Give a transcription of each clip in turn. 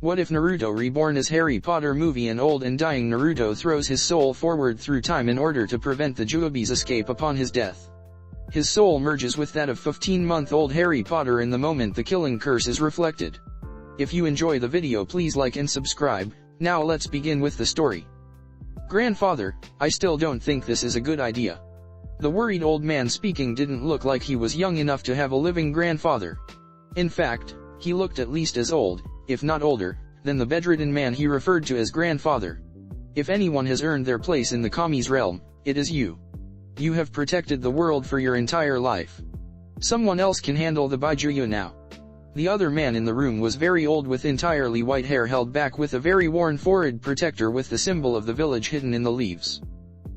What if Naruto Reborn is Harry Potter movie and old and dying Naruto throws his soul forward through time in order to prevent the Juubi's escape upon his death? His soul merges with that of 15-month-old Harry Potter in the moment the killing curse is reflected. If you enjoy the video, please like and subscribe. Now let's begin with the story. Grandfather, I still don't think this is a good idea. The worried old man speaking didn't look like he was young enough to have a living grandfather. In fact, he looked at least as old, if not older, than the bedridden man he referred to as grandfather. If anyone has earned their place in the Kami's realm, it is you. You have protected the world for your entire life. Someone else can handle the Baijuyu now. The other man in the room was very old with entirely white hair held back with a very worn forehead protector with the symbol of the village hidden in the leaves.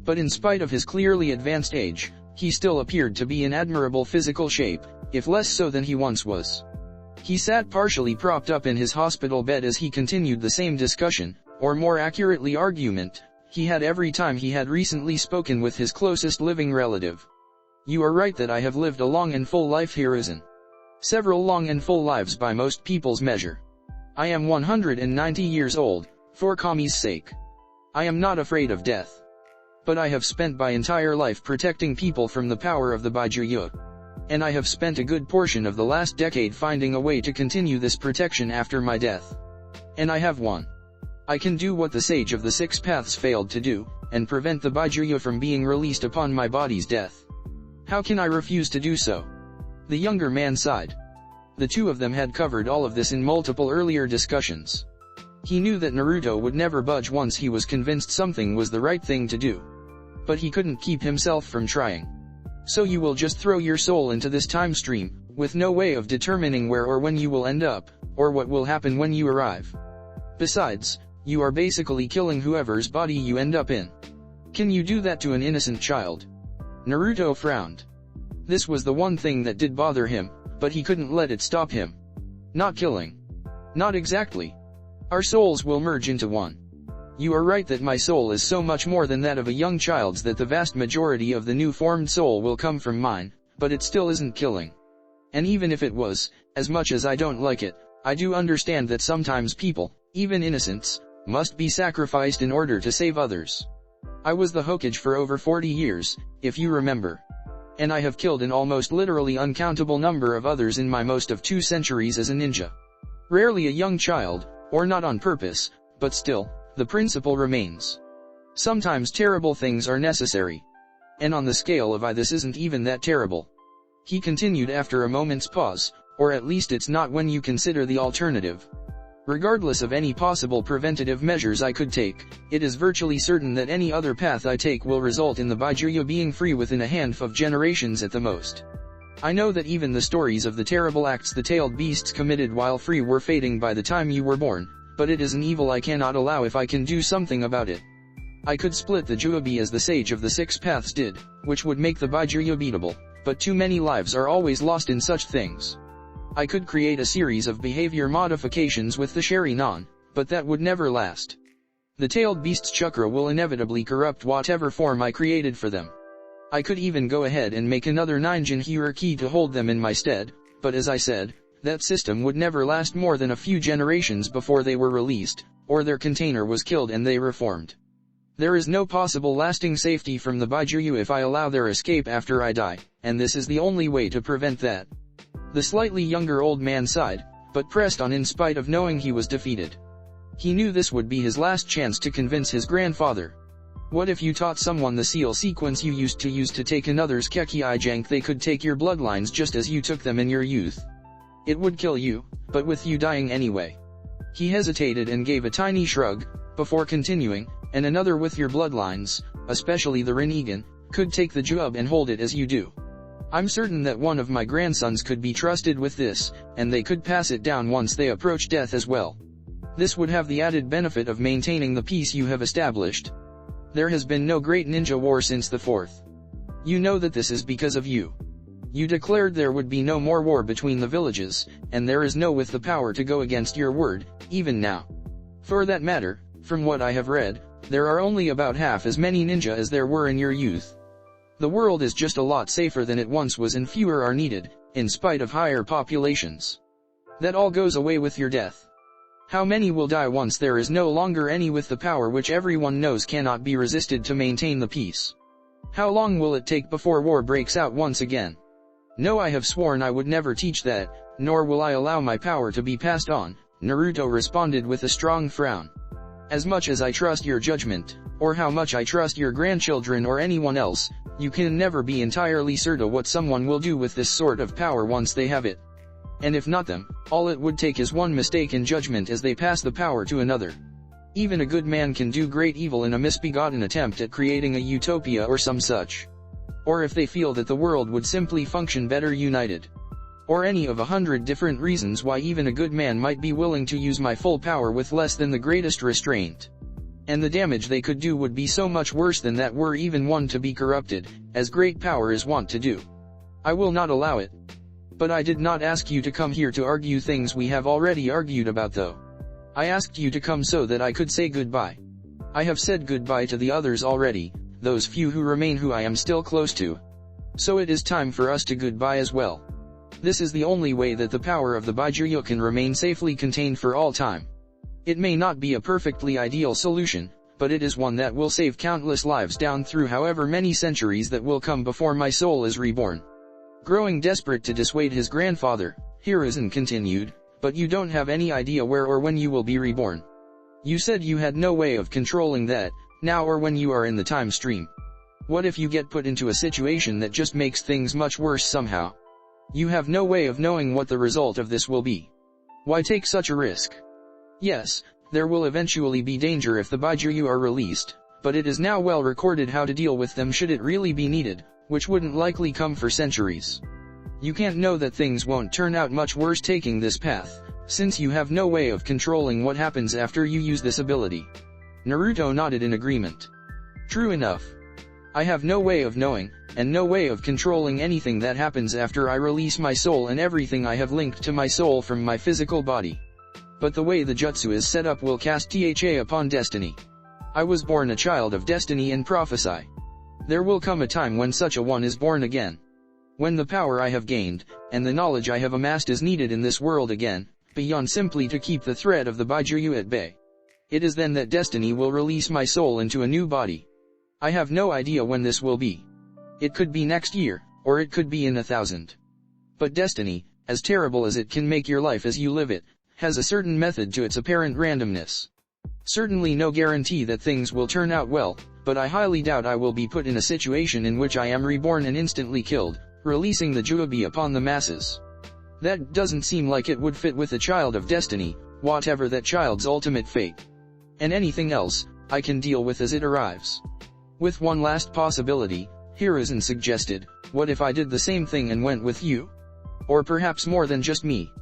But in spite of his clearly advanced age, he still appeared to be in admirable physical shape, if less so than he once was. He sat partially propped up in his hospital bed as he continued the same discussion, or more accurately argument, he had every time he had recently spoken with his closest living relative. You are right that I have lived a long and full life, Hiruzen. Several long and full lives by most people's measure. I am 190 years old, for Kami's sake. I am not afraid of death. But I have spent my entire life protecting people from the power of the Baijuyu. And I have spent a good portion of the last decade finding a way to continue this protection after my death. And I have won. I can do what the Sage of the Six Paths failed to do, and prevent the Baijuyu from being released upon my body's death. How can I refuse to do so? The younger man sighed. The two of them had covered all of this in multiple earlier discussions. He knew that Naruto would never budge once he was convinced something was the right thing to do. But he couldn't keep himself from trying. So you will just throw your soul into this time stream, with no way of determining where or when you will end up, or what will happen when you arrive. Besides, you are basically killing whoever's body you end up in. Can you do that to an innocent child? Naruto frowned. This was the one thing that did bother him, but he couldn't let it stop him. Not killing. Not exactly. Our souls will merge into one. You are right that my soul is so much more than that of a young child's that the vast majority of the new formed soul will come from mine, but it still isn't killing. And even if it was, as much as I don't like it, I do understand that sometimes people, even innocents, must be sacrificed in order to save others. I was the Hokage for over 40 years, if you remember. And I have killed an almost literally uncountable number of others in my most of 2 centuries as a ninja. Rarely a young child, or not on purpose, but still, the principle remains. Sometimes terrible things are necessary. And on the scale of this isn't even that terrible. He continued after a moment's pause, or at least it's not when you consider the alternative. Regardless of any possible preventative measures I could take, it is virtually certain that any other path I take will result in the Baijuyu being free within a handful of generations at the most. I know that even the stories of the terrible acts the tailed beasts committed while free were fading by the time you were born, but it is an evil I cannot allow if I can do something about it. I could split the Juubi as the Sage of the Six Paths did, which would make the Baijuyu beatable, but too many lives are always lost in such things. I could create a series of behavior modifications with the Sharingan, but that would never last. The tailed beast's chakra will inevitably corrupt whatever form I created for them. I could even go ahead and make another Ninjin hierarchy to hold them in my stead, but as I said, that system would never last more than a few generations before they were released, or their container was killed and they reformed. There is no possible lasting safety from the Baijuyu if I allow their escape after I die, and this is the only way to prevent that. The slightly younger old man sighed, but pressed on in spite of knowing he was defeated. He knew this would be his last chance to convince his grandfather. What if you taught someone the seal sequence you used to use to take another's Kekkei Jank? They could take your bloodlines just as you took them in your youth. It would kill you, but with you dying anyway. He hesitated and gave a tiny shrug, before continuing, and another with your bloodlines, especially the Rinnegan, could take the Juubi and hold it as you do. I'm certain that one of my grandsons could be trusted with this, and they could pass it down once they approach death as well. This would have the added benefit of maintaining the peace you have established. There has been no great ninja war since the 4th. You know that this is because of you. You declared there would be no more war between the villages, and there is no with the power to go against your word, even now. For that matter, from what I have read, there are only about half as many ninja as there were in your youth. The world is just a lot safer than it once was and fewer are needed, in spite of higher populations. That all goes away with your death. How many will die once there is no longer any with the power which everyone knows cannot be resisted to maintain the peace? How long will it take before war breaks out once again? No, I have sworn I would never teach that, nor will I allow my power to be passed on, Naruto responded with a strong frown. As much as I trust your judgment, or how much I trust your grandchildren or anyone else, you can never be entirely certain what someone will do with this sort of power once they have it. And if not them, all it would take is one mistake in judgment as they pass the power to another. Even a good man can do great evil in a misbegotten attempt at creating a utopia or some such. Or if they feel that the world would simply function better united. Or any of 100 different reasons why even a good man might be willing to use my full power with less than the greatest restraint. And the damage they could do would be so much worse than that were even one to be corrupted, as great power is wont to do. I will not allow it. But I did not ask you to come here to argue things we have already argued about though. I asked you to come so that I could say goodbye. I have said goodbye to the others already, those few who remain who I am still close to. So it is time for us to goodbye as well. This is the only way that the power of the Baijuyu can remain safely contained for all time. It may not be a perfectly ideal solution, but it is one that will save countless lives down through however many centuries that will come before my soul is reborn. Growing desperate to dissuade his grandfather, Hiruzen continued, but you don't have any idea where or when you will be reborn. You said you had no way of controlling that, now or when you are in the time stream. What if you get put into a situation that just makes things much worse somehow? You have no way of knowing what the result of this will be. Why take such a risk? Yes, there will eventually be danger if the Baijuyu are released, but it is now well recorded how to deal with them should it really be needed, which wouldn't likely come for centuries. You can't know that things won't turn out much worse taking this path, since you have no way of controlling what happens after you use this ability. Naruto nodded in agreement. True enough. I have no way of knowing, and no way of controlling anything that happens after I release my soul and everything I have linked to my soul from my physical body. But the way the jutsu is set up will cast THA upon destiny. I was born a child of destiny and prophesy. There will come a time when such a one is born again. When the power I have gained, and the knowledge I have amassed is needed in this world again, beyond simply to keep the threat of the Baijuyu at bay. It is then that destiny will release my soul into a new body. I have no idea when this will be. It could be next year, or it could be in 1,000. But destiny, as terrible as it can make your life as you live it, has a certain method to its apparent randomness. Certainly no guarantee that things will turn out well, but I highly doubt I will be put in a situation in which I am reborn and instantly killed, releasing the Juubi upon the masses. That doesn't seem like it would fit with a child of destiny, whatever that child's ultimate fate. And anything else, I can deal with as it arrives. With one last possibility, Hiruzen suggested, what if I did the same thing and went with you? Or perhaps more than just me?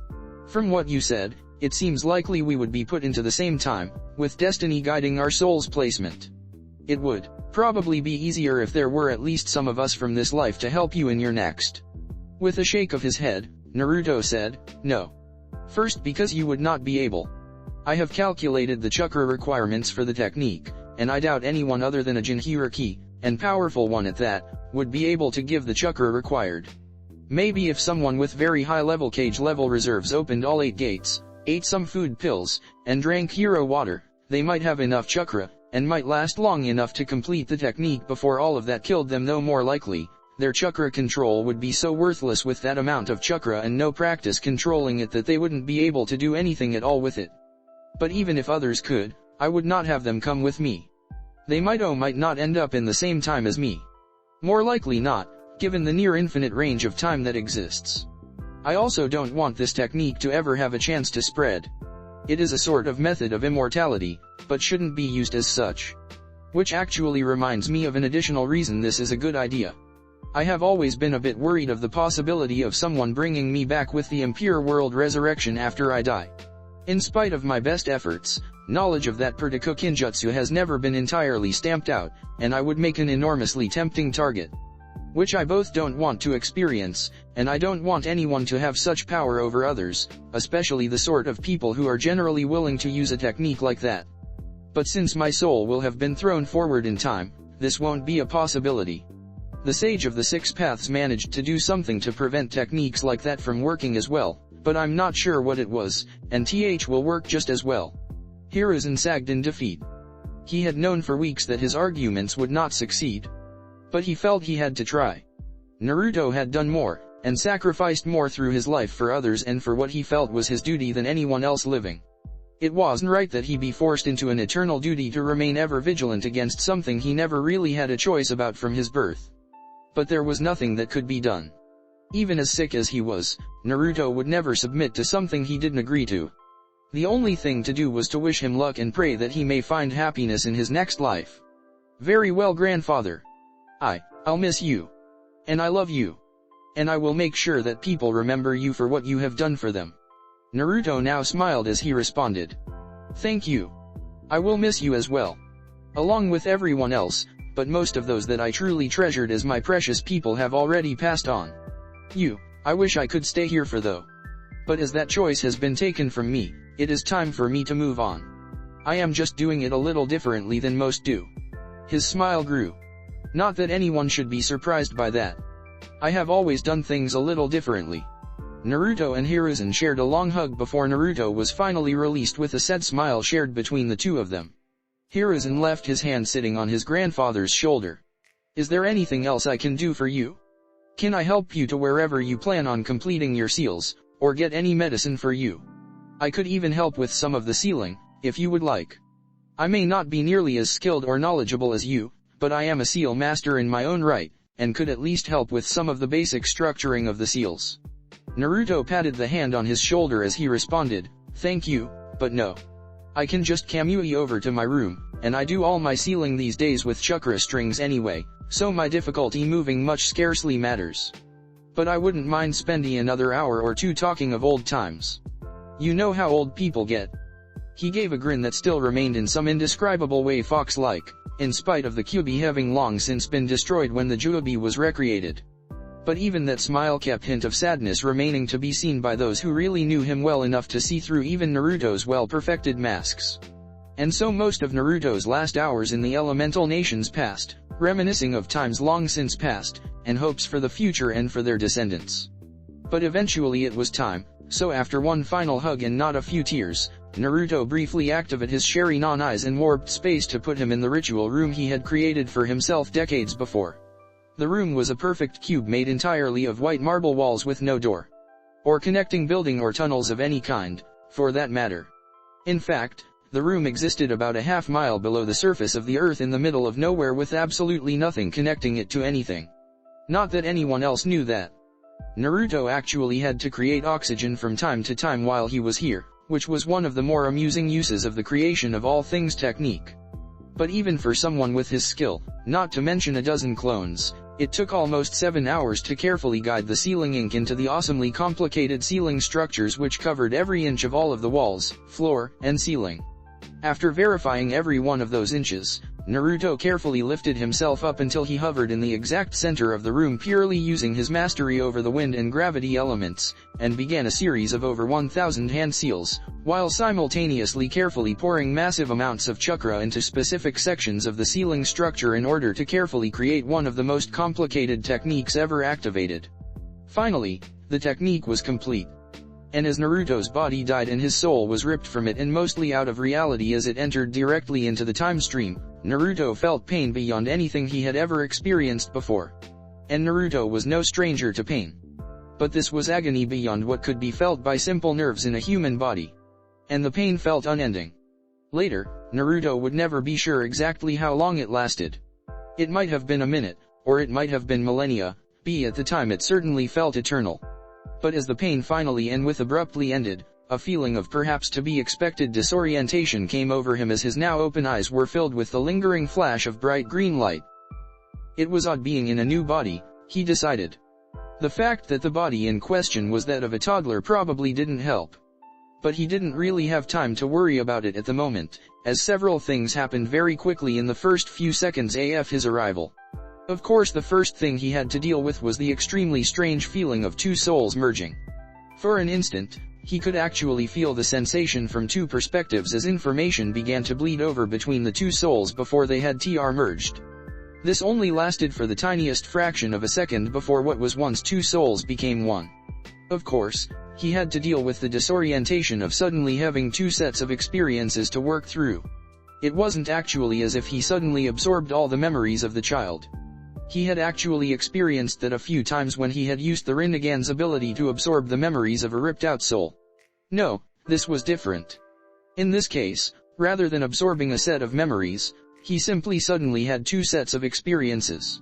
From what you said, it seems likely we would be put into the same time, with destiny guiding our soul's placement. It would probably be easier if there were at least some of us from this life to help you in your next. With a shake of his head, Naruto said, no. First, because you would not be able. I have calculated the chakra requirements for the technique, and I doubt anyone other than a Jinhiriki, and powerful one at that, would be able to give the chakra required. Maybe if someone with very high level cage level reserves opened all 8 gates, ate some food pills, and drank hero water, they might have enough chakra, and might last long enough to complete the technique before all of that killed them, though more likely, their chakra control would be so worthless with that amount of chakra and no practice controlling it that they wouldn't be able to do anything at all with it. But even if others could, I would not have them come with me. They might or might not end up in the same time as me. More likely not, given the near infinite range of time that exists. I also don't want this technique to ever have a chance to spread. It is a sort of method of immortality, but shouldn't be used as such. Which actually reminds me of an additional reason this is a good idea. I have always been a bit worried of the possibility of someone bringing me back with the impure world resurrection after I die. In spite of my best efforts, knowledge of that particular kinjutsu has never been entirely stamped out, and I would make an enormously tempting target. Which I both don't want to experience, and I don't want anyone to have such power over others, especially the sort of people who are generally willing to use a technique like that. But since my soul will have been thrown forward in time, this won't be a possibility. The Sage of the Six Paths managed to do something to prevent techniques like that from working as well, But I'm not sure what it was, and th will work just as well. Hiruzen sagged in defeat. He had known for weeks that his arguments would not succeed. But he felt he had to try. Naruto had done more, and sacrificed more through his life for others and for what he felt was his duty than anyone else living. It wasn't right that he be forced into an eternal duty to remain ever vigilant against something he never really had a choice about from his birth. But there was nothing that could be done. Even as sick as he was, Naruto would never submit to something he didn't agree to. The only thing to do was to wish him luck and pray that he may find happiness in his next life. Very well, grandfather. I'll miss you. And I love you. And I will make sure that people remember you for what you have done for them. Naruto now smiled as he responded. Thank you. I will miss you as well. Along with everyone else, but most of those that I truly treasured as my precious people have already passed on. I wish I could stay here for though. But as that choice has been taken from me, it is time for me to move on. I am just doing it a little differently than most do. His smile grew. Not that anyone should be surprised by that. I have always done things a little differently. Naruto and Hiruzen shared a long hug before Naruto was finally released with a sad smile shared between the two of them. Hiruzen left his hand sitting on his grandfather's shoulder. Is there anything else I can do for you? Can I help you to wherever you plan on completing your seals, or get any medicine for you? I could even help with some of the sealing, if you would like. I may not be nearly as skilled or knowledgeable as you, but I am a seal master in my own right, and could at least help with some of the basic structuring of the seals. Naruto patted the hand on his shoulder as he responded, thank you, but no. I can just Kamui over to my room, and I do all my sealing these days with chakra strings anyway, so my difficulty moving much scarcely matters. But I wouldn't mind spending another hour or two talking of old times. You know how old people get. He gave a grin that still remained in some indescribable way fox-like, in spite of the Kyuubi having long since been destroyed when the Juubi was recreated. But even that smile kept hint of sadness remaining to be seen by those who really knew him well enough to see through even Naruto's well-perfected masks. And so most of Naruto's last hours in the elemental nations passed, reminiscing of times long since past, and hopes for the future and for their descendants. But eventually it was time, so after one final hug and not a few tears, Naruto briefly activated his Sharingan eyes and warped space to put him in the ritual room he had created for himself decades before. The room was a perfect cube made entirely of white marble walls with no door, or connecting building or tunnels of any kind, for that matter. In fact, the room existed about a half-mile below the surface of the earth in the middle of nowhere with absolutely nothing connecting it to anything. Not that anyone else knew that. Naruto actually had to create oxygen from time to time while he was here, which was one of the more amusing uses of the creation of all things technique. But even for someone with his skill, not to mention a dozen clones, it took almost 7 hours to carefully guide the sealing ink into the awesomely complicated sealing structures which covered every inch of all of the walls, floor, and ceiling. After verifying every one of those inches, Naruto carefully lifted himself up until he hovered in the exact center of the room purely using his mastery over the wind and gravity elements, and began a series of over 1,000 hand seals, while simultaneously carefully pouring massive amounts of chakra into specific sections of the sealing structure in order to carefully create one of the most complicated techniques ever activated. Finally, the technique was complete. And as Naruto's body died and his soul was ripped from it and mostly out of reality as it entered directly into the time stream, Naruto felt pain beyond anything he had ever experienced before. And Naruto was no stranger to pain. But this was agony beyond what could be felt by simple nerves in a human body. And the pain felt unending. Later, Naruto would never be sure exactly how long it lasted. It might have been a minute, or it might have been millennia, at the time it certainly felt eternal. But as the pain finally and with abruptly ended, a feeling of perhaps to be expected disorientation came over him as his now open eyes were filled with the lingering flash of bright green light. It was odd being in a new body, he decided. The fact that the body in question was that of a toddler probably didn't help. But he didn't really have time to worry about it at the moment, as several things happened very quickly in the first few seconds of his arrival. Of course, the first thing he had to deal with was the extremely strange feeling of two souls merging. For an instant, he could actually feel the sensation from two perspectives as information began to bleed over between the two souls before they had merged. This only lasted for the tiniest fraction of a second before what was once two souls became one. Of course, He had to deal with the disorientation of suddenly having two sets of experiences to work through. It wasn't actually as if he suddenly absorbed all the memories of the child. He had actually experienced that a few times when he had used the Rinnegan's ability to absorb the memories of a ripped-out soul. No, this was different. In this case, rather than absorbing a set of memories, he simply suddenly had two sets of experiences.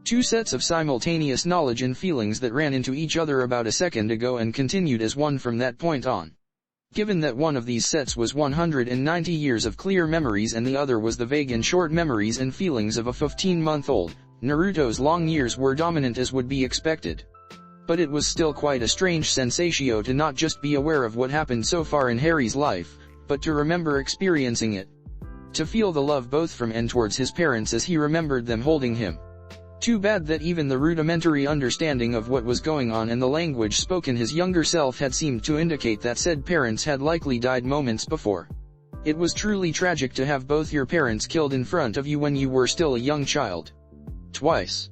Two sets of simultaneous knowledge and feelings that ran into each other about a second ago and continued as one from that point on. Given that one of these sets was 190 years of clear memories and the other was the vague and short memories and feelings of a 15-month-old, Naruto's long years were dominant as would be expected. But it was still quite a strange sensatio to not just be aware of what happened so far in Harry's life, but to remember experiencing it. To feel the love both from and towards his parents as he remembered them holding him. Too bad that even the rudimentary understanding of what was going on and the language spoken his younger self had seemed to indicate that said parents had likely died moments before. It was truly tragic to have both your parents killed in front of you when you were still a young child. Twice.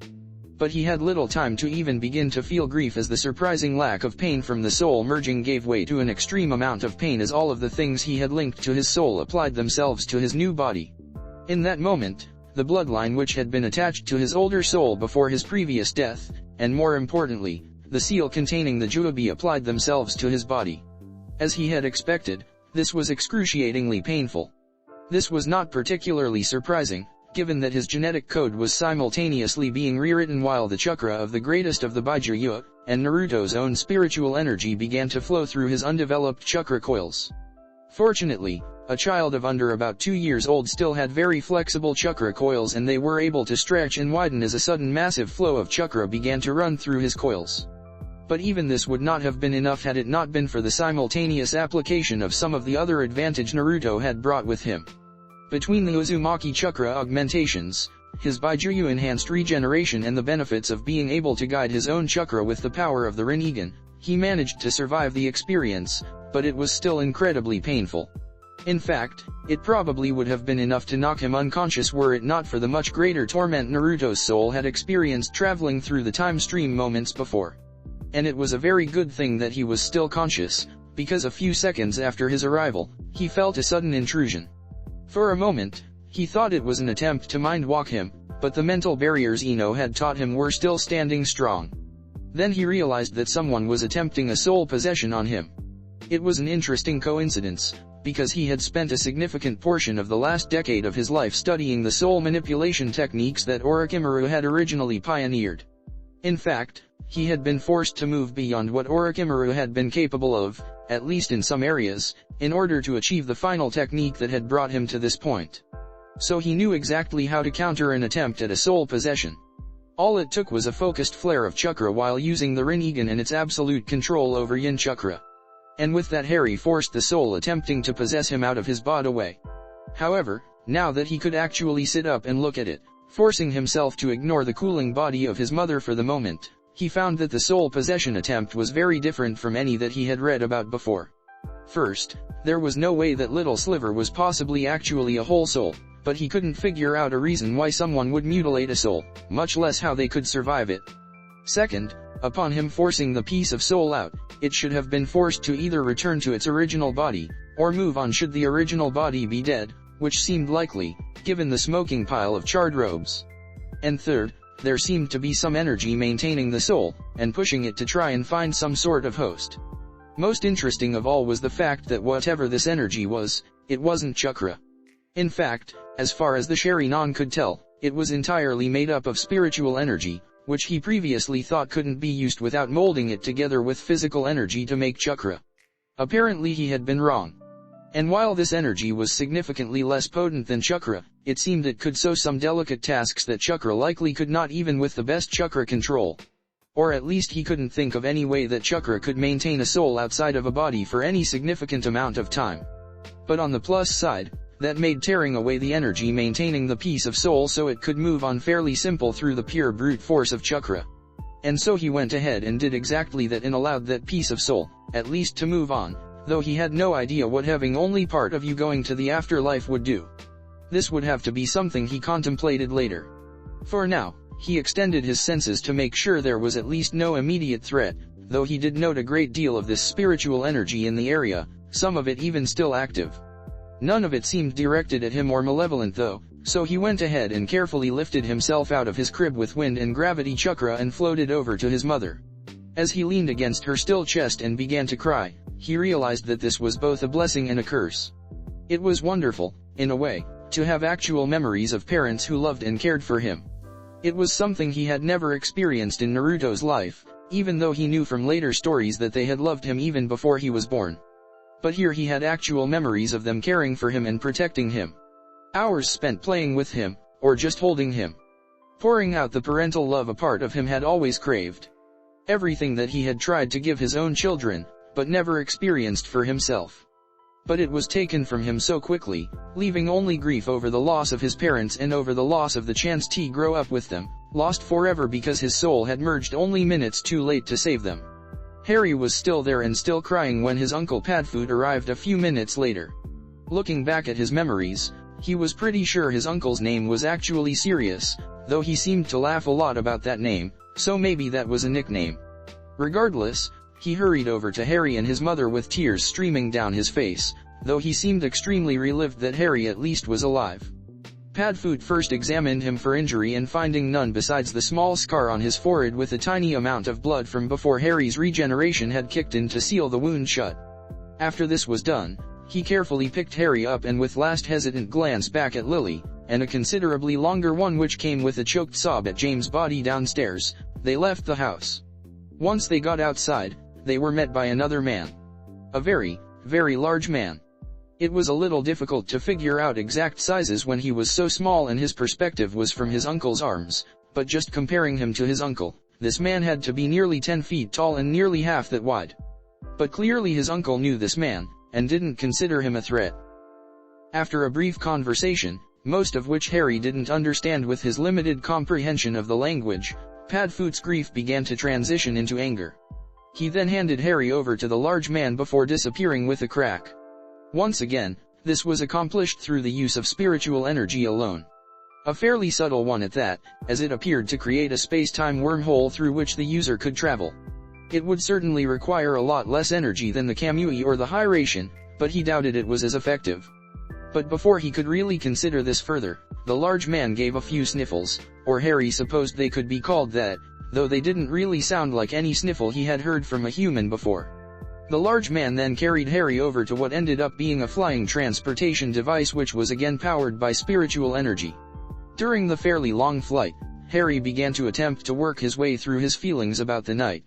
But he had little time to even begin to feel grief as the surprising lack of pain from the soul merging gave way to an extreme amount of pain as all of the things he had linked to his soul applied themselves to his new body. In that moment, the bloodline which had been attached to his older soul before his previous death, and more importantly, the seal containing the Juubi applied themselves to his body. As he had expected, this was excruciatingly painful. This was not particularly surprising, given that his genetic code was simultaneously being rewritten while the chakra of the greatest of the Baijuyu, and Naruto's own spiritual energy began to flow through his undeveloped chakra coils. Fortunately, a child of under about 2 years old still had very flexible chakra coils and they were able to stretch and widen as a sudden massive flow of chakra began to run through his coils. But even this would not have been enough had it not been for the simultaneous application of some of the other advantage Naruto had brought with him. Between the Uzumaki chakra augmentations, his Baijuyu enhanced regeneration and the benefits of being able to guide his own chakra with the power of the Rinnegan, he managed to survive the experience, but it was still incredibly painful. In fact, it probably would have been enough to knock him unconscious were it not for the much greater torment Naruto's soul had experienced traveling through the time stream moments before. And it was a very good thing that he was still conscious, because a few seconds after his arrival, he felt a sudden intrusion. For a moment, he thought it was an attempt to mind-walk him, but the mental barriers Ino had taught him were still standing strong. Then he realized that someone was attempting a soul possession on him. It was an interesting coincidence, because he had spent a significant portion of the last decade of his life studying the soul manipulation techniques that Orochimaru had originally pioneered. In fact, he had been forced to move beyond what Orochimaru had been capable of, at least in some areas, in order to achieve the final technique that had brought him to this point. So he knew exactly how to counter an attempt at a soul possession. All it took was a focused flare of chakra while using the Rinnegan and its absolute control over yin chakra. And with that Harry forced the soul attempting to possess him out of his body away. However, now that he could actually sit up and look at it, forcing himself to ignore the cooling body of his mother for the moment, he found that the soul possession attempt was very different from any that he had read about before. First, there was no way that Little Sliver was possibly actually a whole soul, but he couldn't figure out a reason why someone would mutilate a soul, much less how they could survive it. Second, upon him forcing the piece of soul out, it should have been forced to either return to its original body, or move on should the original body be dead, which seemed likely, given the smoking pile of charred robes. And third, there seemed to be some energy maintaining the soul, and pushing it to try and find some sort of host. Most interesting of all was the fact that whatever this energy was, it wasn't chakra. In fact, as far as the Sharingan could tell, it was entirely made up of spiritual energy, which he previously thought couldn't be used without molding it together with physical energy to make chakra. Apparently he had been wrong. And while this energy was significantly less potent than chakra, it seemed it could so some delicate tasks that chakra likely could not even with the best chakra control. Or at least he couldn't think of any way that chakra could maintain a soul outside of a body for any significant amount of time. But on the plus side, that made tearing away the energy maintaining the piece of soul so it could move on fairly simple through the pure brute force of chakra. And so he went ahead and did exactly that and allowed that piece of soul, at least to move on, though he had no idea what having only part of you going to the afterlife would do. This would have to be something he contemplated later. For now, he extended his senses to make sure there was at least no immediate threat, though he did note a great deal of this spiritual energy in the area, some of it even still active. None of it seemed directed at him or malevolent though, so he went ahead and carefully lifted himself out of his crib with wind and gravity chakra and floated over to his mother. As he leaned against her still chest and began to cry, he realized that this was both a blessing and a curse. It was wonderful, in a way, to have actual memories of parents who loved and cared for him. It was something he had never experienced in Naruto's life, even though he knew from later stories that they had loved him even before he was born. But here he had actual memories of them caring for him and protecting him. Hours spent playing with him, or just holding him. Pouring out the parental love a part of him had always craved. Everything that he had tried to give his own children, but never experienced for himself. But it was taken from him so quickly, leaving only grief over the loss of his parents and over the loss of the chance to grow up with them, lost forever because his soul had merged only minutes too late to save them. Harry was still there and still crying when his uncle Padfoot arrived a few minutes later. Looking back at his memories, he was pretty sure his uncle's name was actually Sirius, though he seemed to laugh a lot about that name, so maybe that was a nickname. Regardless, he hurried over to Harry and his mother with tears streaming down his face, though he seemed extremely relieved that Harry at least was alive. Padfoot first examined him for injury and finding none besides the small scar on his forehead with a tiny amount of blood from before Harry's regeneration had kicked in to seal the wound shut. After this was done, he carefully picked Harry up and with last hesitant glance back at Lily, and a considerably longer one which came with a choked sob at James' body downstairs, they left the house. Once they got outside, they were met by another man. A very, very large man. It was a little difficult to figure out exact sizes when he was so small and his perspective was from his uncle's arms, but just comparing him to his uncle, this man had to be nearly 10 feet tall and nearly half that wide. But clearly his uncle knew this man, and didn't consider him a threat. After a brief conversation, most of which Harry didn't understand with his limited comprehension of the language, Padfoot's grief began to transition into anger. He then handed Harry over to the large man before disappearing with a crack. Once again, this was accomplished through the use of spiritual energy alone. A fairly subtle one at that, as it appeared to create a space-time wormhole through which the user could travel. It would certainly require a lot less energy than the Kamui or the Hiraishin, but he doubted it was as effective. But before he could really consider this further, the large man gave a few sniffles, or Harry supposed they could be called that, though they didn't really sound like any sniffle he had heard from a human before. The large man then carried Harry over to what ended up being a flying transportation device which was again powered by spiritual energy. During the fairly long flight, Harry began to attempt to work his way through his feelings about the night.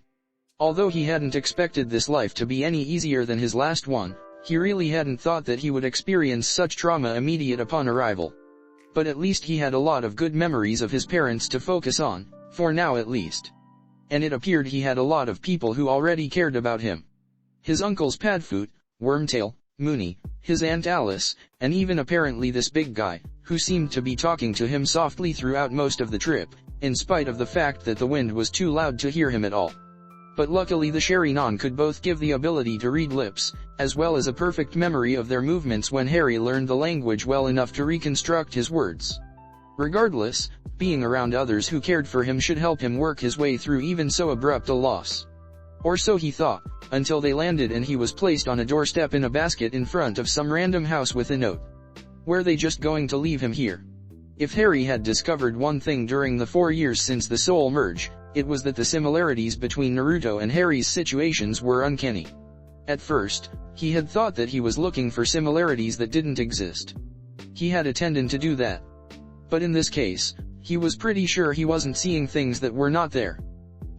Although he hadn't expected this life to be any easier than his last one, he really hadn't thought that he would experience such trauma immediate upon arrival. But at least he had a lot of good memories of his parents to focus on, for now at least. And it appeared he had a lot of people who already cared about him. His uncles Padfoot, Wormtail, Mooney, his Aunt Alice, and even apparently this big guy, who seemed to be talking to him softly throughout most of the trip, in spite of the fact that the wind was too loud to hear him at all. But luckily the Sherry-Non could both give the ability to read lips, as well as a perfect memory of their movements when Harry learned the language well enough to reconstruct his words. Regardless, being around others who cared for him should help him work his way through even so abrupt a loss. Or so he thought, until they landed and he was placed on a doorstep in a basket in front of some random house with a note. Were they just going to leave him here? If Harry had discovered one thing during the 4 years since the soul merge, it was that the similarities between Naruto and Harry's situations were uncanny. At first, he had thought that he was looking for similarities that didn't exist. He had a tendency to do that. But in this case, he was pretty sure he wasn't seeing things that were not there.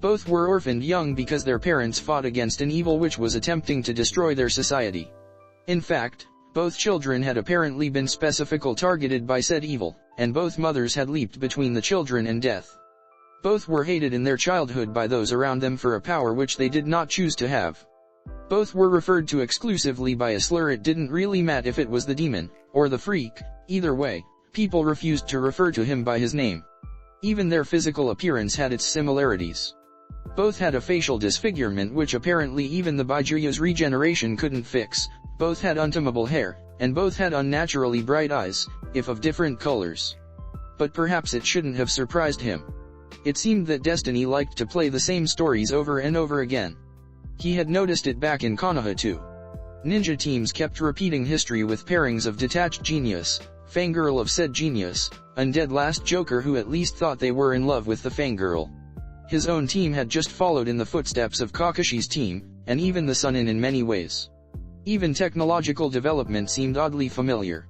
Both were orphaned young because their parents fought against an evil which was attempting to destroy their society. In fact, both children had apparently been specifically targeted by said evil, and both mothers had leaped between the children and death. Both were hated in their childhood by those around them for a power which they did not choose to have. Both were referred to exclusively by a slur. It didn't really matter if it was the demon, or the freak, either way, people refused to refer to him by his name. Even their physical appearance had its similarities. Both had a facial disfigurement which apparently even the Baijuya's regeneration couldn't fix, both had untamable hair, and both had unnaturally bright eyes, if of different colors. But perhaps it shouldn't have surprised him. It seemed that destiny liked to play the same stories over and over again. He had noticed it back in Konoha too. Ninja teams kept repeating history with pairings of detached genius, fangirl of said genius, undead last joker who at least thought they were in love with the fangirl. His own team had just followed in the footsteps of Kakashi's team, and even the Sunin in many ways. Even technological development seemed oddly familiar.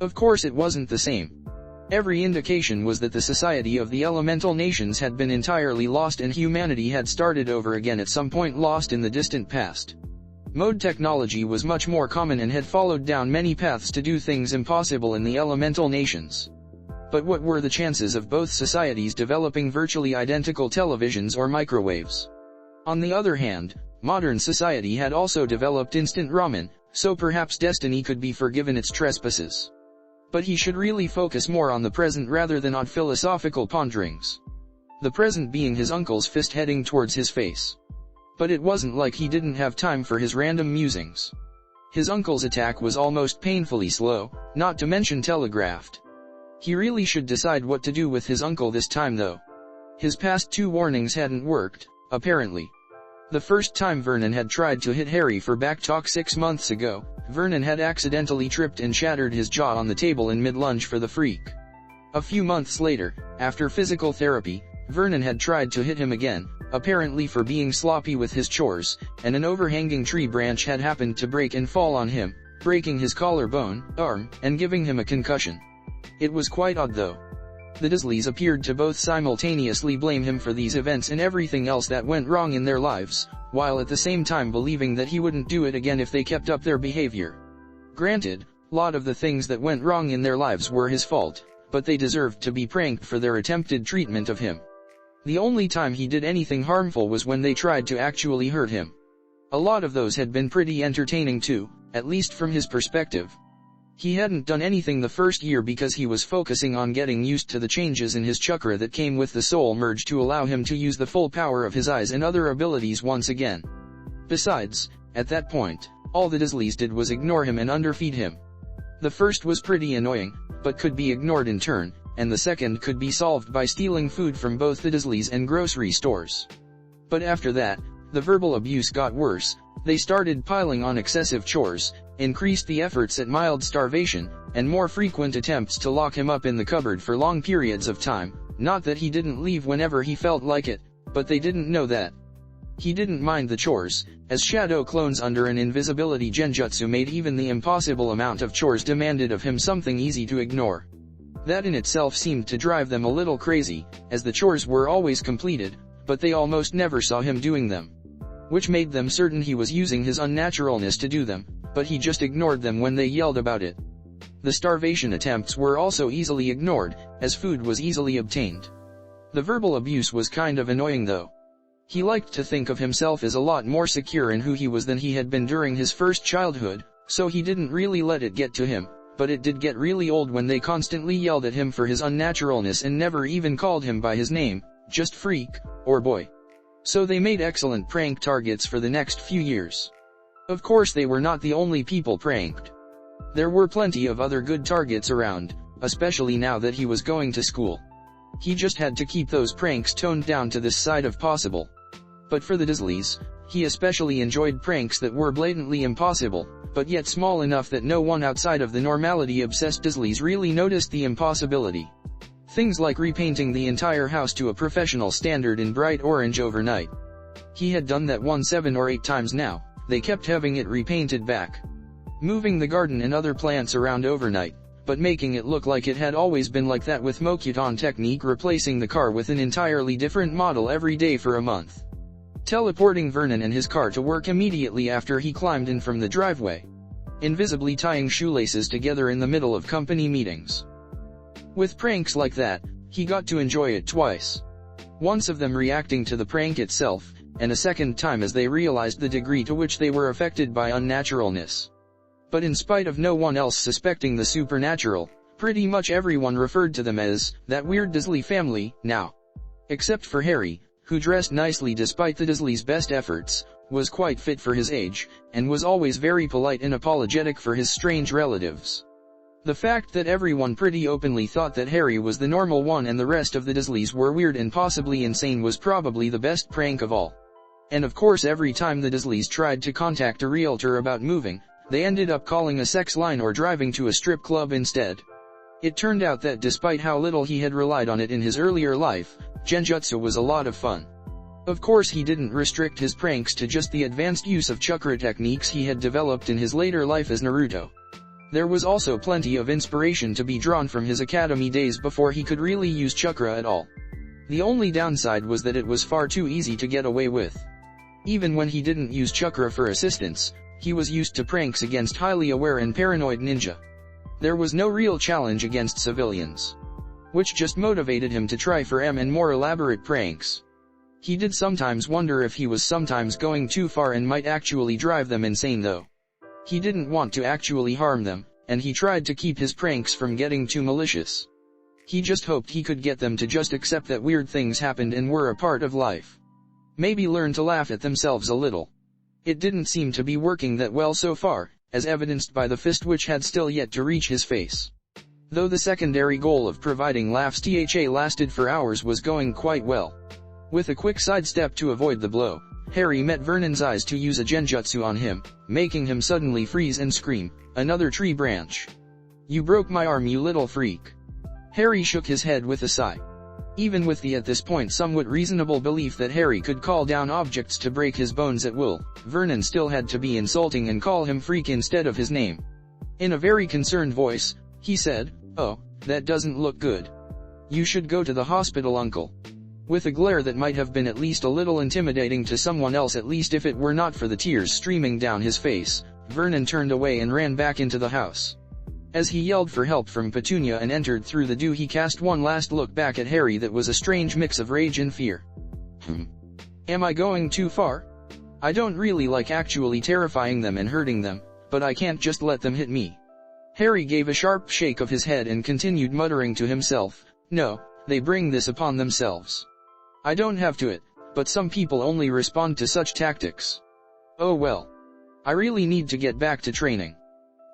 Of course it wasn't the same. Every indication was that the society of the elemental nations had been entirely lost and humanity had started over again at some point lost in the distant past. Mode technology was much more common and had followed down many paths to do things impossible in the elemental nations. But what were the chances of both societies developing virtually identical televisions or microwaves? On the other hand, modern society had also developed instant ramen, so perhaps destiny could be forgiven its trespasses. But he should really focus more on the present rather than on philosophical ponderings. The present being his uncle's fist heading towards his face. But it wasn't like he didn't have time for his random musings. His uncle's attack was almost painfully slow, not to mention telegraphed. He really should decide what to do with his uncle this time though. His past 2 warnings hadn't worked, apparently. The first time Vernon had tried to hit Harry for backtalk 6 months ago, Vernon had accidentally tripped and shattered his jaw on the table in mid-lunge for the freak. A few months later, after physical therapy, Vernon had tried to hit him again, apparently for being sloppy with his chores, and an overhanging tree branch had happened to break and fall on him, breaking his collarbone, arm, and giving him a concussion. It was quite odd though. The Dursleys appeared to both simultaneously blame him for these events and everything else that went wrong in their lives, while at the same time believing that he wouldn't do it again if they kept up their behavior. Granted, a lot of the things that went wrong in their lives were his fault, but they deserved to be pranked for their attempted treatment of him. The only time he did anything harmful was when they tried to actually hurt him. A lot of those had been pretty entertaining too, at least from his perspective. He hadn't done anything the first year because he was focusing on getting used to the changes in his chakra that came with the soul merge to allow him to use the full power of his eyes and other abilities once again. Besides, at that point, all the Dursleys did was ignore him and underfeed him. The first was pretty annoying, but could be ignored in turn, and the second could be solved by stealing food from both the Dursleys and grocery stores. But after that, the verbal abuse got worse. They started piling on excessive chores, increased the efforts at mild starvation, and more frequent attempts to lock him up in the cupboard for long periods of time. Not that he didn't leave whenever he felt like it, but they didn't know that. He didn't mind the chores, as shadow clones under an invisibility genjutsu made even the impossible amount of chores demanded of him something easy to ignore. That in itself seemed to drive them a little crazy, as the chores were always completed, but they almost never saw him doing them. Which made them certain he was using his unnaturalness to do them, but he just ignored them when they yelled about it. The starvation attempts were also easily ignored, as food was easily obtained. The verbal abuse was kind of annoying though. He liked to think of himself as a lot more secure in who he was than he had been during his first childhood, so he didn't really let it get to him, but it did get really old when they constantly yelled at him for his unnaturalness and never even called him by his name, just freak, or boy. So they made excellent prank targets for the next few years. Of course they were not the only people pranked. There were plenty of other good targets around, especially now that he was going to school. He just had to keep those pranks toned down to this side of possible. But for the Dursleys, he especially enjoyed pranks that were blatantly impossible, but yet small enough that no one outside of the normality-obsessed Dursleys really noticed the impossibility. Things like repainting the entire house to a professional standard in bright orange overnight. He had done that 7 or 8 times now. They kept having it repainted back. Moving the garden and other plants around overnight, but making it look like it had always been like that with Mokuton technique, replacing the car with an entirely different model every day for a month. Teleporting Vernon and his car to work immediately after he climbed in from the driveway. Invisibly tying shoelaces together in the middle of company meetings. With pranks like that, he got to enjoy it twice. Once of them reacting to the prank itself, and a second time as they realized the degree to which they were affected by unnaturalness. But in spite of no one else suspecting the supernatural, pretty much everyone referred to them as that weird Dursley family now. Except for Harry, who dressed nicely despite the Dursleys' best efforts, was quite fit for his age, and was always very polite and apologetic for his strange relatives. The fact that everyone pretty openly thought that Harry was the normal one and the rest of the Dursleys were weird and possibly insane was probably the best prank of all. And of course every time the Dursleys tried to contact a realtor about moving, they ended up calling a sex line or driving to a strip club instead. It turned out that despite how little he had relied on it in his earlier life, genjutsu was a lot of fun. Of course he didn't restrict his pranks to just the advanced use of chakra techniques he had developed in his later life as Naruto. There was also plenty of inspiration to be drawn from his academy days before he could really use chakra at all. The only downside was that it was far too easy to get away with. Even when he didn't use chakra for assistance, he was used to pranks against highly aware and paranoid ninja. There was no real challenge against civilians, which just motivated him to try for and more elaborate pranks. He did sometimes wonder if he was sometimes going too far and might actually drive them insane though. He didn't want to actually harm them, and he tried to keep his pranks from getting too malicious. He just hoped he could get them to just accept that weird things happened and were a part of life. Maybe learn to laugh at themselves a little. It didn't seem to be working that well so far, as evidenced by the fist which had still yet to reach his face. Though the secondary goal of providing laughs lasted for hours was going quite well. With a quick sidestep to avoid the blow, Harry met Vernon's eyes to use a genjutsu on him, making him suddenly freeze and scream, "Another tree branch! You broke my arm, you little freak!" Harry shook his head with a sigh. Even with the at this point somewhat reasonable belief that Harry could call down objects to break his bones at will, Vernon still had to be insulting and call him freak instead of his name. In a very concerned voice, he said, "Oh, that doesn't look good. You should go to the hospital, uncle." With a glare that might have been at least a little intimidating to someone else, at least if it were not for the tears streaming down his face, Vernon turned away and ran back into the house. As he yelled for help from Petunia and entered through the door, he cast one last look back at Harry that was a strange mix of rage and fear. Am I going too far? I don't really like actually terrifying them and hurting them, but I can't just let them hit me. Harry gave a sharp shake of his head and continued muttering to himself, "No, they bring this upon themselves. I don't have to it, but some people only respond to such tactics. Oh well. I really need to get back to training."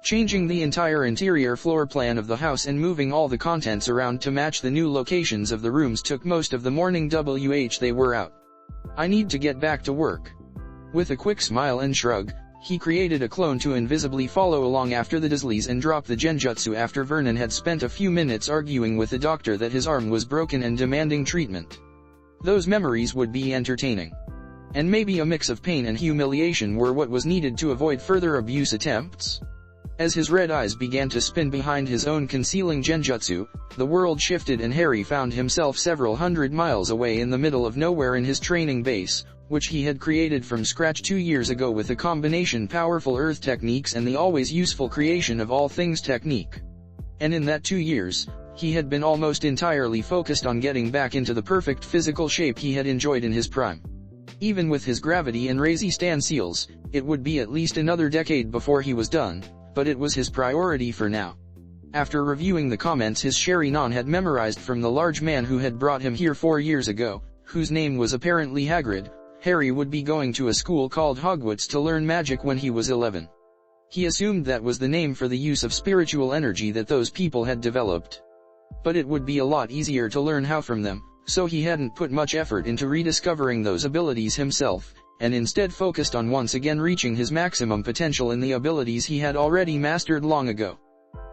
Changing the entire interior floor plan of the house and moving all the contents around to match the new locations of the rooms took most of the morning. They were out. I need to get back to work. With a quick smile and shrug, he created a clone to invisibly follow along after the Dursleys and dropped the genjutsu after Vernon had spent a few minutes arguing with the doctor that his arm was broken and demanding treatment. Those memories would be entertaining. And maybe a mix of pain and humiliation were what was needed to avoid further abuse attempts. As his red eyes began to spin behind his own concealing genjutsu, the world shifted and Harry found himself several hundred miles away in the middle of nowhere in his training base, which he had created from scratch 2 years ago with a combination powerful earth techniques and the always useful creation of all things technique. And in that 2 years, he had been almost entirely focused on getting back into the perfect physical shape he had enjoyed in his prime. Even with his gravity and resistance seals, it would be at least another decade before he was done, but it was his priority for now. After reviewing the comments his Sherry-non had memorized from the large man who had brought him here 4 years ago, whose name was apparently Hagrid, Harry would be going to a school called Hogwarts to learn magic when he was 11. He assumed that was the name for the use of spiritual energy that those people had developed. But it would be a lot easier to learn how from them, so he hadn't put much effort into rediscovering those abilities himself, and instead focused on once again reaching his maximum potential in the abilities he had already mastered long ago.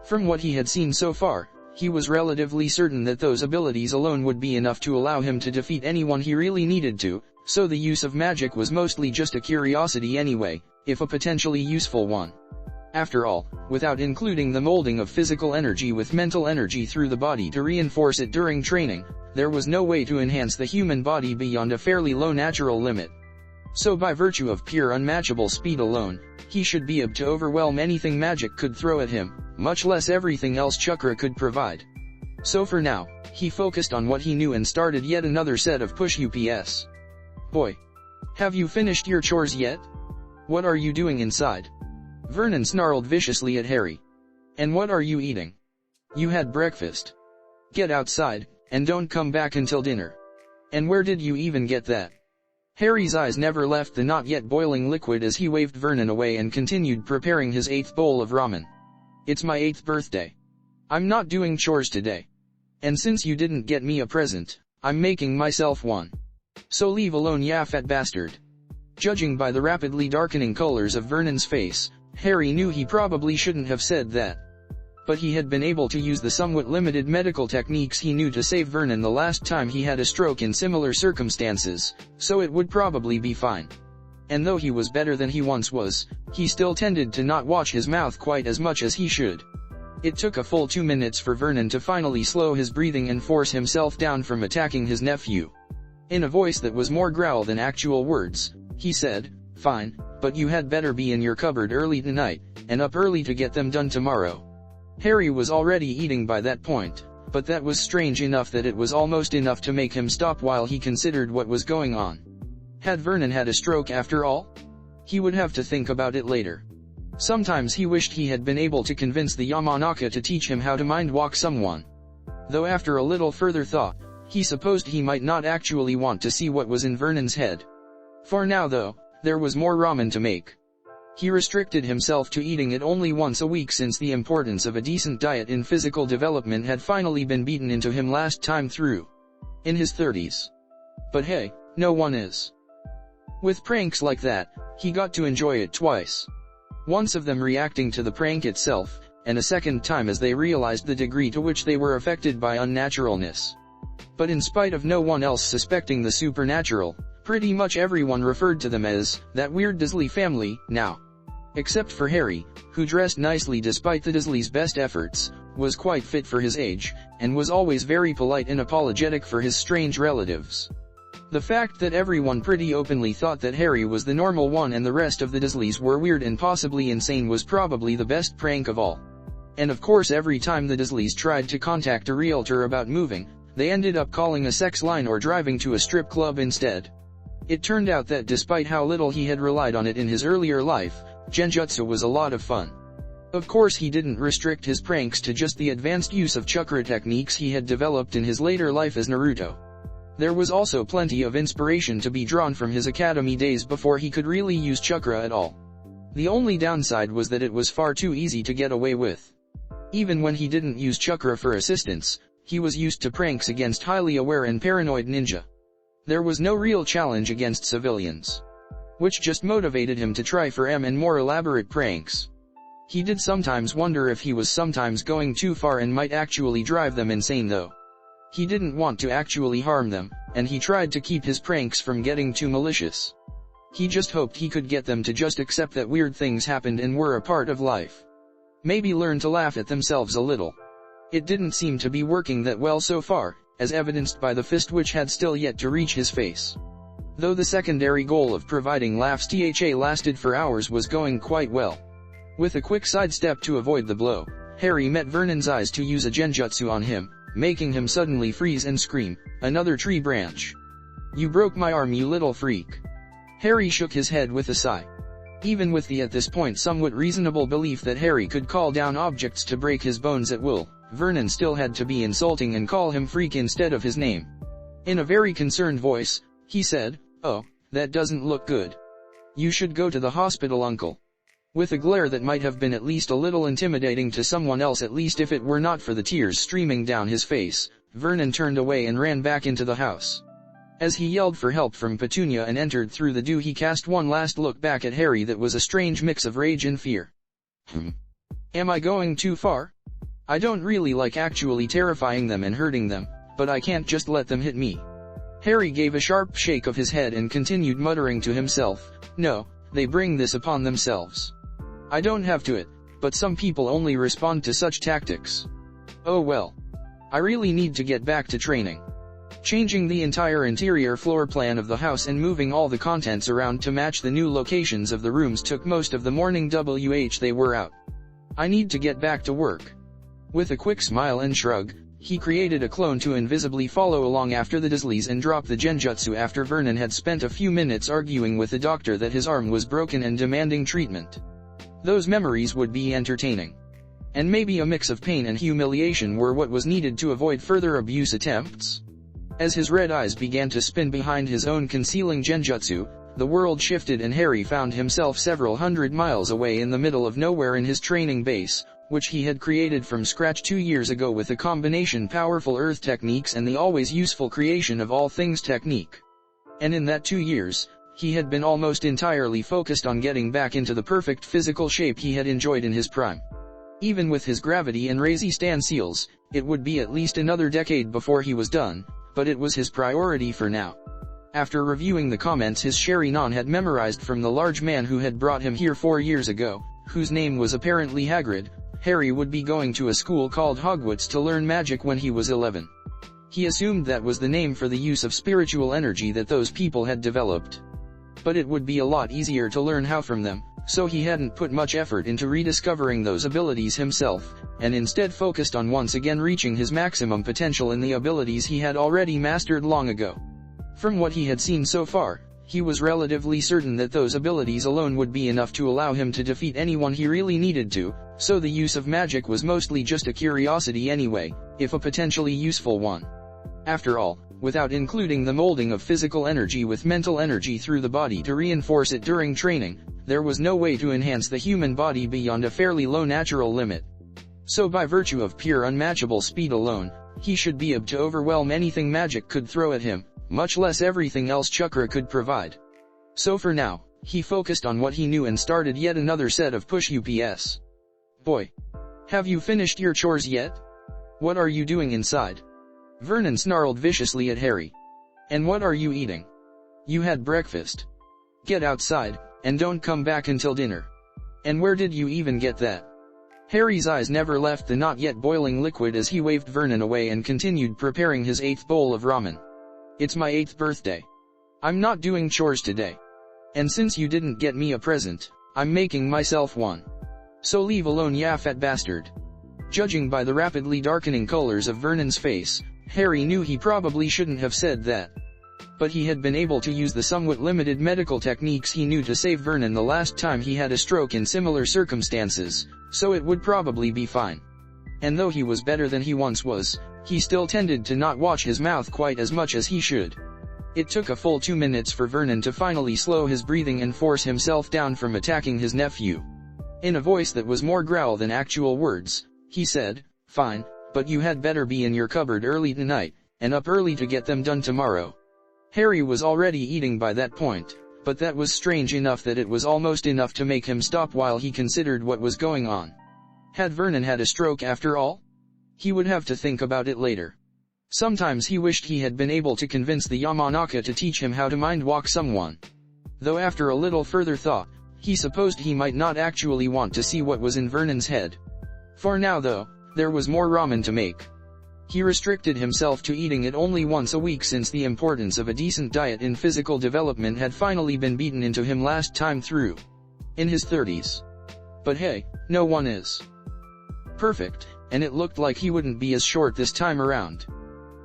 From what he had seen so far, he was relatively certain that those abilities alone would be enough to allow him to defeat anyone he really needed to, so the use of magic was mostly just a curiosity anyway, if a potentially useful one. After all, without including the molding of physical energy with mental energy through the body to reinforce it during training, there was no way to enhance the human body beyond a fairly low natural limit. So by virtue of pure unmatchable speed alone, he should be able to overwhelm anything magic could throw at him, much less everything else chakra could provide. So for now, he focused on what he knew and started yet another set of push-ups. "Boy. Have you finished your chores yet? What are you doing inside?" Vernon snarled viciously at Harry. "And what are you eating? You had breakfast. Get outside, and don't come back until dinner. And where did you even get that?" Harry's eyes never left the not yet boiling liquid as he waved Vernon away and continued preparing his 8th bowl of ramen. "It's my 8th birthday. I'm not doing chores today. And since you didn't get me a present, I'm making myself one. So leave alone, ya fat bastard." Judging by the rapidly darkening colors of Vernon's face, Harry knew he probably shouldn't have said that. But he had been able to use the somewhat limited medical techniques he knew to save Vernon the last time he had a stroke in similar circumstances, so it would probably be fine. And though he was better than he once was, he still tended to not watch his mouth quite as much as he should. It took a full 2 minutes for Vernon to finally slow his breathing and force himself down from attacking his nephew. In a voice that was more growl than actual words, he said, "Fine, but you had better be in your cupboard early tonight, and up early to get them done tomorrow." Harry was already eating by that point, but that was strange enough that it was almost enough to make him stop while he considered what was going on. Had Vernon had a stroke after all? He would have to think about it later. Sometimes he wished he had been able to convince the Yamanaka to teach him how to mind-walk someone. Though after a little further thought, he supposed he might not actually want to see what was in Vernon's head. For now though, there was more ramen to make. He restricted himself to eating it only once a week since the importance of a decent diet in physical development had finally been beaten into him last time through. In his 30s. But hey, no one is. With pranks like that, he got to enjoy it twice. Once of them reacting to the prank itself, and a second time as they realized the degree to which they were affected by unnaturalness. But in spite of no one else suspecting the supernatural, pretty much everyone referred to them as that weird Dursley family now. Except for Harry, who dressed nicely despite the Dursley's best efforts, was quite fit for his age, and was always very polite and apologetic for his strange relatives. The fact that everyone pretty openly thought that Harry was the normal one and the rest of the Dursleys were weird and possibly insane was probably the best prank of all. And of course every time the Dursleys tried to contact a realtor about moving, they ended up calling a sex line or driving to a strip club instead. It turned out that despite how little he had relied on it in his earlier life, genjutsu was a lot of fun. Of course he didn't restrict his pranks to just the advanced use of chakra techniques he had developed in his later life as Naruto. There was also plenty of inspiration to be drawn from his academy days before he could really use chakra at all. The only downside was that it was far too easy to get away with. Even when he didn't use chakra for assistance, he was used to pranks against highly aware and paranoid ninja. There was no real challenge against civilians, which just motivated him to try for and more elaborate pranks. He did sometimes wonder if he was sometimes going too far and might actually drive them insane though. He didn't want to actually harm them, and he tried to keep his pranks from getting too malicious. He just hoped he could get them to just accept that weird things happened and were a part of life. Maybe learn to laugh at themselves a little. It didn't seem to be working that well so far, as evidenced by the fist which had still yet to reach his face. Though the secondary goal of providing laughs lasted for hours was going quite well. With a quick sidestep to avoid the blow, Harry met Vernon's eyes to use a genjutsu on him, making him suddenly freeze and scream, "Another tree branch! You broke my arm, you little freak!" Harry shook his head with a sigh. Even with the at this point somewhat reasonable belief that Harry could call down objects to break his bones at will, Vernon still had to be insulting and call him freak instead of his name. In a very concerned voice, he said, "Oh, that doesn't look good. You should go to the hospital, uncle." With a glare that might have been at least a little intimidating to someone else, at least if it were not for the tears streaming down his face, Vernon turned away and ran back into the house. As he yelled for help from Petunia and entered through the door, he cast one last look back at Harry that was a strange mix of rage and fear. Am I going too far? I don't really like actually terrifying them and hurting them, but I can't just let them hit me. Harry gave a sharp shake of his head and continued muttering to himself, "No, they bring this upon themselves. I don't have to it, but some people only respond to such tactics. Oh well. I really need to get back to training." Changing the entire interior floor plan of the house and moving all the contents around to match the new locations of the rooms took most of the morning. They were out. I need to get back to work. With a quick smile and shrug, he created a clone to invisibly follow along after the Dursleys and dropped the genjutsu after Vernon had spent a few minutes arguing with the doctor that his arm was broken and demanding treatment. Those memories would be entertaining. And maybe a mix of pain and humiliation were what was needed to avoid further abuse attempts. As his red eyes began to spin behind his own concealing genjutsu, the world shifted and Harry found himself several hundred miles away in the middle of nowhere in his training base, which he had created from scratch 2 years ago with a combination powerful earth techniques and the always useful creation of all things technique. And in that 2 years, He had been almost entirely focused on getting back into the perfect physical shape he had enjoyed in his prime. Even with his gravity and resistance seals, it would be at least another decade before he was done, but it was his priority for now. After reviewing the comments his Sherry-non had memorized from the large man who had brought him here 4 years ago, whose name was apparently Hagrid, Harry would be going to a school called Hogwarts to learn magic when he was 11. He assumed that was the name for the use of spiritual energy that those people had developed. But it would be a lot easier to learn how from them, so he hadn't put much effort into rediscovering those abilities himself, and instead focused on once again reaching his maximum potential in the abilities he had already mastered long ago. From what he had seen so far, he was relatively certain that those abilities alone would be enough to allow him to defeat anyone he really needed to, so the use of magic was mostly just a curiosity anyway, if a potentially useful one. After all, without including the molding of physical energy with mental energy through the body to reinforce it during training, there was no way to enhance the human body beyond a fairly low natural limit. So by virtue of pure unmatchable speed alone, he should be able to overwhelm anything magic could throw at him, much less everything else chakra could provide. So for now, he focused on what he knew and started yet another set of push ups. Boy! Have you finished your chores yet? What are you doing inside? Vernon snarled viciously at Harry. And what are you eating? You had breakfast. Get outside, and don't come back until dinner. And where did you even get that? Harry's eyes never left the not yet boiling liquid as he waved Vernon away and continued preparing his 8th bowl of ramen. It's my 8th birthday. I'm not doing chores today. And since you didn't get me a present, I'm making myself one. So leave alone, ya fat bastard. Judging by the rapidly darkening colors of Vernon's face, Harry knew he probably shouldn't have said that. But he had been able to use the somewhat limited medical techniques he knew to save Vernon the last time he had a stroke in similar circumstances, so it would probably be fine. And though he was better than he once was, he still tended to not watch his mouth quite as much as he should. It took a full 2 minutes for Vernon to finally slow his breathing and force himself down from attacking his nephew. In a voice that was more growl than actual words, he said, "Fine, but you had better be in your cupboard early tonight, and up early to get them done tomorrow." Harry was already eating by that point, but that was strange enough that it was almost enough to make him stop while he considered what was going on. Had Vernon had a stroke after all? He would have to think about it later. Sometimes he wished he had been able to convince the Yamanaka to teach him how to mind-walk someone. Though after a little further thought, he supposed he might not actually want to see what was in Vernon's head. For now though, there was more ramen to make. He restricted himself to eating it only once a week since the importance of a decent diet in physical development had finally been beaten into him last time through. In his 30s. But hey, no one is perfect, and it looked like he wouldn't be as short this time around.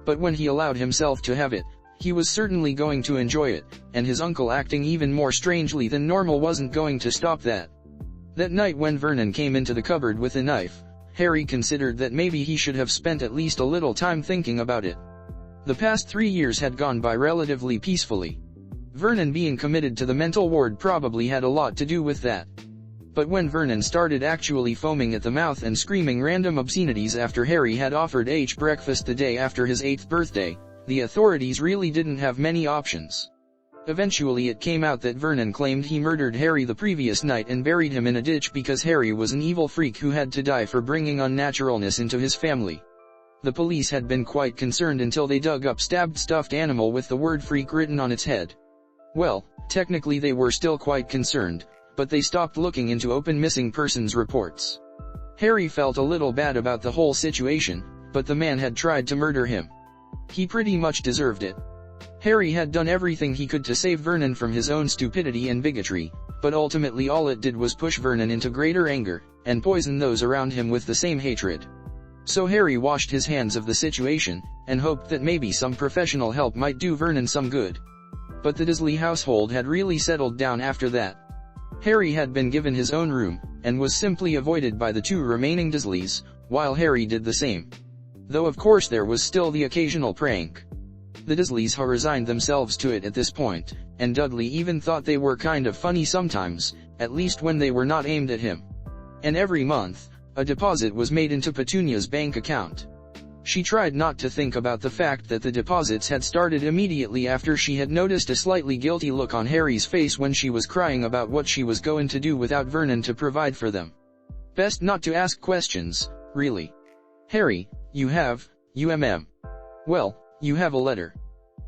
But when he allowed himself to have it, he was certainly going to enjoy it, and his uncle acting even more strangely than normal wasn't going to stop that. That night when Vernon came into the cupboard with a knife, Harry considered that maybe he should have spent at least a little time thinking about it. The past 3 years had gone by relatively peacefully. Vernon being committed to the mental ward probably had a lot to do with that. But when Vernon started actually foaming at the mouth and screaming random obscenities after Harry had offered breakfast the day after his 8th birthday, the authorities really didn't have many options. Eventually it came out that Vernon claimed he murdered Harry the previous night and buried him in a ditch because Harry was an evil freak who had to die for bringing unnaturalness into his family. The police had been quite concerned until they dug up stabbed stuffed animal with the word freak written on its head. Well, technically they were still quite concerned, but they stopped looking into open missing persons reports. Harry felt a little bad about the whole situation, but the man had tried to murder him. He pretty much deserved it. Harry had done everything he could to save Vernon from his own stupidity and bigotry, but ultimately all it did was push Vernon into greater anger, and poison those around him with the same hatred. So Harry washed his hands of the situation, and hoped that maybe some professional help might do Vernon some good. But the Dursley household had really settled down after that. Harry had been given his own room, and was simply avoided by the 2 remaining Dursleys, while Harry did the same. Though of course there was still the occasional prank. The Dursleys had resigned themselves to it at this point, and Dudley even thought they were kind of funny sometimes, at least when they were not aimed at him. And every month, a deposit was made into Petunia's bank account. She tried not to think about the fact that the deposits had started immediately after she had noticed a slightly guilty look on Harry's face when she was crying about what she was going to do without Vernon to provide for them. Best not to ask questions, really. Harry, you have a letter.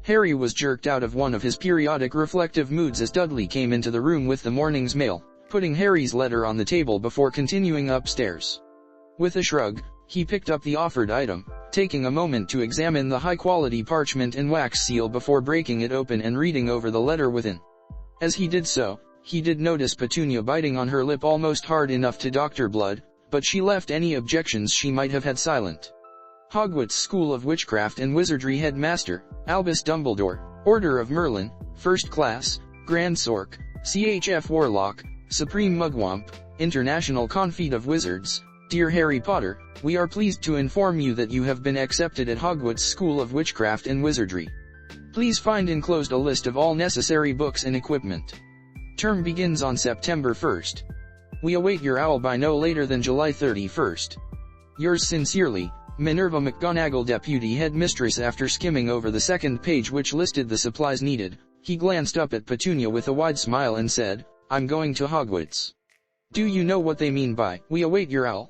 Harry was jerked out of one of his periodic reflective moods as Dudley came into the room with the morning's mail, putting Harry's letter on the table before continuing upstairs. With a shrug, he picked up the offered item, taking a moment to examine the high-quality parchment and wax seal before breaking it open and reading over the letter within. As he did so, he did notice Petunia biting on her lip almost hard enough to doctor blood, but she left any objections she might have had silent. Hogwarts School of Witchcraft and Wizardry Headmaster, Albus Dumbledore, Order of Merlin, First Class, Grand Sork, CHF Warlock, Supreme Mugwump, International Confeet of Wizards. Dear Harry Potter, we are pleased to inform you that you have been accepted at Hogwarts School of Witchcraft and Wizardry. Please find enclosed a list of all necessary books and equipment. Term begins on September 1st. We await your owl by no later than July 31st. Yours sincerely, Minerva McGonagall, Deputy Headmistress. After skimming over the second page which listed the supplies needed, he glanced up at Petunia with a wide smile and said, I'm going to Hogwarts. Do you know what they mean by, we await your owl?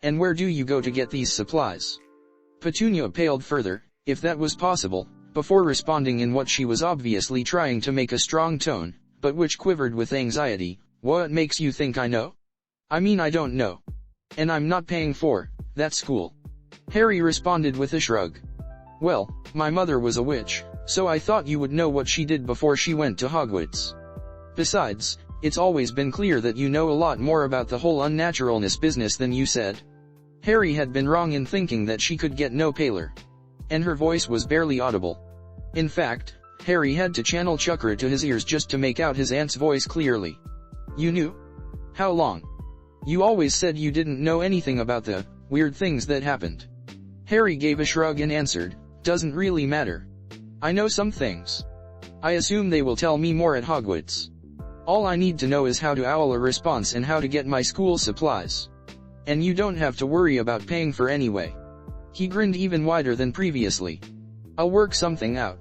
And where do you go to get these supplies? Petunia paled further, if that was possible, before responding in what she was obviously trying to make a strong tone, but which quivered with anxiety. What makes you think I know? I mean, I don't know. And I'm not paying for that school. Harry responded with a shrug. Well, my mother was a witch, so I thought you would know what she did before she went to Hogwarts. Besides, it's always been clear that you know a lot more about the whole unnaturalness business than you said. Harry had been wrong in thinking that she could get no paler. And her voice was barely audible. In fact, Harry had to channel Chukra to his ears just to make out his aunt's voice clearly. You knew? How long? You always said you didn't know anything about the weird things that happened. Harry gave a shrug and answered, doesn't really matter. I know some things. I assume they will tell me more at Hogwarts. All I need to know is how to owl a response and how to get my school supplies. And you don't have to worry about paying for anyway. He grinned even wider than previously. I'll work something out.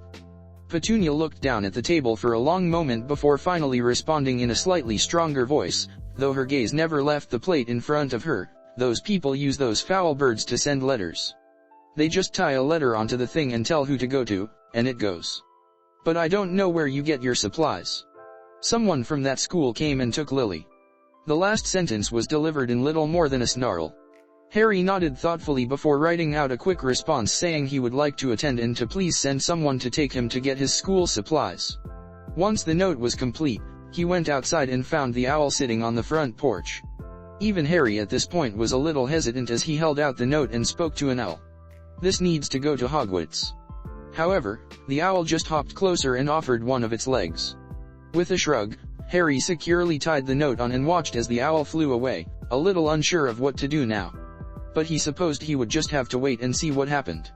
Petunia looked down at the table for a long moment before finally responding in a slightly stronger voice, though her gaze never left the plate in front of her. Those people use those foul birds to send letters. They just tie a letter onto the thing and tell who to go to, and it goes. But I don't know where you get your supplies. Someone from that school came and took Lily. The last sentence was delivered in little more than a snarl. Harry nodded thoughtfully before writing out a quick response saying he would like to attend and to please send someone to take him to get his school supplies. Once the note was complete, he went outside and found the owl sitting on the front porch. Even Harry at this point was a little hesitant as he held out the note and spoke to an owl. This needs to go to Hogwarts. However, the owl just hopped closer and offered one of its legs. With a shrug, Harry securely tied the note on and watched as the owl flew away, a little unsure of what to do now. But he supposed he would just have to wait and see what happened.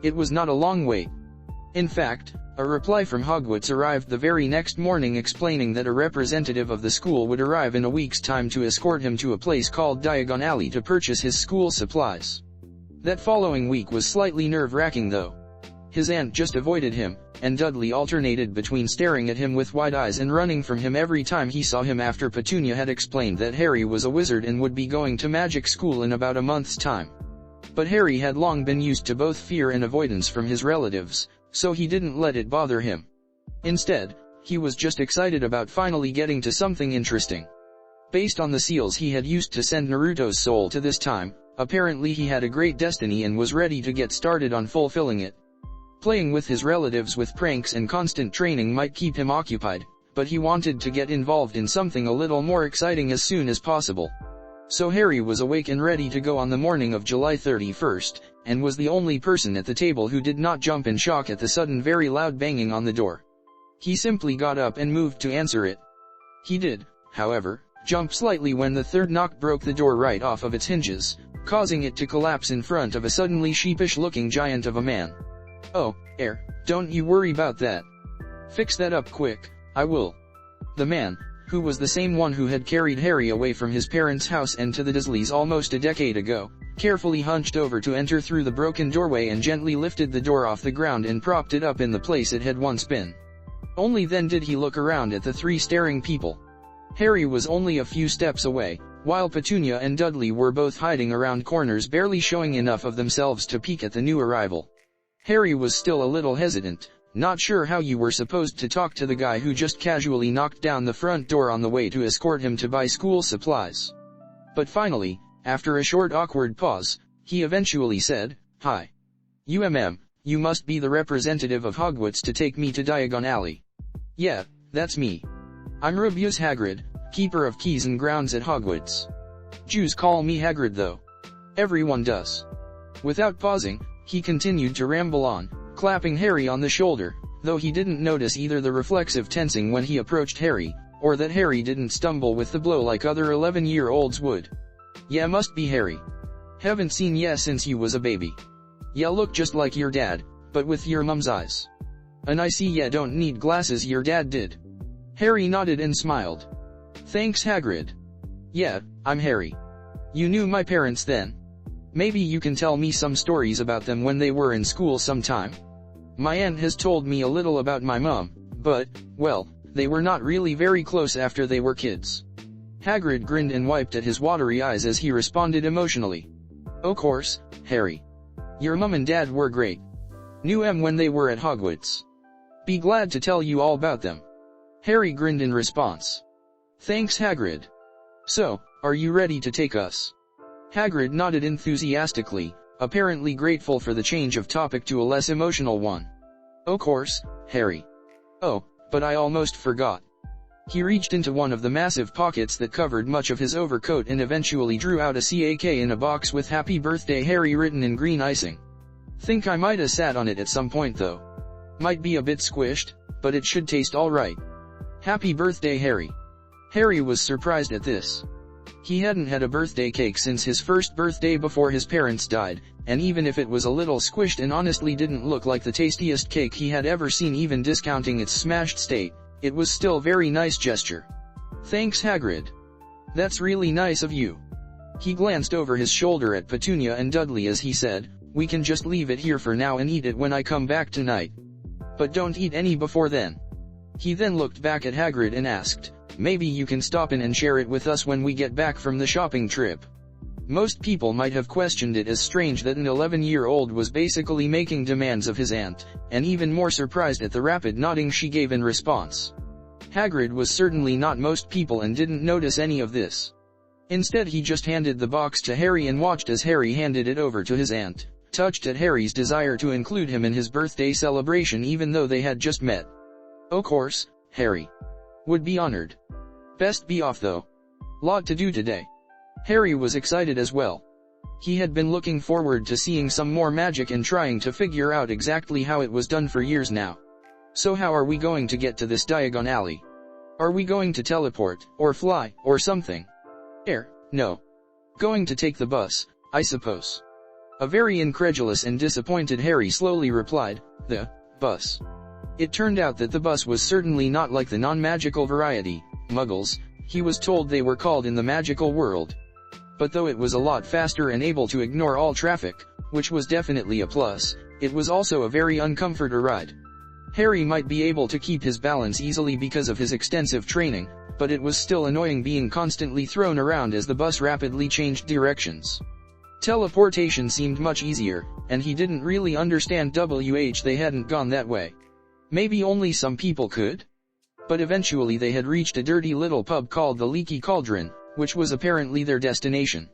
It was not a long wait. In fact, a reply from Hogwarts arrived the very next morning explaining that a representative of the school would arrive in a week's time to escort him to a place called Diagon Alley to purchase his school supplies. That following week was slightly nerve-wracking though. His aunt just avoided him, and Dudley alternated between staring at him with wide eyes and running from him every time he saw him after Petunia had explained that Harry was a wizard and would be going to magic school in about a month's time. But Harry had long been used to both fear and avoidance from his relatives, so he didn't let it bother him. Instead, he was just excited about finally getting to something interesting. Based on the seals he had used to send Naruto's soul to this time, apparently he had a great destiny and was ready to get started on fulfilling it. Playing with his relatives with pranks and constant training might keep him occupied, but he wanted to get involved in something a little more exciting as soon as possible. So Harry was awake and ready to go on the morning of July 31st, and was the only person at the table who did not jump in shock at the sudden very loud banging on the door. He simply got up and moved to answer it. He did, however, jump slightly when the third knock broke the door right off of its hinges, causing it to collapse in front of a suddenly sheepish-looking giant of a man. Oh, don't you worry about that. Fix that up quick, I will. The man, who was the same one who had carried Harry away from his parents' house and to the Dursleys almost a decade ago, carefully hunched over to enter through the broken doorway and gently lifted the door off the ground and propped it up in the place it had once been. Only then did he look around at the three staring people. Harry was only a few steps away, while Petunia and Dudley were both hiding around corners, barely showing enough of themselves to peek at the new arrival. Harry was still a little hesitant, not sure how you were supposed to talk to the guy who just casually knocked down the front door on the way to escort him to buy school supplies. But finally, after a short awkward pause, he eventually said, "Hi. You must be the representative of Hogwarts to take me to Diagon Alley." "Yeah, that's me. I'm Rubius Hagrid, keeper of keys and grounds at Hogwarts. Jews call me Hagrid though. Everyone does." Without pausing, he continued to ramble on, clapping Harry on the shoulder, though he didn't notice either the reflexive tensing when he approached Harry, or that Harry didn't stumble with the blow like other 11-year-olds would. "Yeah, must be Harry. Haven't seen ya since you was a baby. Ya look just like your dad, but with your mum's eyes. And I see ya don't need glasses, your dad did." Harry nodded and smiled. "Thanks, Hagrid. Yeah, I'm Harry. You knew my parents then? Maybe you can tell me some stories about them when they were in school sometime. My aunt has told me a little about my mum, but, well, they were not really very close after they were kids." Hagrid grinned and wiped at his watery eyes as he responded emotionally. "O' course, Harry. Your mum and dad were great. Knew 'em when they were at Hogwarts. Be glad to tell you all about them." Harry grinned in response. "Thanks, Hagrid. So, are you ready to take us?" Hagrid nodded enthusiastically, apparently grateful for the change of topic to a less emotional one. "O' course, Harry. Oh, but I almost forgot." He reached into one of the massive pockets that covered much of his overcoat and eventually drew out a cake in a box with "Happy Birthday Harry" written in green icing. "Think I might have sat on it at some point though. Might be a bit squished, but it should taste alright. Happy birthday, Harry." Harry was surprised at this. He hadn't had a birthday cake since his first birthday before his parents died, and even if it was a little squished and honestly didn't look like the tastiest cake he had ever seen, even discounting its smashed state, it was still very nice gesture. "Thanks, Hagrid. That's really nice of you." He glanced over his shoulder at Petunia and Dudley as he said, "We can just leave it here for now and eat it when I come back tonight. But don't eat any before then." He then looked back at Hagrid and asked, "Maybe you can stop in and share it with us when we get back from the shopping trip." Most people might have questioned it as strange that an 11-year-old was basically making demands of his aunt, and even more surprised at the rapid nodding she gave in response. Hagrid was certainly not most people and didn't notice any of this. Instead, he just handed the box to Harry and watched as Harry handed it over to his aunt, touched at Harry's desire to include him in his birthday celebration even though they had just met. "O' course, Harry. Would be honored. Best be off though. Lot to do today." Harry was excited as well. He had been looking forward to seeing some more magic and trying to figure out exactly how it was done for years now. "So how are we going to get to this Diagon Alley? Are we going to teleport, or fly, or something?" No. Going to take the bus, I suppose." A very incredulous and disappointed Harry slowly replied, "The bus." It turned out that the bus was certainly not like the non-magical variety, Muggles, he was told they were called in the magical world. But though it was a lot faster and able to ignore all traffic, which was definitely a plus, it was also a very uncomfortable ride. Harry might be able to keep his balance easily because of his extensive training, but it was still annoying being constantly thrown around as the bus rapidly changed directions. Teleportation seemed much easier, and he didn't really understand they hadn't gone that way. Maybe only some people could? But eventually they had reached a dirty little pub called the Leaky Cauldron, which was apparently their destination.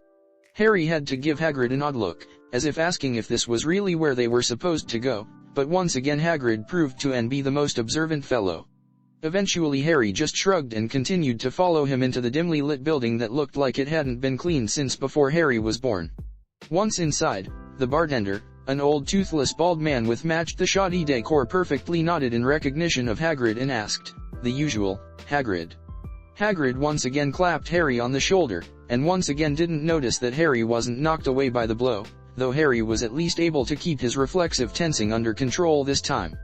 Harry had to give Hagrid an odd look, as if asking if this was really where they were supposed to go, but once again Hagrid proved to be the most observant fellow. Eventually Harry just shrugged and continued to follow him into the dimly lit building that looked like it hadn't been cleaned since before Harry was born. Once inside, the bartender, an old toothless bald man with matched the shoddy decor perfectly, nodded in recognition of Hagrid and asked, "The usual, Hagrid?" Hagrid once again clapped Harry on the shoulder, and once again didn't notice that Harry wasn't knocked away by the blow, though Harry was at least able to keep his reflexive tensing under control this time.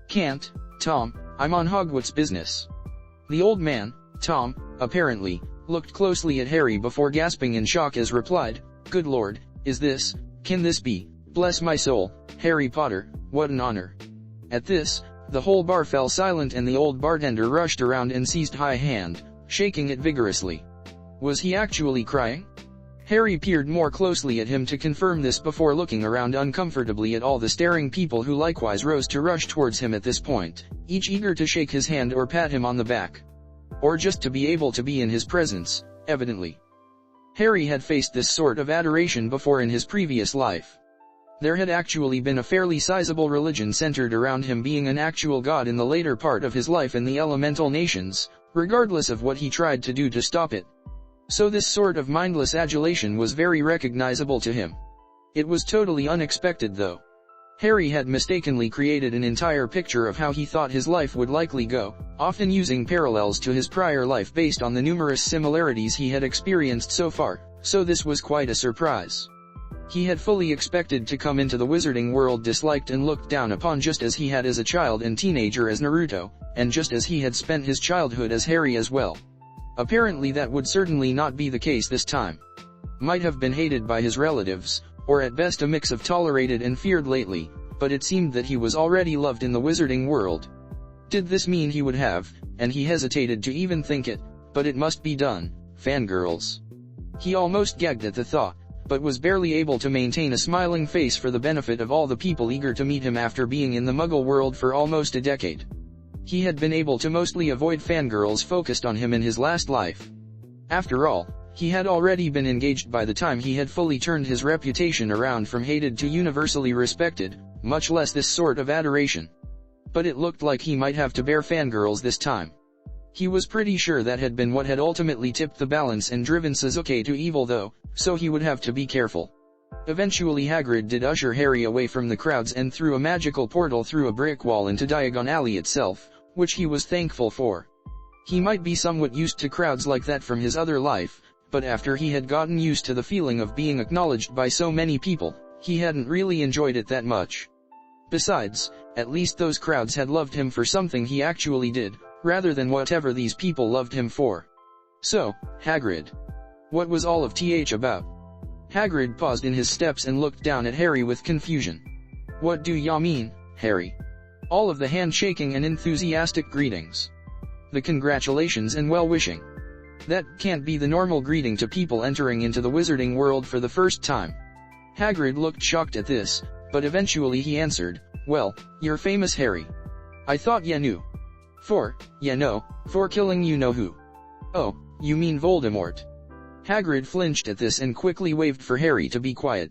"Can't, Tom, I'm on Hogwarts business." The old man, Tom, apparently, looked closely at Harry before gasping in shock as replied, "Good lord, Can this be? Bless my soul, Harry Potter, what an honor. At this, the whole bar fell silent and the old bartender rushed around and seized High hand, shaking it vigorously. Was he actually crying? Harry peered more closely at him to confirm this before looking around uncomfortably at all the staring people who likewise rose to rush towards him at this point, each eager to shake his hand or pat him on the back. Or just to be able to be in his presence, evidently. Harry had faced this sort of adoration before in his previous life. There had actually been a fairly sizable religion centered around him being an actual god in the later part of his life in the elemental nations, regardless of what he tried to do to stop it. So this sort of mindless adulation was very recognizable to him. It was totally unexpected though. Harry had mistakenly created an entire picture of how he thought his life would likely go, often using parallels to his prior life based on the numerous similarities he had experienced so far, so this was quite a surprise. He had fully expected to come into the wizarding world disliked and looked down upon just as he had as a child and teenager as Naruto, and just as he had spent his childhood as Harry as well. Apparently that would certainly not be the case this time. Might have been hated by his relatives, or at best a mix of tolerated and feared lately, but it seemed that he was already loved in the wizarding world. Did this mean he would have, and he hesitated to even think it, but it must be done, fangirls. He almost gagged at the thought, but was barely able to maintain a smiling face for the benefit of all the people eager to meet him after being in the Muggle world for almost a decade. He had been able to mostly avoid fangirls focused on him in his last life. After all, he had already been engaged by the time he had fully turned his reputation around from hated to universally respected, much less this sort of adoration. But it looked like he might have to bear fangirls this time. He was pretty sure that had been what had ultimately tipped the balance and driven Sasuke to evil though, so he would have to be careful. Eventually Hagrid did usher Harry away from the crowds and through a magical portal through a brick wall into Diagon Alley itself, which he was thankful for. He might be somewhat used to crowds like that from his other life, but after he had gotten used to the feeling of being acknowledged by so many people, he hadn't really enjoyed it that much. Besides, at least those crowds had loved him for something he actually did, rather than whatever these people loved him for. So, Hagrid. What was all of th about? Hagrid paused in his steps and looked down at Harry with confusion. What do ya mean, Harry? All of the handshaking and enthusiastic greetings. The congratulations and well-wishing. That can't be the normal greeting to people entering into the wizarding world for the first time. Hagrid looked shocked at this, but eventually he answered, well, you're famous Harry. I thought ya knew. For killing you-know-who. Oh, you mean Voldemort. Hagrid flinched at this and quickly waved for Harry to be quiet.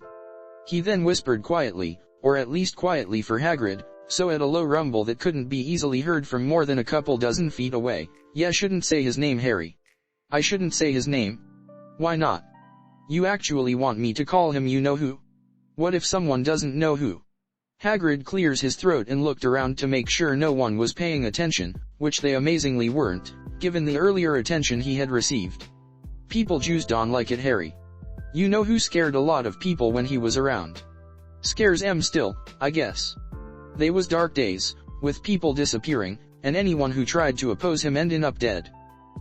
He then whispered quietly, or at least quietly for Hagrid, so at a low rumble that couldn't be easily heard from more than a couple dozen feet away, "Ya shouldn't say his name, Harry." "I shouldn't say his name? Why not? You actually want me to call him you-know-who? What if someone doesn't know who?" Hagrid clears his throat and looked around to make sure no one was paying attention, which they amazingly weren't, given the earlier attention he had received. People juiced on like it Harry. You-know-who scared a lot of people when he was around. Scares em still, I guess. They was dark days, with people disappearing, and anyone who tried to oppose him ending up dead.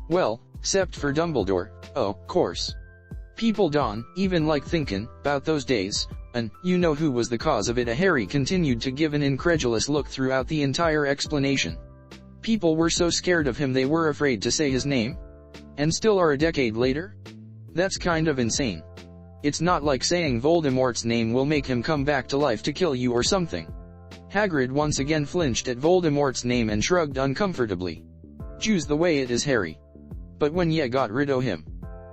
Well, except for Dumbledore, oh, course. People don't even like thinking about those days, and you-know-who was the cause of it. Harry continued to give an incredulous look throughout the entire explanation. People were so scared of him they were afraid to say his name? And still are a decade later? That's kind of insane. It's not like saying Voldemort's name will make him come back to life to kill you or something. Hagrid once again flinched at Voldemort's name and shrugged uncomfortably. Choose the way it is Harry. But when ya got rid o' him.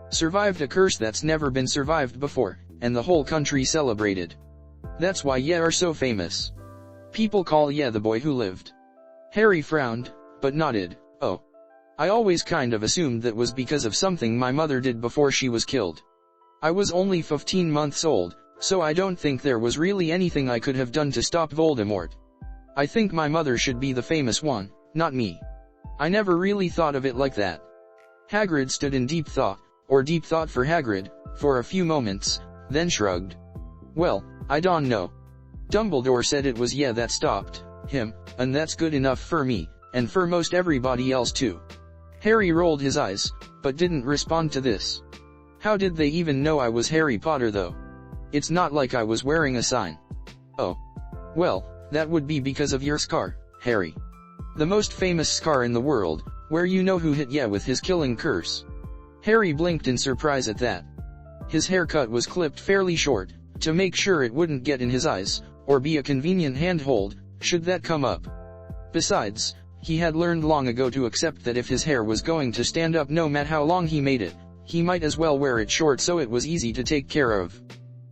Survived a curse that's never been survived before, and the whole country celebrated. That's why ya are so famous. People call ya the boy who lived. Harry frowned, but nodded. Oh. I always kind of assumed that was because of something my mother did before she was killed. I was only 15 months old, so I don't think there was really anything I could have done to stop Voldemort. I think my mother should be the famous one, not me. I never really thought of it like that. Hagrid stood in deep thought, or deep thought for Hagrid, for a few moments, then shrugged. Well, I don't know. Dumbledore said it was ya that stopped him, and that's good enough for me, and for most everybody else too. Harry rolled his eyes, but didn't respond to this. How did they even know I was Harry Potter though? It's not like I was wearing a sign. Oh. Well, that would be because of your scar, Harry. The most famous scar in the world, where you know who hit ya with his killing curse. Harry blinked in surprise at that. His haircut was clipped fairly short, to make sure it wouldn't get in his eyes, or be a convenient handhold, should that come up. Besides, he had learned long ago to accept that if his hair was going to stand up no matter how long he made it, he might as well wear it short so it was easy to take care of.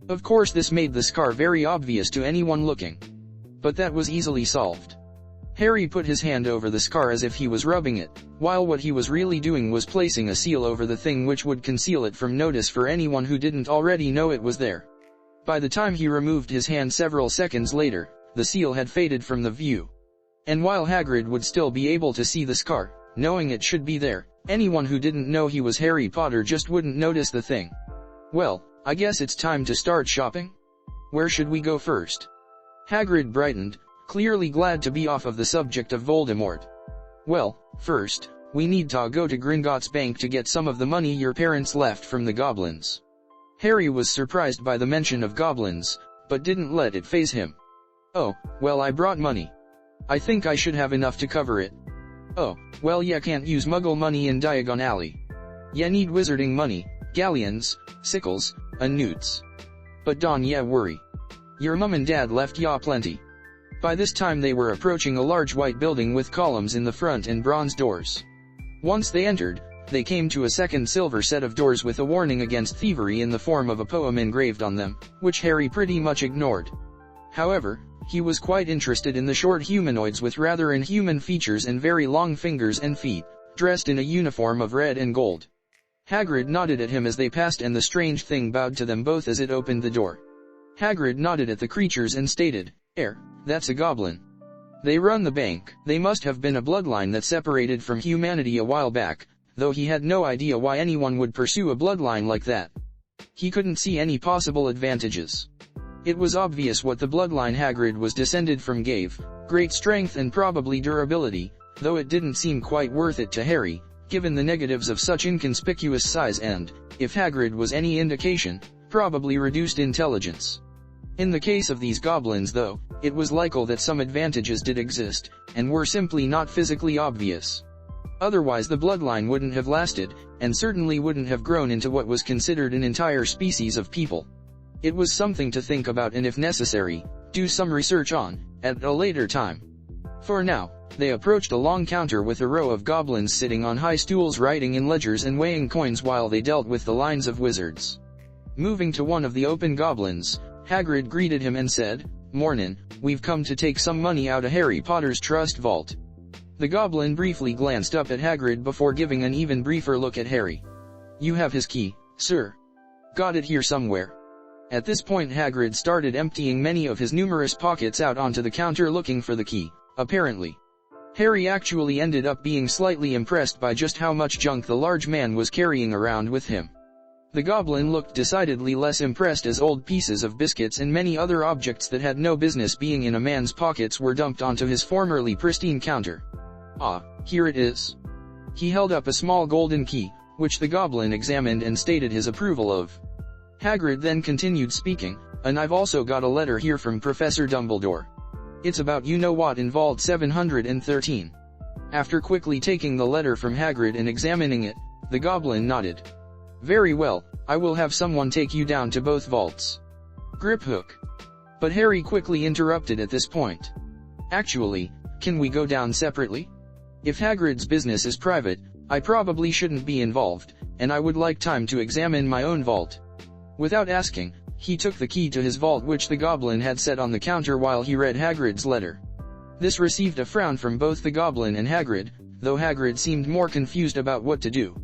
Of course this made the scar very obvious to anyone looking. But that was easily solved. Harry put his hand over the scar as if he was rubbing it, while what he was really doing was placing a seal over the thing which would conceal it from notice for anyone who didn't already know it was there. By the time he removed his hand several seconds later, the seal had faded from the view. And while Hagrid would still be able to see the scar, knowing it should be there, anyone who didn't know he was Harry Potter just wouldn't notice the thing. Well, I guess it's time to start shopping? Where should we go first? Hagrid brightened, clearly glad to be off of the subject of Voldemort. Well, first, we need to go to Gringotts Bank to get some of the money your parents left from the goblins. Harry was surprised by the mention of goblins, but didn't let it faze him. Oh, well I brought money. I think I should have enough to cover it. Oh, well ya can't use muggle money in Diagon Alley. Ya need wizarding money, galleons, sickles, and newts. But don't ya worry. Your mum and dad left ya plenty. By this time they were approaching a large white building with columns in the front and bronze doors. Once they entered, they came to a second silver set of doors with a warning against thievery in the form of a poem engraved on them, which Harry pretty much ignored. However, he was quite interested in the short humanoids with rather inhuman features and very long fingers and feet, dressed in a uniform of red and gold. Hagrid nodded at him as they passed and the strange thing bowed to them both as it opened the door. Hagrid nodded at the creatures and stated, That's a goblin. They run the bank. They must have been a bloodline that separated from humanity a while back, though he had no idea why anyone would pursue a bloodline like that. He couldn't see any possible advantages. It was obvious what the bloodline Hagrid was descended from gave, great strength and probably durability, though it didn't seem quite worth it to Harry, given the negatives of such inconspicuous size and, if Hagrid was any indication, probably reduced intelligence. In the case of these goblins though, it was likely that some advantages did exist, and were simply not physically obvious. Otherwise the bloodline wouldn't have lasted, and certainly wouldn't have grown into what was considered an entire species of people. It was something to think about and if necessary, do some research on, at a later time. For now, they approached a long counter with a row of goblins sitting on high stools writing in ledgers and weighing coins while they dealt with the lines of wizards. Moving to one of the open goblins, Hagrid greeted him and said, "Mornin', we've come to take some money out of Harry Potter's trust vault." The goblin briefly glanced up at Hagrid before giving an even briefer look at Harry. "You have his key, sir. Got it here somewhere." At this point Hagrid started emptying many of his numerous pockets out onto the counter looking for the key, apparently. Harry actually ended up being slightly impressed by just how much junk the large man was carrying around with him. The goblin looked decidedly less impressed as old pieces of biscuits and many other objects that had no business being in a man's pockets were dumped onto his formerly pristine counter. "Ah, here it is." He held up a small golden key, which the goblin examined and stated his approval of. Hagrid then continued speaking, "And I've also got a letter here from Professor Dumbledore. It's about you-know-what in Vault 713. After quickly taking the letter from Hagrid and examining it, the goblin nodded. "Very well, I will have someone take you down to both vaults." Griphook. But Harry quickly interrupted at this point. "Actually, can we go down separately? If Hagrid's business is private, I probably shouldn't be involved, and I would like time to examine my own vault." Without asking, he took the key to his vault which the goblin had set on the counter while he read Hagrid's letter. This received a frown from both the goblin and Hagrid, though Hagrid seemed more confused about what to do.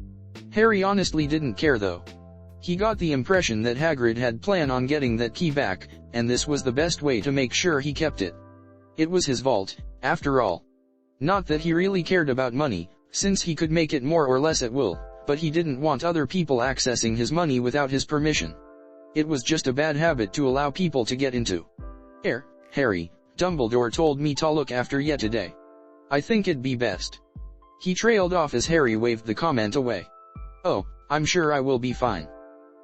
Harry honestly didn't care though. He got the impression that Hagrid had planned on getting that key back, and this was the best way to make sure he kept it. It was his vault, after all. Not that he really cared about money, since he could make it more or less at will, but he didn't want other people accessing his money without his permission. It was just a bad habit to allow people to get into. Harry, Dumbledore told me to look after you today. I think it'd be best." He trailed off as Harry waved the comment away. "Oh, I'm sure I will be fine.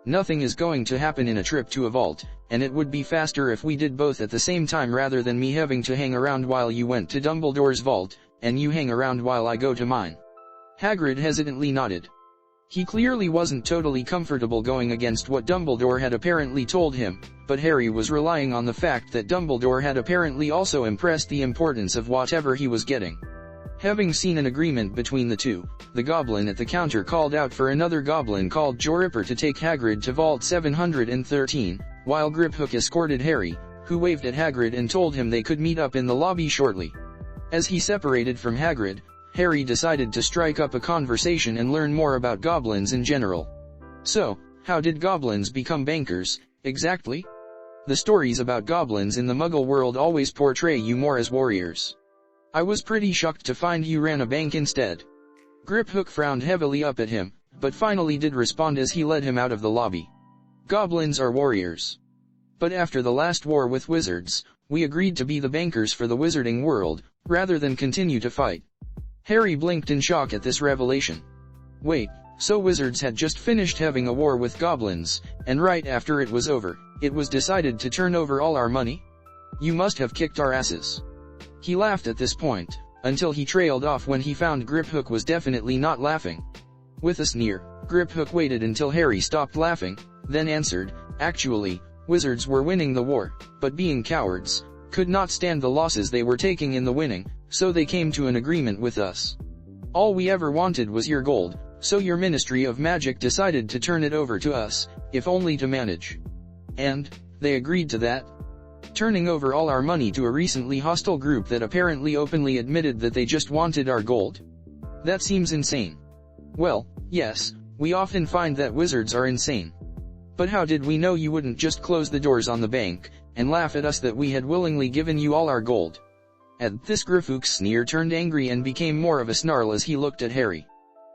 Nothing is going to happen in a trip to a vault, and it would be faster if we did both at the same time rather than me having to hang around while you went to Dumbledore's vault, and you hang around while I go to mine." Hagrid hesitantly nodded. He clearly wasn't totally comfortable going against what Dumbledore had apparently told him, but Harry was relying on the fact that Dumbledore had apparently also impressed the importance of whatever he was getting. Having seen an agreement between the two, the goblin at the counter called out for another goblin called Joripper to take Hagrid to Vault 713, while Griphook escorted Harry, who waved at Hagrid and told him they could meet up in the lobby shortly. As he separated from Hagrid, Harry decided to strike up a conversation and learn more about goblins in general. "So, how did goblins become bankers, exactly?" "The stories about goblins in the Muggle world always portray you more as warriors. I was pretty shocked to find you ran a bank instead." Griphook frowned heavily up at him, but finally did respond as he led him out of the lobby. "Goblins are warriors. But after the last war with wizards, we agreed to be the bankers for the wizarding world, rather than continue to fight." Harry blinked in shock at this revelation. "Wait, so wizards had just finished having a war with goblins, and right after it was over, it was decided to turn over all our money? You must have kicked our asses." He laughed at this point, until he trailed off when he found Griphook was definitely not laughing. With a sneer, Griphook waited until Harry stopped laughing, then answered, "Actually, wizards were winning the war, but being cowards, could not stand the losses they were taking in the winning, so they came to an agreement with us. All we ever wanted was your gold, so your Ministry of Magic decided to turn it over to us, if only to manage. And they agreed to that? Turning over all our money to a recently hostile group that apparently openly admitted that they just wanted our gold? That seems insane." "Well, yes, we often find that wizards are insane. But how did we know you wouldn't just close the doors on the bank, and laugh at us that we had willingly given you all our gold?" At this Griphook's sneer turned angry and became more of a snarl as he looked at Harry.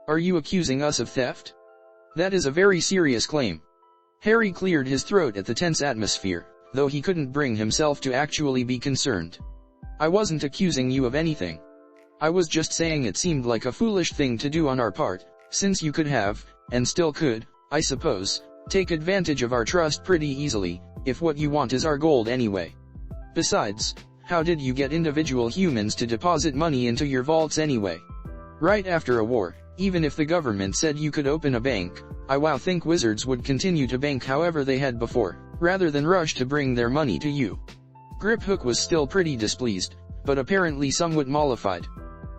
"Are you accusing us of theft? That is a very serious claim." Harry cleared his throat at the tense atmosphere, though he couldn't bring himself to actually be concerned. "I wasn't accusing you of anything. I was just saying it seemed like a foolish thing to do on our part, since you could have, and still could, I suppose, take advantage of our trust pretty easily, if what you want is our gold anyway. Besides, how did you get individual humans to deposit money into your vaults anyway? Right after a war, even if the government said you could open a bank, I think wizards would continue to bank however they had before, rather than rush to bring their money to you." Griphook was still pretty displeased, but apparently somewhat mollified.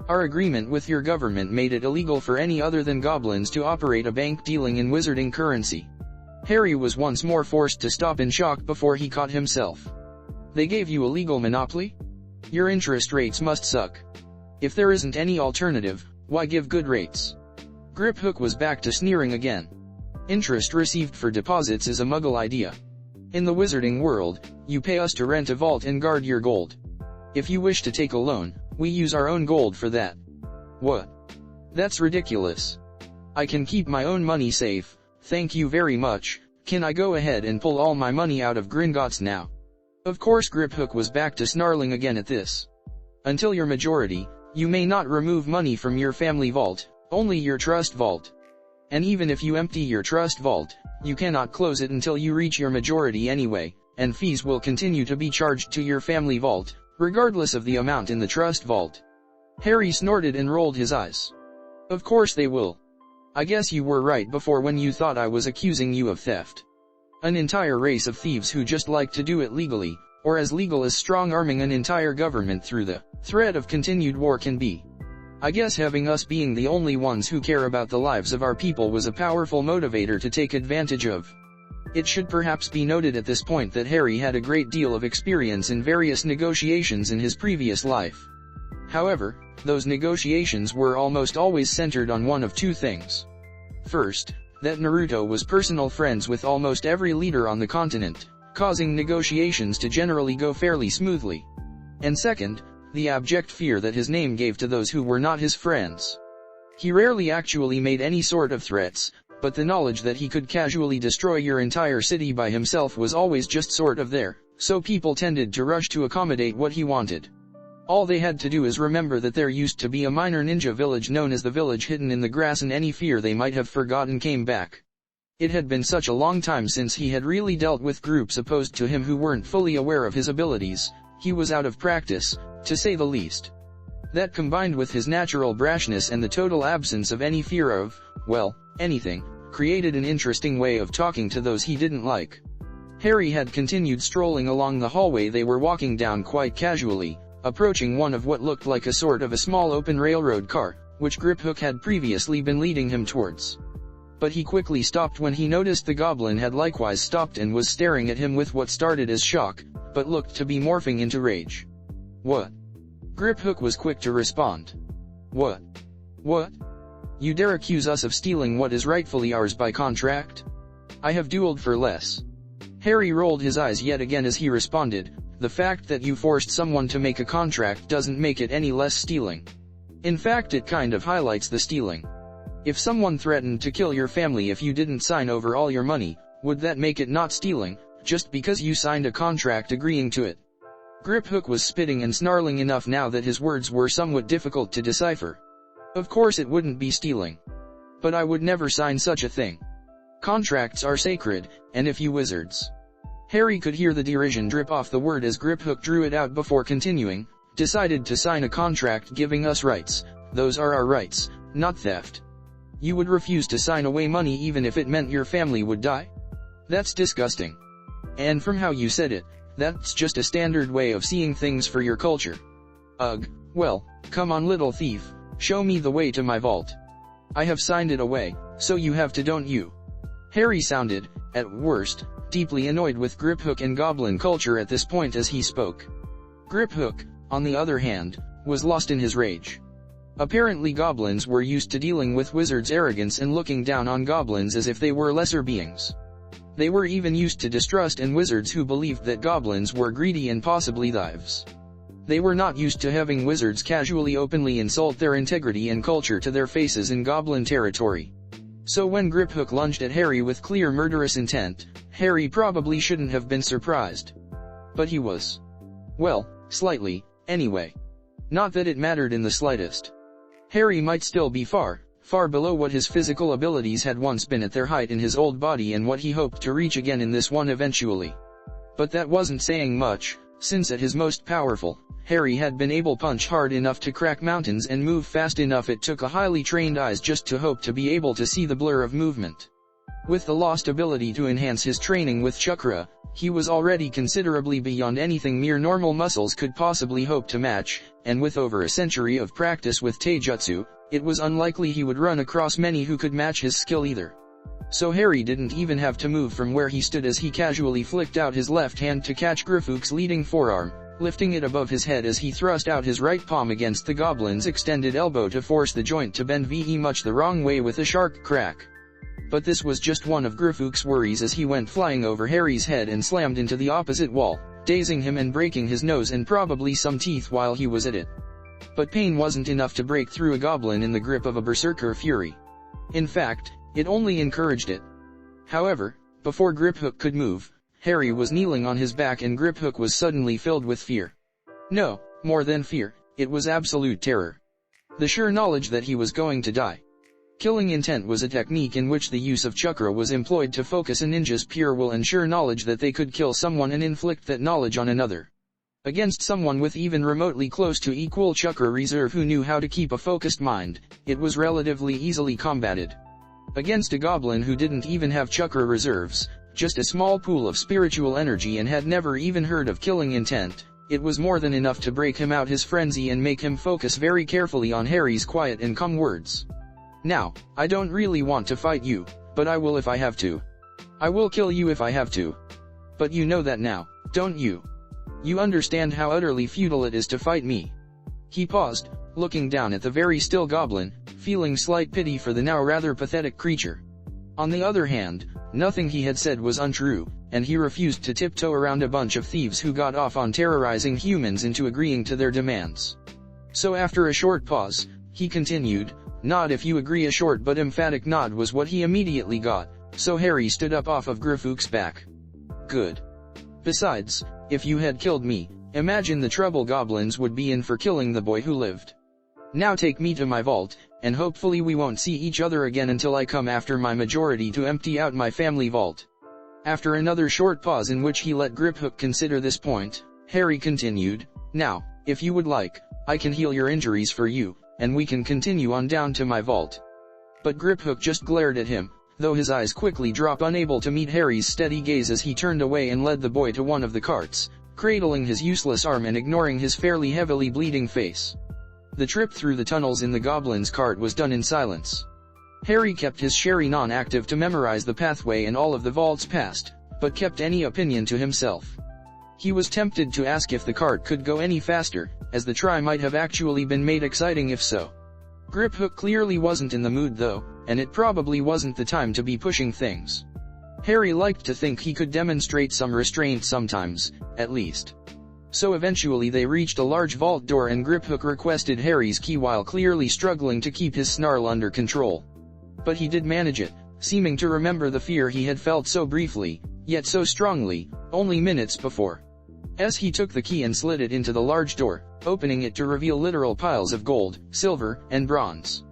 "Our agreement with your government made it illegal for any other than goblins to operate a bank dealing in wizarding currency." Harry was once more forced to stop in shock before he caught himself. "They gave you a legal monopoly? Your interest rates must suck. If there isn't any alternative, why give good rates?" Griphook was back to sneering again. "Interest received for deposits is a Muggle idea. In the wizarding world, you pay us to rent a vault and guard your gold. If you wish to take a loan, we use our own gold for that." "What? That's ridiculous. I can keep my own money safe, thank you very much. Can I go ahead and pull all my money out of Gringotts now?" Of course Griphook was back to snarling again at this. "Until your majority, you may not remove money from your family vault, only your trust vault. And even if you empty your trust vault, you cannot close it until you reach your majority anyway, and fees will continue to be charged to your family vault, regardless of the amount in the trust vault." Harry snorted and rolled his eyes. "Of course they will. I guess you were right before when you thought I was accusing you of theft. An entire race of thieves who just like to do it legally, or as legal as strong-arming an entire government through the threat of continued war can be. I guess having us being the only ones who care about the lives of our people was a powerful motivator to take advantage of." It should perhaps be noted at this point that Harry had a great deal of experience in various negotiations in his previous life. However, those negotiations were almost always centered on one of two things. First, that Naruto was personal friends with almost every leader on the continent, causing negotiations to generally go fairly smoothly. And second, the abject fear that his name gave to those who were not his friends. He rarely actually made any sort of threats, but the knowledge that he could casually destroy your entire city by himself was always just sort of there, so people tended to rush to accommodate what he wanted. All they had to do is remember that there used to be a minor ninja village known as the Village Hidden in the Grass, and any fear they might have forgotten came back. It had been such a long time since he had really dealt with groups opposed to him who weren't fully aware of his abilities. He was out of practice, to say the least. That combined with his natural brashness and the total absence of any fear of, well, anything, created an interesting way of talking to those he didn't like. Harry had continued strolling along the hallway they were walking down quite casually, approaching one of what looked like a sort of a small open railroad car, which Griphook had previously been leading him towards. But he quickly stopped when he noticed the goblin had likewise stopped and was staring at him with what started as shock, but looked to be morphing into rage. "What?" Griphook was quick to respond. "What? What? You dare accuse us of stealing what is rightfully ours by contract? I have dueled for less." Harry rolled his eyes yet again as he responded, "The fact that you forced someone to make a contract doesn't make it any less stealing. In fact, it kind of highlights the stealing. If someone threatened to kill your family if you didn't sign over all your money, would that make it not stealing, just because you signed a contract agreeing to it?" Griphook was spitting and snarling enough now that his words were somewhat difficult to decipher. "Of course it wouldn't be stealing. But I would never sign such a thing. Contracts are sacred, and if you wizards—" Harry could hear the derision drip off the word as Griphook drew it out before continuing, "decided to sign a contract giving us rights, those are our rights, not theft. You would refuse to sign away money even if it meant your family would die? That's disgusting. And from how you said it, that's just a standard way of seeing things for your culture. Ugh, well, come on little thief, show me the way to my vault. I have signed it away, so you have to, don't you?" Harry sounded, at worst, deeply annoyed with Griphook and goblin culture at this point as he spoke. Griphook, on the other hand, was lost in his rage. Apparently goblins were used to dealing with wizards' arrogance and looking down on goblins as if they were lesser beings. They were even used to distrust and wizards who believed that goblins were greedy and possibly thieves. They were not used to having wizards casually openly insult their integrity and culture to their faces in goblin territory. So when Griphook lunged at Harry with clear murderous intent, Harry probably shouldn't have been surprised. But he was. Well, slightly, anyway. Not that it mattered in the slightest. Harry might still be far, far below what his physical abilities had once been at their height in his old body and what he hoped to reach again in this one eventually. But that wasn't saying much, since at his most powerful, Harry had been able to punch hard enough to crack mountains and move fast enough it took a highly trained eyes just to hope to be able to see the blur of movement. With the lost ability to enhance his training with chakra, he was already considerably beyond anything mere normal muscles could possibly hope to match, and with over a century of practice with taijutsu, it was unlikely he would run across many who could match his skill either. So Harry didn't even have to move from where he stood as he casually flicked out his left hand to catch Griphook's leading forearm, lifting it above his head as he thrust out his right palm against the goblin's extended elbow to force the joint to bend much the wrong way with a sharp crack. But this was just one of Griphook's worries as he went flying over Harry's head and slammed into the opposite wall, dazing him and breaking his nose and probably some teeth while he was at it. But pain wasn't enough to break through a goblin in the grip of a berserker fury. In fact, it only encouraged it. However, before Griphook could move, Harry was kneeling on his back and Griphook was suddenly filled with fear. No, more than fear, it was absolute terror. The sure knowledge that he was going to die. Killing intent was a technique in which the use of chakra was employed to focus a ninja's pure will and sure knowledge that they could kill someone and inflict that knowledge on another. Against someone with even remotely close to equal chakra reserve who knew how to keep a focused mind, it was relatively easily combated. Against a goblin who didn't even have chakra reserves, just a small pool of spiritual energy and had never even heard of killing intent, it was more than enough to break him out his frenzy and make him focus very carefully on Harry's quiet and calm words. "Now, I don't really want to fight you, but I will if I have to. I will kill you if I have to. But you know that now, don't you? You understand how utterly futile it is to fight me." He paused, looking down at the very still goblin, feeling slight pity for the now rather pathetic creature. On the other hand, nothing he had said was untrue, and he refused to tiptoe around a bunch of thieves who got off on terrorizing humans into agreeing to their demands. So after a short pause, he continued, "Nod if you agree." A short but emphatic nod was what he immediately got, so Harry stood up off of Griphook's back. "Good. Besides, if you had killed me, imagine the trouble goblins would be in for killing the boy who lived. Now take me to my vault, and hopefully we won't see each other again until I come after my majority to empty out my family vault." After another short pause in which he let Griphook consider this point, Harry continued, "Now, if you would like, I can heal your injuries for you, and we can continue on down to my vault." But Griphook just glared at him, though his eyes quickly dropped, unable to meet Harry's steady gaze as he turned away and led the boy to one of the carts, cradling his useless arm and ignoring his fairly heavily bleeding face. The trip through the tunnels in the goblin's cart was done in silence. Harry kept his Sherry-non active to memorize the pathway and all of the vaults past, but kept any opinion to himself. He was tempted to ask if the cart could go any faster, as the try might have actually been made exciting if so. Griphook clearly wasn't in the mood though, and it probably wasn't the time to be pushing things. Harry liked to think he could demonstrate some restraint sometimes, at least. So eventually they reached a large vault door and Griphook requested Harry's key while clearly struggling to keep his snarl under control. But he did manage it, seeming to remember the fear he had felt so briefly, yet so strongly, only minutes before. As he took the key and slid it into the large door, opening it to reveal literal piles of gold, silver, and bronze.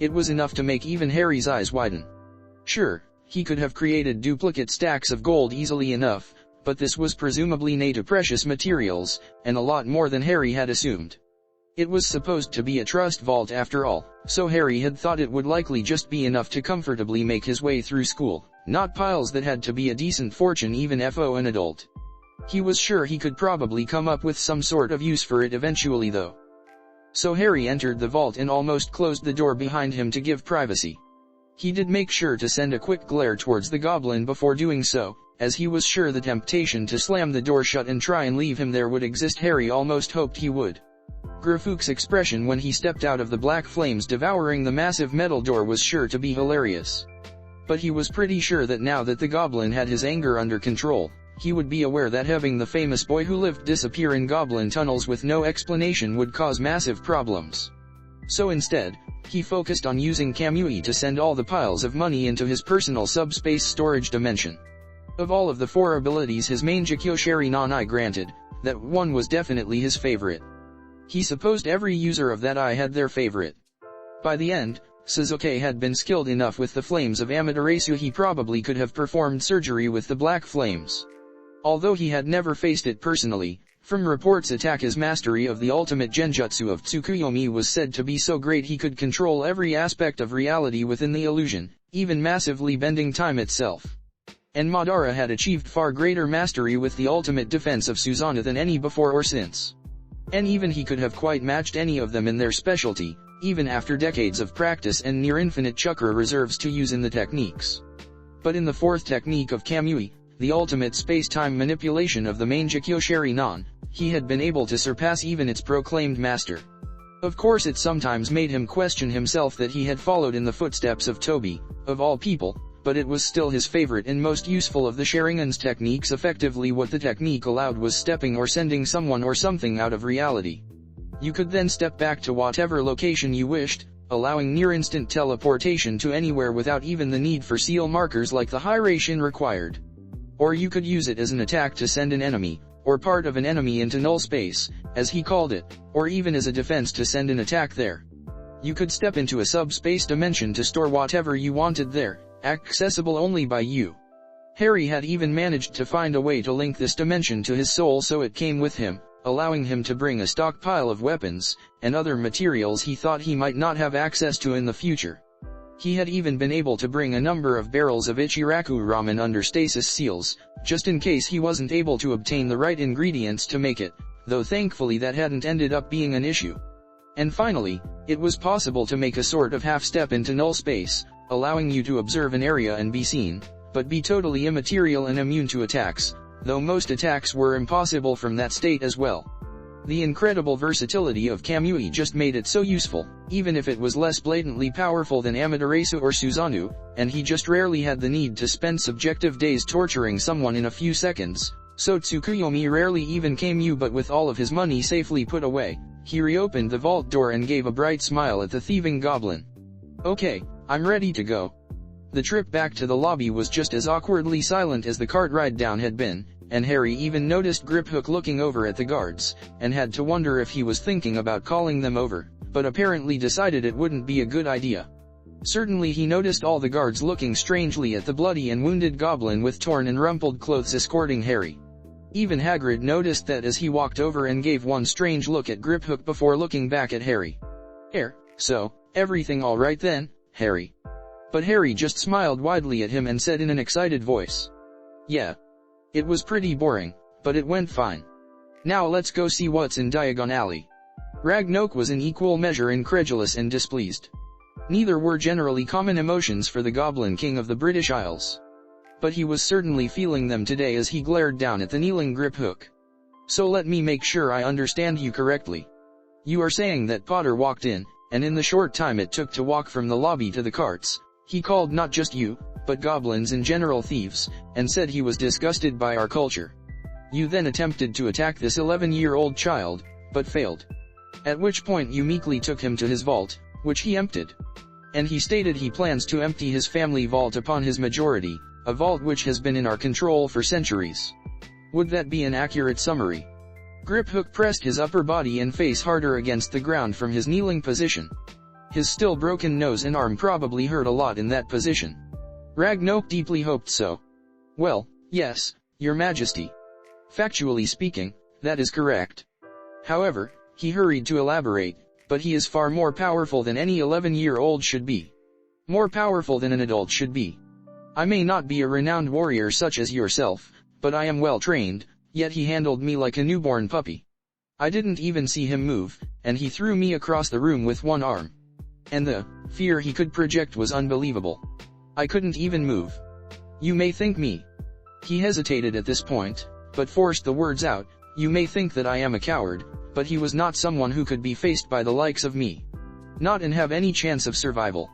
It was enough to make even Harry's eyes widen. Sure, he could have created duplicate stacks of gold easily enough, but this was presumably made of precious materials, and a lot more than Harry had assumed. It was supposed to be a trust vault after all, so Harry had thought it would likely just be enough to comfortably make his way through school, not piles that had to be a decent fortune even for an adult. He was sure he could probably come up with some sort of use for it eventually though. So Harry entered the vault and almost closed the door behind him to give privacy. He did make sure to send a quick glare towards the goblin before doing so, as he was sure the temptation to slam the door shut and try and leave him there would exist. Harry almost hoped he would. Griphook's expression when he stepped out of the black flames devouring the massive metal door was sure to be hilarious. But he was pretty sure that now that the goblin had his anger under control, he would be aware that having the famous boy who lived disappear in goblin tunnels with no explanation would cause massive problems. So instead, he focused on using Kamui to send all the piles of money into his personal subspace storage dimension. Of all of the 4 abilities his main Jikyo Sherry-non granted, that one was definitely his favorite. He supposed every user of that eye had their favorite. By the end, Sasuke had been skilled enough with the flames of Amaterasu he probably could have performed surgery with the black flames. Although he had never faced it personally, from reports Ataka's mastery of the ultimate genjutsu of Tsukuyomi was said to be so great he could control every aspect of reality within the illusion, even massively bending time itself. And Madara had achieved far greater mastery with the ultimate defense of Susanoo than any before or since. And even he could have quite matched any of them in their specialty, even after decades of practice and near-infinite chakra reserves to use in the techniques. But in the 4th technique of Kamui, the ultimate space-time manipulation of the main Jikyo Sherry-non, he had been able to surpass even its proclaimed master. Of course it sometimes made him question himself that he had followed in the footsteps of Toby, of all people, but it was still his favorite and most useful of the Sharingan's techniques. Effectively what the technique allowed was stepping or sending someone or something out of reality. You could then step back to whatever location you wished, allowing near-instant teleportation to anywhere without even the need for seal markers like the Hiraishin required. Or you could use it as an attack to send an enemy, or part of an enemy into null space, as he called it, or even as a defense to send an attack there. You could step into a subspace dimension to store whatever you wanted there, accessible only by you. Harry had even managed to find a way to link this dimension to his soul so it came with him, allowing him to bring a stockpile of weapons, and other materials he thought he might not have access to in the future. He had even been able to bring a number of barrels of Ichiraku ramen under stasis seals, just in case he wasn't able to obtain the right ingredients to make it, though thankfully that hadn't ended up being an issue. And finally, it was possible to make a sort of half-step into null space, allowing you to observe an area and be seen, but be totally immaterial and immune to attacks, though most attacks were impossible from that state as well. The incredible versatility of Kamui just made it so useful, even if it was less blatantly powerful than Amaterasu or Susanoo, and he just rarely had the need to spend subjective days torturing someone in a few seconds, so Tsukuyomi rarely even came. But with all of his money safely put away, he reopened the vault door and gave a bright smile at the thieving goblin. "Okay, I'm ready to go." The trip back to the lobby was just as awkwardly silent as the cart ride down had been, and Harry even noticed Griphook looking over at the guards, and had to wonder if he was thinking about calling them over, but apparently decided it wouldn't be a good idea. Certainly he noticed all the guards looking strangely at the bloody and wounded goblin with torn and rumpled clothes escorting Harry. Even Hagrid noticed that as he walked over and gave one strange look at Griphook before looking back at Harry. So, everything all right then, Harry?" But Harry just smiled widely at him and said in an excited voice, "Yeah. It was pretty boring, but it went fine. Now let's go see what's in Diagon Alley." Ragnarok was in equal measure incredulous and displeased. Neither were generally common emotions for the Goblin King of the British Isles. But he was certainly feeling them today as he glared down at the kneeling Griphook. "So let me make sure I understand you correctly. You are saying that Potter walked in, and in the short time it took to walk from the lobby to the carts, he called not just you, but goblins in general thieves, and said he was disgusted by our culture. You then attempted to attack this 11-year-old child, but failed. At which point you meekly took him to his vault, which he emptied. And he stated he plans to empty his family vault upon his majority, a vault which has been in our control for centuries. Would that be an accurate summary?" Griphook pressed his upper body and face harder against the ground from his kneeling position. His still broken nose and arm probably hurt a lot in that position. Ragnarok deeply hoped so. "Well, yes, Your Majesty. Factually speaking, that is correct. However," he hurried to elaborate, "but he is far more powerful than any 11-year-old should be. More powerful than an adult should be. I may not be a renowned warrior such as yourself, but I am well trained, yet he handled me like a newborn puppy. I didn't even see him move, and he threw me across the room with one arm. And the fear he could project was unbelievable. I couldn't even move. You may think me." He hesitated at this point, but forced the words out, "You may think that I am a coward, but he was not someone who could be faced by the likes of me. Not and have any chance of survival."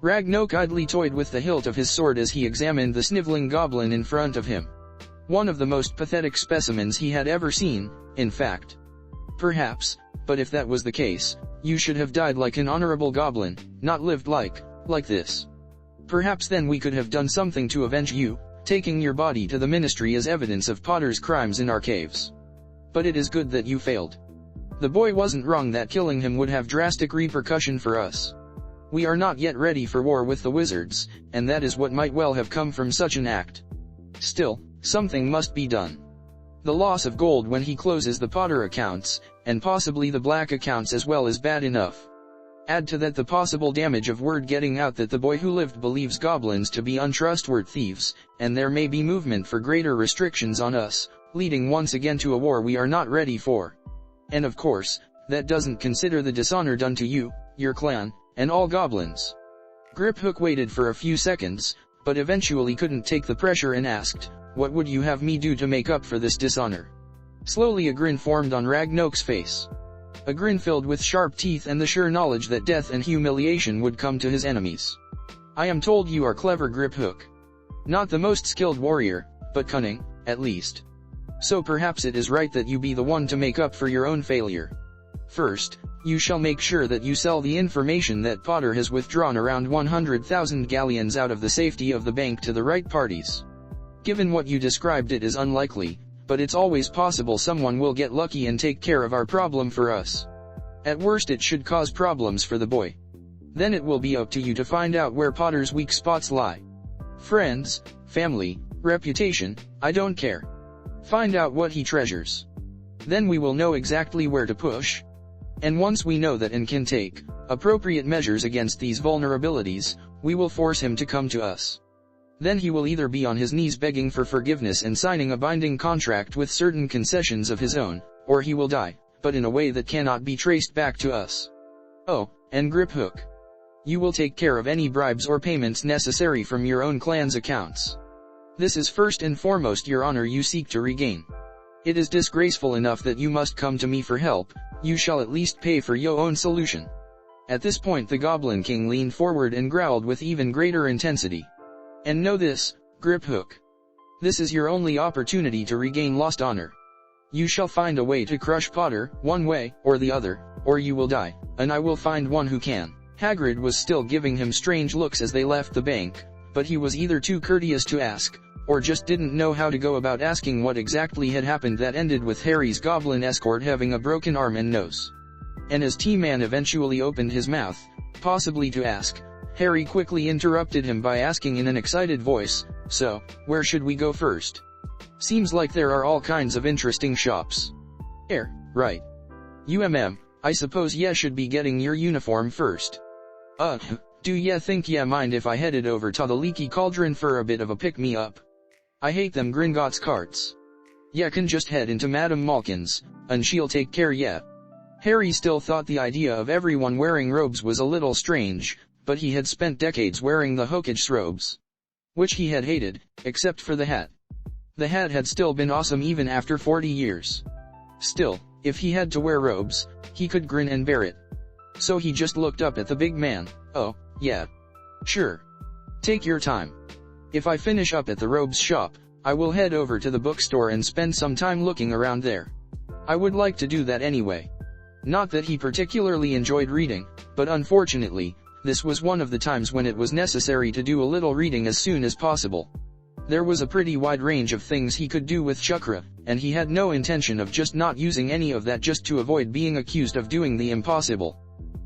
Ragnarok idly toyed with the hilt of his sword as he examined the sniveling goblin in front of him. One of the most pathetic specimens he had ever seen, in fact. "Perhaps, but if that was the case, you should have died like an honorable goblin, not lived like this. Perhaps then we could have done something to avenge you, taking your body to the ministry as evidence of Potter's crimes in our caves. But it is good that you failed. The boy wasn't wrong that killing him would have drastic repercussion for us. We are not yet ready for war with the wizards, and that is what might well have come from such an act. Still, something must be done. The loss of gold when he closes the Potter accounts, and possibly the black accounts as well, is bad enough. Add to that the possible damage of word getting out that the boy who lived believes goblins to be untrustworthy thieves, and there may be movement for greater restrictions on us, leading once again to a war we are not ready for. And of course, that doesn't consider the dishonor done to you, your clan, and all goblins." Griphook waited for a few seconds, but eventually couldn't take the pressure and asked, "What would you have me do to make up for this dishonor?" Slowly a grin formed on Ragnarok's face. A grin filled with sharp teeth and the sure knowledge that death and humiliation would come to his enemies. "I am told you are clever, Griphook. Not the most skilled warrior, but cunning, at least. So perhaps it is right that you be the one to make up for your own failure. First, you shall make sure that you sell the information that Potter has withdrawn around 100,000 galleons out of the safety of the bank to the right parties. Given what you described, it is unlikely, but it's always possible someone will get lucky and take care of our problem for us. At worst it should cause problems for the boy. Then it will be up to you to find out where Potter's weak spots lie. Friends, family, reputation, I don't care. Find out what he treasures. Then we will know exactly where to push. And once we know that and can take appropriate measures against these vulnerabilities, we will force him to come to us. Then he will either be on his knees begging for forgiveness and signing a binding contract with certain concessions of his own, or he will die, but in a way that cannot be traced back to us. Oh, and Griphook. You will take care of any bribes or payments necessary from your own clan's accounts. This is first and foremost your honor you seek to regain. It is disgraceful enough that you must come to me for help, you shall at least pay for your own solution." At this point the Goblin King leaned forward and growled with even greater intensity. "And know this, Griphook. This is your only opportunity to regain lost honor. You shall find a way to crush Potter, one way or the other, or you will die, and I will find one who can." Hagrid was still giving him strange looks as they left the bank, but he was either too courteous to ask, or just didn't know how to go about asking what exactly had happened that ended with Harry's goblin escort having a broken arm and nose. And as T-Man eventually opened his mouth, possibly to ask, Harry quickly interrupted him by asking in an excited voice, "So, where should we go first? Seems like there are all kinds of interesting shops." Right. I suppose ya should be getting your uniform first. Do ya think ya mind if I headed over to the Leaky Cauldron for a bit of a pick-me-up? I hate them Gringotts carts. Ya can just head into Madame Malkin's, and she'll take care ya. Harry still thought the idea of everyone wearing robes was a little strange, but he had spent decades wearing the Hokage robes, which he had hated, except for the hat. The hat had still been awesome even after 40 years. Still, if he had to wear robes, he could grin and bear it. So he just looked up at the big man. "Oh, yeah. Sure. Take your time. If I finish up at the robes shop, I will head over to the bookstore and spend some time looking around there. I would like to do that anyway." Not that he particularly enjoyed reading, but unfortunately, this was one of the times when it was necessary to do a little reading as soon as possible. There was a pretty wide range of things he could do with chakra, and he had no intention of just not using any of that just to avoid being accused of doing the impossible.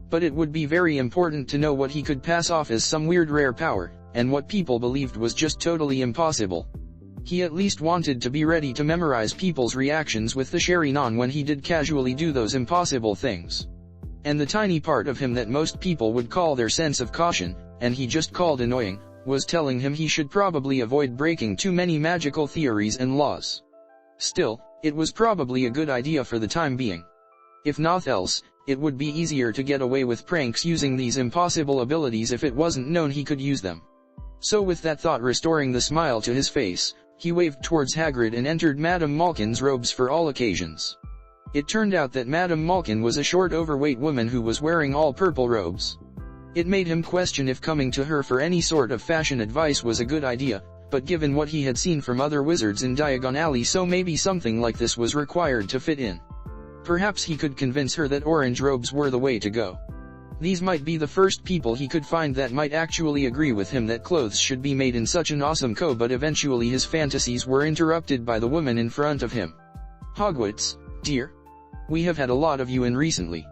But it would be very important to know what he could pass off as some weird rare power, and what people believed was just totally impossible. He at least wanted to be ready to memorize people's reactions with the Sharingan when he did casually do those impossible things. And the tiny part of him that most people would call their sense of caution, and he just called annoying, was telling him he should probably avoid breaking too many magical theories and laws. Still, it was probably a good idea for the time being. If not else, it would be easier to get away with pranks using these impossible abilities if it wasn't known he could use them. So with that thought restoring the smile to his face, he waved towards Hagrid and entered Madame Malkin's robes for all occasions. It turned out that Madame Malkin was a short overweight woman who was wearing all purple robes. It made him question if coming to her for any sort of fashion advice was a good idea, but given what he had seen from other wizards in Diagon Alley, so maybe something like this was required to fit in. Perhaps he could convince her that orange robes were the way to go. These might be the first people he could find that might actually agree with him that clothes should be made in such an awesome code, but eventually his fantasies were interrupted by the woman in front of him. "Hogwarts, dear. We have had a lot of you in recently.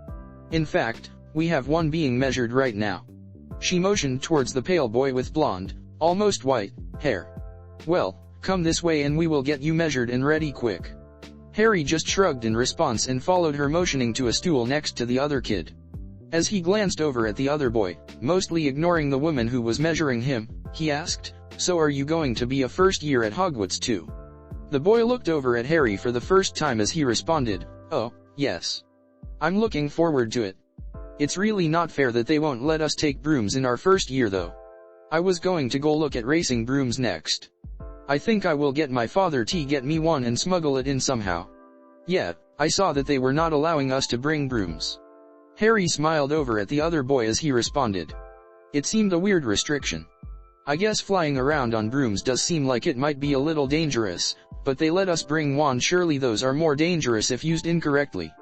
In fact, we have one being measured right now." She motioned towards the pale boy with blonde, almost white, hair. "Well, come this way and we will get you measured and ready quick." Harry just shrugged in response and followed her, motioning to a stool next to the other kid. As he glanced over at the other boy, mostly ignoring the woman who was measuring him, he asked, "So are you going to be a first year at Hogwarts too?" The boy looked over at Harry for the first time as he responded, "Oh, yes. I'm looking forward to it. It's really not fair that they won't let us take brooms in our first year though. I was going to go look at racing brooms next. I think I will get my father to get me one and smuggle it in somehow. Yeah, I saw that they were not allowing us to bring brooms." Harry smiled over at the other boy as he responded. It seemed a weird restriction. "I guess flying around on brooms does seem like it might be a little dangerous, but they let us bring wands. Surely those are more dangerous if used incorrectly.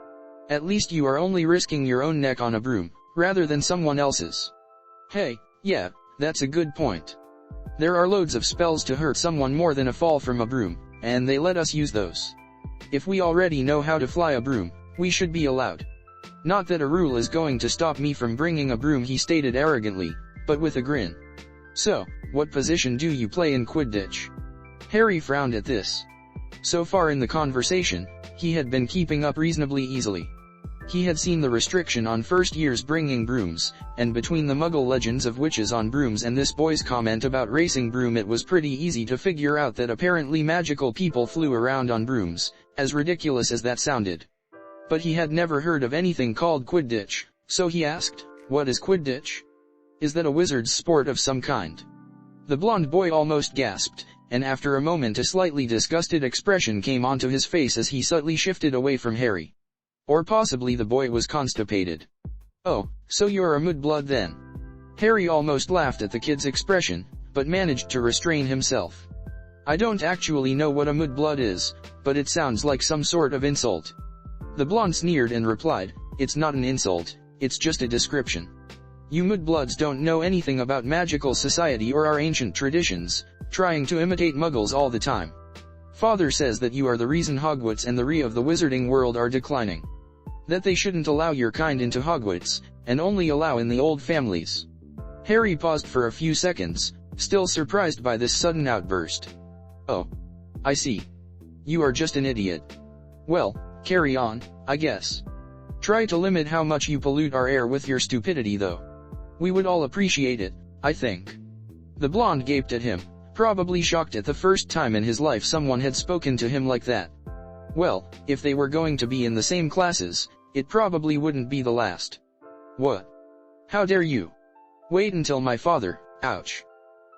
At least you are only risking your own neck on a broom, rather than someone else's." "Hey, yeah, that's a good point. There are loads of spells to hurt someone more than a fall from a broom, and they let us use those. If we already know how to fly a broom, we should be allowed. Not that a rule is going to stop me from bringing a broom," he stated arrogantly, but with a grin. "So, what position do you play in Quidditch?" Harry frowned at this. So far in the conversation, he had been keeping up reasonably easily. He had seen the restriction on first years bringing brooms, and between the Muggle legends of witches on brooms and this boy's comment about racing broom, it was pretty easy to figure out that apparently magical people flew around on brooms, as ridiculous as that sounded. But he had never heard of anything called Quidditch, so he asked, "What is Quidditch? Is that a wizard's sport of some kind?" The blonde boy almost gasped, and after a moment a slightly disgusted expression came onto his face as he subtly shifted away from Harry. Or possibly the boy was constipated. "Oh, so you're a mudblood then?" Harry almost laughed at the kid's expression, but managed to restrain himself. "I don't actually know what a mudblood is, but it sounds like some sort of insult." The blonde sneered and replied, "It's not an insult, it's just a description. You mudbloods don't know anything about magical society or our ancient traditions, trying to imitate muggles all the time. Father says that you are the reason Hogwarts and the Re of the wizarding world are declining." That they shouldn't allow your kind into Hogwarts, and only allow in the old families. Harry paused for a few seconds, still surprised by this sudden outburst. Oh. I see. You are just an idiot. Well, carry on, I guess. Try to limit how much you pollute our air with your stupidity though. We would all appreciate it, I think. The blonde gaped at him, probably shocked at the first time in his life someone had spoken to him like that. Well, if they were going to be in the same classes, it probably wouldn't be the last. What? How dare you? Wait until my father, ouch.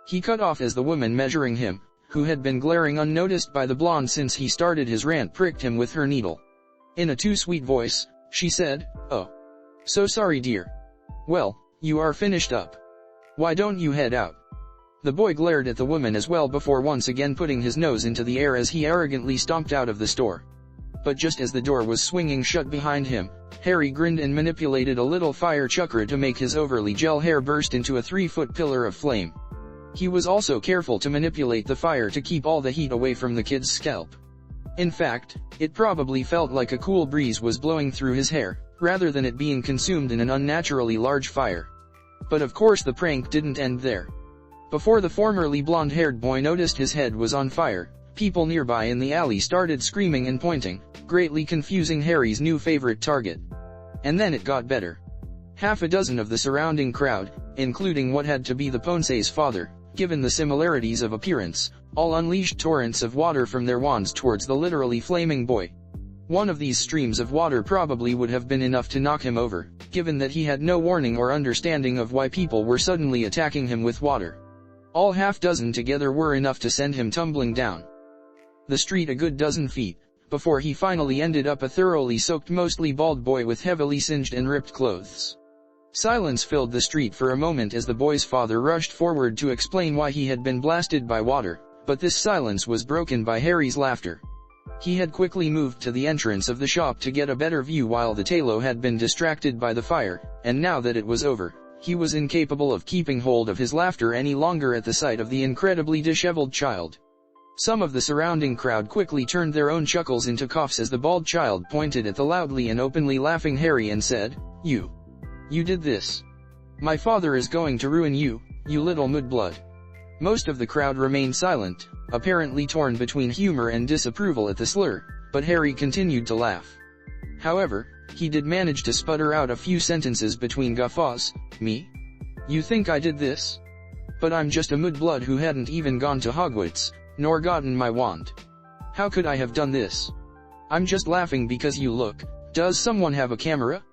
He cut off as the woman measuring him, who had been glaring unnoticed by the blonde since he started his rant, pricked him with her needle. In a too sweet voice, she said, "Oh. So sorry dear. Well, you are finished up. Why don't you head out?" The boy glared at the woman as well before once again putting his nose into the air as he arrogantly stomped out of the store. But just as the door was swinging shut behind him, Harry grinned and manipulated a little fire chakra to make his overly gel hair burst into a 3-foot pillar of flame. He was also careful to manipulate the fire to keep all the heat away from the kid's scalp. In fact, it probably felt like a cool breeze was blowing through his hair, rather than it being consumed in an unnaturally large fire. But of course the prank didn't end there. Before the formerly blonde-haired boy noticed his head was on fire, people nearby in the alley started screaming and pointing, greatly confusing Harry's new favorite target. And then it got better. Half a dozen of the surrounding crowd, including what had to be the Ponce's father, given the similarities of appearance, all unleashed torrents of water from their wands towards the literally flaming boy. One of these streams of water probably would have been enough to knock him over, given that he had no warning or understanding of why people were suddenly attacking him with water. All half-dozen together were enough to send him tumbling down the street a good dozen feet, before he finally ended up a thoroughly soaked, mostly bald boy with heavily singed and ripped clothes. Silence filled the street for a moment as the boy's father rushed forward to explain why he had been blasted by water, but this silence was broken by Harry's laughter. He had quickly moved to the entrance of the shop to get a better view while the Tailo had been distracted by the fire, and now that it was over, he was incapable of keeping hold of his laughter any longer at the sight of the incredibly disheveled child. Some of the surrounding crowd quickly turned their own chuckles into coughs as the bald child pointed at the loudly and openly laughing Harry and said, You did this. My father is going to ruin you, you little mudblood." Most of the crowd remained silent, apparently torn between humor and disapproval at the slur, but Harry continued to laugh. However, he did manage to sputter out a few sentences between guffaws. "Me? You think I did this? But I'm just a mudblood who hadn't even gone to Hogwarts, nor gotten my wand. How could I have done this? I'm just laughing because you look. Does someone have a camera?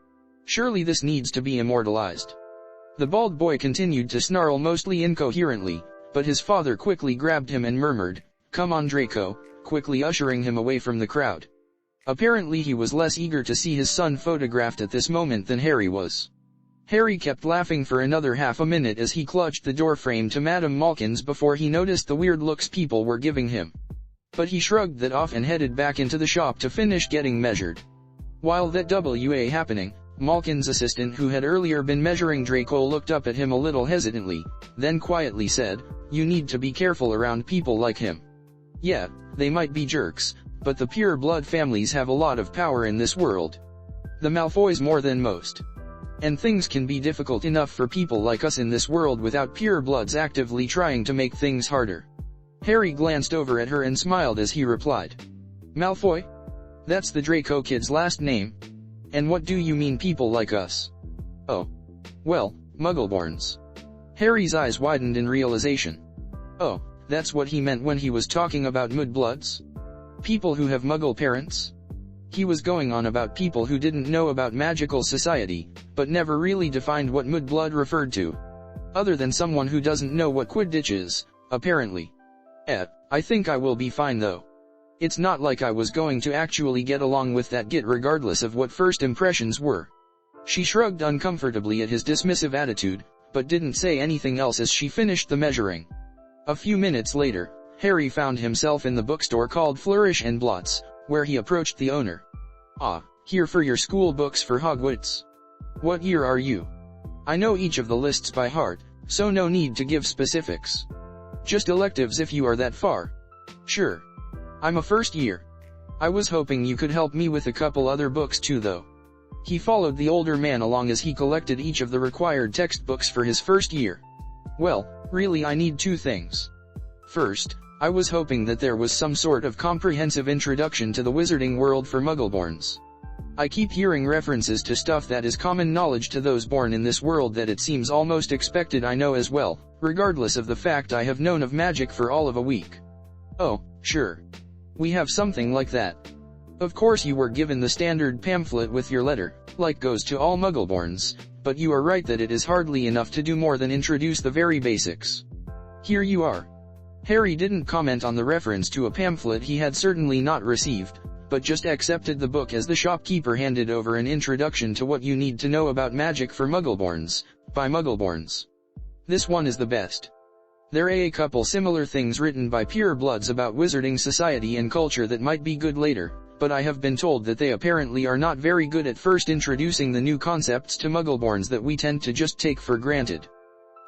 Surely this needs to be immortalized." The bald boy continued to snarl mostly incoherently, but his father quickly grabbed him and murmured, "Come on Draco," quickly ushering him away from the crowd. Apparently he was less eager to see his son photographed at this moment than Harry was. Harry kept laughing for another half a minute as he clutched the doorframe to Madame Malkin's before he noticed the weird looks people were giving him. But he shrugged that off and headed back into the shop to finish getting measured. While that was happening, Malkin's assistant, who had earlier been measuring Draco, looked up at him a little hesitantly, then quietly said, "You need to be careful around people like him. Yeah, they might be jerks, but the pure blood families have a lot of power in this world. The Malfoys more than most. And things can be difficult enough for people like us in this world without pure bloods actively trying to make things harder." Harry glanced over at her and smiled as he replied, "Malfoy? That's the Draco kid's last name? And what do you mean people like us?" "Oh. Well, Muggleborns." Harry's eyes widened in realization. Oh, that's what he meant when he was talking about mudbloods? People who have Muggle parents? He was going on about people who didn't know about magical society, but never really defined what mudblood referred to. Other than someone who doesn't know what Quidditch is, apparently. I think I will be fine though. It's not like I was going to actually get along with that git regardless of what first impressions were. She shrugged uncomfortably at his dismissive attitude, but didn't say anything else as she finished the measuring. A few minutes later, Harry found himself in the bookstore called Flourish and Blots, where he approached the owner. "Ah, here for your school books for Hogwarts. What year are you? I know each of the lists by heart, so no need to give specifics. Just electives if you are that far." "Sure. I'm a first year. I was hoping you could help me with a couple other books too though." He followed the older man along as he collected each of the required textbooks for his first year. Well, really I need two things. First, I was hoping that there was some sort of comprehensive introduction to the wizarding world for Muggleborns. I keep hearing references to stuff that is common knowledge to those born in this world that it seems almost expected I know as well, regardless of the fact I have known of magic for all of a week. Oh, sure. We have something like that. Of course you were given the standard pamphlet with your letter, like goes to all Muggleborns, but you are right that it is hardly enough to do more than introduce the very basics. Here you are. Harry didn't comment on the reference to a pamphlet he had certainly not received, but just accepted the book as the shopkeeper handed over an introduction to what you need to know about magic for Muggleborns, by Muggleborns. This one is the best. There are a couple similar things written by purebloods about wizarding society and culture that might be good later, but I have been told that they apparently are not very good at first introducing the new concepts to Muggleborns that we tend to just take for granted.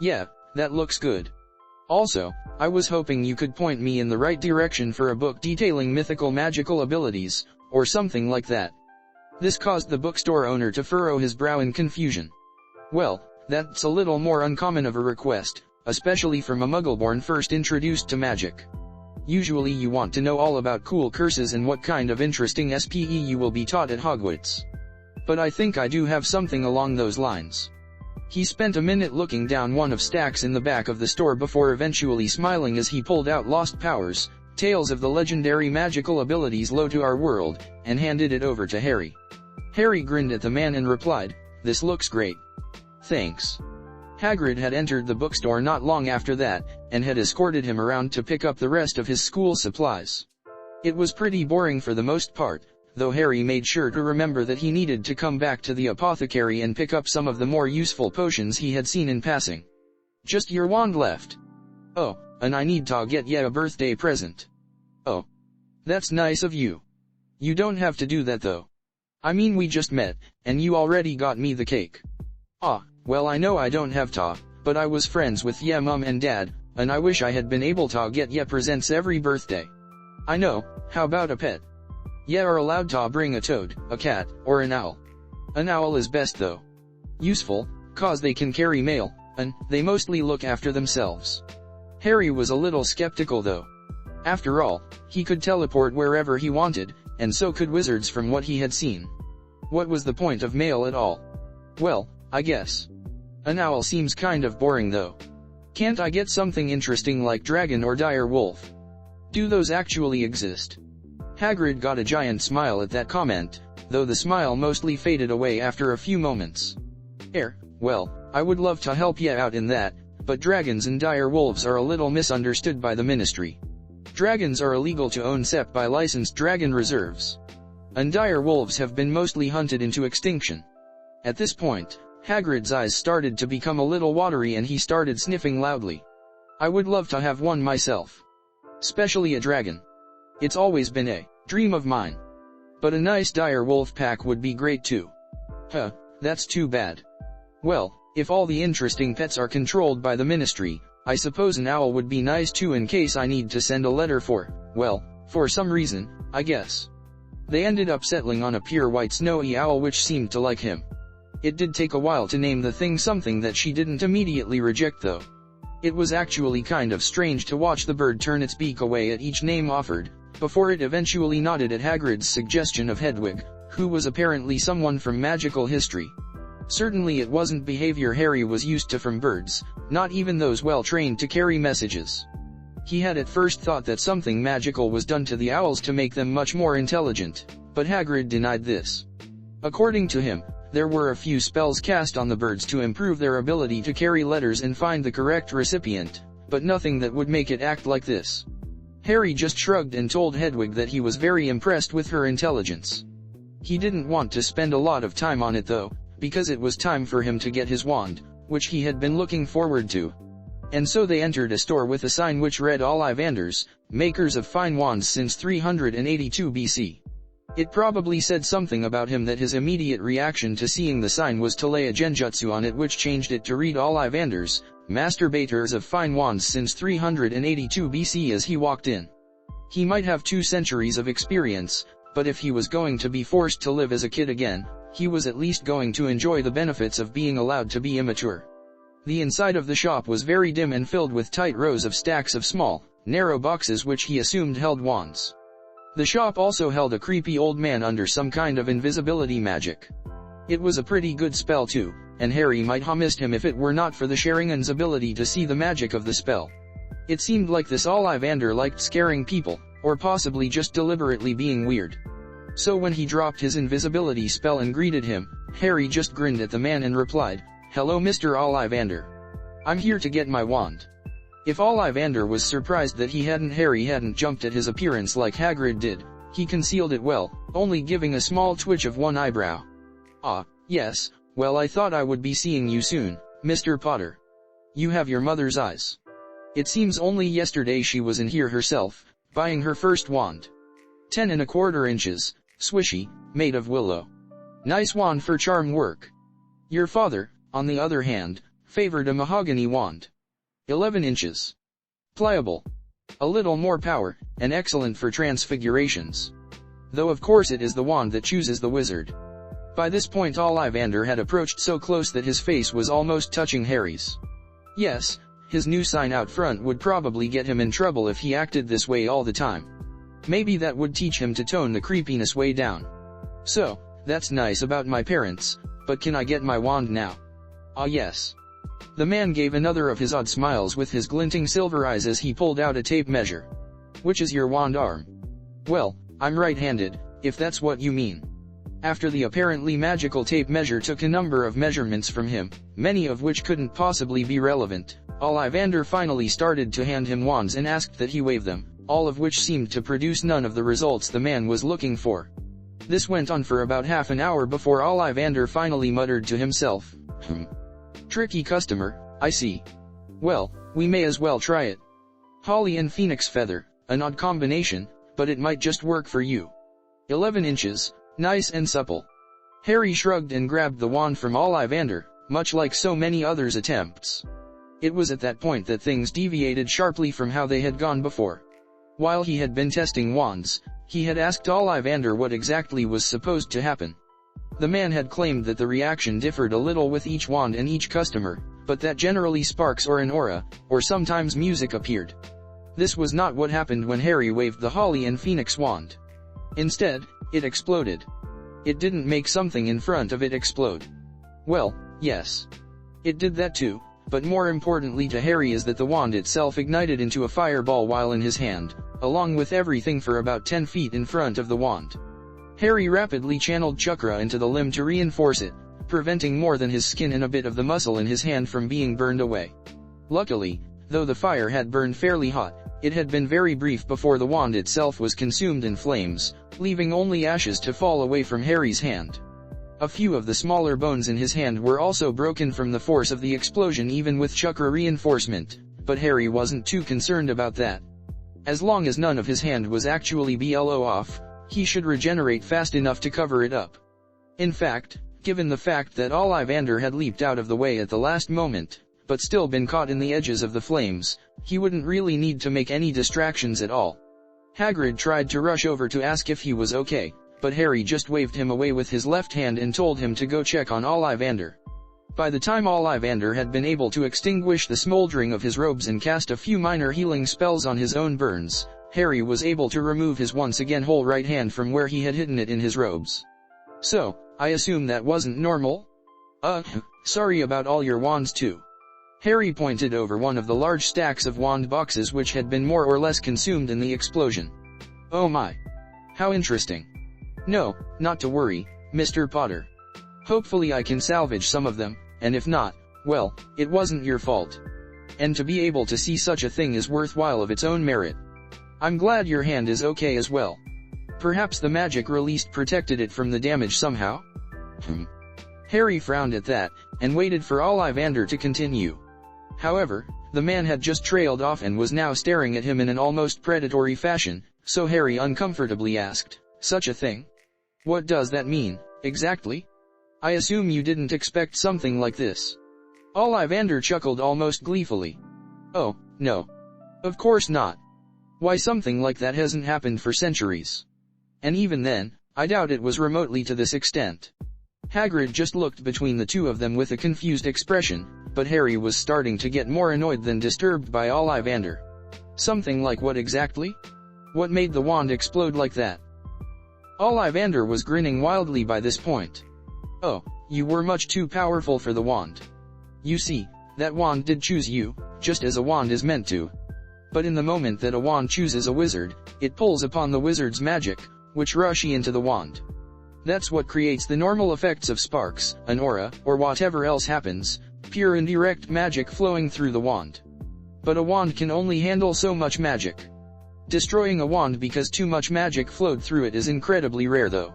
Yeah, that looks good. Also, I was hoping you could point me in the right direction for a book detailing mythical magical abilities, or something like that. This caused the bookstore owner to furrow his brow in confusion. Well, that's a little more uncommon of a request, especially from a Muggleborn first introduced to magic. Usually you want to know all about cool curses and what kind of interesting SPE you will be taught at Hogwarts. But I think I do have something along those lines. He spent a minute looking down one of stacks in the back of the store before eventually smiling as he pulled out Lost Powers, Tales of the Legendary Magical Abilities Low to Our World, and handed it over to Harry. Harry grinned at the man and replied, "This looks great. Thanks." Hagrid had entered the bookstore not long after that, and had escorted him around to pick up the rest of his school supplies. It was pretty boring for the most part, though Harry made sure to remember that he needed to come back to the apothecary and pick up some of the more useful potions he had seen in passing. "Just your wand left. Oh, and I need to get ya a birthday present." "Oh. That's nice of you. You don't have to do that though. I mean we just met, and you already got me the cake." "Ah, well I know I don't have to, but I was friends with ya mum and dad, and I wish I had been able to get ya presents every birthday." "I know, how about a pet?" "Ya are allowed to bring a toad, a cat, or an owl. An owl is best though. Useful, cause they can carry mail, and they mostly look after themselves." Harry was a little skeptical though. After all, he could teleport wherever he wanted, and so could wizards from what he had seen. What was the point of mail at all? Well, I guess. An owl seems kind of boring though. Can't I get something interesting like dragon or dire wolf? Do those actually exist? Hagrid got a giant smile at that comment, though the smile mostly faded away after a few moments. Well, I would love to help ya out in that, but dragons and dire wolves are a little misunderstood by the Ministry. Dragons are illegal to own except by licensed dragon reserves. And dire wolves have been mostly hunted into extinction. At this point, Hagrid's eyes started to become a little watery and he started sniffing loudly. "I would love to have one myself. Especially a dragon. It's always been a dream of mine. But a nice dire wolf pack would be great too." "Huh, that's too bad. Well, if all the interesting pets are controlled by the Ministry, I suppose an owl would be nice too in case I need to send a letter for some reason, I guess." They ended up settling on a pure white snowy owl which seemed to like him. It did take a while to name the thing something that she didn't immediately reject though. It was actually kind of strange to watch the bird turn its beak away at each name offered, before it eventually nodded at Hagrid's suggestion of Hedwig, who was apparently someone from magical history. Certainly it wasn't behavior Harry was used to from birds, not even those well trained to carry messages. He had at first thought that something magical was done to the owls to make them much more intelligent, but Hagrid denied this. According to him, there were a few spells cast on the birds to improve their ability to carry letters and find the correct recipient, but nothing that would make it act like this. Harry just shrugged and told Hedwig that he was very impressed with her intelligence. He didn't want to spend a lot of time on it though, because it was time for him to get his wand, which he had been looking forward to. And so they entered a store with a sign which read Ollivanders, makers of fine wands since 382 BC. It probably said something about him that his immediate reaction to seeing the sign was to lay a genjutsu on it, which changed it to read Ollivanders, masturbators of fine wands since 382 BC as he walked in. He might have 2 centuries of experience, but if he was going to be forced to live as a kid again, he was at least going to enjoy the benefits of being allowed to be immature. The inside of the shop was very dim and filled with tight rows of stacks of small, narrow boxes which he assumed held wands. The shop also held a creepy old man under some kind of invisibility magic. It was a pretty good spell too, and Harry might have missed him if it were not for the Sharingan's ability to see the magic of the spell. It seemed like this Ollivander liked scaring people, or possibly just deliberately being weird. So when he dropped his invisibility spell and greeted him, Harry just grinned at the man and replied, "Hello Mr. Ollivander. I'm here to get my wand." If Ollivander was surprised that Harry hadn't jumped at his appearance like Hagrid did, he concealed it well, only giving a small twitch of one eyebrow. "Ah, yes, well I thought I would be seeing you soon, Mr. Potter. You have your mother's eyes. It seems only yesterday she was in here herself, buying her first wand. 10¼ inches, swishy, made of willow. Nice wand for charm work. Your father, on the other hand, favored a mahogany wand. 11 inches. Pliable. A little more power, and excellent for transfigurations. Though of course it is the wand that chooses the wizard." By this point Ollivander had approached so close that his face was almost touching Harry's. Yes, his new sign out front would probably get him in trouble if he acted this way all the time. Maybe that would teach him to tone the creepiness way down. "So, that's nice about my parents, but can I get my wand now?" "Ah yes." The man gave another of his odd smiles with his glinting silver eyes as he pulled out a tape measure. "Which is your wand arm?" "Well, I'm right-handed, if that's what you mean." After the apparently magical tape measure took a number of measurements from him, many of which couldn't possibly be relevant, Ollivander finally started to hand him wands and asked that he wave them, all of which seemed to produce none of the results the man was looking for. This went on for about half an hour before Ollivander finally muttered to himself, "Tricky customer, I see. Well, we may as well try it. Holly and phoenix feather, an odd combination, but it might just work for you. 11 inches, nice and supple." Harry shrugged and grabbed the wand from Ollivander, much like so many others' attempts. It was at that point that things deviated sharply from how they had gone before. While he had been testing wands, he had asked Ollivander what exactly was supposed to happen. The man had claimed that the reaction differed a little with each wand and each customer, but that generally sparks or an aura, or sometimes music appeared. This was not what happened when Harry waved the Holly and Phoenix wand. Instead, it exploded. It didn't make something in front of it explode. Well, yes. It did that too, but more importantly to Harry is that the wand itself ignited into a fireball while in his hand, along with everything for about 10 feet in front of the wand. Harry rapidly channeled chakra into the limb to reinforce it, preventing more than his skin and a bit of the muscle in his hand from being burned away. Luckily, though the fire had burned fairly hot, it had been very brief before the wand itself was consumed in flames, leaving only ashes to fall away from Harry's hand. A few of the smaller bones in his hand were also broken from the force of the explosion even with chakra reinforcement, but Harry wasn't too concerned about that. As long as none of his hand was actually blown off, he should regenerate fast enough to cover it up. In fact, given the fact that Ollivander had leaped out of the way at the last moment, but still been caught in the edges of the flames, he wouldn't really need to make any distractions at all. Hagrid tried to rush over to ask if he was okay, but Harry just waved him away with his left hand and told him to go check on Ollivander. By the time Ollivander had been able to extinguish the smoldering of his robes and cast a few minor healing spells on his own burns, Harry was able to remove his once again whole right hand from where he had hidden it in his robes. "So, I assume that wasn't normal? Sorry about all your wands too." Harry pointed over one of the large stacks of wand boxes which had been more or less consumed in the explosion. "Oh my. How interesting. No, not to worry, Mr. Potter. Hopefully I can salvage some of them, and if not, well, it wasn't your fault. And to be able to see such a thing is worthwhile of its own merit. I'm glad your hand is okay as well. Perhaps the magic released protected it from the damage somehow?" Harry frowned at that, and waited for Ollivander to continue. However, the man had just trailed off and was now staring at him in an almost predatory fashion, so Harry uncomfortably asked, "Such a thing? What does that mean, exactly? I assume you didn't expect something like this." Ollivander chuckled almost gleefully. "Oh, no. Of course not. Why, something like that hasn't happened for centuries. And even then, I doubt it was remotely to this extent. Hagrid just looked between the two of them with a confused expression, but Harry was starting to get more annoyed than disturbed by Ollivander. Something like what exactly? What made the wand explode like that? Ollivander was grinning wildly by this point. Oh, you were much too powerful for the wand. You see, that wand did choose you, just as a wand is meant to. But in the moment that a wand chooses a wizard, it pulls upon the wizard's magic, which rush into the wand. That's what creates the normal effects of sparks, an aura, or whatever else happens, pure and direct magic flowing through the wand. But a wand can only handle so much magic. Destroying a wand because too much magic flowed through it is incredibly rare though.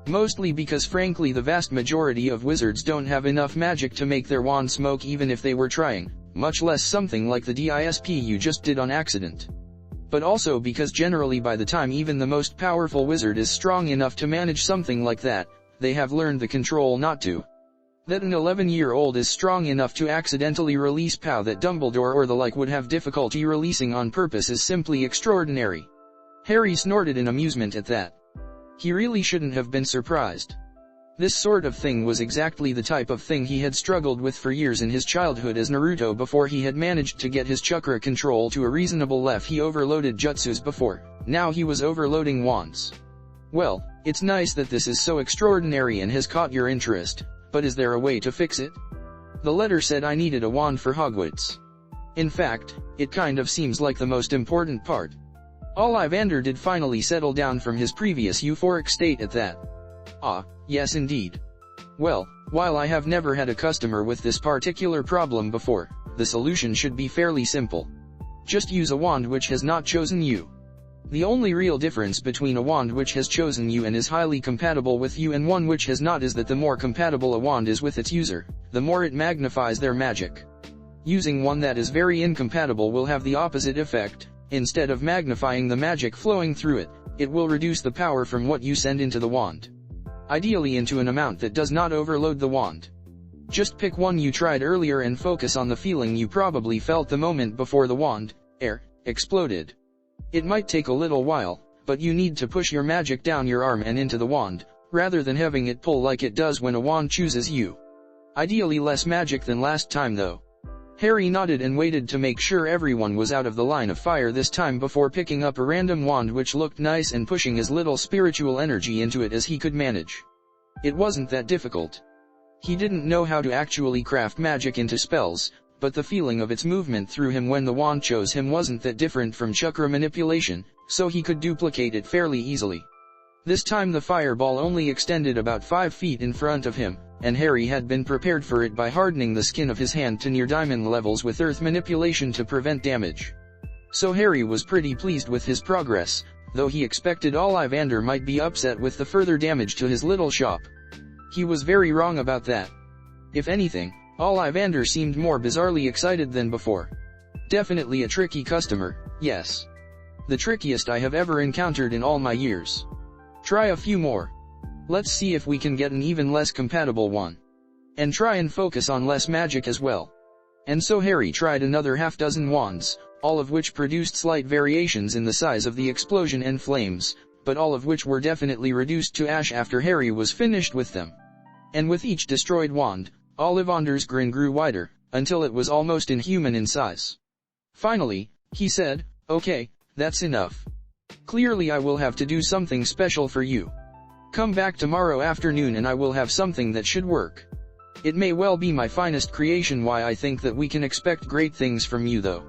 Mostly because frankly the vast majority of wizards don't have enough magic to make their wand smoke even if they were trying, much less something like the DISP you just did on accident. But also because generally by the time even the most powerful wizard is strong enough to manage something like that, they have learned the control not to. That an 11-year-old is strong enough to accidentally release pow that Dumbledore or the like would have difficulty releasing on purpose is simply extraordinary. Harry snorted in amusement at that. He really shouldn't have been surprised. This sort of thing was exactly the type of thing he had struggled with for years in his childhood as Naruto before he had managed to get his chakra control to a reasonable level. He overloaded jutsus before, now he was overloading wands. Well, it's nice that this is so extraordinary and has caught your interest, but is there a way to fix it? The letter said I needed a wand for Hogwarts. In fact, it kind of seems like the most important part. Ollivander did finally settle down from his previous euphoric state at that. Ah, yes indeed. Well, while I have never had a customer with this particular problem before, the solution should be fairly simple. Just use a wand which has not chosen you. The only real difference between a wand which has chosen you and is highly compatible with you and one which has not is that the more compatible a wand is with its user, the more it magnifies their magic. Using one that is very incompatible will have the opposite effect. Instead of magnifying the magic flowing through it, it will reduce the power from what you send into the wand. Ideally into an amount that does not overload the wand. Just pick one you tried earlier and focus on the feeling you probably felt the moment before the wand, exploded. It might take a little while, but you need to push your magic down your arm and into the wand, rather than having it pull like it does when a wand chooses you. Ideally less magic than last time though. Harry nodded and waited to make sure everyone was out of the line of fire this time before picking up a random wand which looked nice and pushing as little spiritual energy into it as he could manage. It wasn't that difficult. He didn't know how to actually craft magic into spells, but the feeling of its movement through him when the wand chose him wasn't that different from chakra manipulation, so he could duplicate it fairly easily. This time the fireball only extended about 5 feet in front of him, and Harry had been prepared for it by hardening the skin of his hand to near diamond levels with earth manipulation to prevent damage. So Harry was pretty pleased with his progress, though he expected Ollivander might be upset with the further damage to his little shop. He was very wrong about that. If anything, Ollivander seemed more bizarrely excited than before. Definitely a tricky customer, yes. The trickiest I have ever encountered in all my years. Try a few more. Let's see if we can get an even less compatible one. And try and focus on less magic as well. And so Harry tried another half-dozen wands, all of which produced slight variations in the size of the explosion and flames, but all of which were definitely reduced to ash after Harry was finished with them. And with each destroyed wand, Ollivander's grin grew wider, until it was almost inhuman in size. Finally, he said, "Okay, that's enough. Clearly I will have to do something special for you. Come back tomorrow afternoon and I will have something that should work. It may well be my finest creation. Why I think that we can expect great things from you though.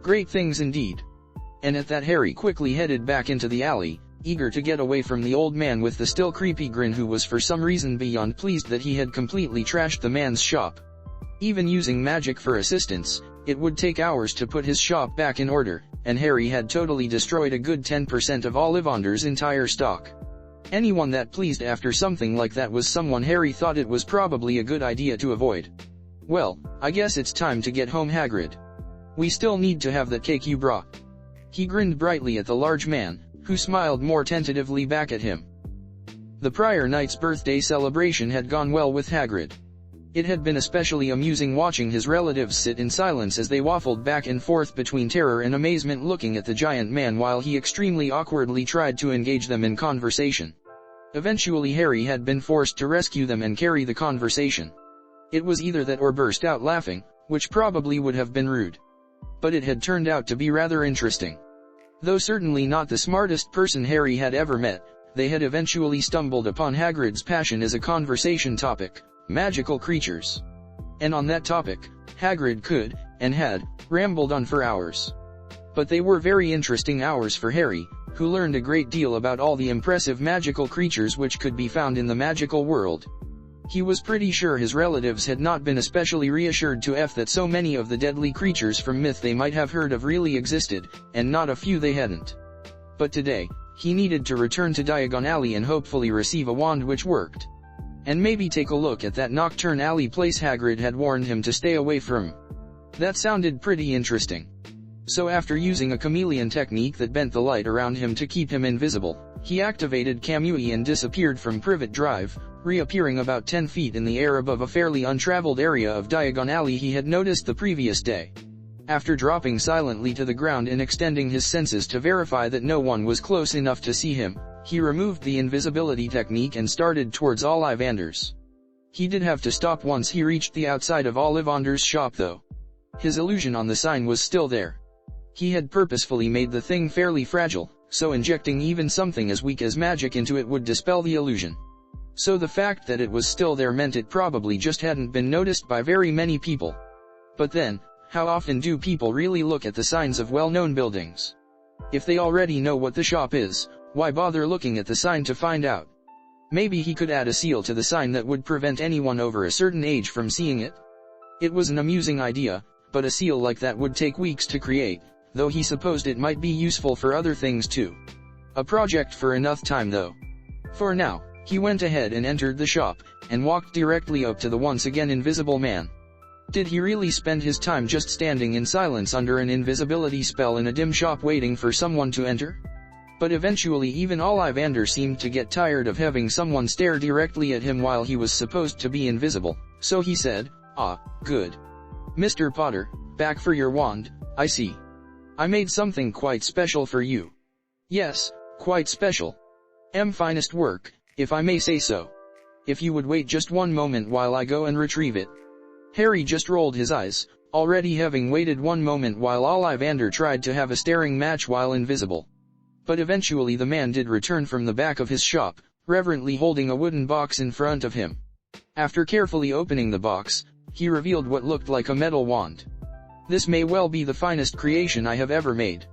Great things indeed." And at that Harry quickly headed back into the alley, eager to get away from the old man with the still creepy grin who was for some reason beyond pleased that he had completely trashed the man's shop. Even using magic for assistance, it would take hours to put his shop back in order, and Harry had totally destroyed a good 10% of Ollivander's entire stock. Anyone that pleased after something like that was someone Harry thought it was probably a good idea to avoid. "Well, I guess it's time to get home, Hagrid. We still need to have that cake you brought." He grinned brightly at the large man, who smiled more tentatively back at him. The prior night's birthday celebration had gone well with Hagrid. It had been especially amusing watching his relatives sit in silence as they waffled back and forth between terror and amazement looking at the giant man while he extremely awkwardly tried to engage them in conversation. Eventually Harry had been forced to rescue them and carry the conversation. It was either that or burst out laughing, which probably would have been rude. But it had turned out to be rather interesting. Though certainly not the smartest person Harry had ever met, they had eventually stumbled upon Hagrid's passion as a conversation topic: magical creatures. And on that topic, Hagrid could, and had, rambled on for hours. But they were very interesting hours for Harry, who learned a great deal about all the impressive magical creatures which could be found in the magical world. He was pretty sure his relatives had not been especially reassured that so many of the deadly creatures from myth they might have heard of really existed, and not a few they hadn't. But today, he needed to return to Diagon Alley and hopefully receive a wand which worked. And maybe take a look at that Nocturne Alley place Hagrid had warned him to stay away from. That sounded pretty interesting. So after using a chameleon technique that bent the light around him to keep him invisible, he activated Kamui and disappeared from Privet Drive, reappearing about 10 feet in the air above a fairly untraveled area of Diagon Alley he had noticed the previous day. After dropping silently to the ground and extending his senses to verify that no one was close enough to see him, he removed the invisibility technique and started towards Ollivander's. He did have to stop once he reached the outside of Ollivander's shop though. His illusion on the sign was still there. He had purposefully made the thing fairly fragile, so injecting even something as weak as magic into it would dispel the illusion. So the fact that it was still there meant it probably just hadn't been noticed by very many people. But then, how often do people really look at the signs of well-known buildings? If they already know what the shop is, why bother looking at the sign to find out? Maybe he could add a seal to the sign that would prevent anyone over a certain age from seeing it? It was an amusing idea, but a seal like that would take weeks to create, though he supposed it might be useful for other things too. A project for enough time though. For now, he went ahead and entered the shop, and walked directly up to the once again invisible man. Did he really spend his time just standing in silence under an invisibility spell in a dim shop waiting for someone to enter? But eventually even Ollivander seemed to get tired of having someone stare directly at him while he was supposed to be invisible, so he said, "Ah, good. Mr. Potter, back for your wand, I see. I made something quite special for you." "Yes, quite special. Finest work, if I may say so. If you would wait just one moment while I go and retrieve it." Harry just rolled his eyes, already having waited one moment while Ollivander tried to have a staring match while invisible. But eventually the man did return from the back of his shop, reverently holding a wooden box in front of him. After carefully opening the box, he revealed what looked like a metal wand. "This may well be the finest creation I have ever made.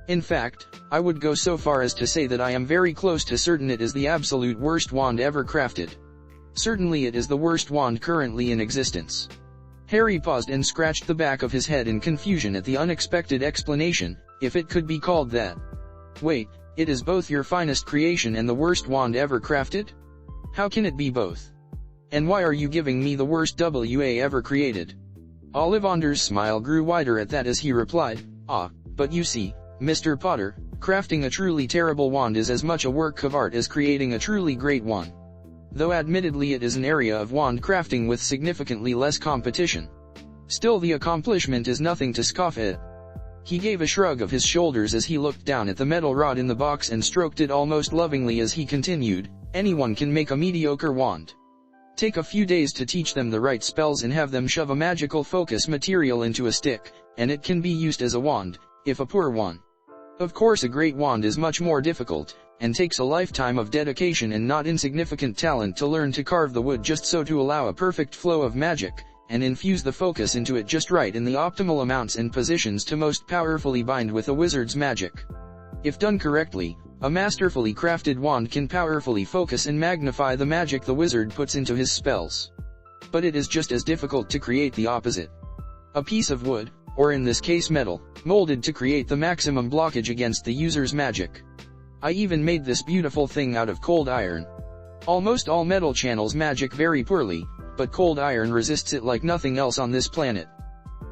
In fact, I would go so far as to say that I am very close to certain it is the absolute worst wand ever crafted. Certainly it is the worst wand currently in existence." Harry paused and scratched the back of his head in confusion at the unexpected explanation, if it could be called that. "Wait, it is both your finest creation and the worst wand ever crafted? How can it be both? And why are you giving me the worst WA ever created?" Ollivander's smile grew wider at that as he replied, "Ah, but you see, Mr. Potter, crafting a truly terrible wand is as much a work of art as creating a truly great one. Though admittedly it is an area of wand crafting with significantly less competition. Still the accomplishment is nothing to scoff at." He gave a shrug of his shoulders as he looked down at the metal rod in the box and stroked it almost lovingly as he continued, "Anyone can make a mediocre wand. Take a few days to teach them the right spells and have them shove a magical focus material into a stick, and it can be used as a wand, if a poor one. Of course a great wand is much more difficult, and takes a lifetime of dedication and not insignificant talent to learn to carve the wood just so to allow a perfect flow of magic, and infuse the focus into it just right in the optimal amounts and positions to most powerfully bind with a wizard's magic. If done correctly, a masterfully crafted wand can powerfully focus and magnify the magic the wizard puts into his spells. But it is just as difficult to create the opposite. A piece of wood, or in this case metal, molded to create the maximum blockage against the user's magic. I even made this beautiful thing out of cold iron. Almost all metal channels magic very poorly, but cold iron resists it like nothing else on this planet.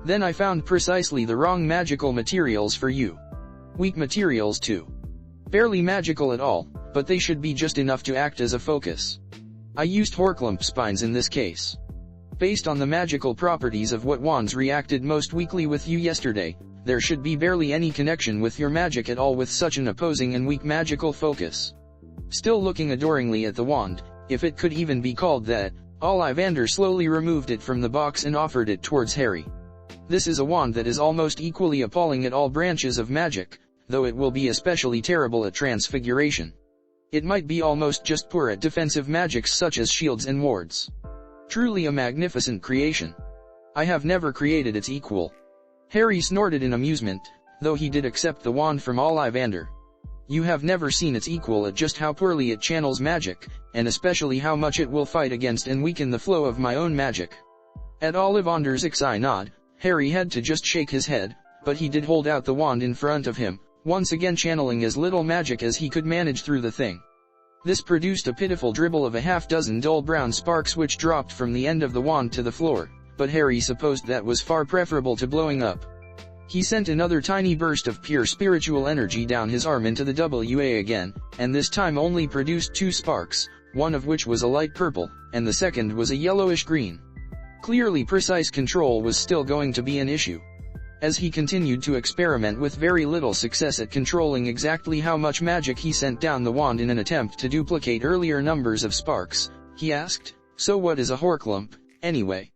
Then I found precisely the wrong magical materials for you. Weak materials too. Barely magical at all, but they should be just enough to act as a focus. I used Horklump spines in this case. Based on the magical properties of what wands reacted most weakly with you yesterday, there should be barely any connection with your magic at all with such an opposing and weak magical focus. Still looking adoringly at the wand, if it could even be called that, Ollivander slowly removed it from the box and offered it towards Harry. This is a wand that is almost equally appalling at all branches of magic, though it will be especially terrible at transfiguration. It might be almost just poor at defensive magics such as shields and wards. Truly a magnificent creation. I have never created its equal. Harry snorted in amusement, though he did accept the wand from Ollivander. You have never seen its equal at just how poorly it channels magic, and especially how much it will fight against and weaken the flow of my own magic. At Ollivander's eye nod, Harry had to just shake his head, but he did hold out the wand in front of him, once again channeling as little magic as he could manage through the thing. This produced a pitiful dribble of a half-dozen dull brown sparks which dropped from the end of the wand to the floor, but Harry supposed that was far preferable to blowing up. He sent another tiny burst of pure spiritual energy down his arm into the WA again, and this time only produced 2 sparks, one of which was a light purple, and the second was a yellowish green. Clearly precise control was still going to be an issue. As he continued to experiment with very little success at controlling exactly how much magic he sent down the wand in an attempt to duplicate earlier numbers of sparks, he asked, "So what is a Horklump, anyway?"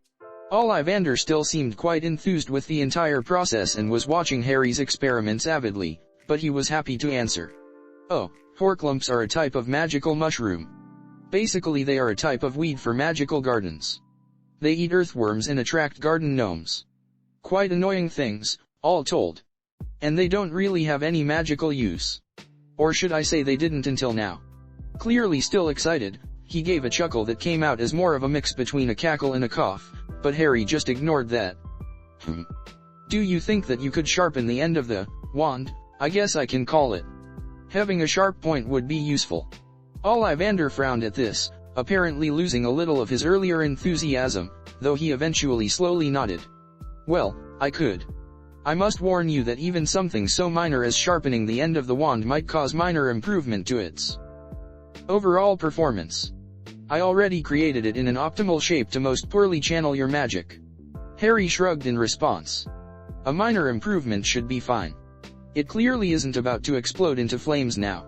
Ollivander still seemed quite enthused with the entire process and was watching Harry's experiments avidly, but he was happy to answer. "Oh, Horklumps are a type of magical mushroom. Basically they are a type of weed for magical gardens. They eat earthworms and attract garden gnomes. Quite annoying things, all told. And they don't really have any magical use. Or should I say they didn't until now." Clearly still excited, he gave a chuckle that came out as more of a mix between a cackle and a cough, but Harry just ignored that. "Do you think that you could sharpen the end of the wand, I guess I can call it? Having a sharp point would be useful." Ollivander frowned at this, apparently losing a little of his earlier enthusiasm, though he eventually slowly nodded. "Well, I could. I must warn you that even something so minor as sharpening the end of the wand might cause minor improvement to its overall performance. I already created it in an optimal shape to most poorly channel your magic." Harry shrugged in response. "A minor improvement should be fine. It clearly isn't about to explode into flames now.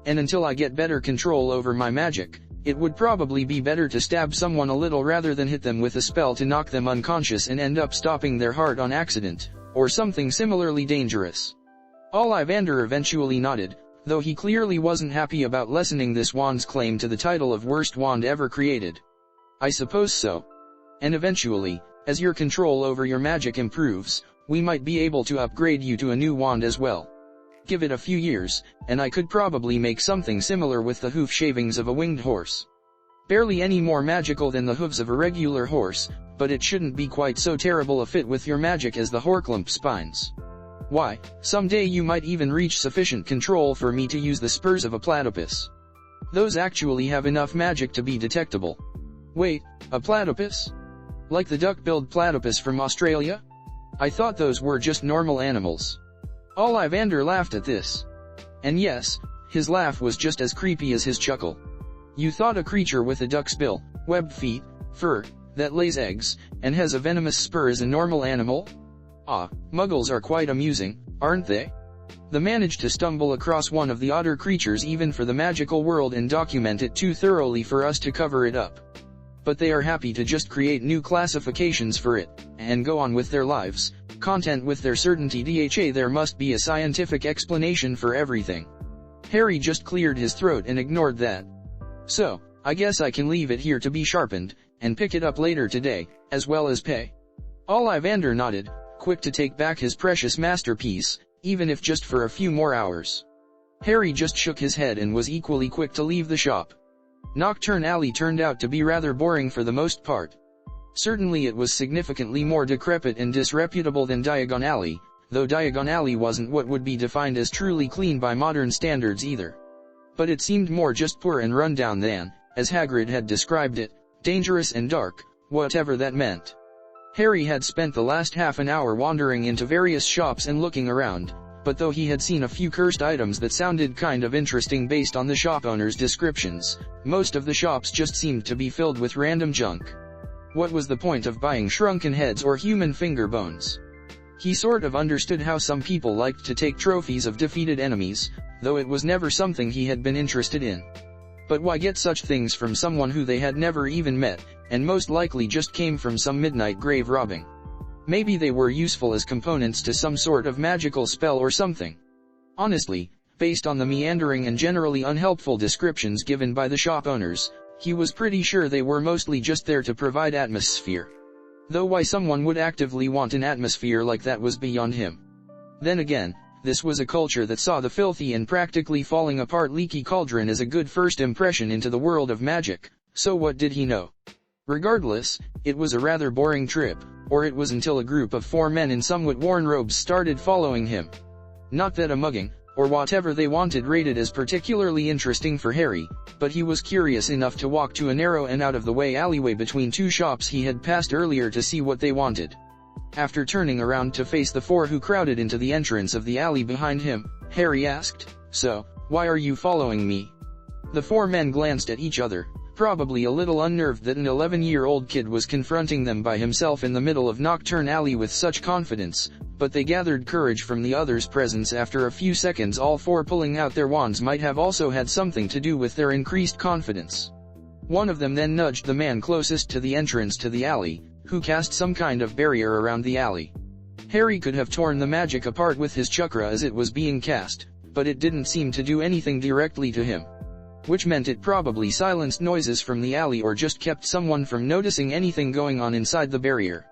And until I get better control over my magic, it would probably be better to stab someone a little rather than hit them with a spell to knock them unconscious and end up stopping their heart on accident, or something similarly dangerous." Ollivander eventually nodded, though he clearly wasn't happy about lessening this wand's claim to the title of worst wand ever created. "I suppose so. And eventually, as your control over your magic improves, we might be able to upgrade you to a new wand as well. Give it a few years, and I could probably make something similar with the hoof shavings of a winged horse. Barely any more magical than the hooves of a regular horse, but it shouldn't be quite so terrible a fit with your magic as the Horklump spines. Why, someday you might even reach sufficient control for me to use the spurs of a platypus. Those actually have enough magic to be detectable." "Wait, a platypus? Like the duck-billed platypus from Australia? I thought those were just normal animals." Ollivander laughed at this. And yes, his laugh was just as creepy as his chuckle. "You thought a creature with a duck's bill, webbed feet, fur, that lays eggs, and has a venomous spur is a normal animal? Ah, muggles are quite amusing, aren't they? They manage to stumble across one of the odder creatures even for the magical world and document it too thoroughly for us to cover it up. But they are happy to just create new classifications for it, and go on with their lives, content with their certainty. There must be a scientific explanation for everything." Harry just cleared his throat and ignored that. "So, I guess I can leave it here to be sharpened, and pick it up later today, as well as pay." Ollivander nodded, quick to take back his precious masterpiece, even if just for a few more hours. Harry just shook his head and was equally quick to leave the shop. Nocturne Alley turned out to be rather boring for the most part. Certainly it was significantly more decrepit and disreputable than Diagon Alley, though Diagon Alley wasn't what would be defined as truly clean by modern standards either. But it seemed more just poor and rundown than, as Hagrid had described it, dangerous and dark, whatever that meant. Harry had spent the last half an hour wandering into various shops and looking around, but though he had seen a few cursed items that sounded kind of interesting based on the shop owner's descriptions, most of the shops just seemed to be filled with random junk. What was the point of buying shrunken heads or human finger bones? He sort of understood how some people liked to take trophies of defeated enemies, though it was never something he had been interested in. But why get such things from someone who they had never even met, and most likely just came from some midnight grave robbing? Maybe they were useful as components to some sort of magical spell or something. Honestly, based on the meandering and generally unhelpful descriptions given by the shop owners, he was pretty sure they were mostly just there to provide atmosphere. Though why someone would actively want an atmosphere like that was beyond him. Then again, this was a culture that saw the filthy and practically falling apart leaky cauldron as a good first impression into the world of magic, so what did he know? Regardless, it was a rather boring trip, or it was until a group of 4 men in somewhat worn robes started following him. Not that a mugging, or whatever they wanted rated as particularly interesting for Harry, but he was curious enough to walk to a narrow and out-of-the-way alleyway between 2 shops he had passed earlier to see what they wanted. After turning around to face the 4 who crowded into the entrance of the alley behind him, Harry asked, "So, why are you following me?" The 4 men glanced at each other, probably a little unnerved that an 11-year-old kid was confronting them by himself in the middle of Nocturne Alley with such confidence, but they gathered courage from the other's presence after a few seconds. All 4 pulling out their wands might have also had something to do with their increased confidence. One of them then nudged the man closest to the entrance to the alley, who cast some kind of barrier around the alley. Harry could have torn the magic apart with his chakra as it was being cast, but it didn't seem to do anything directly to him. Which meant it probably silenced noises from the alley or just kept someone from noticing anything going on inside the barrier.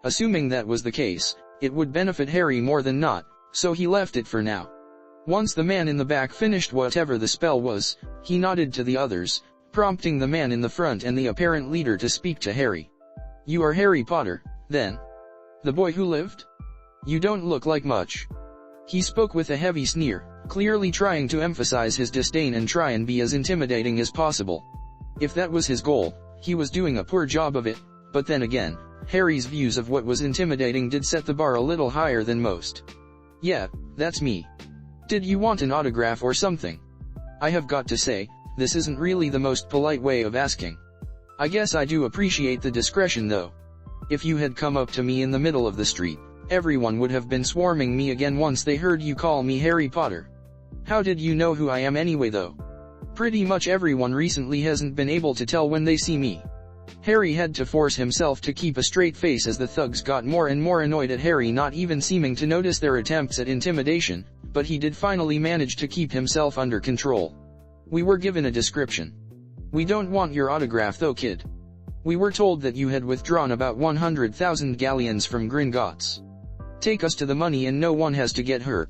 Assuming that was the case, it would benefit Harry more than not, so he left it for now. Once the man in the back finished whatever the spell was, he nodded to the others, prompting the man in the front and the apparent leader to speak to Harry. "You are Harry Potter, then? The boy who lived? You don't look like much." He spoke with a heavy sneer, clearly trying to emphasize his disdain and try and be as intimidating as possible. If that was his goal, he was doing a poor job of it, but then again, Harry's views of what was intimidating did set the bar a little higher than most. "Yeah, that's me. Did you want an autograph or something? I have got to say, this isn't really the most polite way of asking. I guess I do appreciate the discretion though. If you had come up to me in the middle of the street, everyone would have been swarming me again once they heard you call me Harry Potter. How did you know who I am anyway though? Pretty much everyone recently hasn't been able to tell when they see me." Harry had to force himself to keep a straight face as the thugs got more and more annoyed at Harry not even seeming to notice their attempts at intimidation, but he did finally manage to keep himself under control. "We were given a description. We don't want your autograph though, kid. We were told that you had withdrawn about 100,000 galleons from Gringotts. Take us to the money and no one has to get hurt."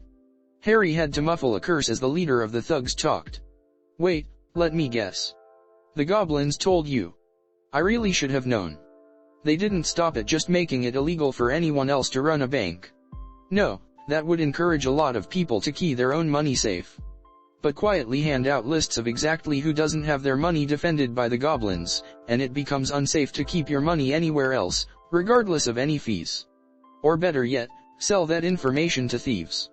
Harry had to muffle a curse as the leader of the thugs talked. "Wait, let me guess. The goblins told you. I really should have known. They didn't stop at just making it illegal for anyone else to run a bank. No, that would encourage a lot of people to key their own money safe. But quietly hand out lists of exactly who doesn't have their money defended by the goblins, and it becomes unsafe to keep your money anywhere else, regardless of any fees. Or better yet, sell that information to thieves.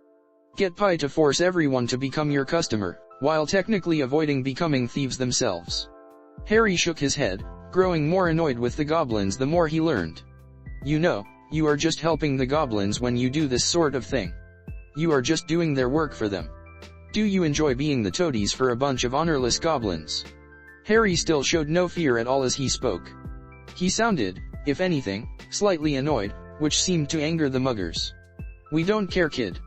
Get Pi to force everyone to become your customer, while technically avoiding becoming thieves themselves." Harry shook his head, growing more annoyed with the goblins the more he learned. "You know, you are just helping the goblins when you do this sort of thing. You are just doing their work for them. Do you enjoy being the toadies for a bunch of honorless goblins?" Harry still showed no fear at all as he spoke. He sounded, if anything, slightly annoyed, which seemed to anger the muggers. "We don't care, kid.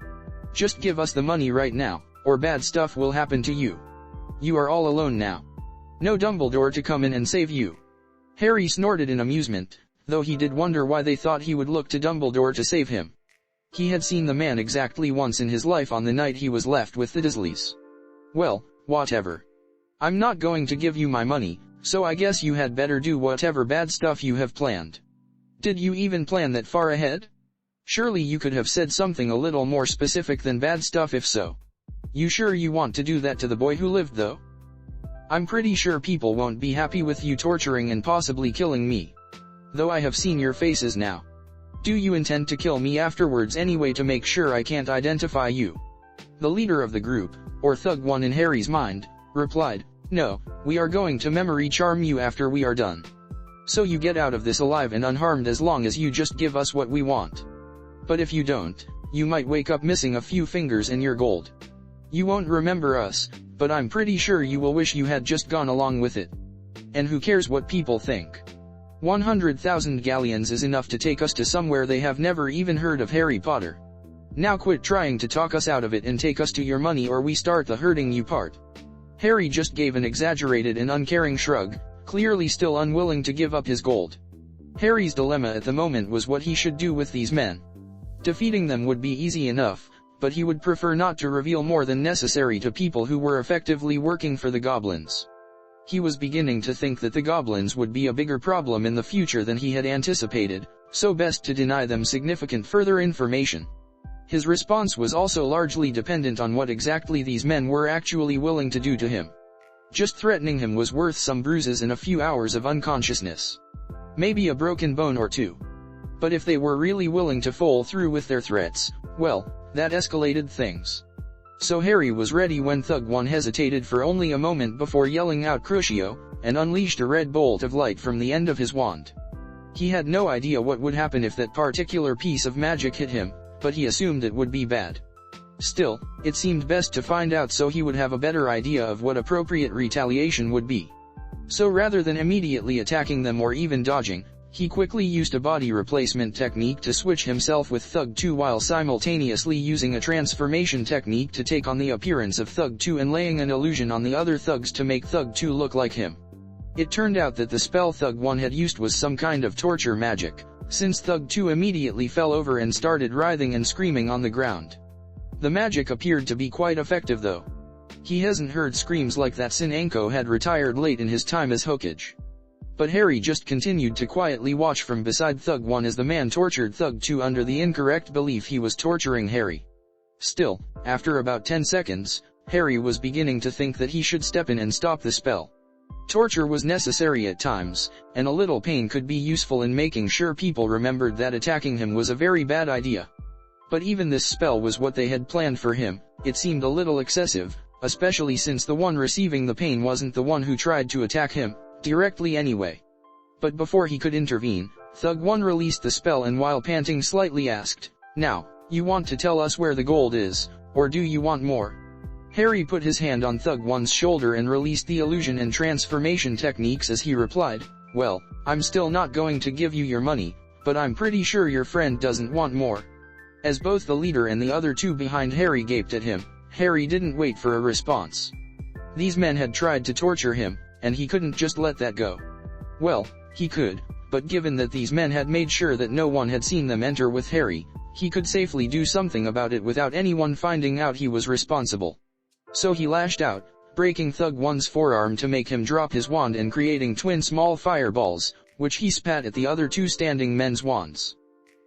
Just give us the money right now, or bad stuff will happen to you. You are all alone now. No Dumbledore to come in and save you." Harry snorted in amusement, though he did wonder why they thought he would look to Dumbledore to save him. He had seen the man exactly once in his life on the night he was left with the Dursleys. "Well, whatever. I'm not going to give you my money, so I guess you had better do whatever bad stuff you have planned." "Did you even plan that far ahead? Surely you could have said something a little more specific than bad stuff if so. You sure you want to do that to the boy who lived though? I'm pretty sure people won't be happy with you torturing and possibly killing me. Though I have seen your faces now. Do you intend to kill me afterwards anyway to make sure I can't identify you?" The leader of the group, or Thug One in Harry's mind, replied, "No, we are going to memory charm you after we are done. So you get out of this alive and unharmed as long as you just give us what we want. But if you don't, you might wake up missing a few fingers and your gold. You won't remember us, but I'm pretty sure you will wish you had just gone along with it. And who cares what people think? 100,000 galleons is enough to take us to somewhere they have never even heard of Harry Potter. Now quit trying to talk us out of it and take us to your money, or we start the hurting you part. Harry just gave an exaggerated and uncaring shrug, clearly still unwilling to give up his gold. Harry's dilemma at the moment was what he should do with these men. Defeating them would be easy enough, but he would prefer not to reveal more than necessary to people who were effectively working for the goblins. He was beginning to think that the goblins would be a bigger problem in the future than he had anticipated, so best to deny them significant further information. His response was also largely dependent on what exactly these men were actually willing to do to him. Just threatening him was worth some bruises and a few hours of unconsciousness. Maybe a broken bone or two. But if they were really willing to follow through with their threats, well, that escalated things. So Harry was ready when Thug 1 hesitated for only a moment before yelling out Crucio, and unleashed a red bolt of light from the end of his wand. He had no idea what would happen if that particular piece of magic hit him, but he assumed it would be bad. Still, it seemed best to find out so he would have a better idea of what appropriate retaliation would be. So rather than immediately attacking them or even dodging, he quickly used a body replacement technique to switch himself with Thug 2 while simultaneously using a transformation technique to take on the appearance of Thug 2 and laying an illusion on the other thugs to make Thug 2 look like him. It turned out that the spell Thug 1 had used was some kind of torture magic, since Thug 2 immediately fell over and started writhing and screaming on the ground. The magic appeared to be quite effective though. He hasn't heard screams like that since Anko had retired late in his time as Hokage. But Harry just continued to quietly watch from beside Thug 1 as the man tortured Thug 2 under the incorrect belief he was torturing Harry. Still, after about 10 seconds, Harry was beginning to think that he should step in and stop the spell. Torture was necessary at times, and a little pain could be useful in making sure people remembered that attacking him was a very bad idea. But even this spell was what they had planned for him. It seemed a little excessive, especially since the one receiving the pain wasn't the one who tried to attack him directly anyway. But before he could intervene, Thug 1 released the spell and while panting slightly asked, "Now, you want to tell us where the gold is, or do you want more?" Harry put his hand on Thug 1's shoulder and released the illusion and transformation techniques as he replied, "Well, I'm still not going to give you your money, but I'm pretty sure your friend doesn't want more." As both the leader and the other two behind Harry gaped at him, Harry didn't wait for a response. These men had tried to torture him, and he couldn't just let that go. Well, he could, but given that these men had made sure that no one had seen them enter with Harry, he could safely do something about it without anyone finding out he was responsible. So he lashed out, breaking Thug 1's forearm to make him drop his wand and creating twin small fireballs, which he spat at the other two standing men's wands.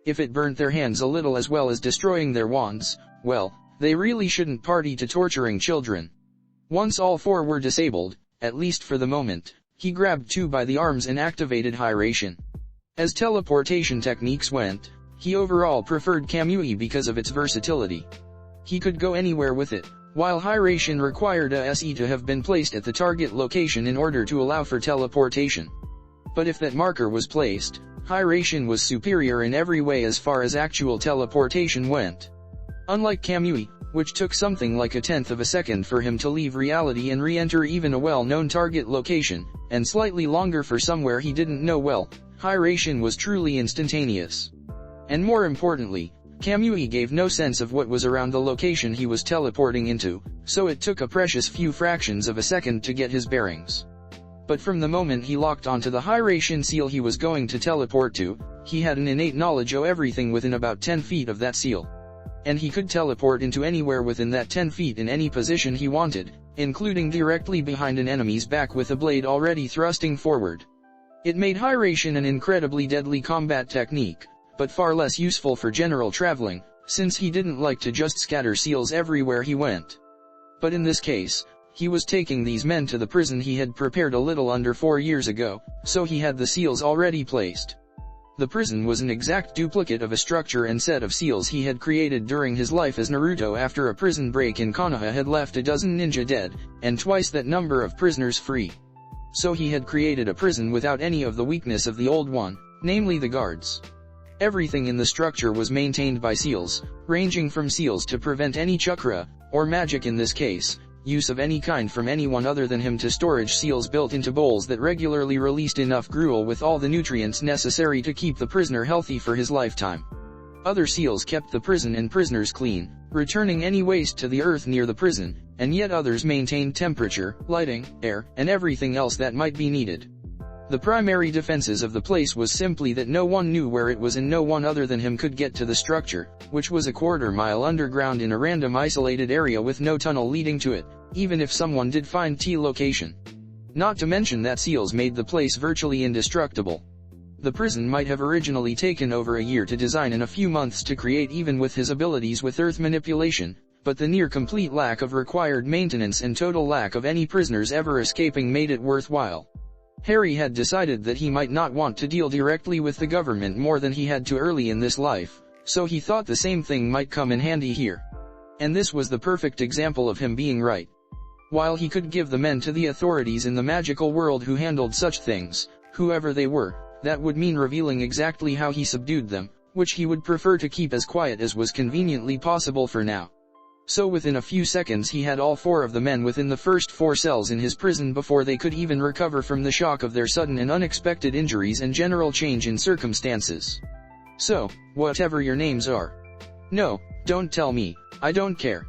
If it burnt their hands a little as well as destroying their wands, well, they really shouldn't party to torturing children. Once all four were disabled, at least for the moment, he grabbed two by the arms and activated Hyration. As teleportation techniques went, he overall preferred Kamui because of its versatility. He could go anywhere with it, while Hyration required a SE to have been placed at the target location in order to allow for teleportation. But if that marker was placed, Hyration was superior in every way as far as actual teleportation went. Unlike Kamui, which took something like 1/10 of a second for him to leave reality and re-enter even a well-known target location, and slightly longer for somewhere he didn't know well, Hyration was truly instantaneous. And more importantly, Kamui gave no sense of what was around the location he was teleporting into, so it took a precious few fractions of a second to get his bearings. But from the moment he locked onto the Hyration seal he was going to teleport to, he had an innate knowledge of everything within about 10 feet of that seal. And he could teleport into anywhere within that 10 feet in any position he wanted, including directly behind an enemy's back with a blade already thrusting forward. It made Hyration an incredibly deadly combat technique, but far less useful for general traveling, since he didn't like to just scatter seals everywhere he went. But in this case, he was taking these men to the prison he had prepared a little under 4 years ago, so he had the seals already placed. The prison was an exact duplicate of a structure and set of seals he had created during his life as Naruto after a prison break in Konoha had left a dozen ninja dead, and twice that number of prisoners free. So he had created a prison without any of the weakness of the old one, namely the guards. Everything in the structure was maintained by seals, ranging from seals to prevent any chakra, or magic in this case, use of any kind from anyone other than him to storage seals built into bowls that regularly released enough gruel with all the nutrients necessary to keep the prisoner healthy for his lifetime. Other seals kept the prison and prisoners clean, returning any waste to the earth near the prison, and yet others maintained temperature, lighting, air, and everything else that might be needed. The primary defenses of the place was simply that no one knew where it was and no one other than him could get to the structure, which was a quarter-mile underground in a random isolated area with no tunnel leading to it, even if someone did find the location. Not to mention that seals made the place virtually indestructible. The prison might have originally taken over a year to design and a few months to create even with his abilities with earth manipulation, but the near-complete lack of required maintenance and total lack of any prisoners ever escaping made it worthwhile. Harry had decided that he might not want to deal directly with the government more than he had to early in this life, so he thought the same thing might come in handy here. And this was the perfect example of him being right. While he could give the men to the authorities in the magical world who handled such things, whoever they were, that would mean revealing exactly how he subdued them, which he would prefer to keep as quiet as was conveniently possible for now. So within a few seconds he had all 4 of the men within the first 4 cells in his prison before they could even recover from the shock of their sudden and unexpected injuries and general change in circumstances. So, whatever your names are. No, don't tell me, I don't care.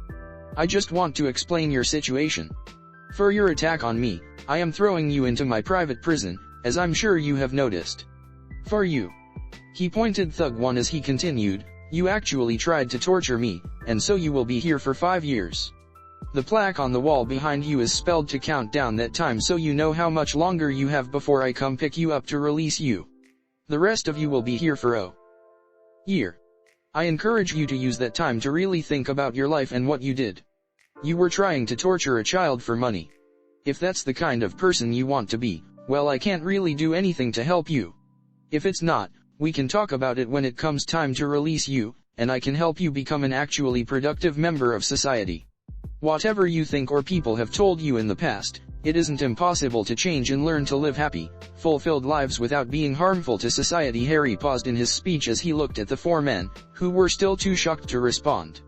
I just want to explain your situation. For your attack on me, I am throwing you into my private prison, as I'm sure you have noticed. For you. He pointed Thug 1 as he continued, you actually tried to torture me, and so you will be here for 5 years. The plaque on the wall behind you is spelled to count down that time so you know how much longer you have before I come pick you up to release you. The rest of you will be here for a year. I encourage you to use that time to really think about your life and what you did. You were trying to torture a child for money. If that's the kind of person you want to be, well, I can't really do anything to help you. If it's not, we can talk about it when it comes time to release you, and I can help you become an actually productive member of society. Whatever you think or people have told you in the past, it isn't impossible to change and learn to live happy, fulfilled lives without being harmful to society. Harry paused in his speech as he looked at the 4 men, who were still too shocked to respond.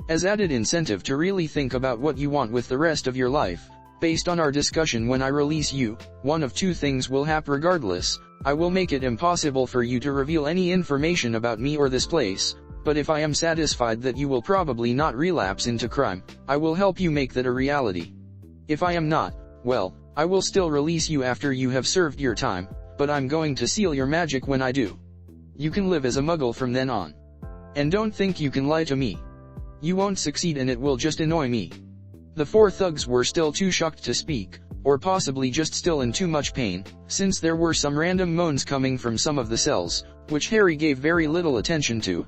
As added incentive to really think about what you want with the rest of your life, based on our discussion when I release you, one of 2 things will happen regardless. I will make it impossible for you to reveal any information about me or this place, but if I am satisfied that you will probably not relapse into crime, I will help you make that a reality. If I am not, well, I will still release you after you have served your time, but I'm going to seal your magic when I do. You can live as a muggle from then on. And don't think you can lie to me. You won't succeed and it will just annoy me. The 4 thugs were still too shocked to speak, or possibly just still in too much pain, since there were some random moans coming from some of the cells, which Harry gave very little attention to.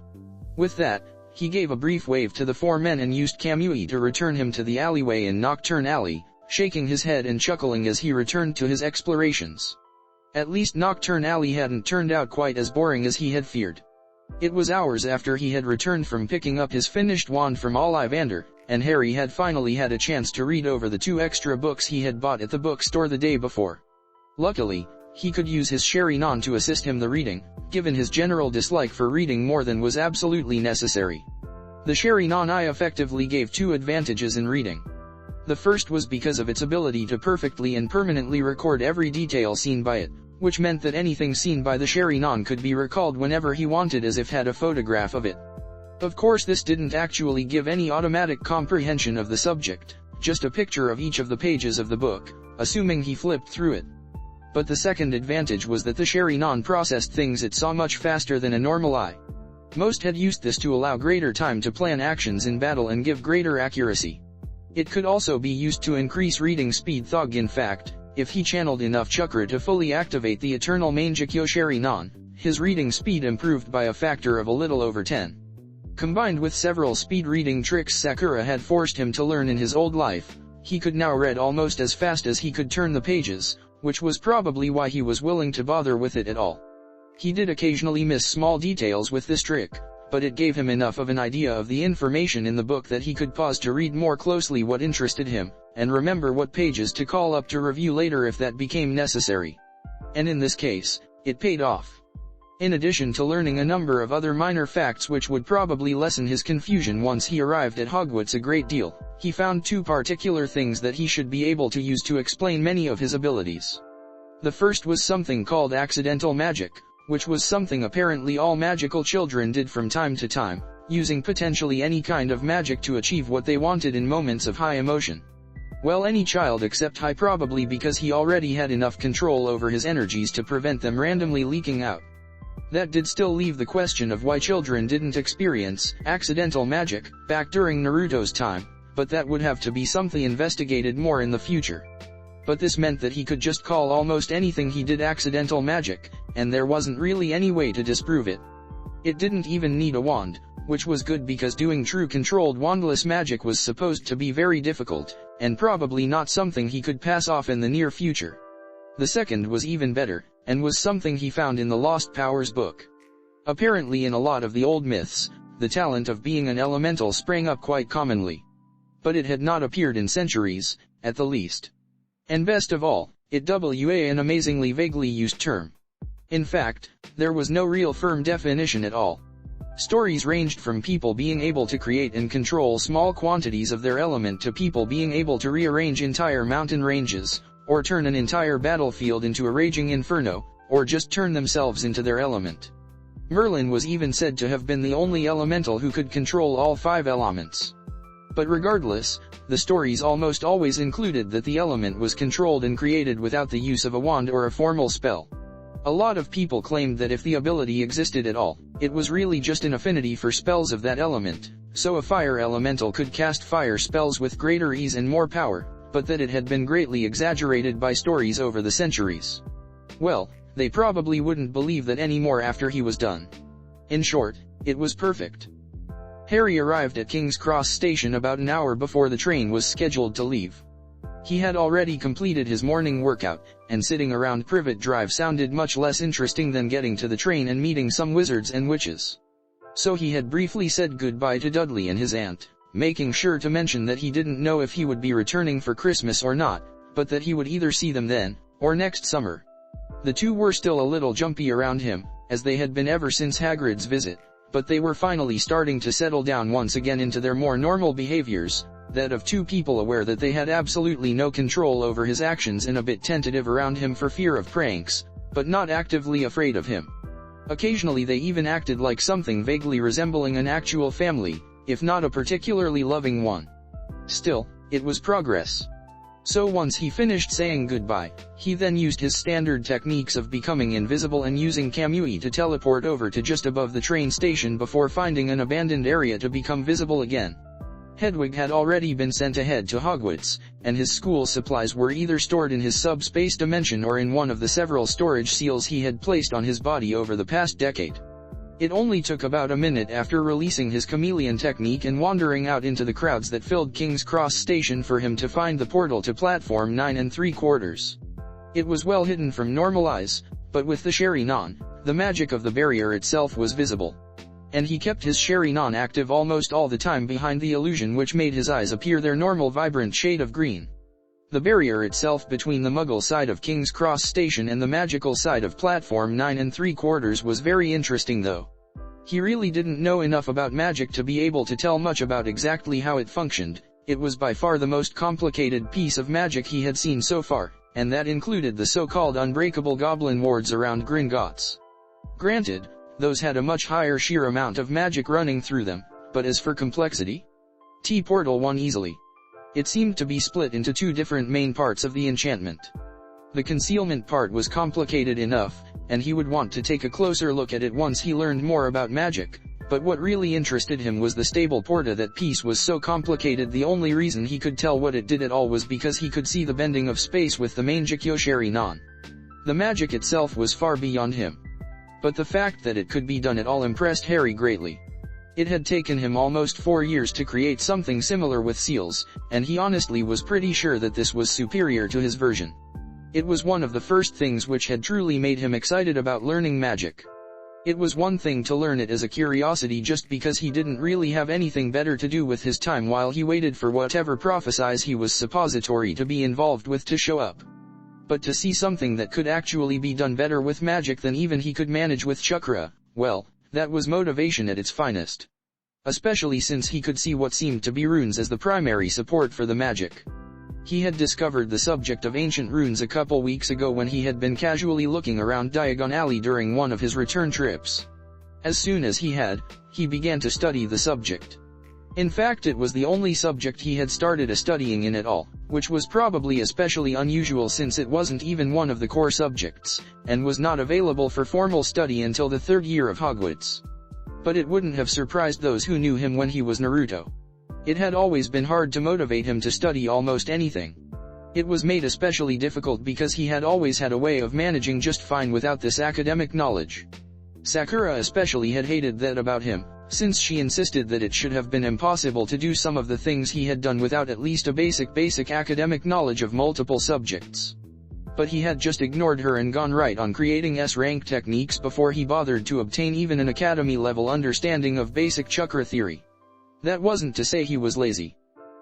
With that, he gave a brief wave to the 4 men and used Kamui to return him to the alleyway in Nocturne Alley, shaking his head and chuckling as he returned to his explorations. At least Nocturne Alley hadn't turned out quite as boring as he had feared. It was hours after he had returned from picking up his finished wand from Ollivander, and Harry had finally had a chance to read over the 2 extra books he had bought at the bookstore the day before. Luckily, he could use his Sherry Non to assist him the reading, given his general dislike for reading more than was absolutely necessary. The Sherry Non I effectively gave 2 advantages in reading. The first was because of its ability to perfectly and permanently record every detail seen by it, which meant that anything seen by the Sherry Non could be recalled whenever he wanted as if had a photograph of it. Of course this didn't actually give any automatic comprehension of the subject, just a picture of each of the pages of the book, assuming he flipped through it. But the second advantage was that the Sherry Non processed things it saw much faster than a normal eye. Most had used this to allow greater time to plan actions in battle and give greater accuracy. It could also be used to increase reading speed. Thog, in fact, if he channeled enough chakra to fully activate the eternal Mangekyo Sherry Non, his reading speed improved by a factor of a little over 10. Combined with several speed reading tricks Sakura had forced him to learn in his old life, he could now read almost as fast as he could turn the pages, which was probably why he was willing to bother with it at all. He did occasionally miss small details with this trick, but it gave him enough of an idea of the information in the book that he could pause to read more closely what interested him, and remember what pages to call up to review later if that became necessary. And in this case, it paid off. In addition to learning a number of other minor facts which would probably lessen his confusion once he arrived at Hogwarts a great deal, he found two particular things that he should be able to use to explain many of his abilities. The first was something called accidental magic, which was something apparently all magical children did from time to time, using potentially any kind of magic to achieve what they wanted in moments of high emotion. Well, any child except High, probably because he already had enough control over his energies to prevent them randomly leaking out. That did still leave the question of why children didn't experience accidental magic back during Naruto's time, but that would have to be something investigated more in the future. But this meant that he could just call almost anything he did accidental magic, and there wasn't really any way to disprove it. It didn't even need a wand, which was good because doing true controlled wandless magic was supposed to be very difficult, and probably not something he could pass off in the near future. The second was even better, and was something he found in the Lost Powers book. Apparently in a lot of the old myths, the talent of being an elemental sprang up quite commonly. But it had not appeared in centuries, at the least. And best of all, it was an amazingly vaguely used term. In fact, there was no real firm definition at all. Stories ranged from people being able to create and control small quantities of their element to people being able to rearrange entire mountain ranges, or turn an entire battlefield into a raging inferno, or just turn themselves into their element. Merlin was even said to have been the only elemental who could control all 5 elements. But regardless, the stories almost always included that the element was controlled and created without the use of a wand or a formal spell. A lot of people claimed that if the ability existed at all, it was really just an affinity for spells of that element, so a fire elemental could cast fire spells with greater ease and more power, but that it had been greatly exaggerated by stories over the centuries. Well, they probably wouldn't believe that anymore after he was done. In short, it was perfect. Harry arrived at King's Cross Station about an hour before the train was scheduled to leave. He had already completed his morning workout, and sitting around Privet Drive sounded much less interesting than getting to the train and meeting some wizards and witches. So he had briefly said goodbye to Dudley and his aunt, making sure to mention that he didn't know if he would be returning for Christmas or not, but that he would either see them then, or next summer. The two were still a little jumpy around him, as they had been ever since Hagrid's visit, but they were finally starting to settle down once again into their more normal behaviors, that of two people aware that they had absolutely no control over his actions and a bit tentative around him for fear of pranks, but not actively afraid of him. Occasionally they even acted like something vaguely resembling an actual family, if not a particularly loving one. Still, it was progress. So once he finished saying goodbye, he then used his standard techniques of becoming invisible and using Kamui to teleport over to just above the train station before finding an abandoned area to become visible again. Hedwig had already been sent ahead to Hogwarts, and his school supplies were either stored in his subspace dimension or in one of the several storage seals he had placed on his body over the past decade. It only took about a minute after releasing his chameleon technique and wandering out into the crowds that filled King's Cross Station for him to find the portal to platform 9 3/4. It was well hidden from normal eyes, but with the Sherry-Non, the magic of the barrier itself was visible. And he kept his Sherry-Non active almost all the time behind the illusion, which made his eyes appear their normal vibrant shade of green. The barrier itself between the Muggle side of King's Cross Station and the magical side of platform 9 3/4 was very interesting though. He really didn't know enough about magic to be able to tell much about exactly how it functioned. It was by far the most complicated piece of magic he had seen so far, and that included the so-called unbreakable goblin wards around Gringotts. Granted, those had a much higher sheer amount of magic running through them, but as for complexity? T-Portal won easily. It seemed to be split into two different main parts of the enchantment. The concealment part was complicated enough, and he would want to take a closer look at it once he learned more about magic, but what really interested him was the stable porta. That piece was so complicated the only reason he could tell what it did at all was because he could see the bending of space with the Mangekyo Sherry-Non. The magic itself was far beyond him. But the fact that it could be done at all impressed Harry greatly. It had taken him almost 4 years to create something similar with seals, and he honestly was pretty sure that this was superior to his version. It was one of the first things which had truly made him excited about learning magic. It was one thing to learn it as a curiosity just because he didn't really have anything better to do with his time while he waited for whatever prophecies he was suppository to be involved with to show up. But to see something that could actually be done better with magic than even he could manage with chakra, well, that was motivation at its finest. Especially since he could see what seemed to be runes as the primary support for the magic. He had discovered the subject of ancient runes a couple weeks ago when he had been casually looking around Diagon Alley during one of his return trips. As soon as he began to study the subject. In fact, it was the only subject he had started studying in at all, which was probably especially unusual since it wasn't even one of the core subjects, and was not available for formal study until the third year of Hogwarts. But it wouldn't have surprised those who knew him when he was Naruto. It had always been hard to motivate him to study almost anything. It was made especially difficult because he had always had a way of managing just fine without this academic knowledge. Sakura especially had hated that about him, since she insisted that it should have been impossible to do some of the things he had done without at least a basic academic knowledge of multiple subjects. But he had just ignored her and gone right on creating S-rank techniques before he bothered to obtain even an academy-level understanding of basic chakra theory. That wasn't to say he was lazy.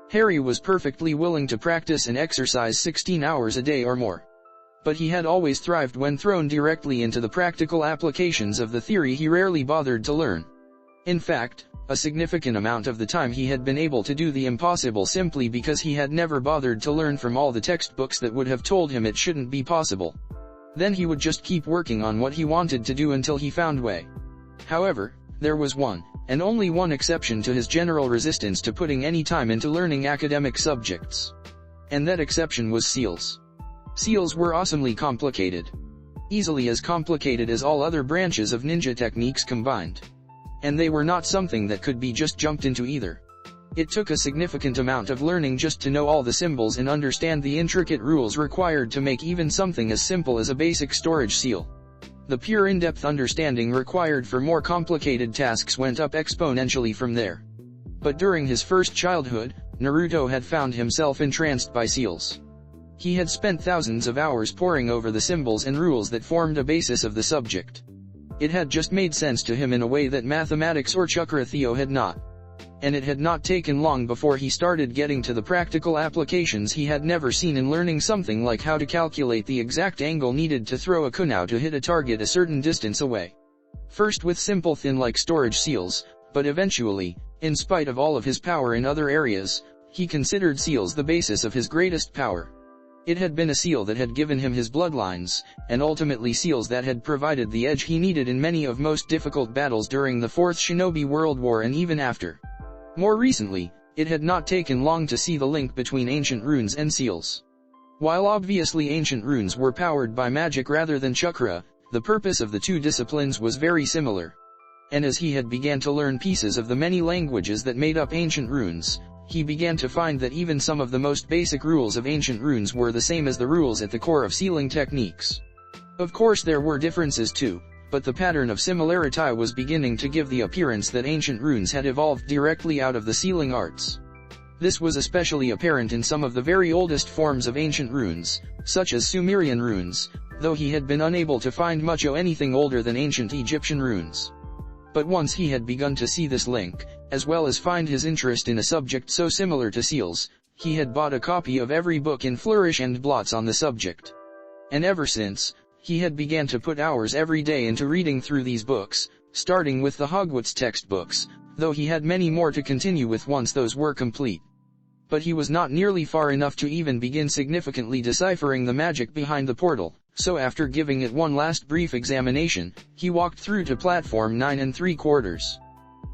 Harry was perfectly willing to practice and exercise 16 hours a day or more. But he had always thrived when thrown directly into the practical applications of the theory he rarely bothered to learn. In fact, a significant amount of the time he had been able to do the impossible simply because he had never bothered to learn from all the textbooks that would have told him it shouldn't be possible. Then he would just keep working on what he wanted to do until he found way. However, there was one, and only one exception to his general resistance to putting any time into learning academic subjects. And that exception was seals. Seals were awesomely complicated. Easily as complicated as all other branches of ninja techniques combined. And they were not something that could be just jumped into either. It took a significant amount of learning just to know all the symbols and understand the intricate rules required to make even something as simple as a basic storage seal. The pure in-depth understanding required for more complicated tasks went up exponentially from there. But during his first childhood, Naruto had found himself entranced by seals. He had spent thousands of hours poring over the symbols and rules that formed a basis of the subject. It had just made sense to him in a way that mathematics or chakra theo had not. And it had not taken long before he started getting to the practical applications he had never seen in learning something like how to calculate the exact angle needed to throw a kunai to hit a target a certain distance away. First with simple thin-like storage seals, but eventually, in spite of all of his power in other areas, he considered seals the basis of his greatest power. It had been a seal that had given him his bloodlines, and ultimately seals that had provided the edge he needed in many of most difficult battles during the Fourth Shinobi World War and even after. More recently, it had not taken long to see the link between ancient runes and seals. While obviously ancient runes were powered by magic rather than chakra, the purpose of the two disciplines was very similar. And as he had began to learn pieces of the many languages that made up ancient runes, he began to find that even some of the most basic rules of ancient runes were the same as the rules at the core of sealing techniques. Of course there were differences too, but the pattern of similarity was beginning to give the appearance that ancient runes had evolved directly out of the sealing arts. This was especially apparent in some of the very oldest forms of ancient runes, such as Sumerian runes, though he had been unable to find much of anything older than ancient Egyptian runes. But once he had begun to see this link, as well as find his interest in a subject so similar to seals, he had bought a copy of every book in Flourish and Blots on the subject. And ever since, he had began to put hours every day into reading through these books, starting with the Hogwarts textbooks, though he had many more to continue with once those were complete. But he was not nearly far enough to even begin significantly deciphering the magic behind the portal, so after giving it one last brief examination, he walked through to platform 9 3/4.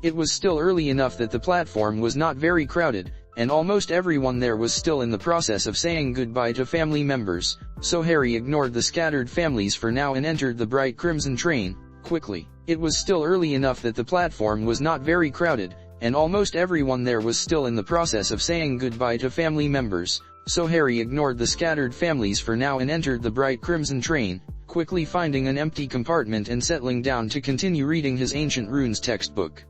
It was still early enough that the platform was not very crowded, and almost everyone there was still in the process of saying goodbye to family members, so Harry ignored the scattered families for now and entered the bright crimson train, quickly. It was still early enough that the platform was not very crowded, and almost everyone there was still in the process of saying goodbye to family members, so Harry ignored the scattered families for now and entered the bright crimson train, quickly finding an empty compartment and settling down to continue reading his Ancient Runes textbook.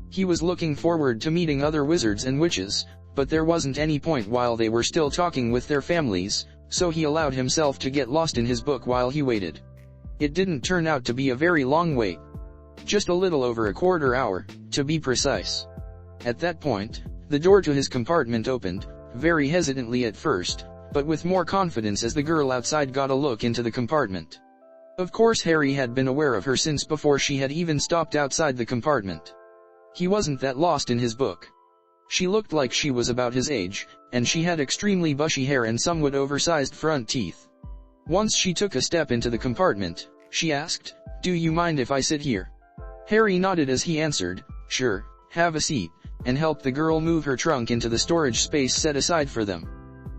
He was looking forward to meeting other wizards and witches, but there wasn't any point while they were still talking with their families, so he allowed himself to get lost in his book while he waited. It didn't turn out to be a very long wait. Just a little over a quarter hour, to be precise. At that point, the door to his compartment opened, very hesitantly at first, but with more confidence as the girl outside got a look into the compartment. Of course Harry had been aware of her since before she had even stopped outside the compartment. He wasn't that lost in his book. She looked like she was about his age, and she had extremely bushy hair and somewhat oversized front teeth. Once she took a step into the compartment, she asked, "Do you mind if I sit here?" Harry nodded as he answered, "Sure, have a seat," and helped the girl move her trunk into the storage space set aside for them.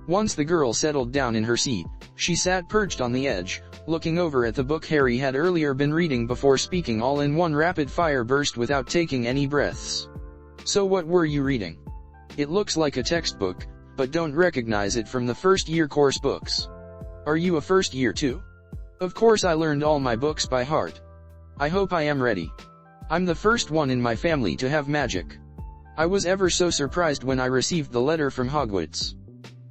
Once the girl settled down in her seat, she sat perched on the edge, looking over at the book Harry had earlier been reading before speaking all in one rapid-fire burst without taking any breaths. "So what were you reading? It looks like a textbook, but don't recognize it from the first-year course books. Are you a first year too?" "Of course I learned all my books by heart. I hope I am ready. I'm the first one in my family to have magic. I was ever so surprised when I received the letter from Hogwarts.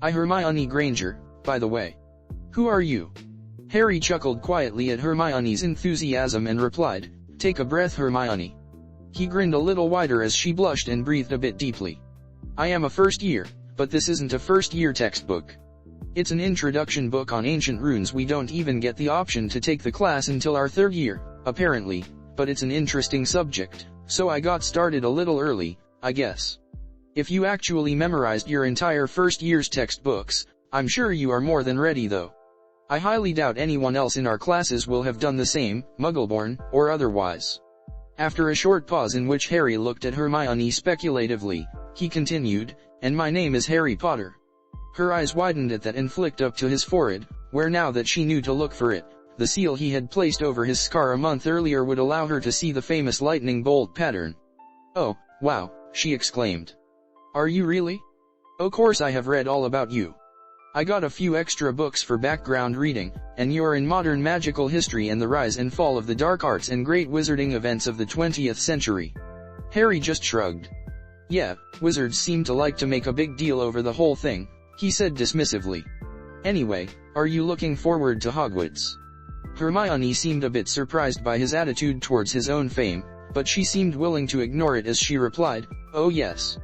I'm Hermione Granger, by the way." "Who are you?" Harry chuckled quietly at Hermione's enthusiasm and replied, "Take a breath, Hermione." He grinned a little wider as she blushed and breathed a bit deeply. "I am a first year, but this isn't a first-year textbook. It's an introduction book on ancient runes. We don't even get the option to take the class until our third year, apparently, but it's an interesting subject, so I got started a little early, I guess. If you actually memorized your entire first year's textbooks, I'm sure you are more than ready though. I highly doubt anyone else in our classes will have done the same, Muggleborn, or otherwise." After a short pause in which Harry looked at Hermione speculatively, he continued, "And my name is Harry Potter." Her eyes widened at that and flicked up to his forehead, where now that she knew to look for it, the seal he had placed over his scar a month earlier would allow her to see the famous lightning bolt pattern. "Oh, wow," she exclaimed. "Are you really? Of course I have read all about you. I got a few extra books for background reading, and you're in modern magical history and the rise and fall of the dark arts and great wizarding events of the 20th century. Harry just shrugged. "Yeah, wizards seem to like to make a big deal over the whole thing," he said dismissively. "Anyway, are you looking forward to Hogwarts?" Hermione seemed a bit surprised by his attitude towards his own fame, but she seemed willing to ignore it as she replied, "Oh yes.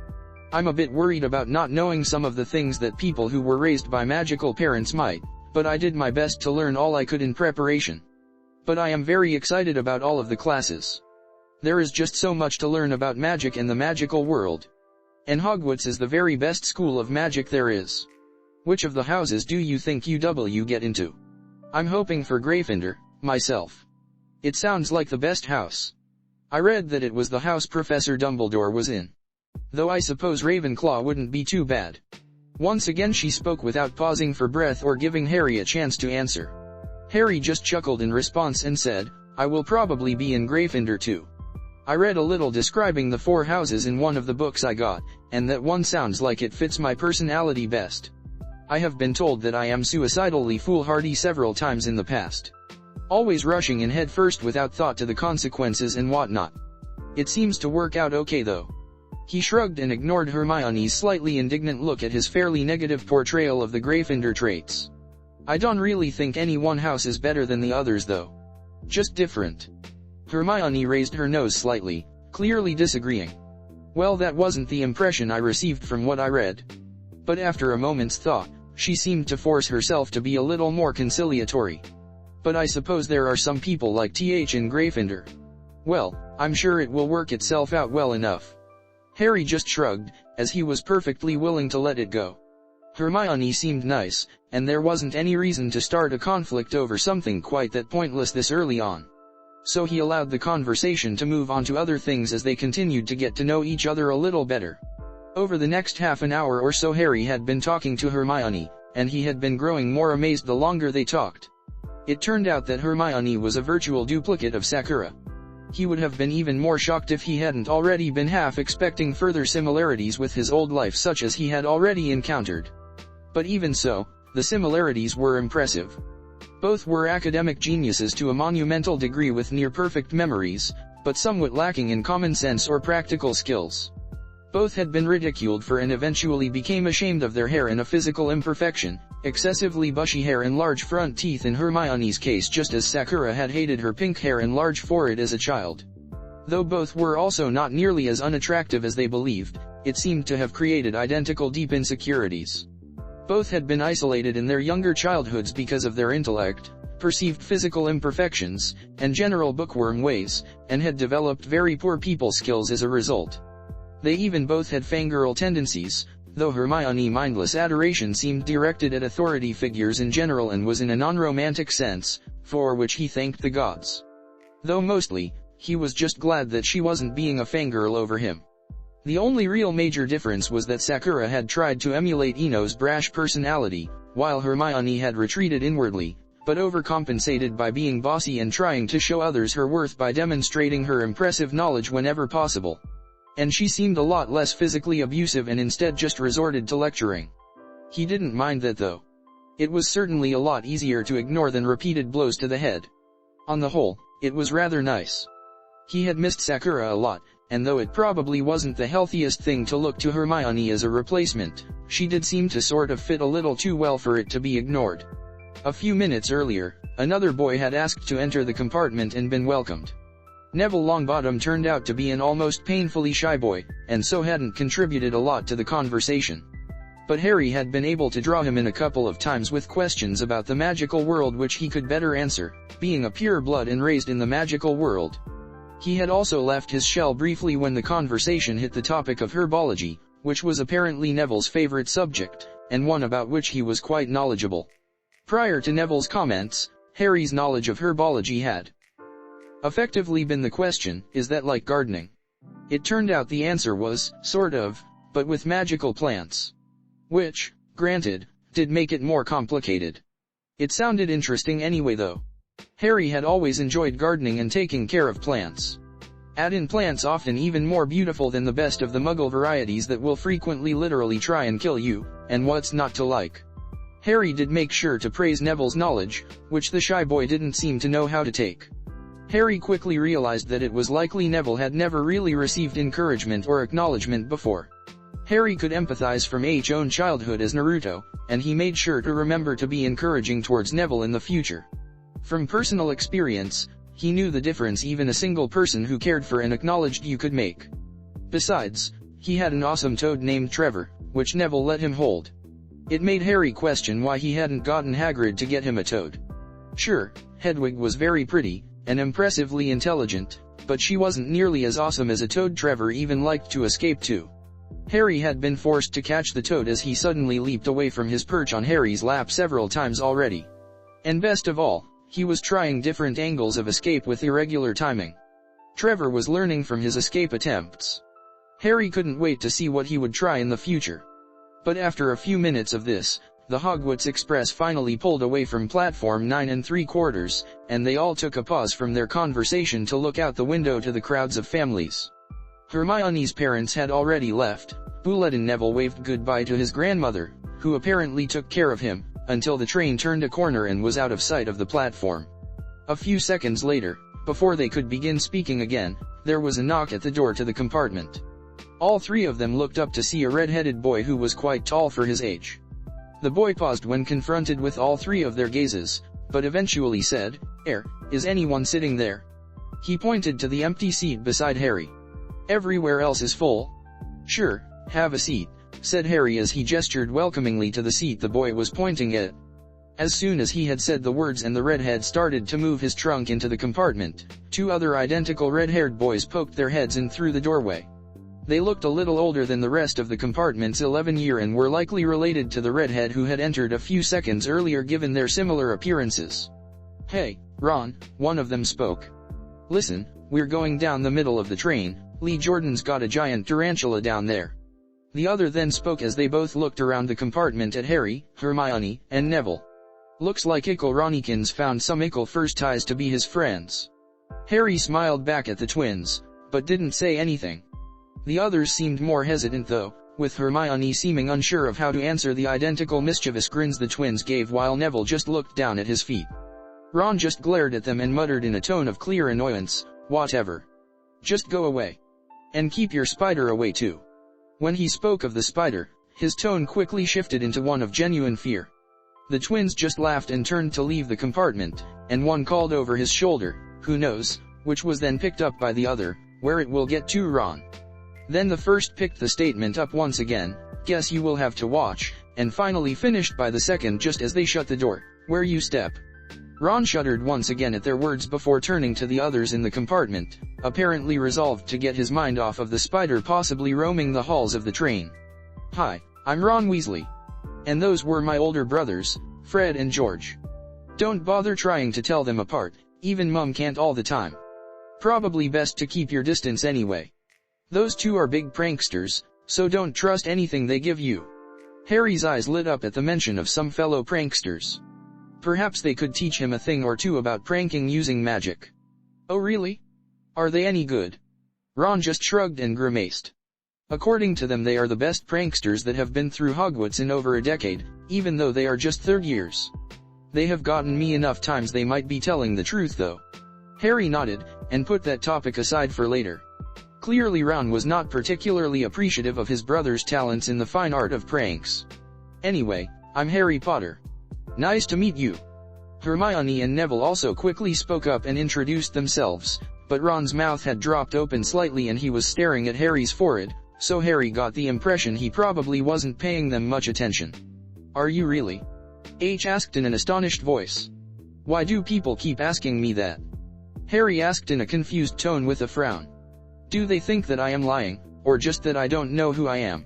I'm a bit worried about not knowing some of the things that people who were raised by magical parents might, but I did my best to learn all I could in preparation. But I am very excited about all of the classes. There is just so much to learn about magic and the magical world. And Hogwarts is the very best school of magic there is. Which of the houses do you think UW get into?" "I'm hoping for Gryffindor, myself. It sounds like the best house. I read that it was the house Professor Dumbledore was in. Though I suppose Ravenclaw wouldn't be too bad." Once again she spoke without pausing for breath or giving Harry a chance to answer. Harry just chuckled in response and said, "I will probably be in Gryffindor too. I read a little describing the four houses in one of the books I got, and that one sounds like it fits my personality best. I have been told that I am suicidally foolhardy several times in the past. Always rushing in head first without thought to the consequences and whatnot. It seems to work out okay though." He shrugged and ignored Hermione's slightly indignant look at his fairly negative portrayal of the Gryffindor traits. "I don't really think any one house is better than the others though. Just different." Hermione raised her nose slightly, clearly disagreeing. "Well, that wasn't the impression I received from what I read." But after a moment's thought, she seemed to force herself to be a little more conciliatory. "But I suppose there are some people like TH in Gryffindor. Well, I'm sure it will work itself out well enough." Harry just shrugged, as he was perfectly willing to let it go. Hermione seemed nice, and there wasn't any reason to start a conflict over something quite that pointless this early on. So he allowed the conversation to move on to other things as they continued to get to know each other a little better. Over the next half an hour or so Harry had been talking to Hermione, and he had been growing more amazed the longer they talked. It turned out that Hermione was a virtual duplicate of Sakura. He would have been even more shocked if he hadn't already been half expecting further similarities with his old life such as he had already encountered. But even so, the similarities were impressive. Both were academic geniuses to a monumental degree with near-perfect memories, but somewhat lacking in common sense or practical skills. Both had been ridiculed for and eventually became ashamed of their hair and a physical imperfection, excessively bushy hair and large front teeth in Hermione's case, just as Sakura had hated her pink hair and large forehead as a child. Though both were also not nearly as unattractive as they believed, it seemed to have created identical deep insecurities. Both had been isolated in their younger childhoods because of their intellect, perceived physical imperfections, and general bookworm ways, and had developed very poor people skills as a result. They even both had fangirl tendencies, though Hermione's mindless adoration seemed directed at authority figures in general and was in a non-romantic sense, for which he thanked the gods. Though mostly, he was just glad that she wasn't being a fangirl over him. The only real major difference was that Sakura had tried to emulate Ino's brash personality, while Hermione had retreated inwardly, but overcompensated by being bossy and trying to show others her worth by demonstrating her impressive knowledge whenever possible. And she seemed a lot less physically abusive and instead just resorted to lecturing. He didn't mind that though. It was certainly a lot easier to ignore than repeated blows to the head. On the whole, it was rather nice. He had missed Sakura a lot, and though it probably wasn't the healthiest thing to look to Hermione as a replacement, she did seem to sort of fit a little too well for it to be ignored. A few minutes earlier, another boy had asked to enter the compartment and been welcomed. Neville Longbottom turned out to be an almost painfully shy boy, and so hadn't contributed a lot to the conversation. But Harry had been able to draw him in a couple of times with questions about the magical world which he could better answer, being a pure blood and raised in the magical world. He had also left his shell briefly when the conversation hit the topic of herbology, which was apparently Neville's favorite subject, and one about which he was quite knowledgeable. Prior to Neville's comments, Harry's knowledge of herbology had effectively been the question, is that like gardening? It turned out the answer was, sort of, but with magical plants. Which, granted, did make it more complicated. It sounded interesting anyway though. Harry had always enjoyed gardening and taking care of plants. Add in plants often even more beautiful than the best of the Muggle varieties that will frequently literally try and kill you, and what's not to like. Harry did make sure to praise Neville's knowledge, which the shy boy didn't seem to know how to take. Harry quickly realized that it was likely Neville had never really received encouragement or acknowledgement before. Harry could empathize from his own childhood as Naruto, and he made sure to remember to be encouraging towards Neville in the future. From personal experience, he knew the difference even a single person who cared for and acknowledged you could make. Besides, he had an awesome toad named Trevor, which Neville let him hold. It made Harry question why he hadn't gotten Hagrid to get him a toad. Sure, Hedwig was very pretty, and impressively intelligent, but she wasn't nearly as awesome as a toad Trevor even liked to escape to. Harry had been forced to catch the toad as he suddenly leaped away from his perch on Harry's lap several times already. And best of all, he was trying different angles of escape with irregular timing. Trevor was learning from his escape attempts. Harry couldn't wait to see what he would try in the future. But after a few minutes of this, the Hogwarts Express finally pulled away from platform 9 3/4, and they all took a pause from their conversation to look out the window to the crowds of families. Hermione's parents had already left. Bullet and Neville waved goodbye to his grandmother, who apparently took care of him, until the train turned a corner and was out of sight of the platform. A few seconds later, before they could begin speaking again, there was a knock at the door to the compartment. All three of them looked up to see a red-headed boy who was quite tall for his age. The boy paused when confronted with all three of their gazes, but eventually said, "Is anyone sitting there?" He pointed to the empty seat beside Harry. "Everywhere else is full." "Sure, have a seat," said Harry as he gestured welcomingly to the seat the boy was pointing at. As soon as he had said the words and the redhead started to move his trunk into the compartment, two other identical red-haired boys poked their heads in through the doorway. They looked a little older than the rest of the compartment's 11-year and were likely related to the redhead who had entered a few seconds earlier given their similar appearances. "Hey, Ron," one of them spoke. "Listen, we're going down the middle of the train. Lee Jordan's got a giant tarantula down there." The other then spoke as they both looked around the compartment at Harry, Hermione, and Neville. "Looks like Ickle Ronnikins found some Ickle first ties to be his friends." Harry smiled back at the twins, but didn't say anything. The others seemed more hesitant though, with Hermione seeming unsure of how to answer the identical mischievous grins the twins gave while Neville just looked down at his feet. Ron just glared at them and muttered in a tone of clear annoyance, "Whatever. Just go away. And keep your spider away too." When he spoke of the spider, his tone quickly shifted into one of genuine fear. The twins just laughed and turned to leave the compartment, and one called over his shoulder, "Who knows," which was then picked up by the other, "Where it will get to, Ron." Then the first picked the statement up once again, "Guess you will have to watch," and finally finished by the second just as they shut the door. "Where you step." Ron shuddered once again at their words before turning to the others in the compartment, apparently resolved to get his mind off of the spider possibly roaming the halls of the train. "Hi, I'm Ron Weasley. And those were my older brothers, Fred and George. Don't bother trying to tell them apart, even Mum can't all the time. Probably best to keep your distance anyway. Those two are big pranksters, so don't trust anything they give you." Harry's eyes lit up at the mention of some fellow pranksters. Perhaps they could teach him a thing or two about pranking using magic. "Oh really? Are they any good?" Ron just shrugged and grimaced. "According to them they are the best pranksters that have been through Hogwarts in over a decade, even though they are just third years. They have gotten me enough times they might be telling the truth though." Harry nodded, and put that topic aside for later. Clearly Ron was not particularly appreciative of his brother's talents in the fine art of pranks. "Anyway, I'm Harry Potter. Nice to meet you." Hermione and Neville also quickly spoke up and introduced themselves, but Ron's mouth had dropped open slightly and he was staring at Harry's forehead, so Harry got the impression he probably wasn't paying them much attention. "Are you really?" H asked in an astonished voice. "Why do people keep asking me that?" Harry asked in a confused tone with a frown. "Do they think that I am lying, or just that I don't know who I am?"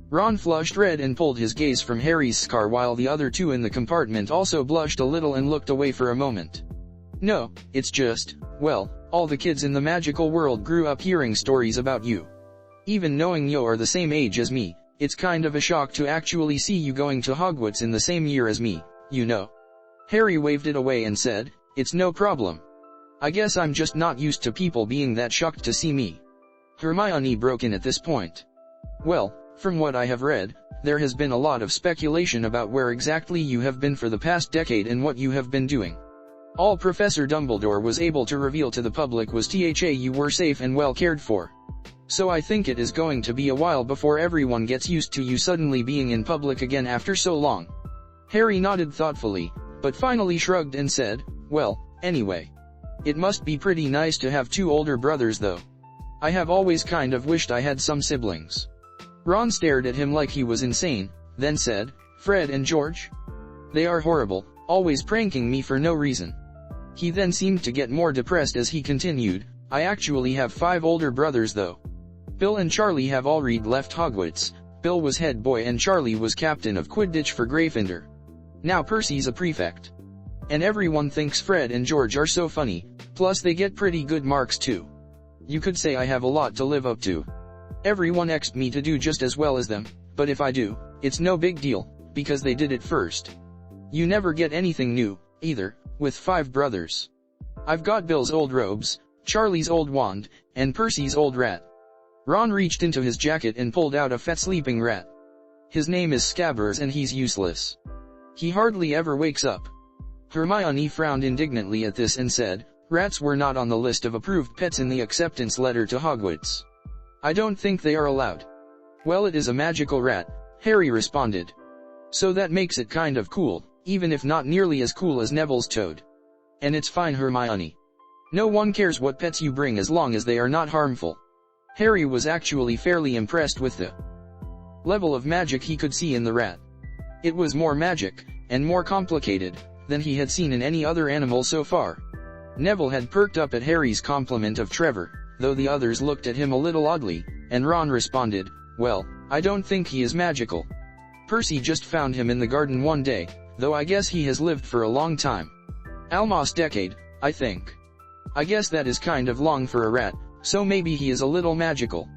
Ron flushed red and pulled his gaze from Harry's scar while the other two in the compartment also blushed a little and looked away for a moment. "No, it's just, well, all the kids in the magical world grew up hearing stories about you. Even knowing you are the same age as me, it's kind of a shock to actually see you going to Hogwarts in the same year as me, you know." Harry waved it away and said, "It's no problem. I guess I'm just not used to people being that shocked to see me." Hermione broke in at this point. "Well, from what I have read, there has been a lot of speculation about where exactly you have been for the past decade and what you have been doing. All Professor Dumbledore was able to reveal to the public was you were safe and well cared for. So I think it is going to be a while before everyone gets used to you suddenly being in public again after so long." Harry nodded thoughtfully, but finally shrugged and said, "Well, anyway. It must be pretty nice to have two older brothers though. I have always kind of wished I had some siblings." Ron stared at him like he was insane, then said, "Fred and George? They are horrible, always pranking me for no reason." He then seemed to get more depressed as he continued, "I actually have 5 older brothers though. Bill and Charlie have already left Hogwarts. Bill was head boy and Charlie was captain of Quidditch for Gryffindor. Now Percy's a prefect. And everyone thinks Fred and George are so funny, plus they get pretty good marks too. You could say I have a lot to live up to. Everyone expects me to do just as well as them, but if I do, it's no big deal, because they did it first. You never get anything new, either, with 5 brothers. I've got Bill's old robes, Charlie's old wand, and Percy's old rat." Ron reached into his jacket and pulled out a fat sleeping rat. "His name is Scabbers and he's useless. He hardly ever wakes up." Hermione frowned indignantly at this and said, "Rats were not on the list of approved pets in the acceptance letter to Hogwarts. I don't think they are allowed." "Well, it is a magical rat," Harry responded. "So that makes it kind of cool, even if not nearly as cool as Neville's toad. And it's fine, Hermione. No one cares what pets you bring as long as they are not harmful." Harry was actually fairly impressed with the level of magic he could see in the rat. It was more magic, and more complicated, than he had seen in any other animal so far. Neville had perked up at Harry's compliment of Trevor, though the others looked at him a little oddly, and Ron responded, "Well, I don't think he is magical. Percy just found him in the garden one day, though I guess he has lived for a long time. Almost decade, I think. I guess that is kind of long for a rat, so maybe he is a little magical."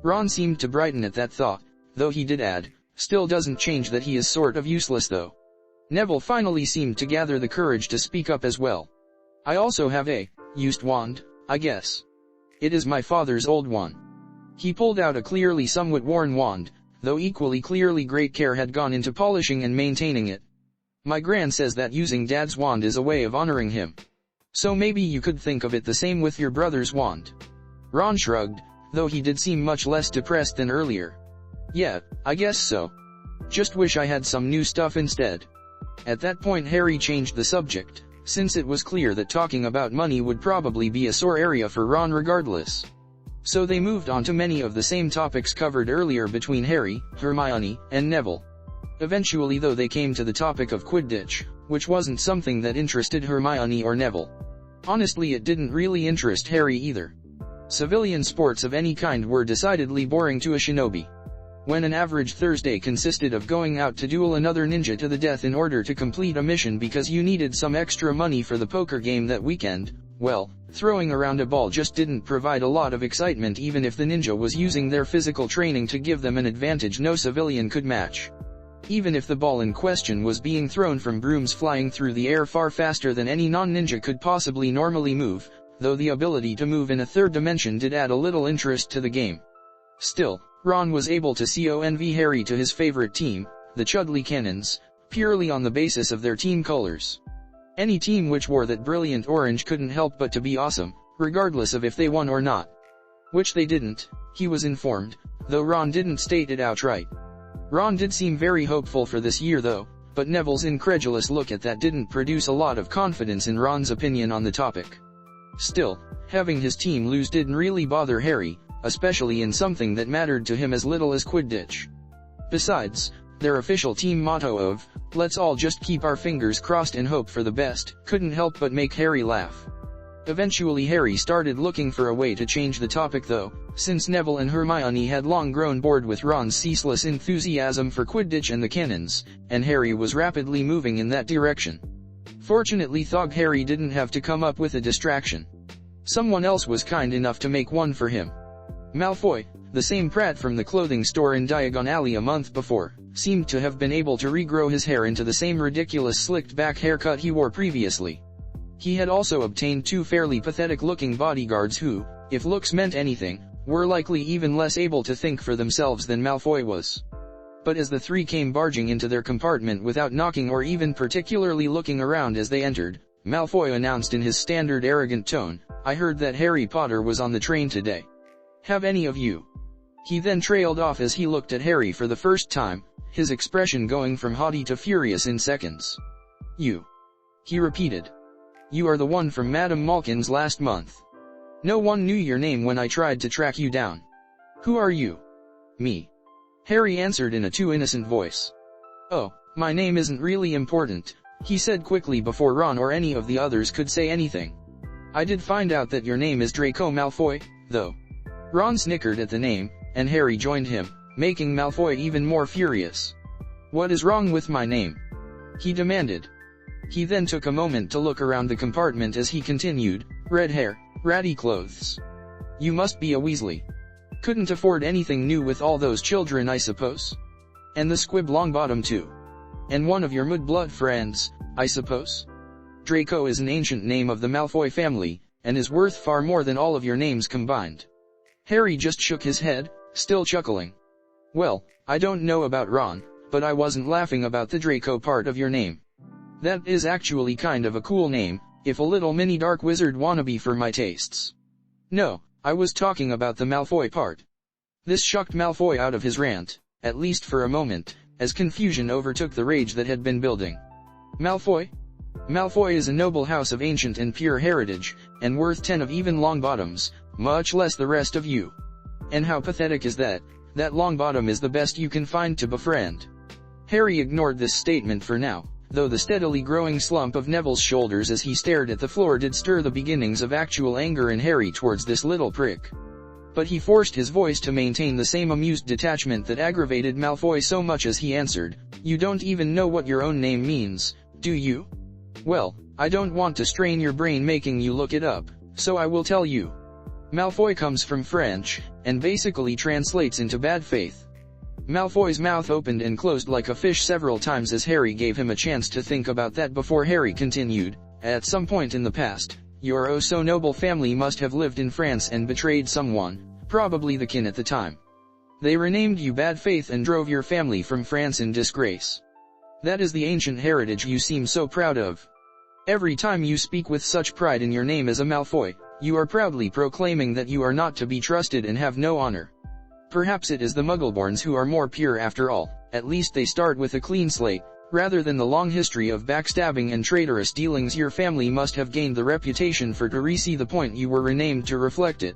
Ron seemed to brighten at that thought, though he did add, "Still doesn't change that he is sort of useless though." Neville finally seemed to gather the courage to speak up as well. "I also have a used wand, I guess. It is my father's old one." He pulled out a clearly somewhat worn wand, though equally clearly great care had gone into polishing and maintaining it. "My gran says that using Dad's wand is a way of honoring him. So maybe you could think of it the same with your brother's wand." Ron shrugged, though he did seem much less depressed than earlier. "Yeah, I guess so. Just wish I had some new stuff instead." At that point Harry changed the subject, since it was clear that talking about money would probably be a sore area for Ron regardless. So they moved on to many of the same topics covered earlier between Harry, Hermione, and Neville. Eventually though they came to the topic of Quidditch, which wasn't something that interested Hermione or Neville. Honestly, it didn't really interest Harry either. Civilian sports of any kind were decidedly boring to a shinobi. When an average Thursday consisted of going out to duel another ninja to the death in order to complete a mission because you needed some extra money for the poker game that weekend, well, throwing around a ball just didn't provide a lot of excitement even if the ninja was using their physical training to give them an advantage no civilian could match. Even if the ball in question was being thrown from brooms flying through the air far faster than any non-ninja could possibly normally move, though the ability to move in a third dimension did add a little interest to the game. Still, Ron was able to conv Harry to his favorite team, the Chudley Cannons, purely on the basis of their team colors. Any team which wore that brilliant orange couldn't help but to be awesome, regardless of if they won or not. Which they didn't, he was informed, though Ron didn't state it outright. Ron did seem very hopeful for this year though, but Neville's incredulous look at that didn't produce a lot of confidence in Ron's opinion on the topic. Still, having his team lose didn't really bother Harry, especially in something that mattered to him as little as Quidditch. Besides, their official team motto of, "Let's all just keep our fingers crossed and hope for the best," couldn't help but make Harry laugh. Eventually Harry started looking for a way to change the topic though, since Neville and Hermione had long grown bored with Ron's ceaseless enthusiasm for Quidditch and the cannons, and Harry was rapidly moving in that direction. Fortunately Harry didn't have to come up with a distraction. Someone else was kind enough to make one for him. Malfoy, the same prat from the clothing store in Diagon Alley a month before, seemed to have been able to regrow his hair into the same ridiculous slicked back haircut he wore previously. He had also obtained two fairly pathetic-looking bodyguards who, if looks meant anything, were likely even less able to think for themselves than Malfoy was. But as the three came barging into their compartment without knocking or even particularly looking around as they entered, Malfoy announced in his standard arrogant tone, "I heard that Harry Potter was on the train today. Have any of you?" He then trailed off as he looked at Harry for the first time, his expression going from haughty to furious in seconds. "You?" he repeated. "You are the one from Madame Malkin's last month. No one knew your name when I tried to track you down. Who are you?" "Me," Harry answered in a too innocent voice. "Oh, my name isn't really important," he said quickly before Ron or any of the others could say anything. "I did find out that your name is Draco Malfoy, though." Ron snickered at the name, and Harry joined him, making Malfoy even more furious. "What is wrong with my name?" he demanded. He then took a moment to look around the compartment as he continued, "Red hair, ratty clothes. You must be a Weasley. Couldn't afford anything new with all those children I suppose? And the Squib Longbottom too. And one of your mudblood friends, I suppose? Draco is an ancient name of the Malfoy family, and is worth far more than all of your names combined." Harry just shook his head, still chuckling. "Well, I don't know about Ron, but I wasn't laughing about the Draco part of your name. That is actually kind of a cool name, if a little mini dark wizard wannabe for my tastes. No, I was talking about the Malfoy part." This shocked Malfoy out of his rant, at least for a moment, as confusion overtook the rage that had been building. "Malfoy? Malfoy is a noble house of ancient and pure heritage, and worth 10 of even Longbottoms, much less the rest of you. And how pathetic is that Longbottom is the best you can find to befriend." Harry ignored this statement for now, though the steadily growing slump of Neville's shoulders as he stared at the floor did stir the beginnings of actual anger in Harry towards this little prick. But he forced his voice to maintain the same amused detachment that aggravated Malfoy so much as he answered, "You don't even know what your own name means, do you? Well, I don't want to strain your brain making you look it up, so I will tell you. Malfoy comes from French, and basically translates into bad faith." Malfoy's mouth opened and closed like a fish several times as Harry gave him a chance to think about that before Harry continued, "At some point in the past, your oh-so-noble family must have lived in France and betrayed someone, probably the kin at the time. They renamed you Bad Faith and drove your family from France in disgrace. That is the ancient heritage you seem so proud of. Every time you speak with such pride in your name as a Malfoy, you are proudly proclaiming that you are not to be trusted and have no honor. Perhaps it is the Muggleborns who are more pure after all, at least they start with a clean slate, rather than the long history of backstabbing and traitorous dealings your family must have gained the reputation for to re-see the point you were renamed to reflect it."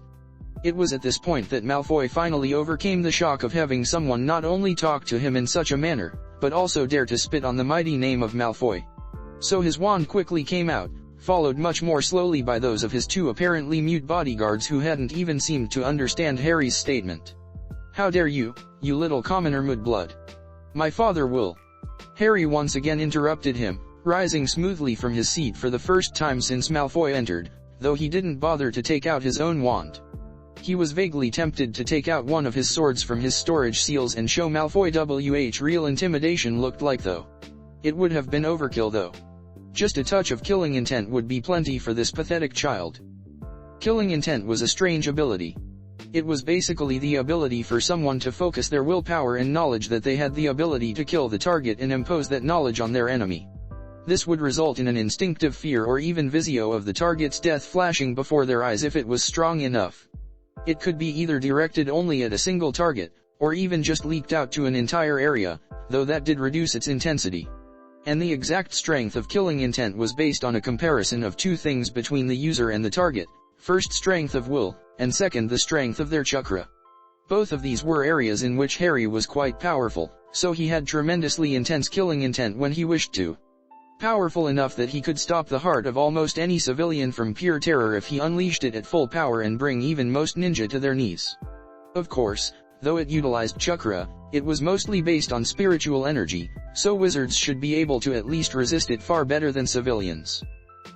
It was at this point that Malfoy finally overcame the shock of having someone not only talk to him in such a manner, but also dare to spit on the mighty name of Malfoy. So his wand quickly came out, followed much more slowly by those of his two apparently mute bodyguards who hadn't even seemed to understand Harry's statement. "How dare you, you little commoner mudblood. My father will." Harry once again interrupted him, rising smoothly from his seat for the first time since Malfoy entered, though he didn't bother to take out his own wand. He was vaguely tempted to take out one of his swords from his storage seals and show Malfoy what real intimidation looked like though. It would have been overkill though. Just a touch of killing intent would be plenty for this pathetic child. Killing intent was a strange ability. It was basically the ability for someone to focus their willpower and knowledge that they had the ability to kill the target and impose that knowledge on their enemy. This would result in an instinctive fear or even visio of the target's death flashing before their eyes if it was strong enough. It could be either directed only at a single target, or even just leaked out to an entire area, though that did reduce its intensity. And the exact strength of killing intent was based on a comparison of two things between the user and the target, first strength of will, and second the strength of their chakra. Both of these were areas in which Harry was quite powerful, so he had tremendously intense killing intent when he wished to. Powerful enough that he could stop the heart of almost any civilian from pure terror if he unleashed it at full power and bring even most ninja to their knees. Of course, though it utilized chakra, it was mostly based on spiritual energy, so wizards should be able to at least resist it far better than civilians.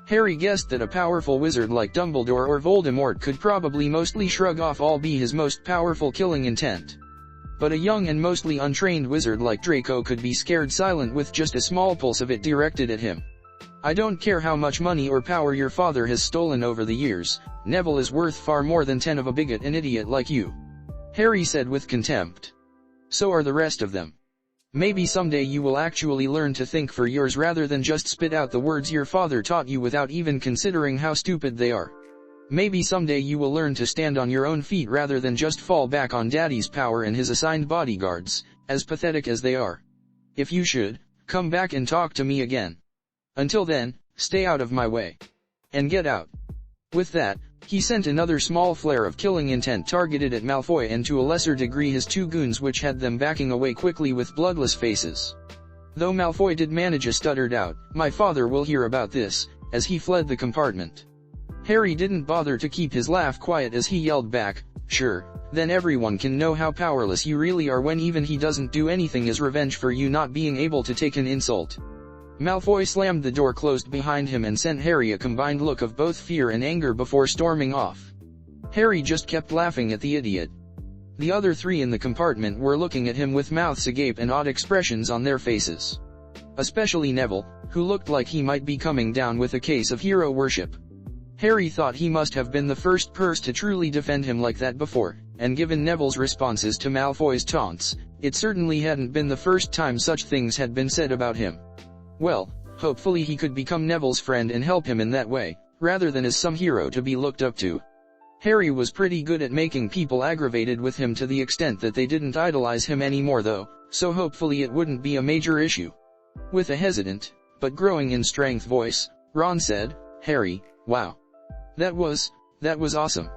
Harry guessed that a powerful wizard like Dumbledore or Voldemort could probably mostly shrug off all be his most powerful killing intent. But a young and mostly untrained wizard like Draco could be scared silent with just a small pulse of it directed at him. "I don't care how much money or power your father has stolen over the years, Neville is worth far more than 10 of a bigot and idiot like you," Harry said with contempt. "So are the rest of them. Maybe someday you will actually learn to think for yours rather than just spit out the words your father taught you without even considering how stupid they are. Maybe someday you will learn to stand on your own feet rather than just fall back on Daddy's power and his assigned bodyguards, as pathetic as they are. If you should, come back and talk to me again. Until then, stay out of my way. And get out." With that, he sent another small flare of killing intent targeted at Malfoy and to a lesser degree his two goons, which had them backing away quickly with bloodless faces. Though Malfoy did manage a stuttered out, "My father will hear about this," as he fled the compartment. Harry didn't bother to keep his laugh quiet as he yelled back, "Sure, then everyone can know how powerless you really are when even he doesn't do anything as revenge for you not being able to take an insult." Malfoy slammed the door closed behind him and sent Harry a combined look of both fear and anger before storming off. Harry just kept laughing at the idiot. The other three in the compartment were looking at him with mouths agape and odd expressions on their faces. Especially Neville, who looked like he might be coming down with a case of hero worship. Harry thought he must have been the first person to truly defend him like that before, and given Neville's responses to Malfoy's taunts, it certainly hadn't been the first time such things had been said about him. Well, hopefully he could become Neville's friend and help him in that way, rather than as some hero to be looked up to. Harry was pretty good at making people aggravated with him to the extent that they didn't idolize him anymore though, so hopefully it wouldn't be a major issue. With a hesitant, but growing in strength voice, Ron said, "Harry, wow. That was awesome.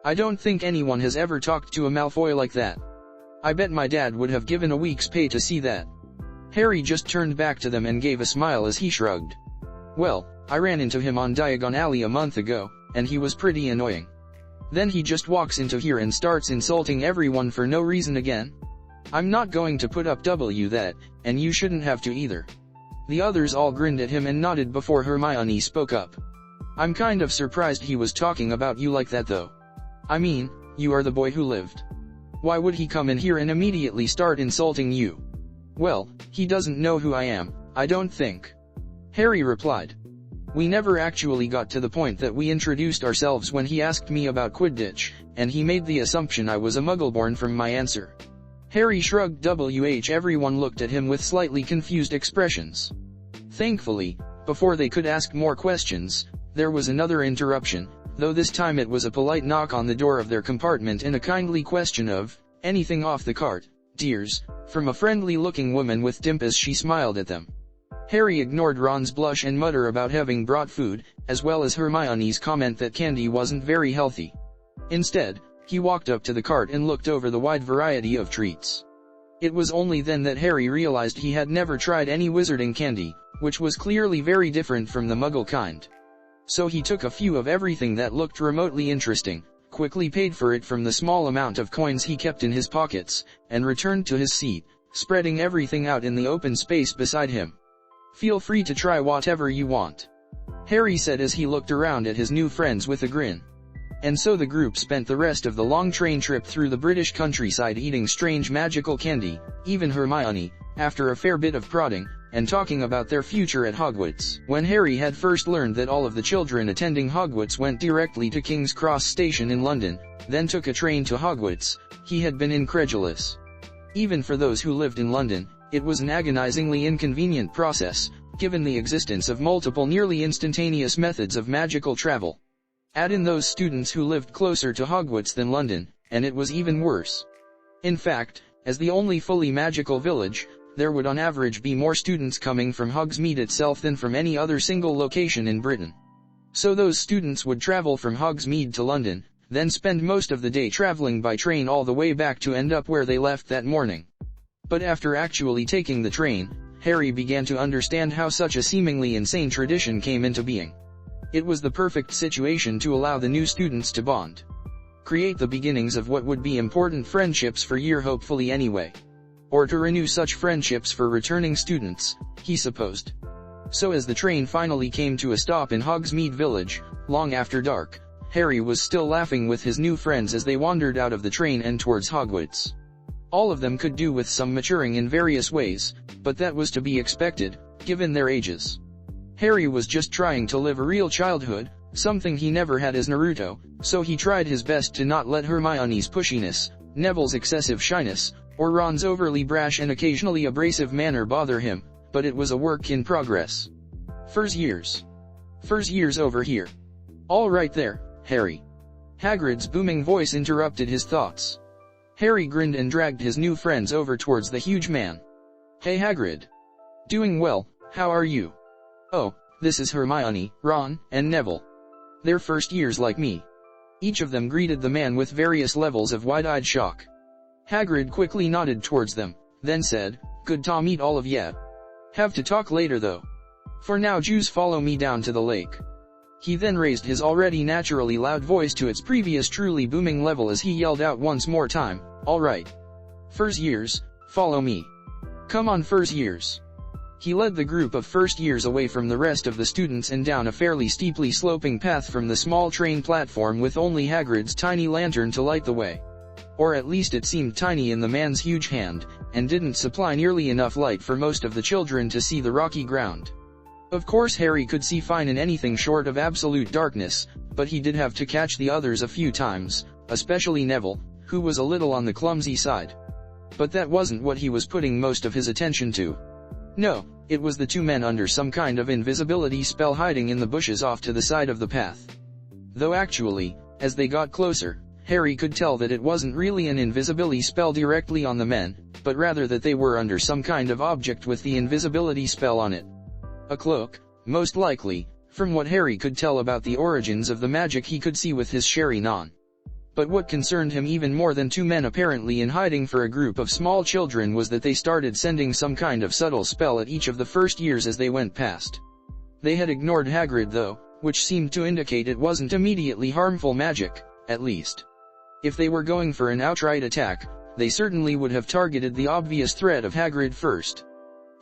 I don't think anyone has ever talked to a Malfoy like that. I bet my dad would have given a week's pay to see that." Harry just turned back to them and gave a smile as he shrugged. "Well, I ran into him on Diagon Alley a month ago, and he was pretty annoying. Then he just walks into here and starts insulting everyone for no reason again. I'm not going to put up with that, and you shouldn't have to either." The others all grinned at him and nodded before Hermione spoke up. "I'm kind of surprised he was talking about you like that though. I mean, you are the boy who lived. Why would he come in here and immediately start insulting you?" "Well, he doesn't know who I am, I don't think," Harry replied. "We never actually got to the point that we introduced ourselves when he asked me about Quidditch, and he made the assumption I was a Muggleborn from my answer." Harry shrugged. Everyone looked at him with slightly confused expressions. Thankfully, before they could ask more questions, there was another interruption, though this time it was a polite knock on the door of their compartment and a kindly question of, "Anything off the cart, dears?" from a friendly-looking woman with dimp as she smiled at them. Harry ignored Ron's blush and mutter about having brought food, as well as Hermione's comment that candy wasn't very healthy. Instead, he walked up to the cart and looked over the wide variety of treats. It was only then that Harry realized he had never tried any wizarding candy, which was clearly very different from the Muggle kind. So he took a few of everything that looked remotely interesting, quickly paid for it from the small amount of coins he kept in his pockets, and returned to his seat, spreading everything out in the open space beside him. "Feel free to try whatever you want," Harry said as he looked around at his new friends with a grin. And so the group spent the rest of the long train trip through the British countryside eating strange magical candy, even Hermione, after a fair bit of prodding, and talking about their future at Hogwarts. When Harry had first learned that all of the children attending Hogwarts went directly to King's Cross Station in London, then took a train to Hogwarts, he had been incredulous. Even for those who lived in London, it was an agonizingly inconvenient process, given the existence of multiple nearly instantaneous methods of magical travel. Add in those students who lived closer to Hogwarts than London, and it was even worse. In fact, as the only fully magical village, there would on average be more students coming from Hogsmeade itself than from any other single location in Britain. So those students would travel from Hogsmeade to London, then spend most of the day traveling by train all the way back to end up where they left that morning. But after actually taking the train, Harry began to understand how such a seemingly insane tradition came into being. It was the perfect situation to allow the new students to bond. Create the beginnings of what would be important friendships for year hopefully anyway. Or to renew such friendships for returning students, he supposed. So as the train finally came to a stop in Hogsmeade Village, long after dark, Harry was still laughing with his new friends as they wandered out of the train and towards Hogwarts. All of them could do with some maturing in various ways, but that was to be expected, given their ages. Harry was just trying to live a real childhood, something he never had as Naruto, so he tried his best to not let Hermione's pushiness, Neville's excessive shyness, or Ron's overly brash and occasionally abrasive manner bother him, but it was a work in progress. First years over here. All right there, Harry. Hagrid's booming voice interrupted his thoughts. Harry grinned and dragged his new friends over towards the huge man. "Hey Hagrid. Doing well, how are you?" "Oh, this is Hermione, Ron, and Neville. They're first years like me." Each of them greeted the man with various levels of wide-eyed shock. Hagrid quickly nodded towards them, then said, "Good to meet all of ya. Have to talk later though. For now Jews follow me down to the lake." He then raised his already naturally loud voice to its previous truly booming level as he yelled out once more time, "All right. First years, follow me. Come on first years." He led the group of first years away from the rest of the students and down a fairly steeply sloping path from the small train platform with only Hagrid's tiny lantern to light the way. Or at least it seemed tiny in the man's huge hand, and didn't supply nearly enough light for most of the children to see the rocky ground. Of course Harry could see fine in anything short of absolute darkness, but he did have to catch the others a few times, especially Neville, who was a little on the clumsy side. But that wasn't what he was putting most of his attention to. No, it was the two men under some kind of invisibility spell hiding in the bushes off to the side of the path. Though actually, as they got closer, Harry could tell that it wasn't really an invisibility spell directly on the men, but rather that they were under some kind of object with the invisibility spell on it. A cloak, most likely, from what Harry could tell about the origins of the magic he could see with his sherry non. But what concerned him even more than two men apparently in hiding for a group of small children was that they started sending some kind of subtle spell at each of the first years as they went past. They had ignored Hagrid though, which seemed to indicate it wasn't immediately harmful magic, at least. If they were going for an outright attack, they certainly would have targeted the obvious threat of Hagrid first.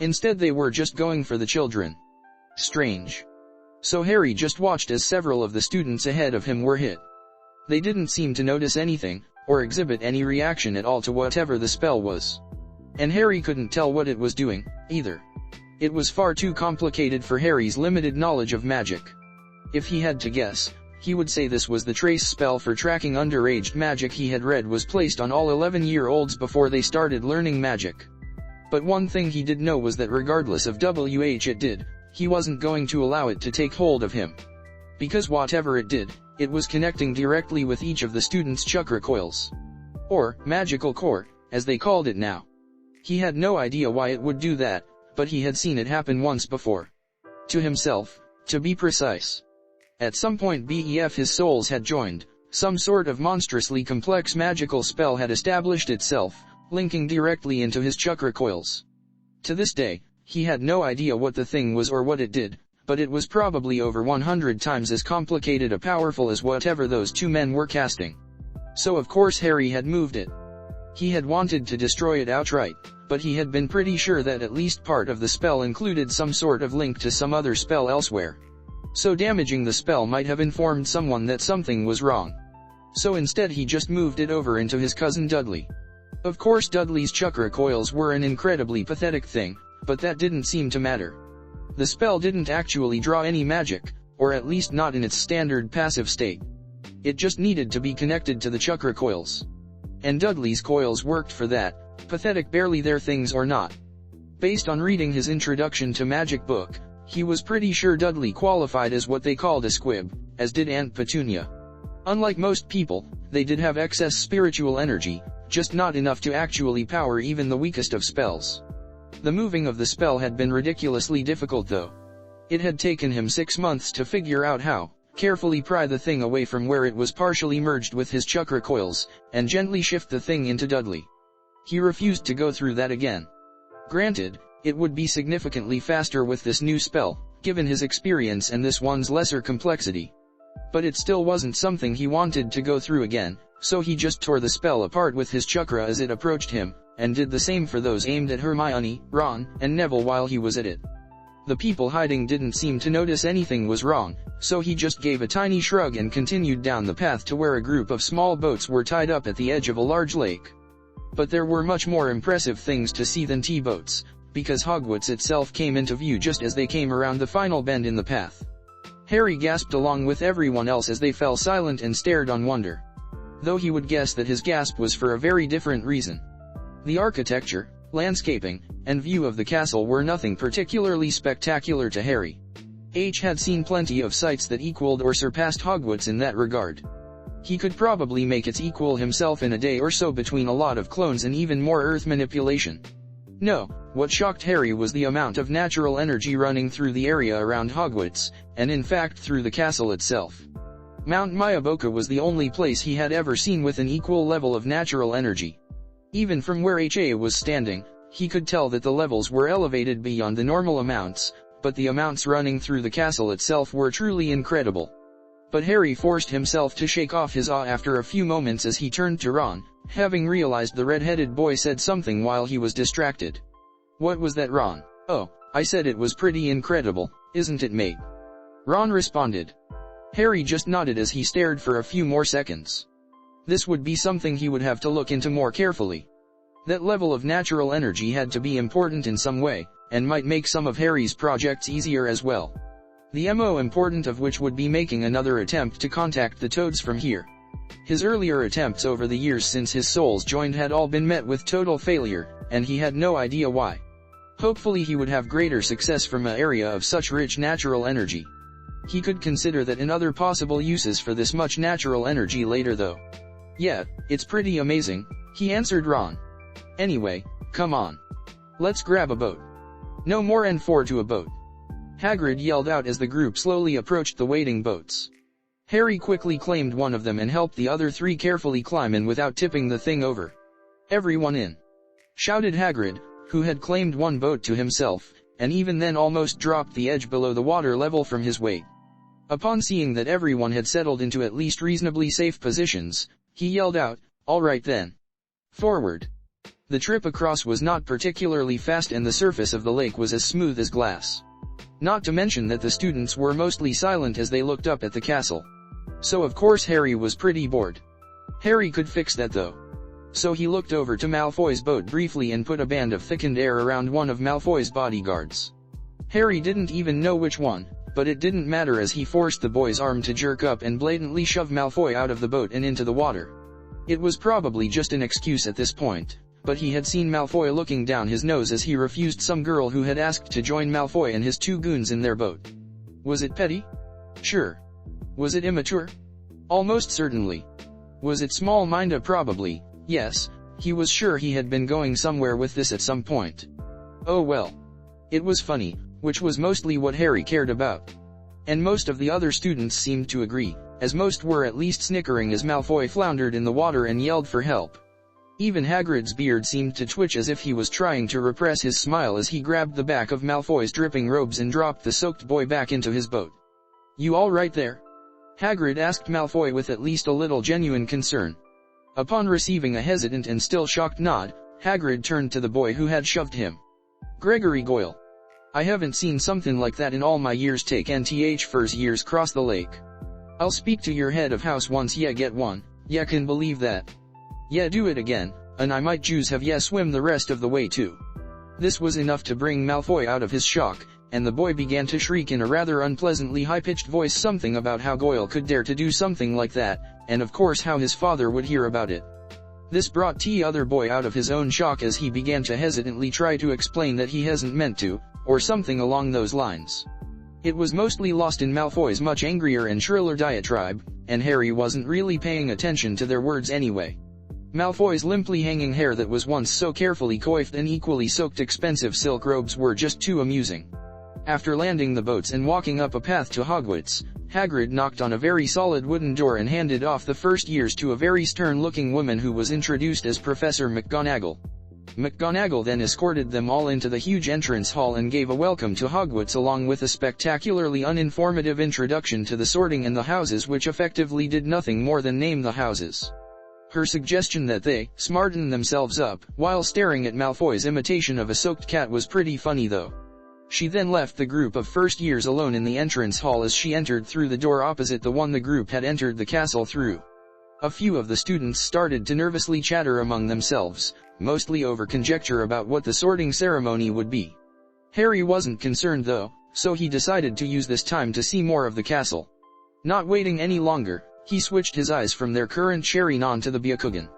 Instead they were just going for the children. Strange. So Harry just watched as several of the students ahead of him were hit. They didn't seem to notice anything, or exhibit any reaction at all to whatever the spell was. And Harry couldn't tell what it was doing, either. It was far too complicated for Harry's limited knowledge of magic. If he had to guess, he would say this was the trace spell for tracking underage magic he had read was placed on all 11-year-olds before they started learning magic. But one thing he did know was that regardless of which it did, he wasn't going to allow it to take hold of him. Because whatever it did, it was connecting directly with each of the students' chakra coils. Or, magical core, as they called it now. He had no idea why it would do that, but he had seen it happen once before. To himself, to be precise. At some point his souls had joined, some sort of monstrously complex magical spell had established itself, linking directly into his chakra coils. To this day, he had no idea what the thing was or what it did, but it was probably over 100 times as complicated or powerful as whatever those two men were casting. So of course Harry had moved it. He had wanted to destroy it outright, but he had been pretty sure that at least part of the spell included some sort of link to some other spell elsewhere. So damaging the spell might have informed someone that something was wrong. So instead he just moved it over into his cousin Dudley. Of course Dudley's chakra coils were an incredibly pathetic thing, but that didn't seem to matter. The spell didn't actually draw any magic, or at least not in its standard passive state. It just needed to be connected to the chakra coils. And Dudley's coils worked for that, pathetic barely there things or not. Based on reading his Introduction to Magic book, he was pretty sure Dudley qualified as what they called a squib, as did Aunt Petunia. Unlike most people, they did have excess spiritual energy, just not enough to actually power even the weakest of spells. The moving of the spell had been ridiculously difficult though. It had taken him 6 months to figure out how, carefully pry the thing away from where it was partially merged with his chakra coils, and gently shift the thing into Dudley. He refused to go through that again. Granted, it would be significantly faster with this new spell, given his experience and this one's lesser complexity. But it still wasn't something he wanted to go through again, so he just tore the spell apart with his chakra as it approached him, and did the same for those aimed at Hermione, Ron, and Neville while he was at it. The people hiding didn't seem to notice anything was wrong, so he just gave a tiny shrug and continued down the path to where a group of small boats were tied up at the edge of a large lake. But there were much more impressive things to see than T-boats, because Hogwarts itself came into view just as they came around the final bend in the path. Harry gasped along with everyone else as they fell silent and stared on wonder. Though he would guess that his gasp was for a very different reason. The architecture, landscaping, and view of the castle were nothing particularly spectacular to Harry. H had seen plenty of sights that equaled or surpassed Hogwarts in that regard. He could probably make its equal himself in a day or so between a lot of clones and even more earth manipulation. No, what shocked Harry was the amount of natural energy running through the area around Hogwarts, and in fact through the castle itself. Mount Mayaboka was the only place he had ever seen with an equal level of natural energy. Even from where HA was standing, he could tell that the levels were elevated beyond the normal amounts, but the amounts running through the castle itself were truly incredible. But Harry forced himself to shake off his awe after a few moments as he turned to Ron, having realized the red-headed boy said something while he was distracted. "What was that, Ron?" "Oh, I said it was pretty incredible, isn't it, mate?" Ron responded. Harry just nodded as he stared for a few more seconds. This would be something he would have to look into more carefully. That level of natural energy had to be important in some way, and might make some of Harry's projects easier as well. The most important of which would be making another attempt to contact the Toads from here. His earlier attempts over the years since his souls joined had all been met with total failure, and he had no idea why. Hopefully he would have greater success from an area of such rich natural energy. He could consider that in other possible uses for this much natural energy later though. "Yeah, it's pretty amazing," he answered Ron. "Anyway, come on. Let's grab a boat." "No more N4 to a boat," Hagrid yelled out as the group slowly approached the waiting boats. Harry quickly claimed one of them and helped the other three carefully climb in without tipping the thing over. "Everyone in!" shouted Hagrid, who had claimed one boat to himself, and even then almost dropped the edge below the water level from his weight. Upon seeing that everyone had settled into at least reasonably safe positions, he yelled out, "All right then. Forward." The trip across was not particularly fast and the surface of the lake was as smooth as glass. Not to mention that the students were mostly silent as they looked up at the castle. So of course Harry was pretty bored. Harry could fix that though. So he looked over to Malfoy's boat briefly and put a band of thickened air around one of Malfoy's bodyguards. Harry didn't even know which one, but it didn't matter as he forced the boy's arm to jerk up and blatantly shove Malfoy out of the boat and into the water. It was probably just an excuse at this point, but he had seen Malfoy looking down his nose as he refused some girl who had asked to join Malfoy and his two goons in their boat. Was it petty? Sure. Was it immature? Almost certainly. Was it small-minded? Probably, yes. He was sure he had been going somewhere with this at some point. Oh well. It was funny, which was mostly what Harry cared about. And most of the other students seemed to agree, as most were at least snickering as Malfoy floundered in the water and yelled for help. Even Hagrid's beard seemed to twitch as if he was trying to repress his smile as he grabbed the back of Malfoy's dripping robes and dropped the soaked boy back into his boat. "You all right there?" Hagrid asked Malfoy with at least a little genuine concern. Upon receiving a hesitant and still shocked nod, Hagrid turned to the boy who had shoved him. "Gregory Goyle. I haven't seen something like that in all my years. Take NTH first years cross the lake. I'll speak to your head of house once ya get one, ya can believe that. Yeah, do it again, and I might choose have ya swim the rest of the way too." This was enough to bring Malfoy out of his shock, and the boy began to shriek in a rather unpleasantly high-pitched voice something about how Goyle could dare to do something like that, and of course how his father would hear about it. This brought the other boy out of his own shock as he began to hesitantly try to explain that he hasn't meant to, or something along those lines. It was mostly lost in Malfoy's much angrier and shriller diatribe, and Harry wasn't really paying attention to their words anyway. Malfoy's limply hanging hair that was once so carefully coiffed and equally soaked expensive silk robes were just too amusing. After landing the boats and walking up a path to Hogwarts, Hagrid knocked on a very solid wooden door and handed off the first years to a very stern-looking woman who was introduced as Professor McGonagall. McGonagall then escorted them all into the huge entrance hall and gave a welcome to Hogwarts along with a spectacularly uninformative introduction to the sorting and the houses, which effectively did nothing more than name the houses. Her suggestion that they smarten themselves up while staring at Malfoy's imitation of a soaked cat was pretty funny though. She then left the group of first years alone in the entrance hall as she entered through the door opposite the one the group had entered the castle through. A few of the students started to nervously chatter among themselves, mostly over conjecture about what the sorting ceremony would be. Harry wasn't concerned though, so he decided to use this time to see more of the castle. Not waiting any longer, he switched his eyes from their current Sherry-non to the Byakugan.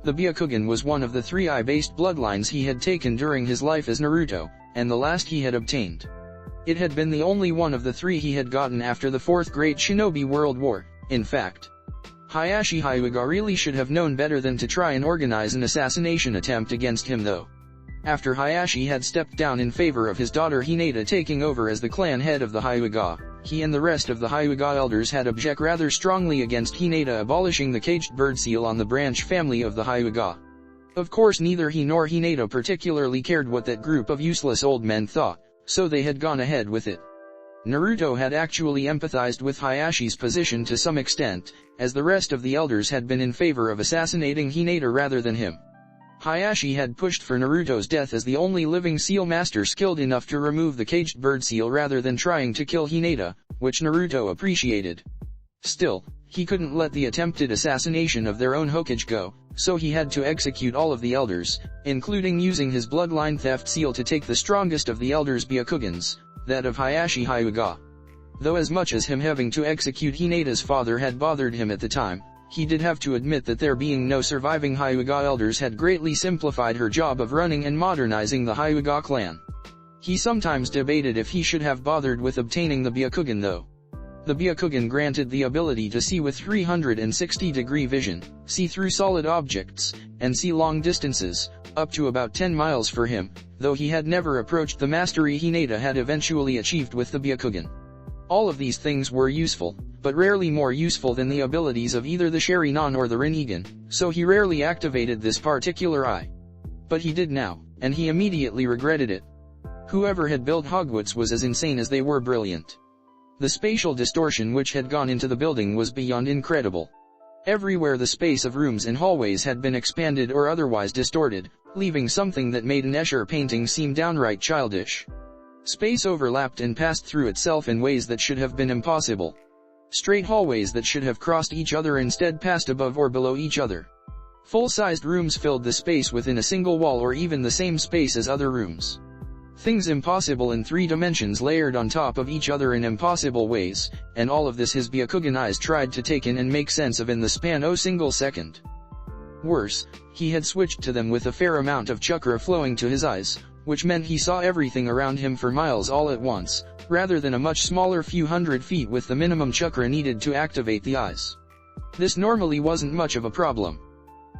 The Byakugan was one of the 3 eye-based bloodlines he had taken during his life as Naruto, and the last he had obtained. It had been the only one of the 3 he had gotten after the 4th Great Shinobi World War. In fact, Hayashi Hyuga really should have known better than to try and organize an assassination attempt against him though. After Hayashi had stepped down in favor of his daughter Hinata taking over as the clan head of the Hyuga, he and the rest of the Hyuga elders had objected rather strongly against Hinata abolishing the caged bird seal on the branch family of the Hyuga. Of course neither he nor Hinata particularly cared what that group of useless old men thought, so they had gone ahead with it. Naruto had actually empathized with Hayashi's position to some extent, as the rest of the elders had been in favor of assassinating Hinata rather than him. Hayashi had pushed for Naruto's death as the only living seal master skilled enough to remove the caged bird seal rather than trying to kill Hinata, which Naruto appreciated. Still, he couldn't let the attempted assassination of their own Hokage go, so he had to execute all of the elders, including using his bloodline theft seal to take the strongest of the elders' Byakugans, that of Hayashi Hyuga. Though as much as him having to execute Hinata's father had bothered him at the time, he did have to admit that there being no surviving Hyuga elders had greatly simplified her job of running and modernizing the Hyuga clan. He sometimes debated if he should have bothered with obtaining the Byakugan though. The Byakugan granted the ability to see with 360-degree vision, see through solid objects, and see long distances, up to about 10 miles for him, though he had never approached the mastery Hinata had eventually achieved with the Byakugan. All of these things were useful, but rarely more useful than the abilities of either the Sherry-non or the Rinnegan, so he rarely activated this particular eye. But he did now, and he immediately regretted it. Whoever had built Hogwarts was as insane as they were brilliant. The spatial distortion which had gone into the building was beyond incredible. Everywhere the space of rooms and hallways had been expanded or otherwise distorted, leaving something that made an Escher painting seem downright childish. Space overlapped and passed through itself in ways that should have been impossible. Straight hallways that should have crossed each other instead passed above or below each other. Full-sized rooms filled the space within a single wall or even the same space as other rooms. Things impossible in 3 dimensions layered on top of each other in impossible ways, and all of this his Byakugan eyes tried to take in and make sense of in the span of a single second. Worse, he had switched to them with a fair amount of chakra flowing to his eyes, which meant he saw everything around him for miles all at once, rather than a much smaller few hundred feet with the minimum chakra needed to activate the eyes. This normally wasn't much of a problem.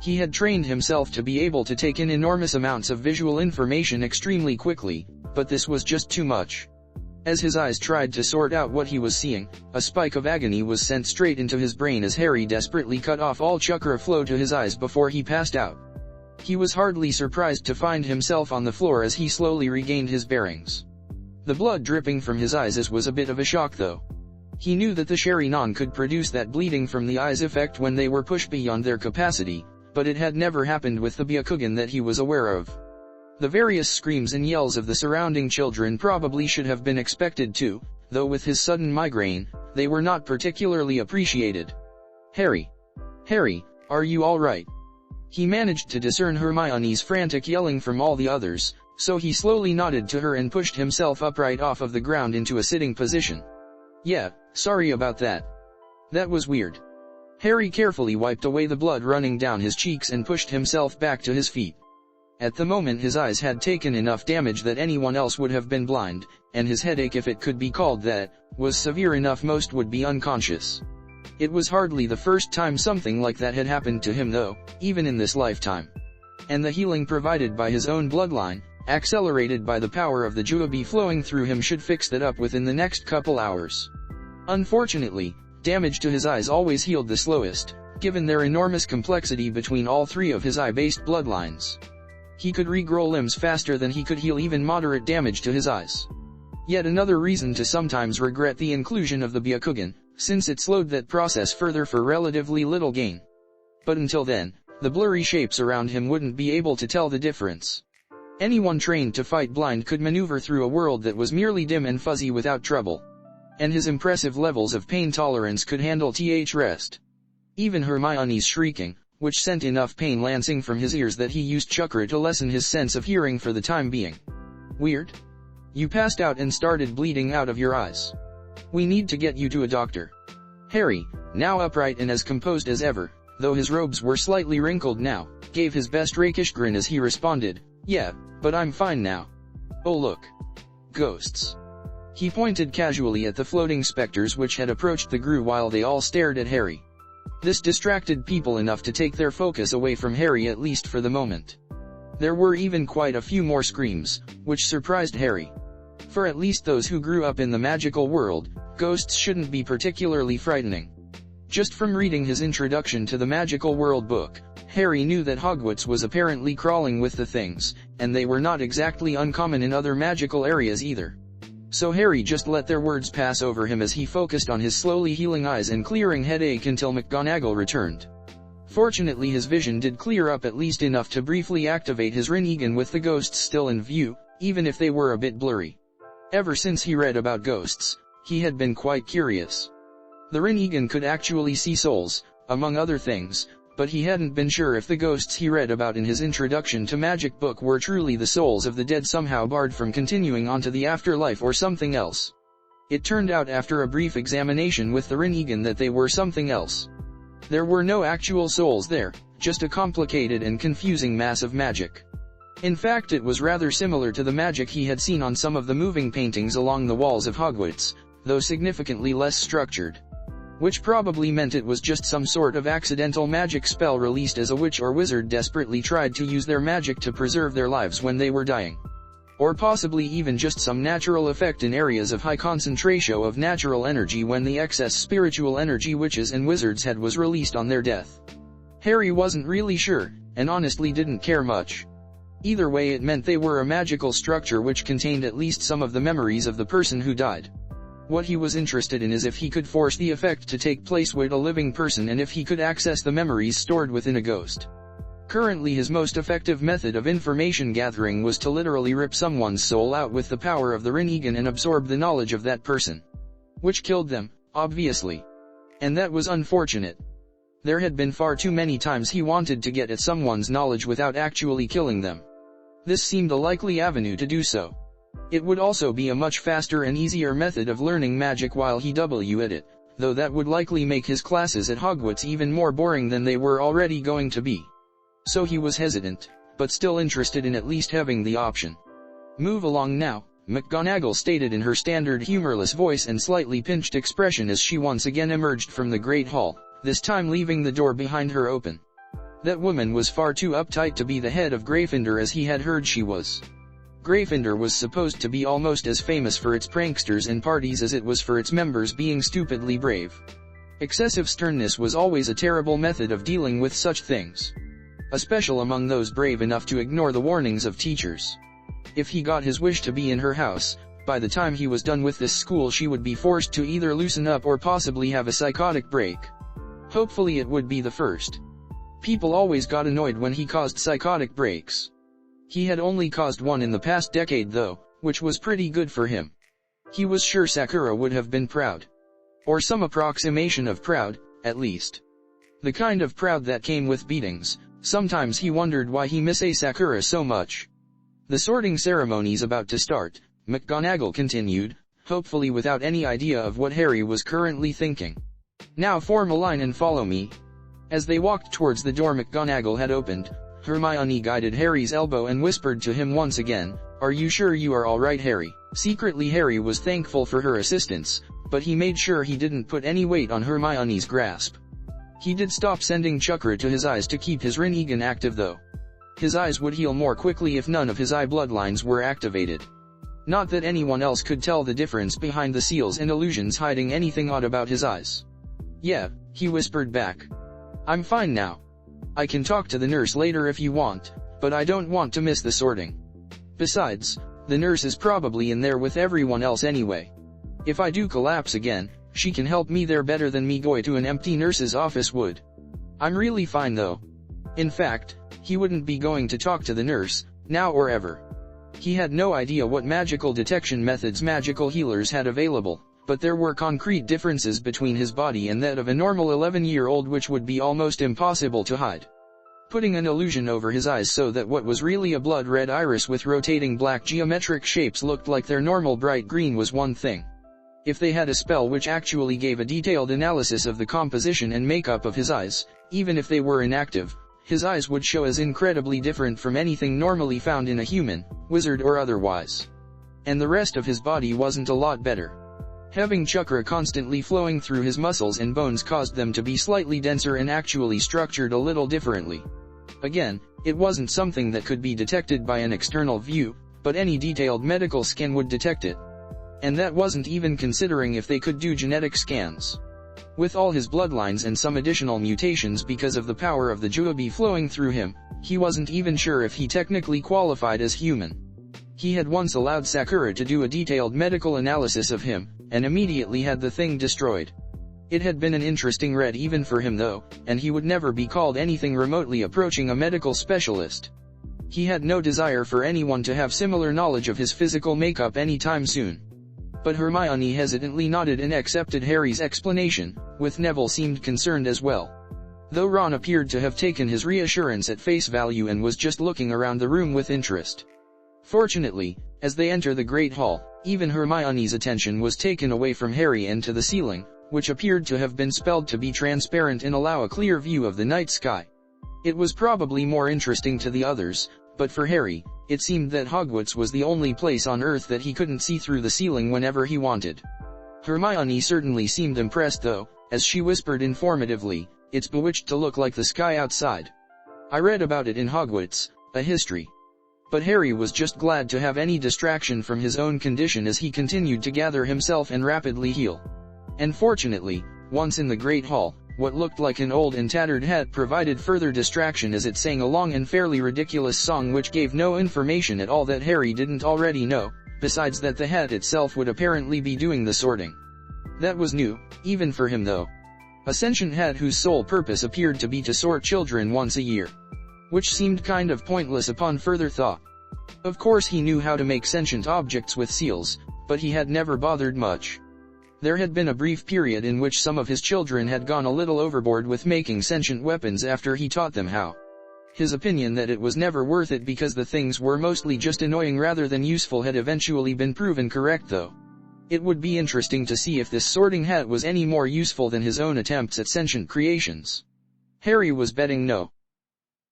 He had trained himself to be able to take in enormous amounts of visual information extremely quickly, but this was just too much. As his eyes tried to sort out what he was seeing, a spike of agony was sent straight into his brain as Harry desperately cut off all chakra flow to his eyes before he passed out. He was hardly surprised to find himself on the floor as he slowly regained his bearings. The blood dripping from his eyes was a bit of a shock though. He knew that the Sharingan could produce that bleeding from the eyes effect when they were pushed beyond their capacity, but it had never happened with the Byakugan that he was aware of. The various screams and yells of the surrounding children probably should have been expected too, though with his sudden migraine, they were not particularly appreciated. Harry, are you alright? He managed to discern Hermione's frantic yelling from all the others, so he slowly nodded to her and pushed himself upright off of the ground into a sitting position. Yeah, sorry about that. That was weird. Harry carefully wiped away the blood running down his cheeks and pushed himself back to his feet. At the moment his eyes had taken enough damage that anyone else would have been blind, and his headache, if it could be called that, was severe enough most would be unconscious. It was hardly the first time something like that had happened to him though, even in this lifetime. And the healing provided by his own bloodline, accelerated by the power of the Juubi flowing through him, should fix that up within the next couple hours. Unfortunately, damage to his eyes always healed the slowest, given their enormous complexity between all three of his eye-based bloodlines. He could regrow limbs faster than he could heal even moderate damage to his eyes. Yet another reason to sometimes regret the inclusion of the Byakugan, since it slowed that process further for relatively little gain. But until then, the blurry shapes around him wouldn't be able to tell the difference. Anyone trained to fight blind could maneuver through a world that was merely dim and fuzzy without trouble. And his impressive levels of pain tolerance could handle the rest. Even Hermione's shrieking, which sent enough pain lancing from his ears that he used chakra to lessen his sense of hearing for the time being. Weird? You passed out and started bleeding out of your eyes. We need to get you to a doctor. Harry, now upright and as composed as ever, though his robes were slightly wrinkled now, gave his best rakish grin as he responded, "Yeah, but I'm fine now." "Oh look. Ghosts." He pointed casually at the floating specters which had approached the group while they all stared at Harry. This distracted people enough to take their focus away from Harry, at least for the moment. There were even quite a few more screams, which surprised Harry. For at least those who grew up in the magical world, ghosts shouldn't be particularly frightening. Just from reading his Introduction to the Magical World book, Harry knew that Hogwarts was apparently crawling with the things, and they were not exactly uncommon in other magical areas either. So Harry just let their words pass over him as he focused on his slowly healing eyes and clearing headache until McGonagall returned. Fortunately his vision did clear up at least enough to briefly activate his Rinnegan with the ghosts still in view, even if they were a bit blurry. Ever since he read about ghosts, he had been quite curious. The Rinnegan could actually see souls, among other things, but he hadn't been sure if the ghosts he read about in his Introduction to Magic book were truly the souls of the dead somehow barred from continuing on to the afterlife or something else. It turned out after a brief examination with the Rinnegan that they were something else. There were no actual souls there, just a complicated and confusing mass of magic. In fact, it was rather similar to the magic he had seen on some of the moving paintings along the walls of Hogwarts, though significantly less structured. Which probably meant it was just some sort of accidental magic spell released as a witch or wizard desperately tried to use their magic to preserve their lives when they were dying. Or possibly even just some natural effect in areas of high concentration of natural energy when the excess spiritual energy witches and wizards had was released on their death. Harry wasn't really sure, and honestly didn't care much. Either way, it meant they were a magical structure which contained at least some of the memories of the person who died. What he was interested in is if he could force the effect to take place with a living person and if he could access the memories stored within a ghost. Currently his most effective method of information gathering was to literally rip someone's soul out with the power of the Rinnegan and absorb the knowledge of that person. Which killed them, obviously. And that was unfortunate. There had been far too many times he wanted to get at someone's knowledge without actually killing them. This seemed a likely avenue to do so. It would also be a much faster and easier method of learning magic while he was at it, though that would likely make his classes at Hogwarts even more boring than they were already going to be. So he was hesitant, but still interested in at least having the option. "Move along now," McGonagall stated in her standard humorless voice and slightly pinched expression as she once again emerged from the Great Hall, this time leaving the door behind her open. That woman was far too uptight to be the head of Gryffindor as he had heard she was. Gryffindor was supposed to be almost as famous for its pranksters and parties as it was for its members being stupidly brave. Excessive sternness was always a terrible method of dealing with such things. especially among those brave enough to ignore the warnings of teachers. If he got his wish to be in her house, by the time he was done with this school she would be forced to either loosen up or possibly have a psychotic break. Hopefully it would be the first. People always got annoyed when he caused psychotic breaks. He had only caused one in the past decade though, which was pretty good for him. He was sure Sakura would have been proud. Or some approximation of proud, at least. The kind of proud that came with beatings. Sometimes he wondered why he missed Sakura so much. The sorting ceremony's about to start, McGonagall continued, hopefully without any idea of what Harry was currently thinking. Now form a line and follow me. As they walked towards the door McGonagall had opened, Hermione guided Harry's elbow and whispered to him once again, "Are you sure you are alright, Harry?" Secretly Harry was thankful for her assistance, but he made sure he didn't put any weight on Hermione's grasp. He did stop sending chakra to his eyes to keep his Rinnegan active though. His eyes would heal more quickly if none of his eye bloodlines were activated. Not that anyone else could tell the difference behind the seals and illusions hiding anything odd about his eyes. "Yeah," he whispered back. "I'm fine now. I can talk to the nurse later if you want, but I don't want to miss the sorting. Besides, the nurse is probably in there with everyone else anyway. If I do collapse again, she can help me there better than me going to an empty nurse's office would. I'm really fine though." In fact, he wouldn't be going to talk to the nurse, now or ever. He had no idea what magical detection methods magical healers had available, but there were concrete differences between his body and that of a normal 11-year-old which would be almost impossible to hide. Putting an illusion over his eyes so that what was really a blood-red iris with rotating black geometric shapes looked like their normal bright green was one thing. If they had a spell which actually gave a detailed analysis of the composition and makeup of his eyes, even if they were inactive, his eyes would show as incredibly different from anything normally found in a human, wizard or otherwise. And the rest of his body wasn't a lot better. Having chakra constantly flowing through his muscles and bones caused them to be slightly denser and actually structured a little differently. Again, it wasn't something that could be detected by an external view, but any detailed medical scan would detect it. And that wasn't even considering if they could do genetic scans. With all his bloodlines and some additional mutations because of the power of the Juubi flowing through him, he wasn't even sure if he technically qualified as human. He had once allowed Sakura to do a detailed medical analysis of him, and immediately had the thing destroyed. It had been an interesting read even for him though, and he would never be called anything remotely approaching a medical specialist. He had no desire for anyone to have similar knowledge of his physical makeup anytime soon. But Hermione hesitantly nodded and accepted Harry's explanation, with Neville seemed concerned as well. Though Ron appeared to have taken his reassurance at face value and was just looking around the room with interest. Fortunately, as they enter the Great Hall, even Hermione's attention was taken away from Harry and to the ceiling, which appeared to have been spelled to be transparent and allow a clear view of the night sky. It was probably more interesting to the others, but for Harry, it seemed that Hogwarts was the only place on Earth that he couldn't see through the ceiling whenever he wanted. Hermione certainly seemed impressed though, as she whispered informatively, "It's bewitched to look like the sky outside. I read about it in Hogwarts, a history." But Harry was just glad to have any distraction from his own condition as he continued to gather himself and rapidly heal. And fortunately, once in the Great Hall, what looked like an old and tattered hat provided further distraction as it sang a long and fairly ridiculous song which gave no information at all that Harry didn't already know, besides that the hat itself would apparently be doing the sorting. That was new, even for him though. A sentient hat whose sole purpose appeared to be to sort children once a year. Which seemed kind of pointless upon further thought. Of course he knew how to make sentient objects with seals, but he had never bothered much. There had been a brief period in which some of his children had gone a little overboard with making sentient weapons after he taught them how. His opinion that it was never worth it because the things were mostly just annoying rather than useful had eventually been proven correct though. It would be interesting to see if this sorting hat was any more useful than his own attempts at sentient creations. Harry was betting no.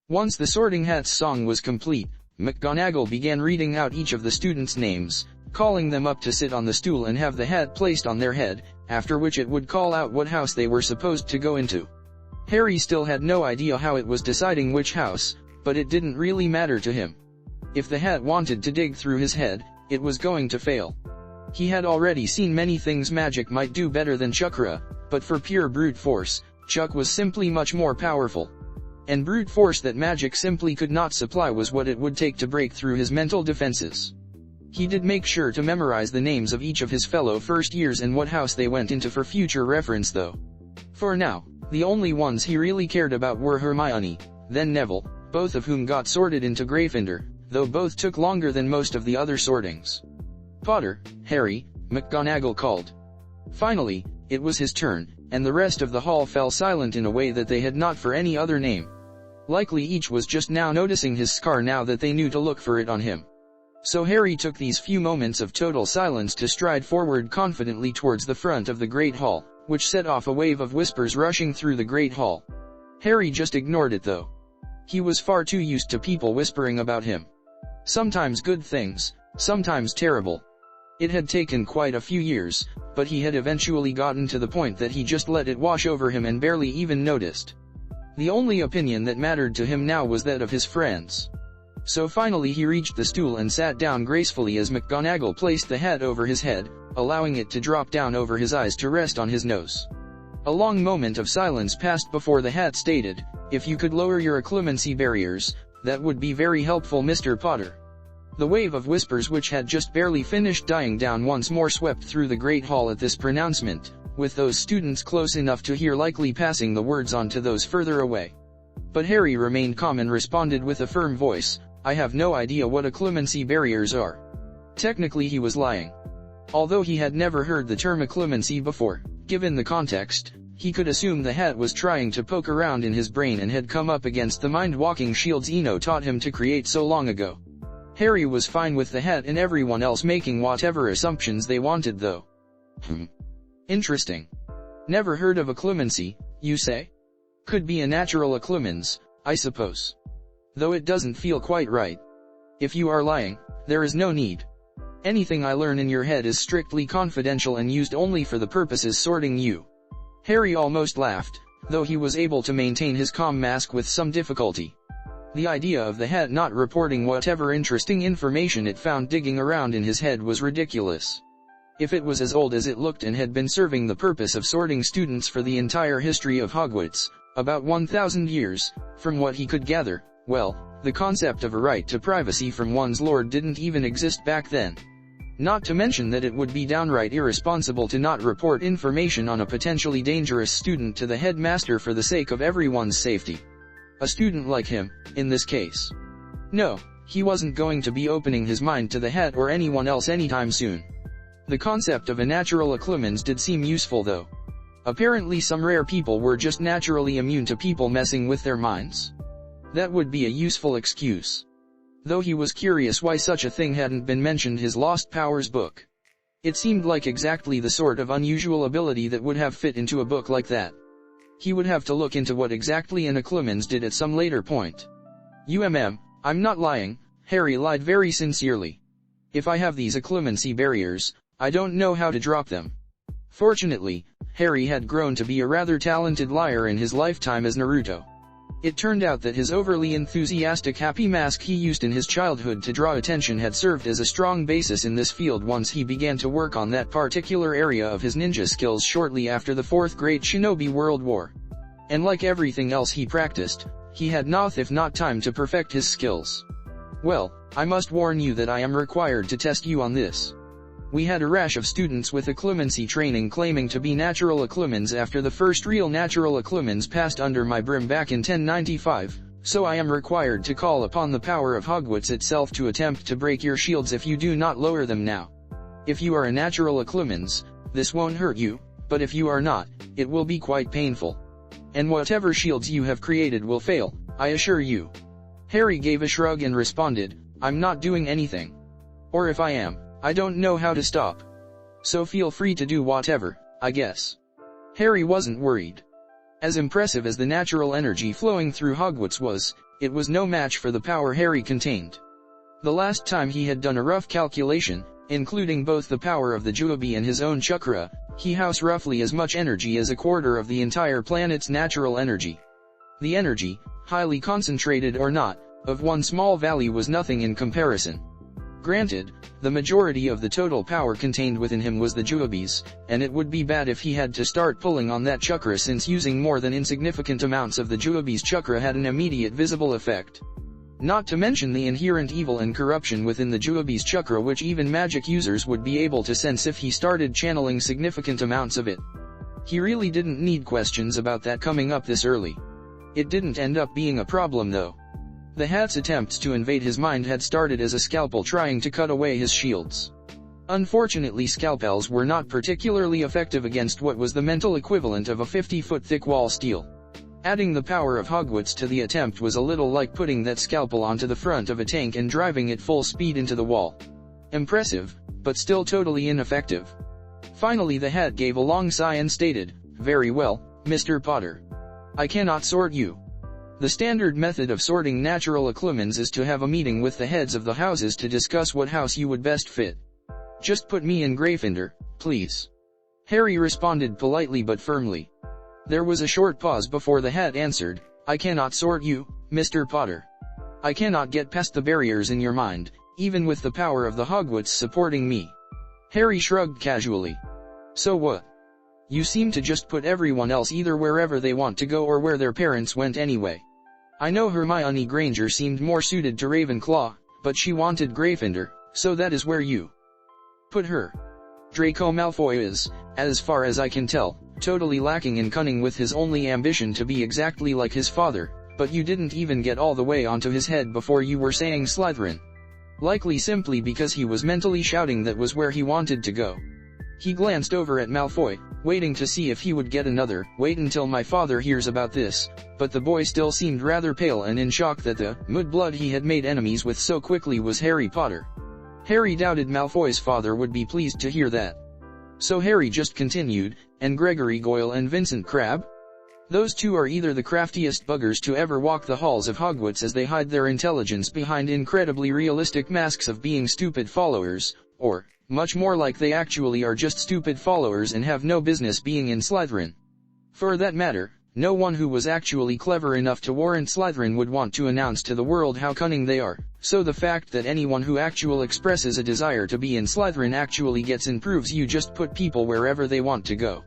Once the sorting hat's song was complete, McGonagall began reading out each of the students' names, calling them up to sit on the stool and have the hat placed on their head, after which it would call out what house they were supposed to go into. Harry still had no idea how it was deciding which house, but it didn't really matter to him. If the hat wanted to dig through his head, it was going to fail. He had already seen many things magic might do better than chakra, but for pure brute force, Chuck was simply much more powerful. And brute force that magic simply could not supply was what it would take to break through his mental defenses. He did make sure to memorize the names of each of his fellow first years and what house they went into for future reference though. For now, the only ones he really cared about were Hermione, then Neville, both of whom got sorted into Gryffindor, though both took longer than most of the other sortings. Potter, Harry, McGonagall called. Finally, it was his turn, and the rest of the hall fell silent in a way that they had not for any other name. Likely each was just now noticing his scar now that they knew to look for it on him. So Harry took these few moments of total silence to stride forward confidently towards the front of the Great Hall, which set off a wave of whispers rushing through the Great Hall. Harry just ignored it though. He was far too used to people whispering about him. Sometimes good things, sometimes terrible. It had taken quite a few years, but he had eventually gotten to the point that he just let it wash over him and barely even noticed. The only opinion that mattered to him now was that of his friends. So finally he reached the stool and sat down gracefully as McGonagall placed the hat over his head, allowing it to drop down over his eyes to rest on his nose. A long moment of silence passed before the hat stated, "If you could lower your occlumency barriers, that would be very helpful, Mr. Potter." The wave of whispers which had just barely finished dying down once more swept through the Great Hall at this pronouncement, with those students close enough to hear likely passing the words on to those further away. But Harry remained calm and responded with a firm voice, "I have no idea what occlumency barriers are." Technically he was lying. Although he had never heard the term occlumency before, given the context, he could assume the hat was trying to poke around in his brain and had come up against the mind-walking shields Eno taught him to create so long ago. Harry was fine with the hat and everyone else making whatever assumptions they wanted though. Interesting. Never heard of occlumency, you say? Could be a natural occlumens, I suppose. Though it doesn't feel quite right. If you are lying, there is no need. Anything I learn in your head is strictly confidential and used only for the purposes sorting you. Harry almost laughed, though he was able to maintain his calm mask with some difficulty. The idea of the hat not reporting whatever interesting information it found digging around in his head was ridiculous. If it was as old as it looked and had been serving the purpose of sorting students for the entire history of Hogwarts, about 1,000 years, from what he could gather, well, the concept of a right to privacy from one's lord didn't even exist back then. Not to mention that it would be downright irresponsible to not report information on a potentially dangerous student to the headmaster for the sake of everyone's safety. A student like him, in this case. No, he wasn't going to be opening his mind to the hat or anyone else anytime soon. The concept of a natural occlumens did seem useful though. Apparently some rare people were just naturally immune to people messing with their minds. That would be a useful excuse. Though he was curious why such a thing hadn't been mentioned in his Lost Powers book. It seemed like exactly the sort of unusual ability that would have fit into a book like that. He would have to look into what exactly an occlumens did at some later point. I'm not lying, Harry lied very sincerely. If I have these occlumency barriers, I don't know how to drop them. Fortunately, Harry had grown to be a rather talented liar in his lifetime as Naruto. It turned out that his overly enthusiastic happy mask he used in his childhood to draw attention had served as a strong basis in this field once he began to work on that particular area of his ninja skills shortly after the Fourth Great Shinobi World War. And like everything else he practiced, he had not if not time to perfect his skills. Well, I must warn you that I am required to test you on this. We had a rash of students with occlumency training claiming to be natural occlumens after the first real natural occlumens passed under my brim back in 1095, so I am required to call upon the power of Hogwarts itself to attempt to break your shields if you do not lower them now. If you are a natural occlumens, this won't hurt you, but if you are not, it will be quite painful. And whatever shields you have created will fail, I assure you. Harry gave a shrug and responded, I'm not doing anything. Or if I am, I don't know how to stop. So feel free to do whatever, I guess. Harry wasn't worried. As impressive as the natural energy flowing through Hogwarts was, it was no match for the power Harry contained. The last time he had done a rough calculation, including both the power of the Juubi and his own chakra, he housed roughly as much energy as a quarter of the entire planet's natural energy. The energy, highly concentrated or not, of one small valley was nothing in comparison. Granted, the majority of the total power contained within him was the Juubi's, and it would be bad if he had to start pulling on that chakra, since using more than insignificant amounts of the Juubi's chakra had an immediate visible effect. Not to mention the inherent evil and corruption within the Juubi's chakra, which even magic users would be able to sense if he started channeling significant amounts of it. He really didn't need questions about that coming up this early. It didn't end up being a problem though. The hat's attempts to invade his mind had started as a scalpel trying to cut away his shields. Unfortunately, scalpels were not particularly effective against what was the mental equivalent of a 50-foot thick wall steel. Adding the power of Hogwarts to the attempt was a little like putting that scalpel onto the front of a tank and driving it full speed into the wall. Impressive, but still totally ineffective. Finally the hat gave a long sigh and stated, "Very well, Mr. Potter. I cannot sort you. The standard method of sorting natural accumulants is to have a meeting with the heads of the houses to discuss what house you would best fit. Just put me in Gryffindor, please." Harry responded politely but firmly. There was a short pause before the hat answered, "I cannot sort you, Mr. Potter. I cannot get past the barriers in your mind, even with the power of the Hogwarts supporting me." Harry shrugged casually. "So what? You seem to just put everyone else either wherever they want to go or where their parents went anyway. I know Hermione Granger seemed more suited to Ravenclaw, but she wanted Gryffindor, so that is where you put her. Draco Malfoy is, as far as I can tell, totally lacking in cunning, with his only ambition to be exactly like his father, but you didn't even get all the way onto his head before you were saying Slytherin. Likely simply because he was mentally shouting that was where he wanted to go." He glanced over at Malfoy, waiting to see if he would get another "wait until my father hears about this," but the boy still seemed rather pale and in shock that the mudblood he had made enemies with so quickly was Harry Potter. Harry doubted Malfoy's father would be pleased to hear that. So Harry just continued, "And Gregory Goyle and Vincent Crabbe? Those two are either the craftiest buggers to ever walk the halls of Hogwarts, as they hide their intelligence behind incredibly realistic masks of being stupid followers, or, much more like, they actually are just stupid followers and have no business being in Slytherin. For that matter, no one who was actually clever enough to warrant Slytherin would want to announce to the world how cunning they are, so the fact that anyone who actually expresses a desire to be in Slytherin actually gets in proves you just put people wherever they want to go.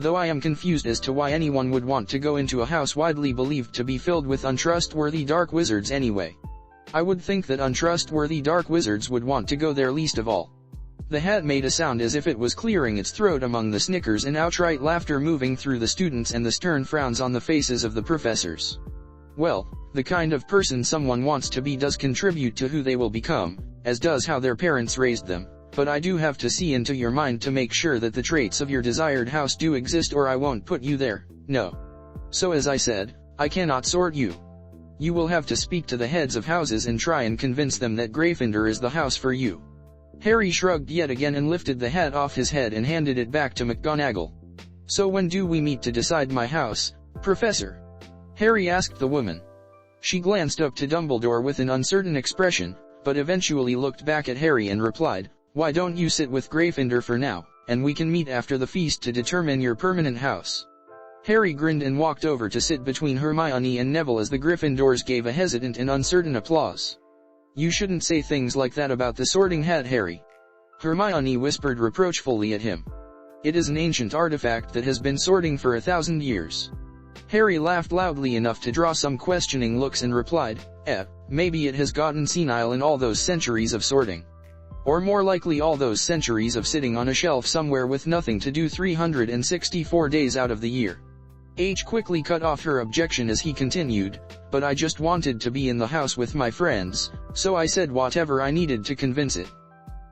Though I am confused as to why anyone would want to go into a house widely believed to be filled with untrustworthy dark wizards anyway. I would think that untrustworthy dark wizards would want to go there least of all." The hat made a sound as if it was clearing its throat among the snickers and outright laughter moving through the students and the stern frowns on the faces of the professors. "Well, the kind of person someone wants to be does contribute to who they will become, as does how their parents raised them, but I do have to see into your mind to make sure that the traits of your desired house do exist, or I won't put you there, no. So as I said, I cannot sort you. You will have to speak to the heads of houses and try and convince them that Gryffindor is the house for you." Harry shrugged yet again and lifted the hat off his head and handed it back to McGonagall. "So when do we meet to decide my house, Professor?" Harry asked the woman. She glanced up to Dumbledore with an uncertain expression, but eventually looked back at Harry and replied, "Why don't you sit with Gryffindor for now, and we can meet after the feast to determine your permanent house." Harry grinned and walked over to sit between Hermione and Neville as the Gryffindors gave a hesitant and uncertain applause. "You shouldn't say things like that about the Sorting Hat, Harry," Hermione whispered reproachfully at him. "It is an ancient artifact that has been sorting for 1,000 years. Harry laughed loudly enough to draw some questioning looks and replied, Maybe it has gotten senile in all those centuries of sorting. Or more likely all those centuries of sitting on a shelf somewhere with nothing to do 364 days out of the year." H quickly cut off her objection as he continued, "But I just wanted to be in the house with my friends, so I said whatever I needed to convince it."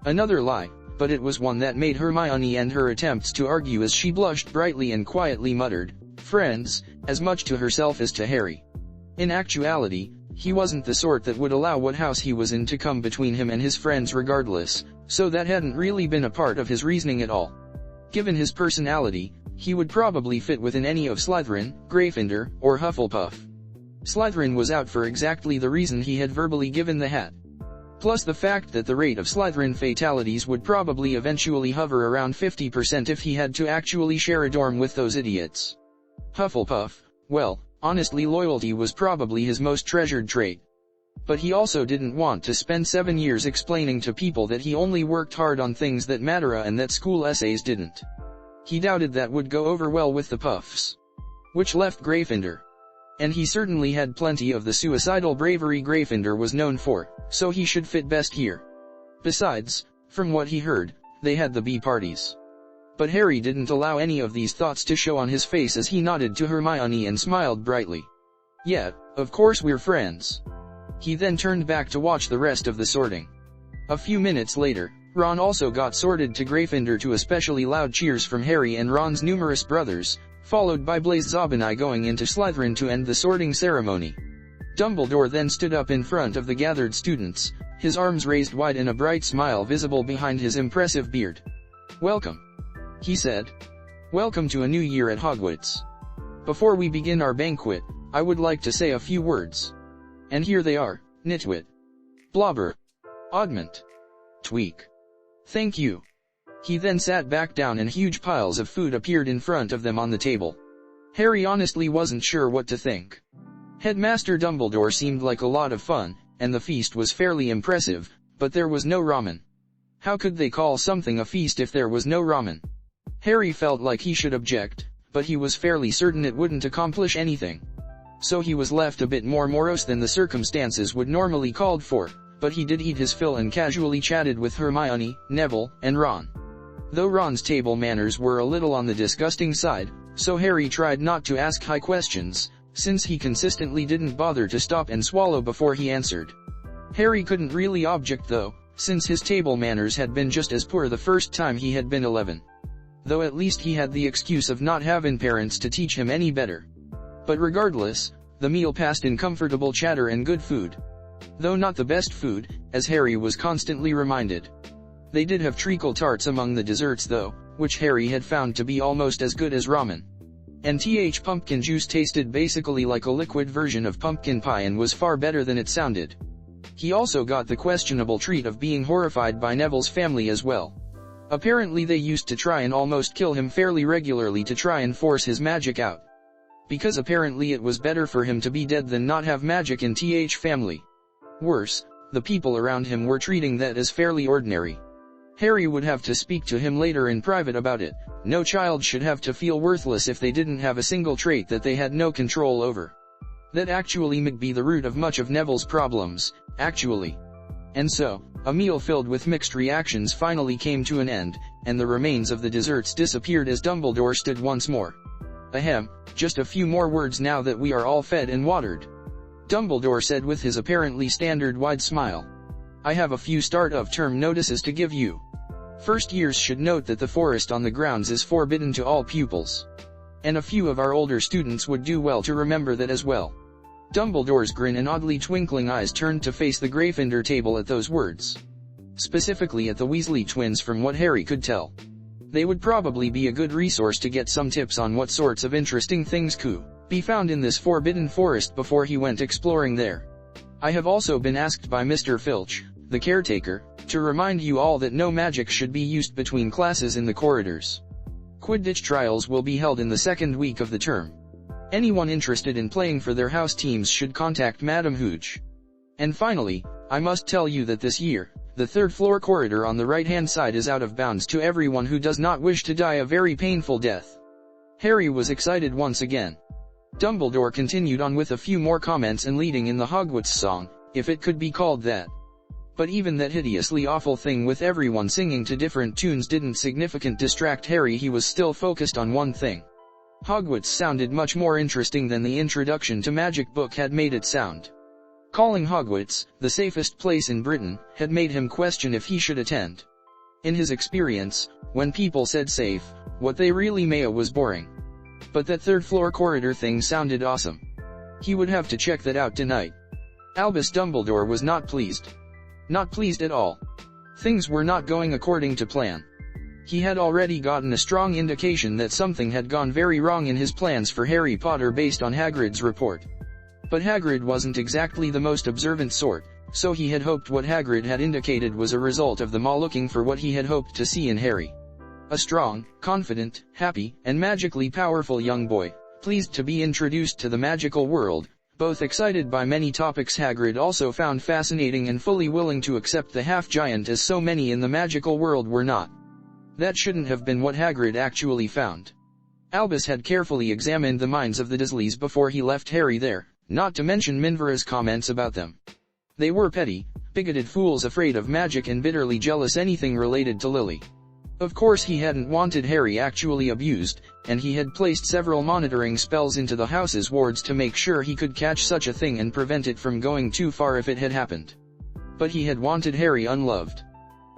Another lie, but it was one that made Hermione end her attempts to argue as she blushed brightly and quietly muttered, "Friends," as much to herself as to Harry. In actuality, he wasn't the sort that would allow what house he was in to come between him and his friends regardless, so that hadn't really been a part of his reasoning at all. Given his personality, he would probably fit within any of Slytherin, Gryffindor, or Hufflepuff. Slytherin was out for exactly the reason he had verbally given the hat. Plus the fact that the rate of Slytherin fatalities would probably eventually hover around 50% if he had to actually share a dorm with those idiots. Hufflepuff, well, honestly, loyalty was probably his most treasured trait. But he also didn't want to spend 7 years explaining to people that he only worked hard on things that matter and that school essays didn't. He doubted that would go over well with the Puffs. Which left Gryffindor. And he certainly had plenty of the suicidal bravery Gryffindor was known for, so he should fit best here. Besides, from what he heard, they had the bee parties. But Harry didn't allow any of these thoughts to show on his face as he nodded to Hermione and smiled brightly. Yeah, of course we're friends. He then turned back to watch the rest of the sorting. A few minutes later, Ron also got sorted to Gryffindor to especially loud cheers from Harry and Ron's numerous brothers, followed by Blaise Zabinai going into Slytherin to end the sorting ceremony. Dumbledore then stood up in front of the gathered students, his arms raised wide and a bright smile visible behind his impressive beard. "Welcome," he said. "Welcome to a new year at Hogwarts. Before we begin our banquet, I would like to say a few words. And here they are: Nitwit, Blobber, Oddment, Tweak. Thank you." He then sat back down and huge piles of food appeared in front of them on the table. Harry honestly wasn't sure what to think. Headmaster Dumbledore seemed like a lot of fun, and the feast was fairly impressive, but there was no ramen. How could they call something a feast if there was no ramen? Harry felt like he should object, but he was fairly certain it wouldn't accomplish anything. So he was left a bit more morose than the circumstances would normally called for, but he did eat his fill and casually chatted with Hermione, Neville, and Ron. Though Ron's table manners were a little on the disgusting side, so Harry tried not to ask high questions, since he consistently didn't bother to stop and swallow before he answered. Harry couldn't really object though, since his table manners had been just as poor the first time he had been 11. Though at least he had the excuse of not having parents to teach him any better. But regardless, the meal passed in comfortable chatter and good food. Though not the best food, as Harry was constantly reminded. They did have treacle tarts among the desserts though, which Harry had found to be almost as good as ramen. And pumpkin juice tasted basically like a liquid version of pumpkin pie and was far better than it sounded. He also got the questionable treat of being horrified by Neville's family as well. Apparently they used to try and almost kill him fairly regularly to try and force his magic out. Because apparently it was better for him to be dead than not have magic in family. Worse, the people around him were treating that as fairly ordinary. Harry would have to speak to him later in private about it. No child should have to feel worthless if they didn't have a single trait that they had no control over. That actually might be the root of much of Neville's problems, actually. And so, a meal filled with mixed reactions finally came to an end, and the remains of the desserts disappeared as Dumbledore stood once more. Ahem, just a few more words now that we are all fed and watered. Dumbledore said with his apparently standard wide smile. I have a few start of term notices to give you. First years should note that the forest on the grounds is forbidden to all pupils. And a few of our older students would do well to remember that as well. Dumbledore's grin and oddly twinkling eyes turned to face the Gryffindor table at those words. Specifically at the Weasley twins from what Harry could tell. They would probably be a good resource to get some tips on what sorts of interesting things could be found in this forbidden forest before he went exploring there. I have also been asked by Mr. Filch, the caretaker, to remind you all that no magic should be used between classes in the corridors. Quidditch trials will be held in the second week of the term. Anyone interested in playing for their house teams should contact Madam Hooch. And finally, I must tell you that this year, the third floor corridor on the right-hand side is out of bounds to everyone who does not wish to die a very painful death. Harry was excited once again. Dumbledore continued on with a few more comments and leading in the Hogwarts song, if it could be called that. But even that hideously awful thing with everyone singing to different tunes didn't significantly distract Harry. He was still focused on one thing. Hogwarts sounded much more interesting than the introduction to Magic book had made it sound. Calling Hogwarts the safest place in Britain had made him question if he should attend. In his experience, when people said safe, what they really meant was boring. But that third floor corridor thing sounded awesome. He would have to check that out tonight. Albus Dumbledore was not pleased. Not pleased at all. Things were not going according to plan. He had already gotten a strong indication that something had gone very wrong in his plans for Harry Potter based on Hagrid's report. But Hagrid wasn't exactly the most observant sort, so he had hoped what Hagrid had indicated was a result of them all looking for what he had hoped to see in Harry. A strong, confident, happy, and magically powerful young boy, pleased to be introduced to the magical world, Both excited by many topics Hagrid also found fascinating and fully willing to accept the half-giant as so many in the magical world were not. That shouldn't have been what Hagrid actually found. Albus had carefully examined the minds of the Dursleys before he left Harry there, not to mention Minvera's comments about them. They were petty, bigoted fools afraid of magic and bitterly jealous anything related to Lily. Of course he hadn't wanted Harry actually abused, and he had placed several monitoring spells into the house's wards to make sure he could catch such a thing and prevent it from going too far if it had happened. But he had wanted Harry unloved.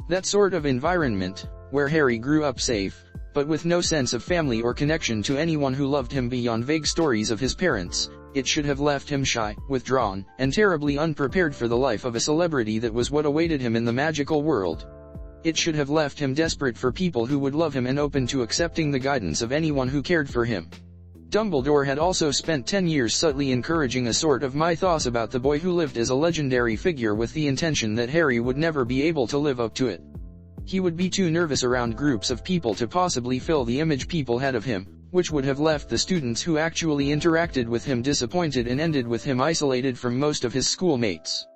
That sort of environment, where Harry grew up safe, but with no sense of family or connection to anyone who loved him beyond vague stories of his parents, it should have left him shy, withdrawn, and terribly unprepared for the life of a celebrity that was what awaited him in the magical world. It should have left him desperate for people who would love him and open to accepting the guidance of anyone who cared for him. Dumbledore had also spent 10 years subtly encouraging a sort of mythos about the boy who lived as a legendary figure with the intention that Harry would never be able to live up to it. He would be too nervous around groups of people to possibly fill the image people had of him, which would have left the students who actually interacted with him disappointed and ended with him isolated from most of his schoolmates.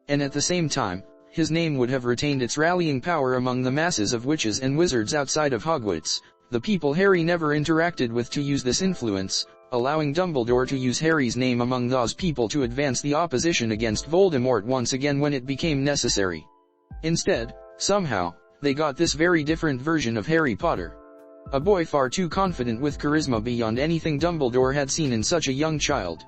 And at the same time, his name would have retained its rallying power among the masses of witches and wizards outside of Hogwarts, the people Harry never interacted with, to use this influence, allowing Dumbledore to use Harry's name among those people to advance the opposition against Voldemort once again when it became necessary. Instead, somehow, they got this very different version of Harry Potter. A boy far too confident with charisma beyond anything Dumbledore had seen in such a young child.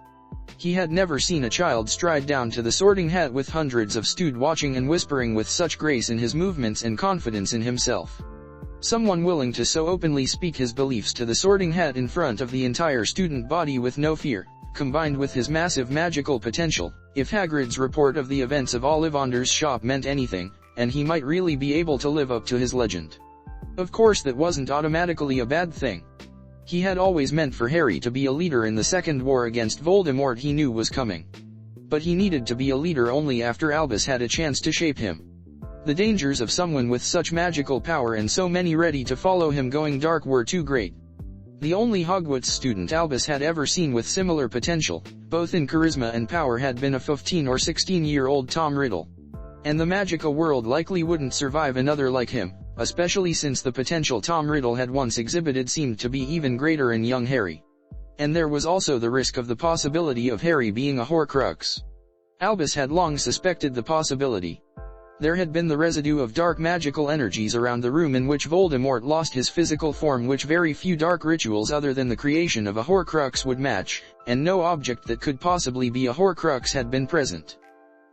He had never seen a child stride down to the Sorting Hat with hundreds of students watching and whispering with such grace in his movements and confidence in himself. Someone willing to so openly speak his beliefs to the Sorting Hat in front of the entire student body with no fear, combined with his massive magical potential. If Hagrid's report of the events of Ollivander's shop meant anything, and he might really be able to live up to his legend. Of course that wasn't automatically a bad thing. He had always meant for Harry to be a leader in the second war against Voldemort he knew was coming. But he needed to be a leader only after Albus had a chance to shape him. The dangers of someone with such magical power and so many ready to follow him going dark were too great. The only Hogwarts student Albus had ever seen with similar potential, both in charisma and power, had been a 15 or 16-year-old Tom Riddle. And the magical world likely wouldn't survive another like him, especially since the potential Tom Riddle had once exhibited seemed to be even greater in young Harry. And there was also the risk of the possibility of Harry being a Horcrux. Albus had long suspected the possibility. There had been the residue of dark magical energies around the room in which Voldemort lost his physical form, which very few dark rituals other than the creation of a Horcrux would match, and no object that could possibly be a Horcrux had been present.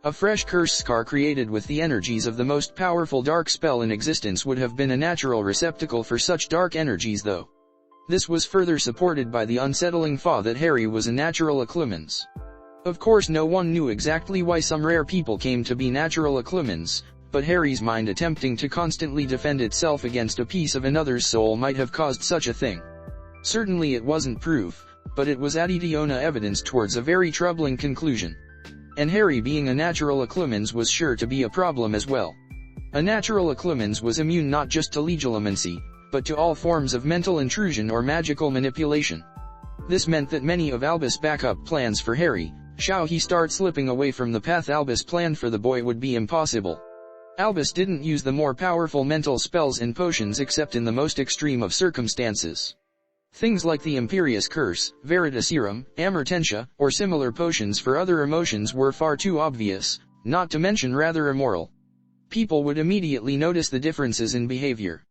A fresh curse scar created with the energies of the most powerful dark spell in existence would have been a natural receptacle for such dark energies, though. This was further supported by the unsettling thought that Harry was a natural Occlumens. Of course no one knew exactly why some rare people came to be natural Occlumens, but Harry's mind attempting to constantly defend itself against a piece of another's soul might have caused such a thing. Certainly it wasn't proof, but it was additional evidence towards a very troubling conclusion. And Harry being a natural Occlumens was sure to be a problem as well. A natural Occlumens was immune not just to legilimency, but to all forms of mental intrusion or magical manipulation. This meant that many of Albus' backup plans for Harry, shall he start slipping away from the path Albus planned for the boy, would be impossible. Albus didn't use the more powerful mental spells and potions except in the most extreme of circumstances. Things like the Imperious Curse, Veritaserum, Amortentia, or similar potions for other emotions were far too obvious, not to mention rather immoral. People would immediately notice the differences in behavior.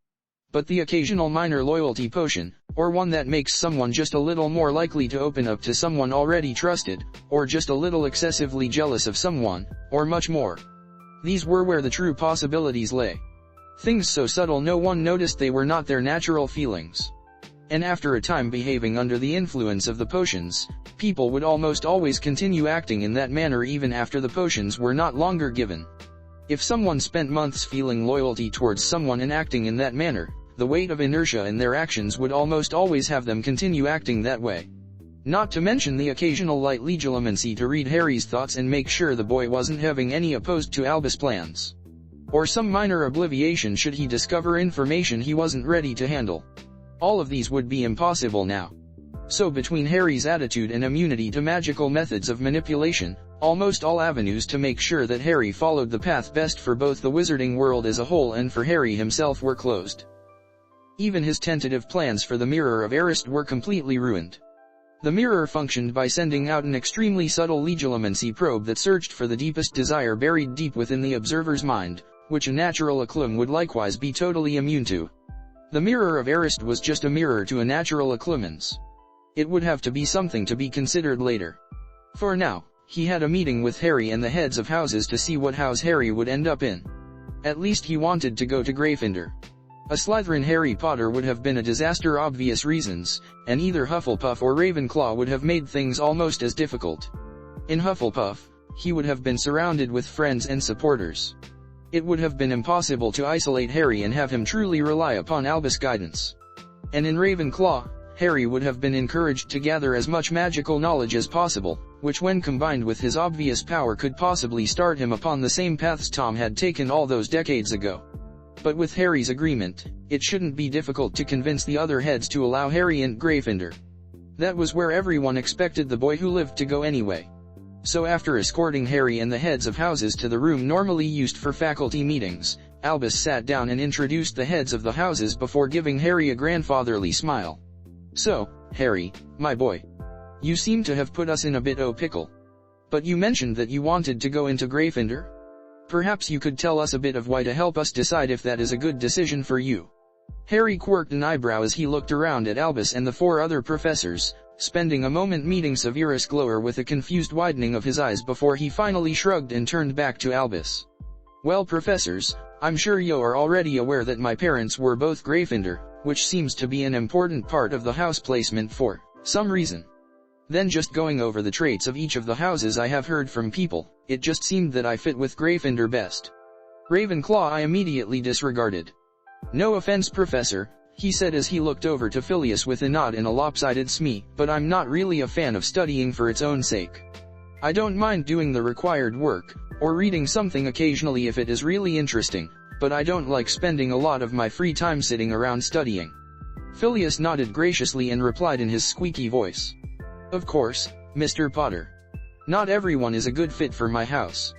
But the occasional minor loyalty potion, or one that makes someone just a little more likely to open up to someone already trusted, or just a little excessively jealous of someone, or much more. These were where the true possibilities lay. Things so subtle no one noticed they were not their natural feelings. And after a time behaving under the influence of the potions, people would almost always continue acting in that manner even after the potions were not longer given. If someone spent months feeling loyalty towards someone and acting in that manner, the weight of inertia in their actions would almost always have them continue acting that way. Not to mention the occasional light legilimency to read Harry's thoughts and make sure the boy wasn't having any opposed to Albus' plans. Or some minor obliviation should he discover information he wasn't ready to handle. All of these would be impossible now. So between Harry's attitude and immunity to magical methods of manipulation, almost all avenues to make sure that Harry followed the path best for both the wizarding world as a whole and for Harry himself were closed. Even his tentative plans for the Mirror of Erised were completely ruined. The mirror functioned by sending out an extremely subtle legilimency probe that searched for the deepest desire buried deep within the observer's mind, which a natural Acclum would likewise be totally immune to. The Mirror of Erised was just a mirror to a natural Acclumans. It would have to be something to be considered later. For now, he had a meeting with Harry and the heads of houses to see what house Harry would end up in. At least he wanted to go to Gryffindor. A Slytherin Harry Potter would have been a disaster obvious reasons, and either Hufflepuff or Ravenclaw would have made things almost as difficult. In Hufflepuff, he would have been surrounded with friends and supporters. It would have been impossible to isolate Harry and have him truly rely upon Albus' guidance. And in Ravenclaw, Harry would have been encouraged to gather as much magical knowledge as possible, which when combined with his obvious power could possibly start him upon the same paths Tom had taken all those decades ago. But with Harry's agreement, it shouldn't be difficult to convince the other heads to allow Harry in Gryffindor. That was where everyone expected the boy who lived to go anyway. So after escorting Harry and the heads of houses to the room normally used for faculty meetings, Albus sat down and introduced the heads of the houses before giving Harry a grandfatherly smile. "So, Harry, my boy. You seem to have put us in a bit of a pickle. But you mentioned that you wanted to go into Gryffindor? Perhaps you could tell us a bit of why to help us decide if that is a good decision for you." Harry quirked an eyebrow as he looked around at Albus and the four other professors, spending a moment meeting Severus Glower with a confused widening of his eyes before he finally shrugged and turned back to Albus. "Well, professors, I'm sure you are already aware that my parents were both Gryffindor, which seems to be an important part of the house placement for some reason. Then just going over the traits of each of the houses I have heard from people, it just seemed that I fit with Gryffindor best. Ravenclaw I immediately disregarded. No offense, Professor," he said as he looked over to Phileas with a nod and a lopsided smee, "but I'm not really a fan of studying for its own sake. I don't mind doing the required work, or reading something occasionally if it is really interesting, but I don't like spending a lot of my free time sitting around studying." Phileas nodded graciously and replied in his squeaky voice. "Of course, Mr. Potter. Not everyone is a good fit for my house.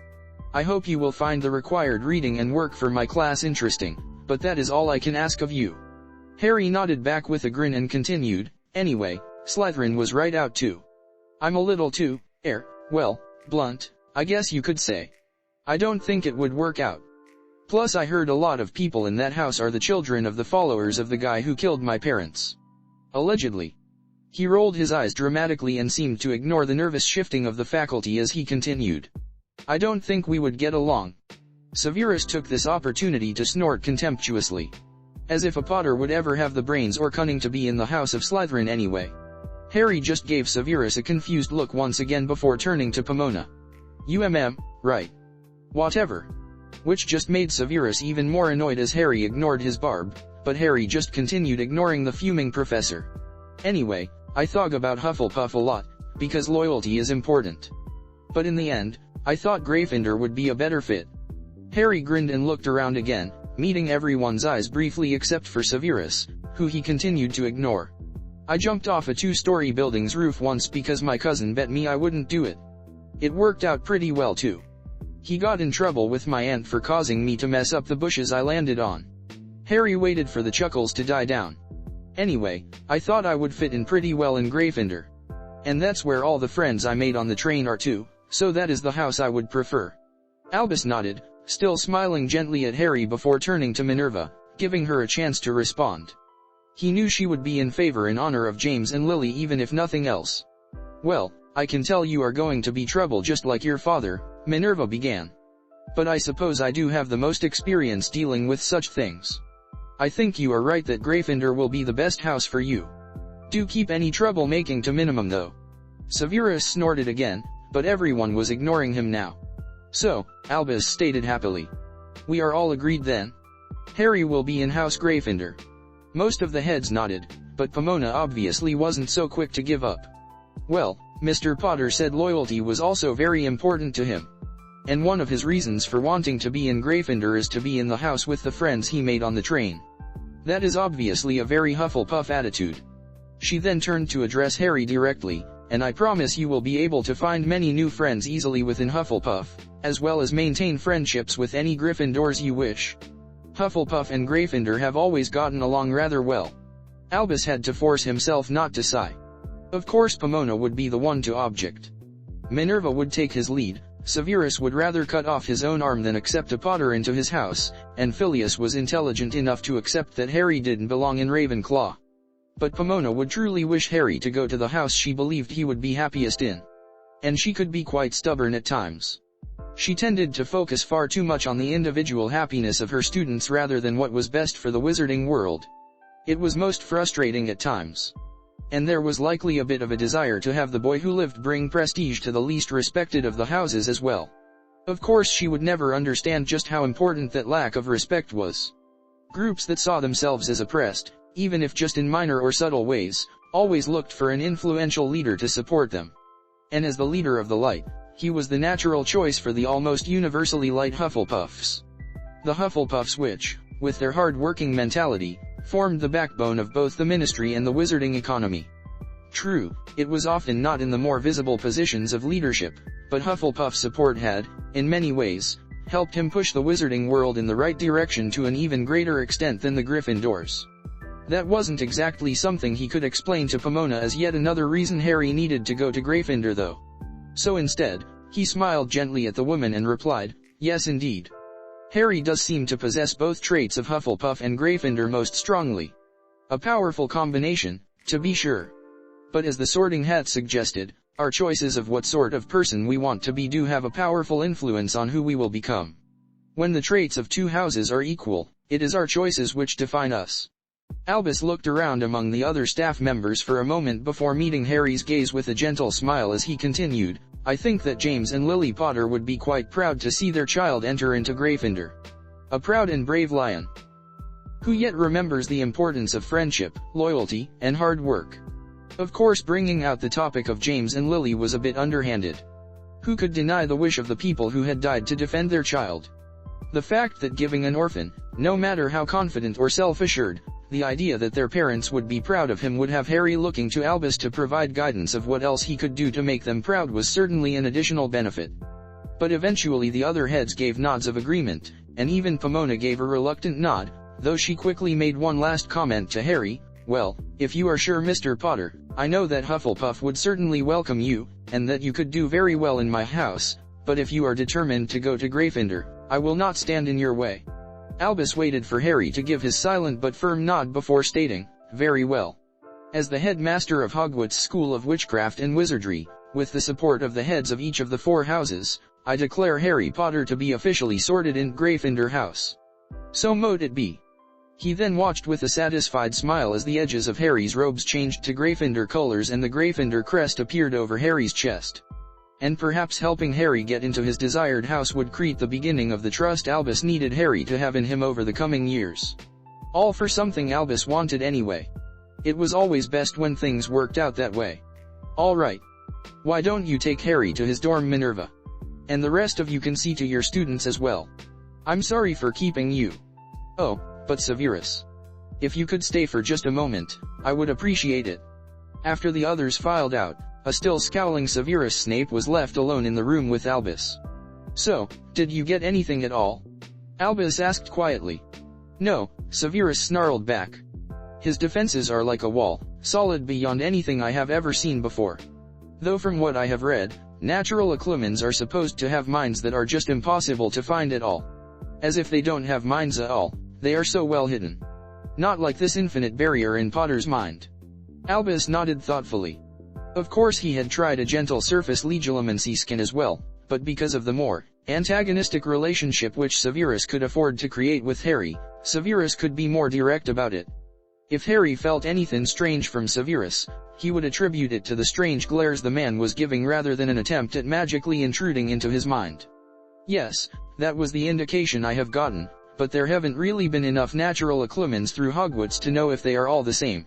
I hope you will find the required reading and work for my class interesting, but that is all I can ask of you." Harry nodded back with a grin and continued, "Anyway, Slytherin was right out too. I'm a little too, well, blunt, I guess you could say. I don't think it would work out. Plus I heard a lot of people in that house are the children of the followers of the guy who killed my parents. Allegedly." He rolled his eyes dramatically and seemed to ignore the nervous shifting of the faculty as he continued. "I don't think we would get along." Severus took this opportunity to snort contemptuously. As if a Potter would ever have the brains or cunning to be in the House of Slytherin anyway. Harry just gave Severus a confused look once again before turning to Pomona. Right. Whatever." Which just made Severus even more annoyed as Harry ignored his barb, but Harry just continued ignoring the fuming professor. "Anyway, I thought about Hufflepuff a lot, because loyalty is important. But in the end, I thought Gryffindor would be a better fit." Harry grinned and looked around again, meeting everyone's eyes briefly except for Severus, who he continued to ignore. "I jumped off a 2-story building's roof once because my cousin bet me I wouldn't do it. It worked out pretty well too. He got in trouble with my aunt for causing me to mess up the bushes I landed on." Harry waited for the chuckles to die down. "Anyway, I thought I would fit in pretty well in Gryffindor. And that's where all the friends I made on the train are too, so that is the house I would prefer." Albus nodded, still smiling gently at Harry before turning to Minerva, giving her a chance to respond. He knew she would be in favor in honor of James and Lily even if nothing else. "Well, I can tell you are going to be trouble just like your father," Minerva began. "But I suppose I do have the most experience dealing with such things. I think you are right that Gryffindor will be the best house for you. Do keep any trouble-making to minimum though." Severus snorted again, but everyone was ignoring him now. "So," Albus stated happily. "We are all agreed then? Harry will be in House Gryffindor." Most of the heads nodded, but Pomona obviously wasn't so quick to give up. "Well, Mr. Potter said loyalty was also very important to him. And one of his reasons for wanting to be in Gryffindor is to be in the house with the friends he made on the train. That is obviously a very Hufflepuff attitude. She then turned to address Harry directly, "And I promise you will be able to find many new friends easily within Hufflepuff, as well as maintain friendships with any Gryffindors you wish." Hufflepuff and Gryffindor have always gotten along rather well. Albus had to force himself not to sigh. Of course Pomona would be the one to object. Minerva would take his lead, Severus would rather cut off his own arm than accept a Potter into his house, and Phileas was intelligent enough to accept that Harry didn't belong in Ravenclaw. But Pomona would truly wish Harry to go to the house she believed he would be happiest in. And she could be quite stubborn at times. She tended to focus far too much on the individual happiness of her students rather than what was best for the wizarding world. It was most frustrating at times. And there was likely a bit of a desire to have the boy who lived bring prestige to the least respected of the houses as well. Of course she would never understand just how important that lack of respect was. Groups that saw themselves as oppressed, even if just in minor or subtle ways, always looked for an influential leader to support them. And as the leader of the light, he was the natural choice for the almost universally light Hufflepuffs. The Hufflepuffs which, with their hard-working mentality, formed the backbone of both the ministry and the wizarding economy. True, it was often not in the more visible positions of leadership, but Hufflepuff's support had, in many ways, helped him push the wizarding world in the right direction to an even greater extent than the Gryffindors. That wasn't exactly something he could explain to Pomona as yet another reason Harry needed to go to Gryffindor though. So instead, he smiled gently at the woman and replied, "Yes indeed. Harry does seem to possess both traits of Hufflepuff and Gryffindor most strongly. A powerful combination, to be sure. But as the Sorting Hat suggested, our choices of what sort of person we want to be do have a powerful influence on who we will become. When the traits of two houses are equal, it is our choices which define us." Albus looked around among the other staff members for a moment before meeting Harry's gaze with a gentle smile as he continued, "I think that James and Lily Potter would be quite proud to see their child enter into Gryffindor. A proud and brave lion, who yet remembers the importance of friendship, loyalty, and hard work." Of course bringing out the topic of James and Lily was a bit underhanded. Who could deny the wish of the people who had died to defend their child? The fact that giving an orphan, no matter how confident or self-assured, the idea that their parents would be proud of him would have Harry looking to Albus to provide guidance of what else he could do to make them proud was certainly an additional benefit. But eventually the other heads gave nods of agreement, and even Pomona gave a reluctant nod, though she quickly made one last comment to Harry, "Well, if you are sure Mr. Potter, I know that Hufflepuff would certainly welcome you, and that you could do very well in my house, but if you are determined to go to Gryffindor, I will not stand in your way." Albus waited for Harry to give his silent but firm nod before stating, "Very well. As the headmaster of Hogwarts School of Witchcraft and Wizardry, with the support of the heads of each of the 4 houses, I declare Harry Potter to be officially sorted in Gryffindor House. So mote it be." He then watched with a satisfied smile as the edges of Harry's robes changed to Gryffindor colors and the Gryffindor crest appeared over Harry's chest. And perhaps helping Harry get into his desired house would create the beginning of the trust Albus needed Harry to have in him over the coming years. All for something Albus wanted anyway. It was always best when things worked out that way. "All right. Why don't you take Harry to his dorm, Minerva? And the rest of you can see to your students as well. I'm sorry for keeping you. Oh, but Severus. If you could stay for just a moment, I would appreciate it." After the others filed out, a still scowling Severus Snape was left alone in the room with Albus. "So, did you get anything at all?" Albus asked quietly. "No," Severus snarled back. "His defenses are like a wall, solid beyond anything I have ever seen before. Though from what I have read, natural Acclimans are supposed to have minds that are just impossible to find at all. As if they don't have minds at all, they are so well hidden. Not like this infinite barrier in Potter's mind." Albus nodded thoughtfully. Of course he had tried a gentle surface legilimency skin as well, but because of the more antagonistic relationship which Severus could afford to create with Harry, Severus could be more direct about it. If Harry felt anything strange from Severus, he would attribute it to the strange glares the man was giving rather than an attempt at magically intruding into his mind. Yes, that was the indication I have gotten, but there haven't really been enough natural Acclimans through Hogwarts to know if they are all the same.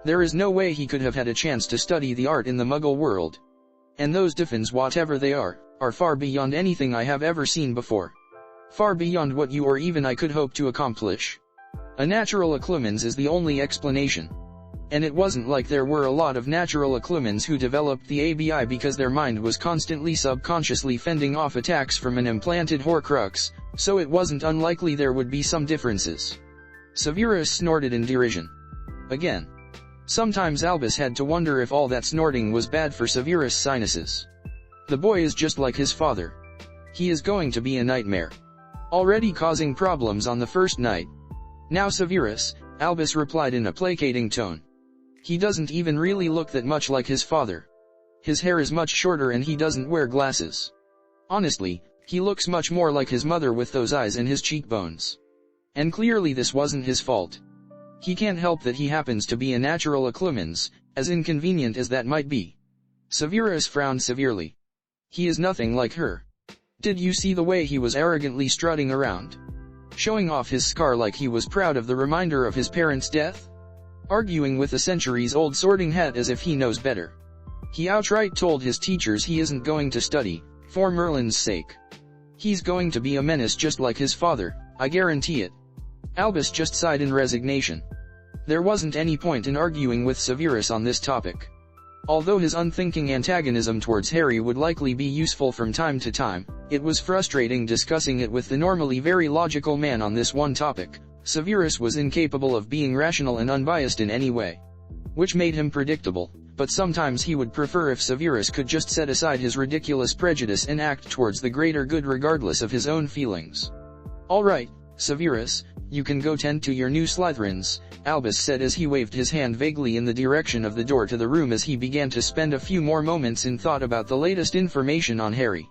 There is no way he could have had a chance to study the art in the Muggle world. And those Diffins, whatever they are far beyond anything I have ever seen before. Far beyond what you or even I could hope to accomplish. A natural Acclimans is the only explanation. And it wasn't like there were a lot of natural Acclimans who developed the ABI because their mind was constantly subconsciously fending off attacks from an implanted Horcrux, so it wasn't unlikely there would be some differences. Severus snorted in derision. Again. Sometimes Albus had to wonder if all that snorting was bad for Severus' sinuses. The boy is just like his father. He is going to be a nightmare. Already causing problems on the first night. Now Severus, Albus replied in a placating tone. He doesn't even really look that much like his father. His hair is much shorter and he doesn't wear glasses. Honestly, he looks much more like his mother with those eyes and his cheekbones. And clearly this wasn't his fault. He can't help that he happens to be a natural Acclimans, as inconvenient as that might be. Severus frowned severely. He is nothing like her. Did you see the way he was arrogantly strutting around? Showing off his scar like he was proud of the reminder of his parents' death? Arguing with a centuries-old sorting hat as if he knows better. He outright told his teachers he isn't going to study, for Merlin's sake. He's going to be a menace just like his father, I guarantee it. Albus just sighed in resignation. There wasn't any point in arguing with Severus on this topic. Although his unthinking antagonism towards Harry would likely be useful from time to time, it was frustrating discussing it with the normally very logical man on this one topic. Severus was incapable of being rational and unbiased in any way. Which made him predictable, but sometimes he would prefer if Severus could just set aside his ridiculous prejudice and act towards the greater good regardless of his own feelings. Alright, Severus, you can go tend to your new Slytherins, Albus said as he waved his hand vaguely in the direction of the door to the room as he began to spend a few more moments in thought about the latest information on Harry.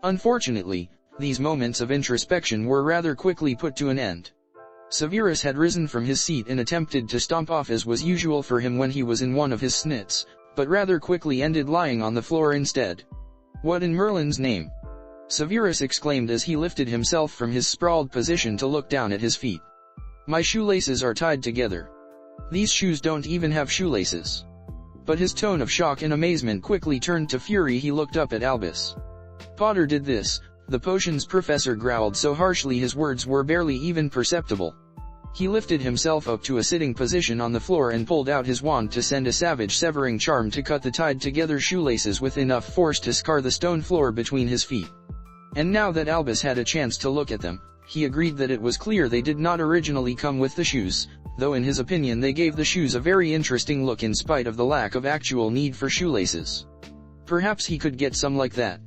Unfortunately, these moments of introspection were rather quickly put to an end. Severus had risen from his seat and attempted to stomp off as was usual for him when he was in one of his snits, but rather quickly ended lying on the floor instead. What in Merlin's name? Severus exclaimed as he lifted himself from his sprawled position to look down at his feet. My shoelaces are tied together. These shoes don't even have shoelaces. But his tone of shock and amazement quickly turned to fury. He looked up at Albus. Potter did this, the potions professor growled so harshly his words were barely even perceptible. He lifted himself up to a sitting position on the floor and pulled out his wand to send a savage severing charm to cut the tied-together shoelaces with enough force to scar the stone floor between his feet. And now that Albus had a chance to look at them, he agreed that it was clear they did not originally come with the shoes, though in his opinion they gave the shoes a very interesting look in spite of the lack of actual need for shoelaces. Perhaps he could get some like that.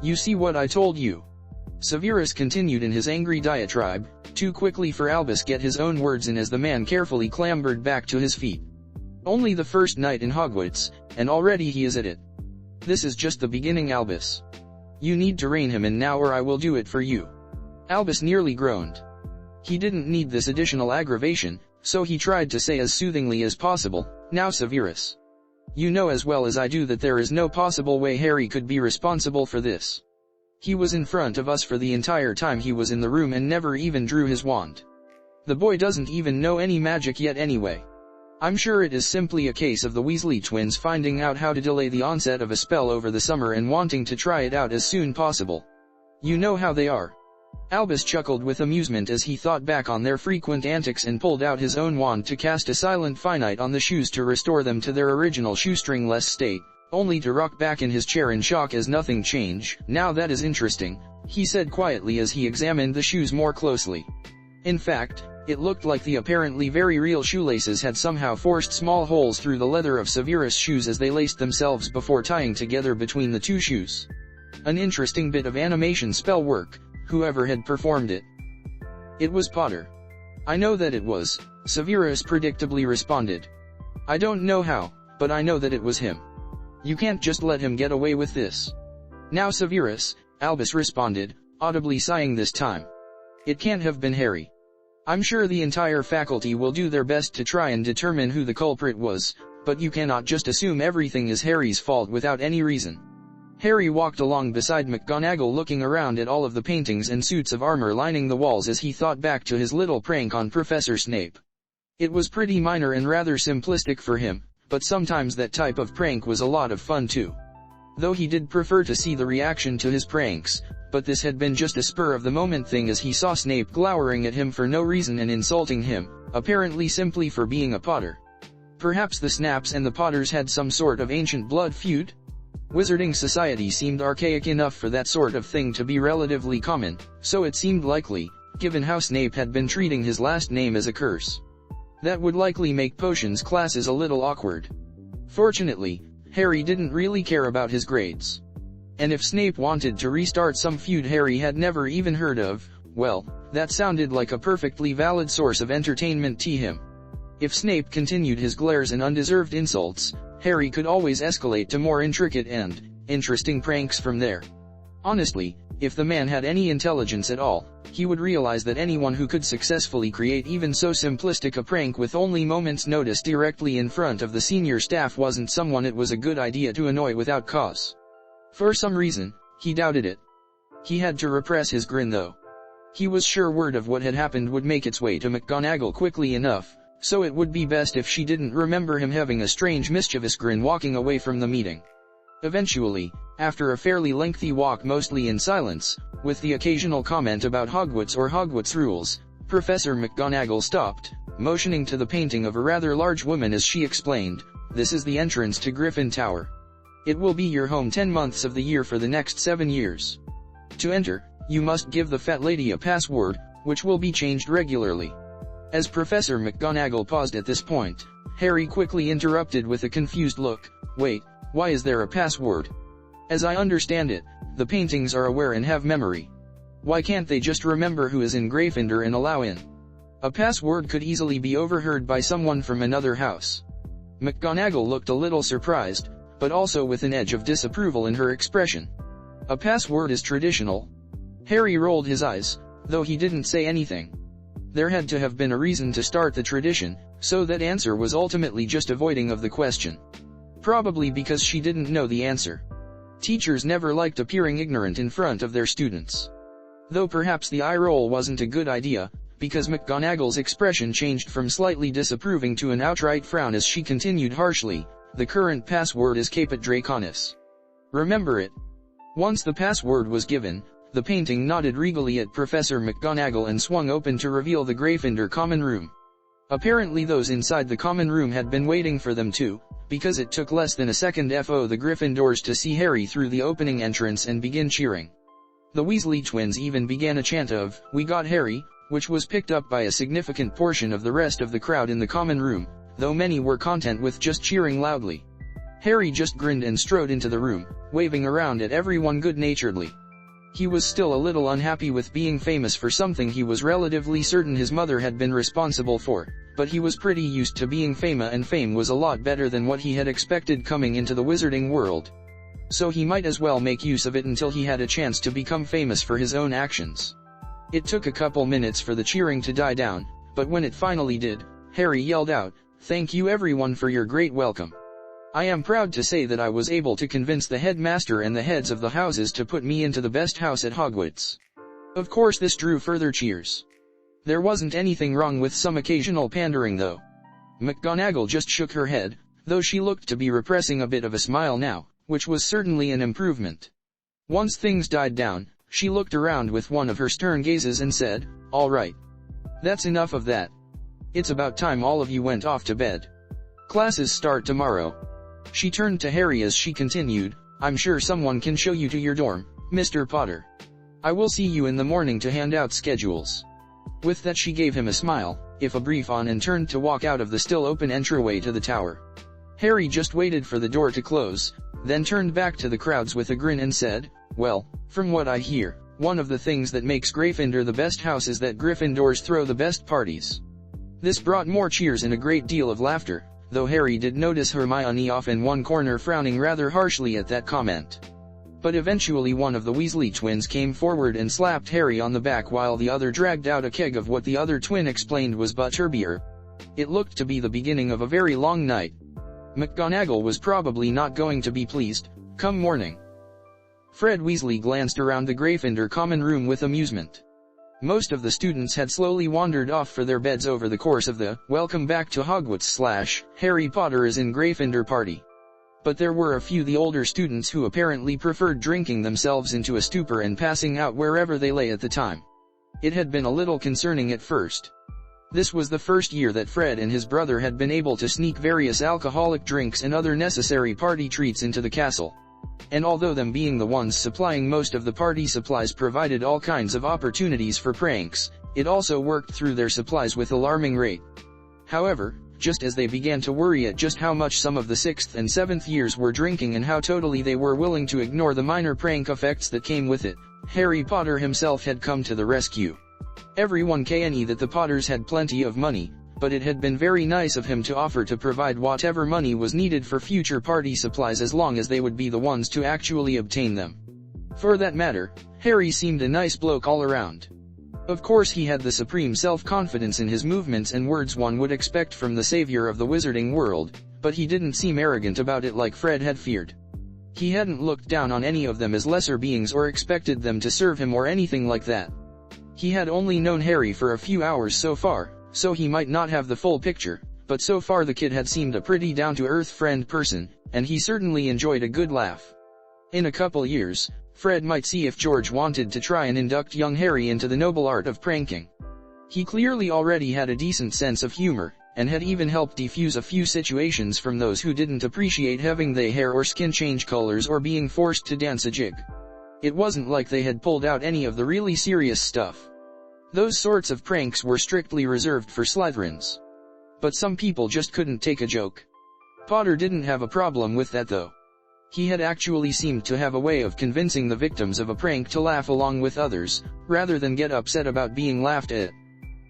You see what I told you? Severus continued in his angry diatribe, too quickly for Albus get his own words in as the man carefully clambered back to his feet. Only the first night in Hogwarts, and already he is at it. This is just the beginning, Albus. You need to rein him in now or I will do it for you. Albus nearly groaned. He didn't need this additional aggravation, so he tried to say as soothingly as possible, now Severus. You know as well as I do that there is no possible way Harry could be responsible for this. He was in front of us for the entire time he was in the room and never even drew his wand. The boy doesn't even know any magic yet anyway. I'm sure it is simply a case of the Weasley twins finding out how to delay the onset of a spell over the summer and wanting to try it out as soon possible. You know how they are. Albus chuckled with amusement as he thought back on their frequent antics and pulled out his own wand to cast a silent finite on the shoes to restore them to their original shoestring-less state, only to rock back in his chair in shock as nothing changed. Now that is interesting, he said quietly as he examined the shoes more closely. In fact, it looked like the apparently very real shoelaces had somehow forced small holes through the leather of Severus' shoes as they laced themselves before tying together between the two shoes. An interesting bit of animation spell work, whoever had performed it. It was Potter. I know that it was, Severus predictably responded. I don't know how, but I know that it was him. You can't just let him get away with this. Now Severus, Albus responded, audibly sighing this time. It can't have been Harry. I'm sure the entire faculty will do their best to try and determine who the culprit was, but you cannot just assume everything is Harry's fault without any reason. Harry walked along beside McGonagall looking around at all of the paintings and suits of armor lining the walls as he thought back to his little prank on Professor Snape. It was pretty minor and rather simplistic for him, but sometimes that type of prank was a lot of fun too. Though he did prefer to see the reaction to his pranks, but this had been just a spur-of-the-moment thing as he saw Snape glowering at him for no reason and insulting him, apparently simply for being a Potter. Perhaps the Snaps and the Potters had some sort of ancient blood feud? Wizarding society seemed archaic enough for that sort of thing to be relatively common, so it seemed likely, given how Snape had been treating his last name as a curse. That would likely make potions classes a little awkward. Fortunately, Harry didn't really care about his grades. And if Snape wanted to restart some feud Harry had never even heard of, well, that sounded like a perfectly valid source of entertainment to him. If Snape continued his glares and undeserved insults, Harry could always escalate to more intricate and interesting pranks from there. Honestly, if the man had any intelligence at all, he would realize that anyone who could successfully create even so simplistic a prank with only moments' notice directly in front of the senior staff wasn't someone it was a good idea to annoy without cause. For some reason, he doubted it. He had to repress his grin though. He was sure word of what had happened would make its way to McGonagall quickly enough, so it would be best if she didn't remember him having a strange mischievous grin walking away from the meeting. Eventually, after a fairly lengthy walk mostly in silence, with the occasional comment about Hogwarts or Hogwarts rules, Professor McGonagall stopped, motioning to the painting of a rather large woman as she explained, "This is the entrance to Griffin Tower. It will be your home 10 months of the year for the next 7 years. To enter, you must give the fat lady a password, which will be changed regularly." As Professor McGonagall paused at this point, Harry quickly interrupted with a confused look, "Wait, why is there a password? As I understand it, the paintings are aware and have memory. Why can't they just remember who is in Gryffindor and allow in? A password could easily be overheard by someone from another house." McGonagall looked a little surprised, but also with an edge of disapproval in her expression. "A password is traditional." Harry rolled his eyes, though he didn't say anything. There had to have been a reason to start the tradition, so that answer was ultimately just avoiding of the question. Probably because she didn't know the answer. Teachers never liked appearing ignorant in front of their students. Though perhaps the eye roll wasn't a good idea, because McGonagall's expression changed from slightly disapproving to an outright frown as she continued harshly, "The current password is Caput Draconis. Remember it." Once the password was given, the painting nodded regally at Professor McGonagall and swung open to reveal the Gryffindor common room. Apparently those inside the common room had been waiting for them too, because it took less than a second for the Gryffindors to see Harry through the opening entrance and begin cheering. The Weasley twins even began a chant of, "We got Harry," which was picked up by a significant portion of the rest of the crowd in the common room, though many were content with just cheering loudly. Harry just grinned and strode into the room, waving around at everyone good-naturedly. He was still a little unhappy with being famous for something he was relatively certain his mother had been responsible for, but he was pretty used to being famous and fame was a lot better than what he had expected coming into the wizarding world. So he might as well make use of it until he had a chance to become famous for his own actions. It took a couple minutes for the cheering to die down, but when it finally did, Harry yelled out, "Thank you everyone for your great welcome. I am proud to say that I was able to convince the headmaster and the heads of the houses to put me into the best house at Hogwarts." Of course this drew further cheers. There wasn't anything wrong with some occasional pandering though. McGonagall just shook her head, though she looked to be repressing a bit of a smile now, which was certainly an improvement. Once things died down, she looked around with one of her stern gazes and said, "All right. That's enough of that. It's about time all of you went off to bed. Classes start tomorrow." She turned to Harry as she continued, "I'm sure someone can show you to your dorm, Mr. Potter. I will see you in the morning to hand out schedules." With that she gave him a smile, if a brief one, and turned to walk out of the still open entryway to the tower. Harry just waited for the door to close, then turned back to the crowds with a grin and said, "Well, from what I hear, one of the things that makes Gryffindor the best house is that Gryffindors throw the best parties." This brought more cheers and a great deal of laughter, though Harry did notice Hermione off in one corner frowning rather harshly at that comment. But eventually one of the Weasley twins came forward and slapped Harry on the back while the other dragged out a keg of what the other twin explained was butterbeer. It looked to be the beginning of a very long night. McGonagall was probably not going to be pleased, come morning. Fred Weasley glanced around the Gryffindor common room with amusement. Most of the students had slowly wandered off for their beds over the course of the "Welcome back to Hogwarts / Harry Potter is in Gryffindor" party. But there were a few the older students who apparently preferred drinking themselves into a stupor and passing out wherever they lay at the time. It had been a little concerning at first. This was the first year that Fred and his brother had been able to sneak various alcoholic drinks and other necessary party treats into the castle. And although them being the ones supplying most of the party supplies provided all kinds of opportunities for pranks, it also worked through their supplies with alarming rate. However, just as they began to worry at just how much some of the 6th and 7th years were drinking and how totally they were willing to ignore the minor prank effects that came with it, Harry Potter himself had come to the rescue. Everyone knew that the Potters had plenty of money, but it had been very nice of him to offer to provide whatever money was needed for future party supplies as long as they would be the ones to actually obtain them. For that matter, Harry seemed a nice bloke all around. Of course he had the supreme self-confidence in his movements and words one would expect from the savior of the wizarding world, but he didn't seem arrogant about it like Fred had feared. He hadn't looked down on any of them as lesser beings or expected them to serve him or anything like that. He had only known Harry for a few hours so far, so he might not have the full picture, but so far the kid had seemed a pretty down-to-earth friend person, and he certainly enjoyed a good laugh. In a couple years, Fred might see if George wanted to try and induct young Harry into the noble art of pranking. He clearly already had a decent sense of humor, and had even helped defuse a few situations from those who didn't appreciate having their hair or skin change colors or being forced to dance a jig. It wasn't like they had pulled out any of the really serious stuff. Those sorts of pranks were strictly reserved for Slytherins. But some people just couldn't take a joke. Potter didn't have a problem with that though. He had actually seemed to have a way of convincing the victims of a prank to laugh along with others, rather than get upset about being laughed at.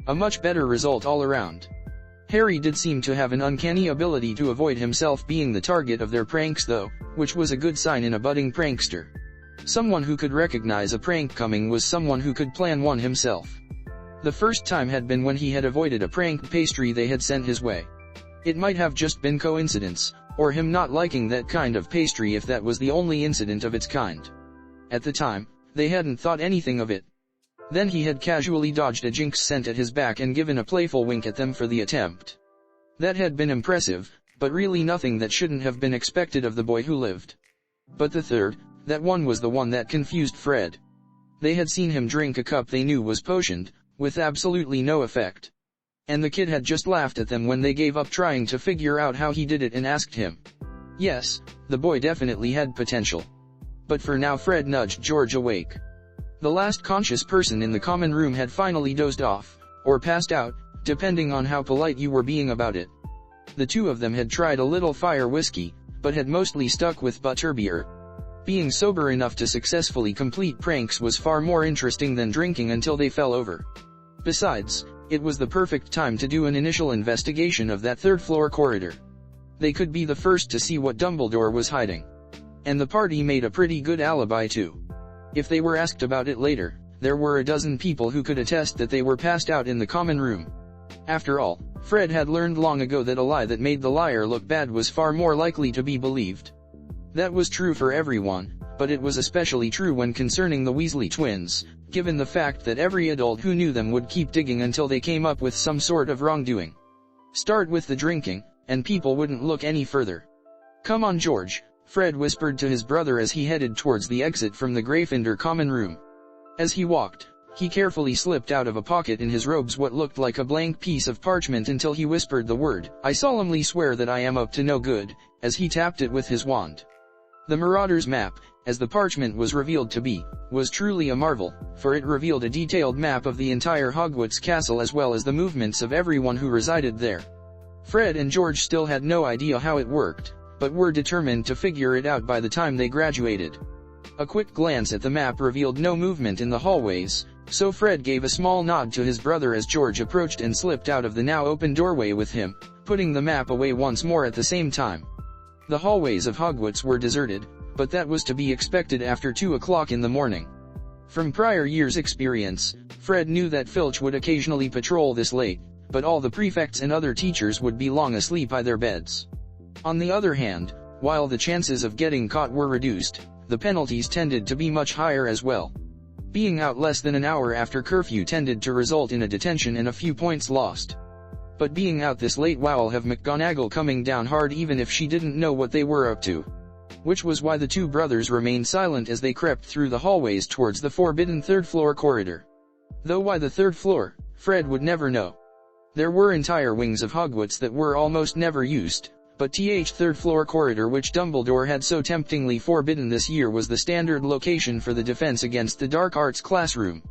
A much better result all around. Harry did seem to have an uncanny ability to avoid himself being the target of their pranks though, which was a good sign in a budding prankster. Someone who could recognize a prank coming was someone who could plan one himself. The first time had been when he had avoided a prank pastry they had sent his way. It might have just been coincidence, or him not liking that kind of pastry if that was the only incident of its kind. At the time, they hadn't thought anything of it. Then he had casually dodged a jinx sent at his back and given a playful wink at them for the attempt. That had been impressive, but really nothing that shouldn't have been expected of the boy who lived. But the third, that one was the one that confused Fred. They had seen him drink a cup they knew was potioned, with absolutely no effect. And the kid had just laughed at them when they gave up trying to figure out how he did it and asked him. Yes, the boy definitely had potential. But for now Fred nudged George awake. The last conscious person in the common room had finally dozed off, or passed out, depending on how polite you were being about it. The two of them had tried a little fire whiskey, but had mostly stuck with butterbeer. Being sober enough to successfully complete pranks was far more interesting than drinking until they fell over. Besides, it was the perfect time to do an initial investigation of that third-floor corridor. They could be the first to see what Dumbledore was hiding. And the party made a pretty good alibi too. If they were asked about it later, there were a dozen people who could attest that they were passed out in the common room. After all, Fred had learned long ago that a lie that made the liar look bad was far more likely to be believed. That was true for everyone, but it was especially true when concerning the Weasley twins, given the fact that every adult who knew them would keep digging until they came up with some sort of wrongdoing. Start with the drinking, and people wouldn't look any further. "Come on, George," Fred whispered to his brother as he headed towards the exit from the Gryffindor common room. As he walked, he carefully slipped out of a pocket in his robes what looked like a blank piece of parchment until he whispered the word, "I solemnly swear that I am up to no good," as he tapped it with his wand. The Marauder's map, as the parchment was revealed to be, was truly a marvel, for it revealed a detailed map of the entire Hogwarts castle as well as the movements of everyone who resided there. Fred and George still had no idea how it worked, but were determined to figure it out by the time they graduated. A quick glance at the map revealed no movement in the hallways, so Fred gave a small nod to his brother as George approached and slipped out of the now open doorway with him, putting the map away once more at the same time. The hallways of Hogwarts were deserted, but that was to be expected after 2 o'clock in the morning. From prior years' experience, Fred knew that Filch would occasionally patrol this late, but all the prefects and other teachers would be long asleep by their beds. On the other hand, while the chances of getting caught were reduced, the penalties tended to be much higher as well. Being out less than an hour after curfew tended to result in a detention and a few points lost. But being out this late will have McGonagall coming down hard even if she didn't know what they were up to. Which was why the two brothers remained silent as they crept through the hallways towards the forbidden third-floor corridor. Though why the third floor, Fred would never know. There were entire wings of Hogwarts that were almost never used, but the third floor corridor which Dumbledore had so temptingly forbidden this year was the standard location for the defense against the dark arts classroom.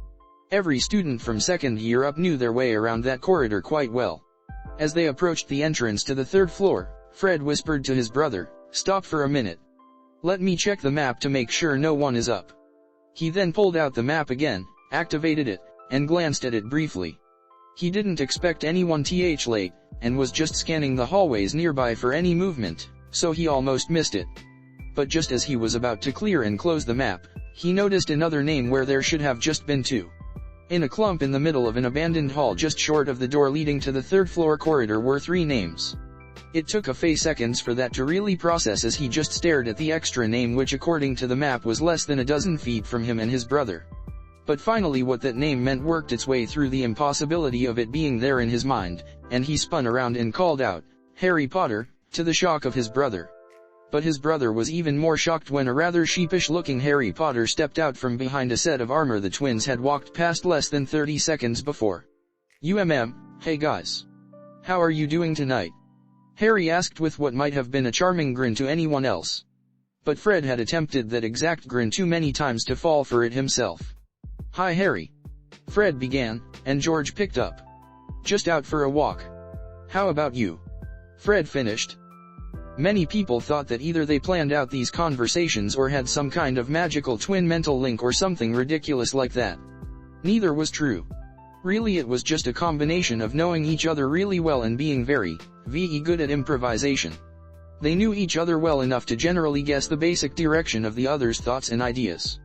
Every student from second year up knew their way around that corridor quite well. As they approached the entrance to the third floor, Fred whispered to his brother, "Stop for a minute. Let me check the map to make sure no one is up." He then pulled out the map again, activated it, and glanced at it briefly. He didn't expect anyone late, and was just scanning the hallways nearby for any movement, so he almost missed it. But just as he was about to clear and close the map, he noticed another name where there should have just been two. In a clump in the middle of an abandoned hall just short of the door leading to the third floor corridor were three names. It took a few seconds for that to really process as he just stared at the extra name which according to the map was less than a dozen feet from him and his brother. But finally what that name meant worked its way through the impossibility of it being there in his mind, and he spun around and called out, "Harry Potter," to the shock of his brother. But his brother was even more shocked when a rather sheepish-looking Harry Potter stepped out from behind a set of armor the twins had walked past less than 30 seconds before. Hey guys. How are you doing tonight?" Harry asked with what might have been a charming grin to anyone else. But Fred had attempted that exact grin too many times to fall for it himself. "Hi Harry," Fred began, and George picked up. "Just out for a walk. How about you?" Fred finished. Many people thought that either they planned out these conversations or had some kind of magical twin mental link or something ridiculous like that. Neither was true. Really it was just a combination of knowing each other really well and being very good at improvisation. They knew each other well enough to generally guess the basic direction of the other's thoughts and ideas.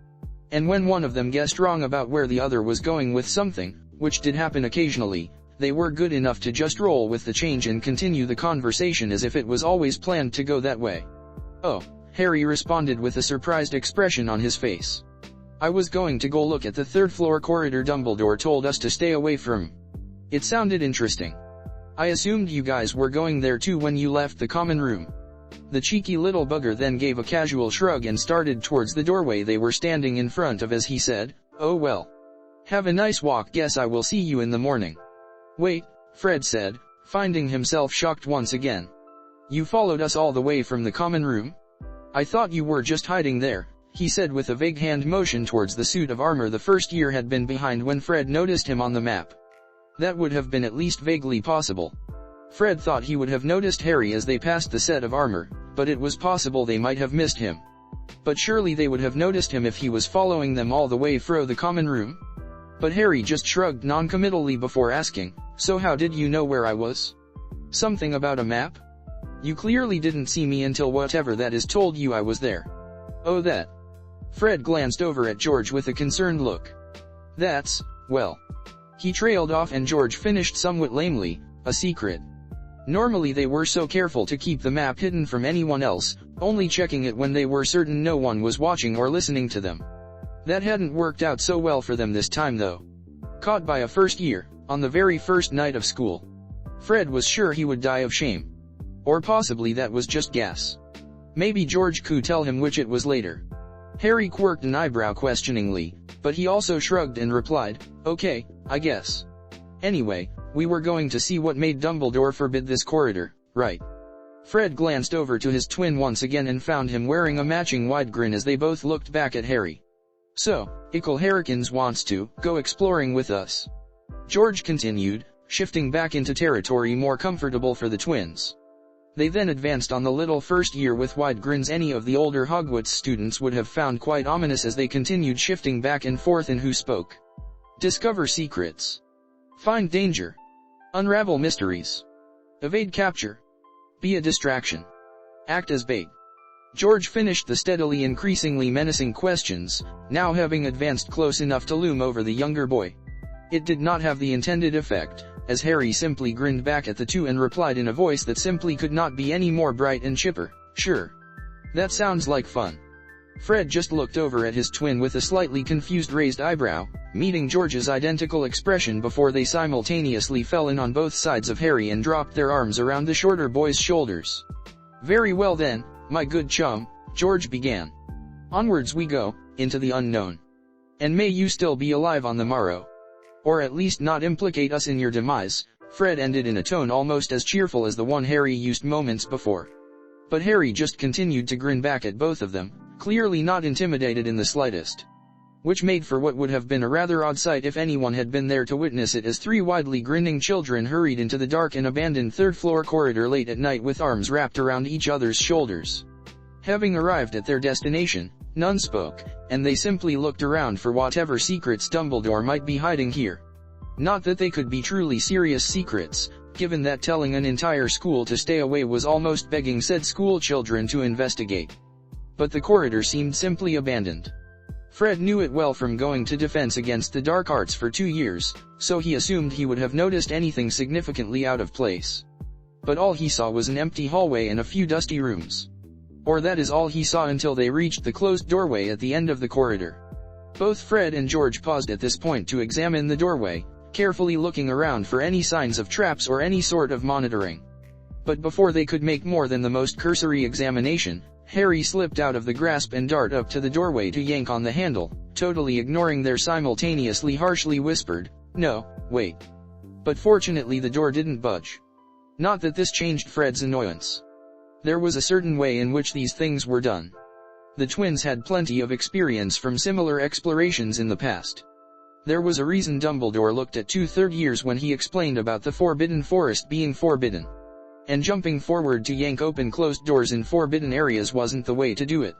And when one of them guessed wrong about where the other was going with something, which did happen occasionally, they were good enough to just roll with the change and continue the conversation as if it was always planned to go that way. "Oh," Harry responded with a surprised expression on his face. "I was going to go look at the third floor corridor Dumbledore told us to stay away from. It sounded interesting. I assumed you guys were going there too when you left the common room." The cheeky little bugger then gave a casual shrug and started towards the doorway they were standing in front of as he said, "Oh well. Have a nice walk, guess I will see you in the morning." "Wait," Fred said, finding himself shocked once again. "You followed us all the way from the common room? I thought you were just hiding there," he said with a vague hand motion towards the suit of armor the first year had been behind when Fred noticed him on the map. That would have been at least vaguely possible. Fred thought he would have noticed Harry as they passed the set of armor, but it was possible they might have missed him. But surely they would have noticed him if he was following them all the way through the common room? But Harry just shrugged non-committally before asking, "So how did you know where I was? Something about a map? You clearly didn't see me until whatever that is told you I was there." "Oh that." Fred glanced over at George with a concerned look. "That's, well." He trailed off and George finished somewhat lamely, "A secret." Normally they were so careful to keep the map hidden from anyone else, only checking it when they were certain no one was watching or listening to them. That hadn't worked out so well for them this time though. Caught by a first year, on the very first night of school. Fred was sure he would die of shame. Or possibly that was just gas. Maybe George could tell him which it was later. Harry quirked an eyebrow questioningly, but he also shrugged and replied, "Okay, I guess. Anyway, we were going to see what made Dumbledore forbid this corridor, right?" Fred glanced over to his twin once again and found him wearing a matching wide grin as they both looked back at Harry. "So, Ickle Harrikins wants to go exploring with us," George continued, shifting back into territory more comfortable for the twins. They then advanced on the little first year with wide grins any of the older Hogwarts students would have found quite ominous as they continued shifting back and forth in who spoke. Discover secrets. Find danger. Unravel mysteries. Evade capture. Be a distraction. Act as bait. George finished the steadily increasingly menacing questions, now having advanced close enough to loom over the younger boy. It did not have the intended effect, as Harry simply grinned back at the two and replied in a voice that simply could not be any more bright and chipper, "Sure. That sounds like fun." Fred just looked over at his twin with a slightly confused raised eyebrow, meeting George's identical expression before they simultaneously fell in on both sides of Harry and dropped their arms around the shorter boy's shoulders. "Very well then, my good chum," George began. "Onwards we go, into the unknown. And may you still be alive on the morrow. Or at least not implicate us in your demise," Fred ended in a tone almost as cheerful as the one Harry used moments before. But Harry just continued to grin back at both of them, clearly not intimidated in the slightest. Which made for what would have been a rather odd sight if anyone had been there to witness it, as three widely grinning children hurried into the dark and abandoned third-floor corridor late at night with arms wrapped around each other's shoulders. Having arrived at their destination, none spoke, and they simply looked around for whatever secrets Dumbledore might be hiding here. Not that they could be truly serious secrets, given that telling an entire school to stay away was almost begging said school children to investigate. But the corridor seemed simply abandoned. Fred knew it well from going to defense against the dark arts for 2 years, so he assumed he would have noticed anything significantly out of place. But all he saw was an empty hallway and a few dusty rooms. Or that is all he saw until they reached the closed doorway at the end of the corridor. Both Fred and George paused at this point to examine the doorway, carefully looking around for any signs of traps or any sort of monitoring. But before they could make more than the most cursory examination, Harry slipped out of the grasp and darted up to the doorway to yank on the handle, totally ignoring their simultaneously harshly whispered, "No, wait." But fortunately the door didn't budge. Not that this changed Fred's annoyance. There was a certain way in which these things were done. The twins had plenty of experience from similar explorations in the past. There was a reason Dumbledore looked at 2/3 years when he explained about the Forbidden Forest being forbidden. And jumping forward to yank open closed doors in forbidden areas wasn't the way to do it.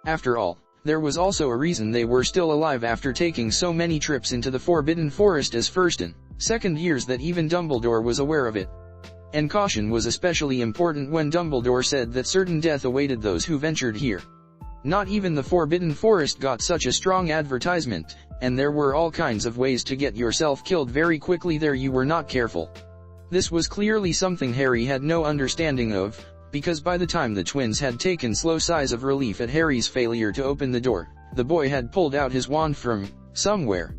After all, there was also a reason they were still alive after taking so many trips into the Forbidden Forest as first and second years that even Dumbledore was aware of it. And caution was especially important when Dumbledore said that certain death awaited those who ventured here. Not even the Forbidden Forest got such a strong advertisement, and there were all kinds of ways to get yourself killed very quickly there you were not careful. This was clearly something Harry had no understanding of, because by the time the twins had taken slow sighs of relief at Harry's failure to open the door, the boy had pulled out his wand from somewhere.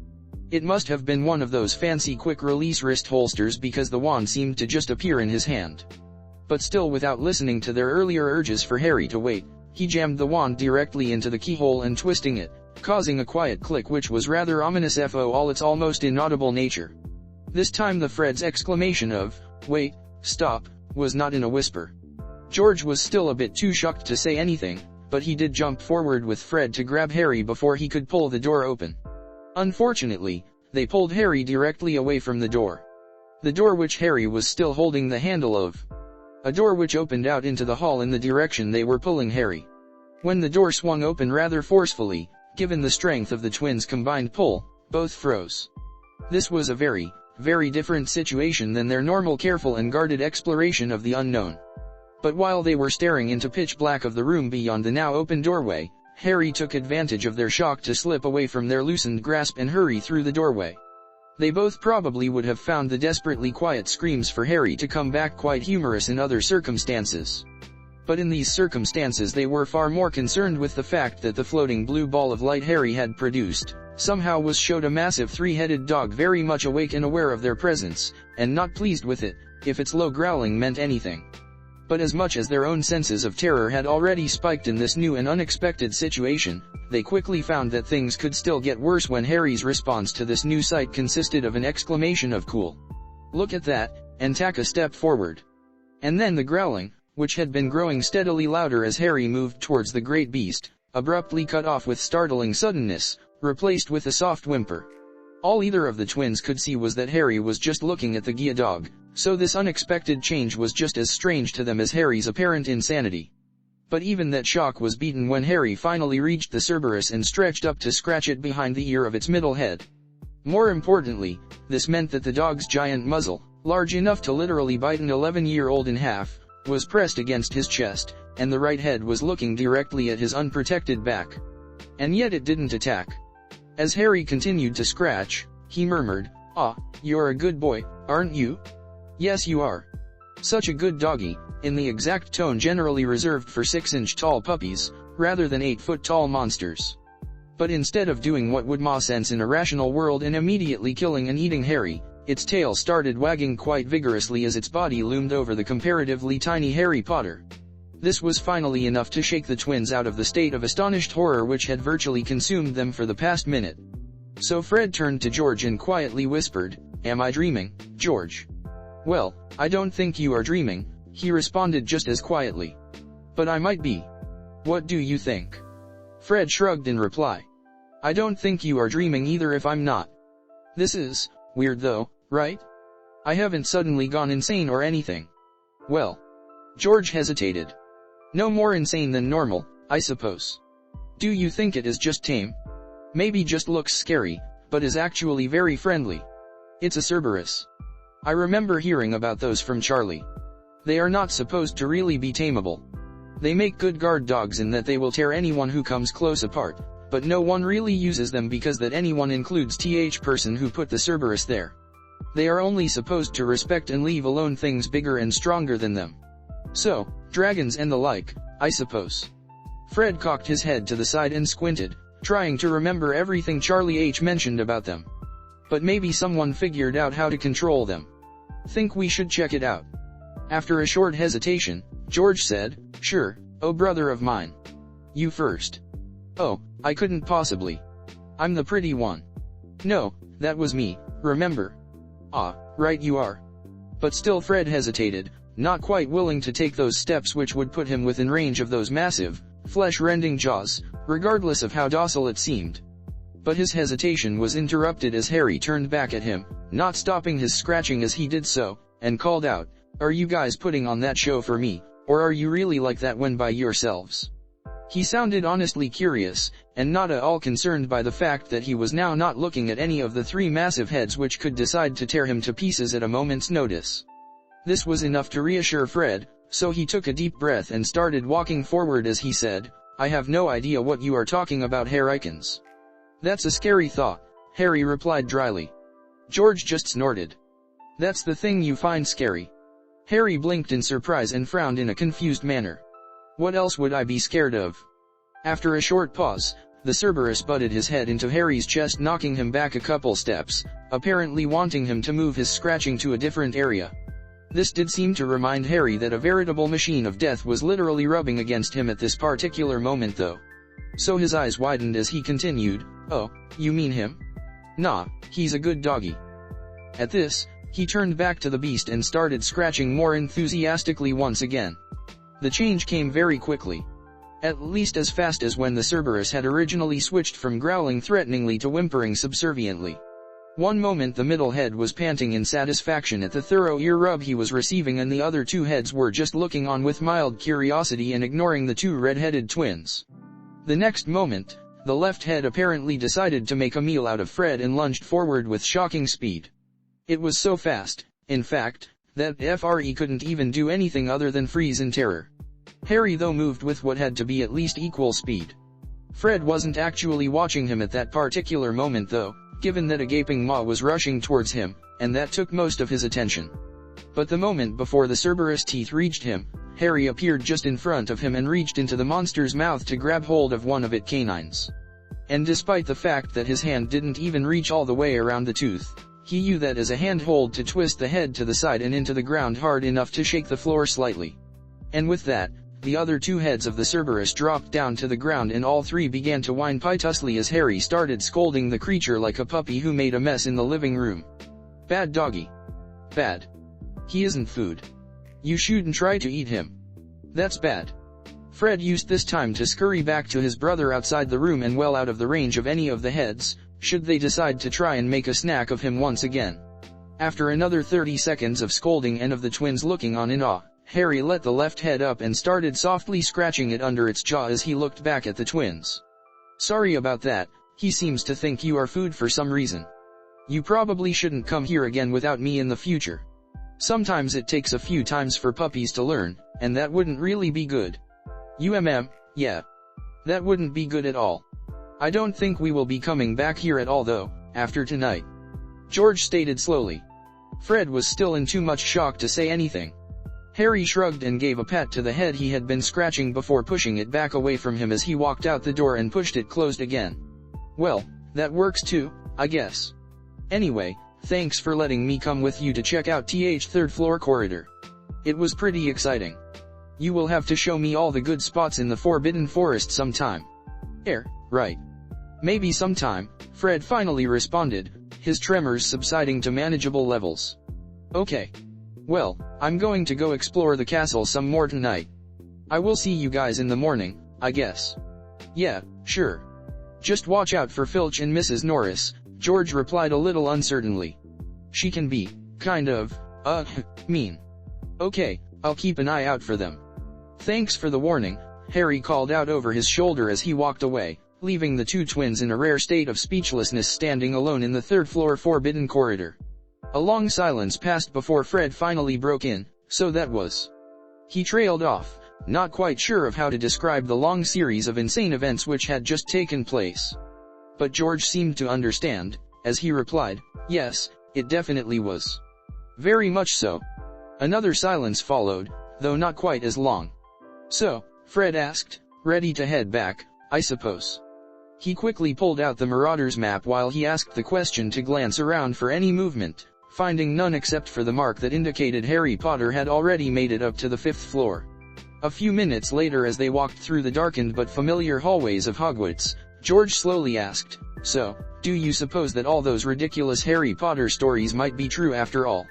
It must have been one of those fancy quick-release wrist holsters because the wand seemed to just appear in his hand. But still, without listening to their earlier urges for Harry to wait, he jammed the wand directly into the keyhole and twisting it, causing a quiet click which was rather ominous for all its almost inaudible nature. This time the Fred's exclamation of, "Wait, stop," was not in a whisper. George was still a bit too shocked to say anything, but he did jump forward with Fred to grab Harry before he could pull the door open. Unfortunately, they pulled Harry directly away from the door. The door which Harry was still holding the handle of. A door which opened out into the hall in the direction they were pulling Harry. When the door swung open rather forcefully, given the strength of the twins' combined pull, both froze. This was a very different situation than their normal careful and guarded exploration of the unknown. But while they were staring into pitch black of the room beyond the now open doorway, Harry took advantage of their shock to slip away from their loosened grasp and hurry through the doorway. They both probably would have found the desperately quiet screams for Harry to come back quite humorous in other circumstances. But in these circumstances they were far more concerned with the fact that the floating blue ball of light Harry had produced somehow showed a massive three-headed dog very much awake and aware of their presence, and not pleased with it, if its low growling meant anything. But as much as their own senses of terror had already spiked in this new and unexpected situation, they quickly found that things could still get worse when Harry's response to this new sight consisted of an exclamation of "Cool. Look at that," and take a step forward. And then the growling, which had been growing steadily louder as Harry moved towards the great beast, abruptly cut off with startling suddenness, replaced with a soft whimper. All either of the twins could see was that Harry was just looking at the Gia dog, so this unexpected change was just as strange to them as Harry's apparent insanity. But even that shock was beaten when Harry finally reached the Cerberus and stretched up to scratch it behind the ear of its middle head. More importantly, this meant that the dog's giant muzzle, large enough to literally bite an 11-year-old in half, was pressed against his chest, and the right head was looking directly at his unprotected back. And yet it didn't attack. As Harry continued to scratch, he murmured, "Ah, you're a good boy, aren't you?" "Yes you are. Such a good doggy," in the exact tone generally reserved for 6-inch tall puppies, rather than 8-foot-tall monsters. But instead of doing what would make sense in a rational world and immediately killing and eating Harry, its tail started wagging quite vigorously as its body loomed over the comparatively tiny Harry Potter. This was finally enough to shake the twins out of the state of astonished horror which had virtually consumed them for the past minute. So Fred turned to George and quietly whispered, "Am I dreaming, George?" Well, I don't think you are dreaming, he responded just as quietly. But I might be. What do you think? Fred shrugged in reply. I don't think you are dreaming either if I'm not. This is weird though, right? I haven't suddenly gone insane or anything. Well. George hesitated. No more insane than normal, I suppose. Do you think it is just tame? Maybe just looks scary, but is actually very friendly. It's a Cerberus. I remember hearing about those from Charlie. They are not supposed to really be tameable. They make good guard dogs in that they will tear anyone who comes close apart, but no one really uses them because that anyone includes the person who put the Cerberus there. They are only supposed to respect and leave alone things bigger and stronger than them. So, dragons and the like, I suppose. Fred cocked his head to the side and squinted, trying to remember everything Charlie H mentioned about them. But maybe someone figured out how to control them. Think we should check it out. After a short hesitation, George said, Sure, oh brother of mine. You first. Oh, I couldn't possibly. I'm the pretty one. No, that was me, remember? Ah, right you are. But still Fred hesitated, not quite willing to take those steps which would put him within range of those massive, flesh-rending jaws, regardless of how docile it seemed. But his hesitation was interrupted as Harry turned back at him, not stopping his scratching as he did so, and called out, Are you guys putting on that show for me, or are you really like that when by yourselves? He sounded honestly curious, and not at all concerned by the fact that he was now not looking at any of the three massive heads which could decide to tear him to pieces at a moment's notice. This was enough to reassure Fred, so he took a deep breath and started walking forward as he said, I have no idea what you are talking about, Harrykins. That's a scary thought, Harry replied dryly. George just snorted. That's the thing you find scary. Harry blinked in surprise and frowned in a confused manner. What else would I be scared of? After a short pause, the Cerberus butted his head into Harry's chest, knocking him back a couple steps, apparently wanting him to move his scratching to a different area. This did seem to remind Harry that a veritable machine of death was literally rubbing against him at this particular moment though. So his eyes widened as he continued, Oh, you mean him? Nah, he's a good doggy. At this, he turned back to the beast and started scratching more enthusiastically once again. The change came very quickly. At least as fast as when the Cerberus had originally switched from growling threateningly to whimpering subserviently. One moment the middle head was panting in satisfaction at the thorough ear rub he was receiving, and the other two heads were just looking on with mild curiosity and ignoring the two red-headed twins. The next moment, the left head apparently decided to make a meal out of Fred and lunged forward with shocking speed. It was so fast, in fact, that Fre couldn't even do anything other than freeze in terror. Harry though moved with what had to be at least equal speed. Fred wasn't actually watching him at that particular moment though, given that a gaping maw was rushing towards him, and that took most of his attention. But the moment before the Cerberus teeth reached him, Harry appeared just in front of him and reached into the monster's mouth to grab hold of one of its canines. And despite the fact that his hand didn't even reach all the way around the tooth, he used that as a handhold to twist the head to the side and into the ground hard enough to shake the floor slightly. And with that, the other two heads of the Cerberus dropped down to the ground and all three began to whine piteously as Harry started scolding the creature like a puppy who made a mess in the living room. Bad doggy. Bad. He isn't food. You shouldn't try to eat him. That's bad. Fred used this time to scurry back to his brother outside the room and well out of the range of any of the heads, should they decide to try and make a snack of him once again. After another 30 seconds of scolding and of the twins looking on in awe, Harry let the left head up and started softly scratching it under its jaw as he looked back at the twins. Sorry about that, he seems to think you are food for some reason. You probably shouldn't come here again without me in the future. Sometimes it takes a few times for puppies to learn, and that wouldn't really be good. Yeah. That wouldn't be good at all. I don't think we will be coming back here at all though, after tonight. George stated slowly. Fred was still in too much shock to say anything. Harry shrugged and gave a pat to the head he had been scratching before pushing it back away from him as he walked out the door and pushed it closed again. Well, that works too, I guess. Anyway, thanks for letting me come with you to check out TH third floor corridor. It was pretty exciting. You will have to show me all the good spots in the Forbidden Forest sometime. Right. Maybe sometime, Fred finally responded, his tremors subsiding to manageable levels. Okay. Well, I'm going to go explore the castle some more tonight. I will see you guys in the morning, I guess. Yeah, sure. Just watch out for Filch and Mrs. Norris, George replied a little uncertainly. She can be, kind of, mean. Okay, I'll keep an eye out for them. Thanks for the warning, Harry called out over his shoulder as he walked away, leaving the two twins in a rare state of speechlessness standing alone in the third-floor forbidden corridor. A long silence passed before Fred finally broke in, so that was. He trailed off, not quite sure of how to describe the long series of insane events which had just taken place. But George seemed to understand, as he replied, yes, it definitely was. Very much so. Another silence followed, though not quite as long. So, Fred asked, ready to head back, I suppose. He quickly pulled out the Marauder's map while he asked the question to glance around for any movement, finding none except for the mark that indicated Harry Potter had already made it up to the 5th floor. A few minutes later, as they walked through the darkened but familiar hallways of Hogwarts, George slowly asked, so, do you suppose that all those ridiculous Harry Potter stories might be true after all?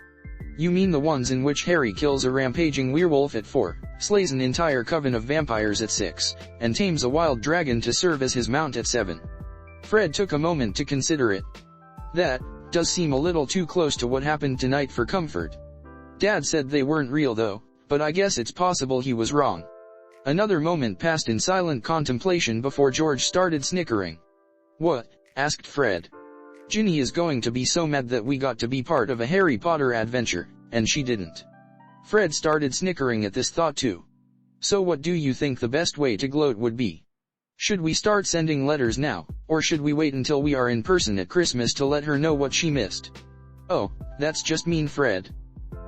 You mean the ones in which Harry kills a rampaging werewolf at 4, slays an entire coven of vampires at 6, and tames a wild dragon to serve as his mount at 7? Fred took a moment to consider it. That does seem a little too close to what happened tonight for comfort. Dad said they weren't real though, but I guess it's possible he was wrong. Another moment passed in silent contemplation before George started snickering. What? Asked Fred. Ginny is going to be so mad that we got to be part of a Harry Potter adventure, and she didn't. Fred started snickering at this thought too. So what do you think the best way to gloat would be? Should we start sending letters now, or should we wait until we are in person at Christmas to let her know what she missed? Oh, that's just mean, Fred.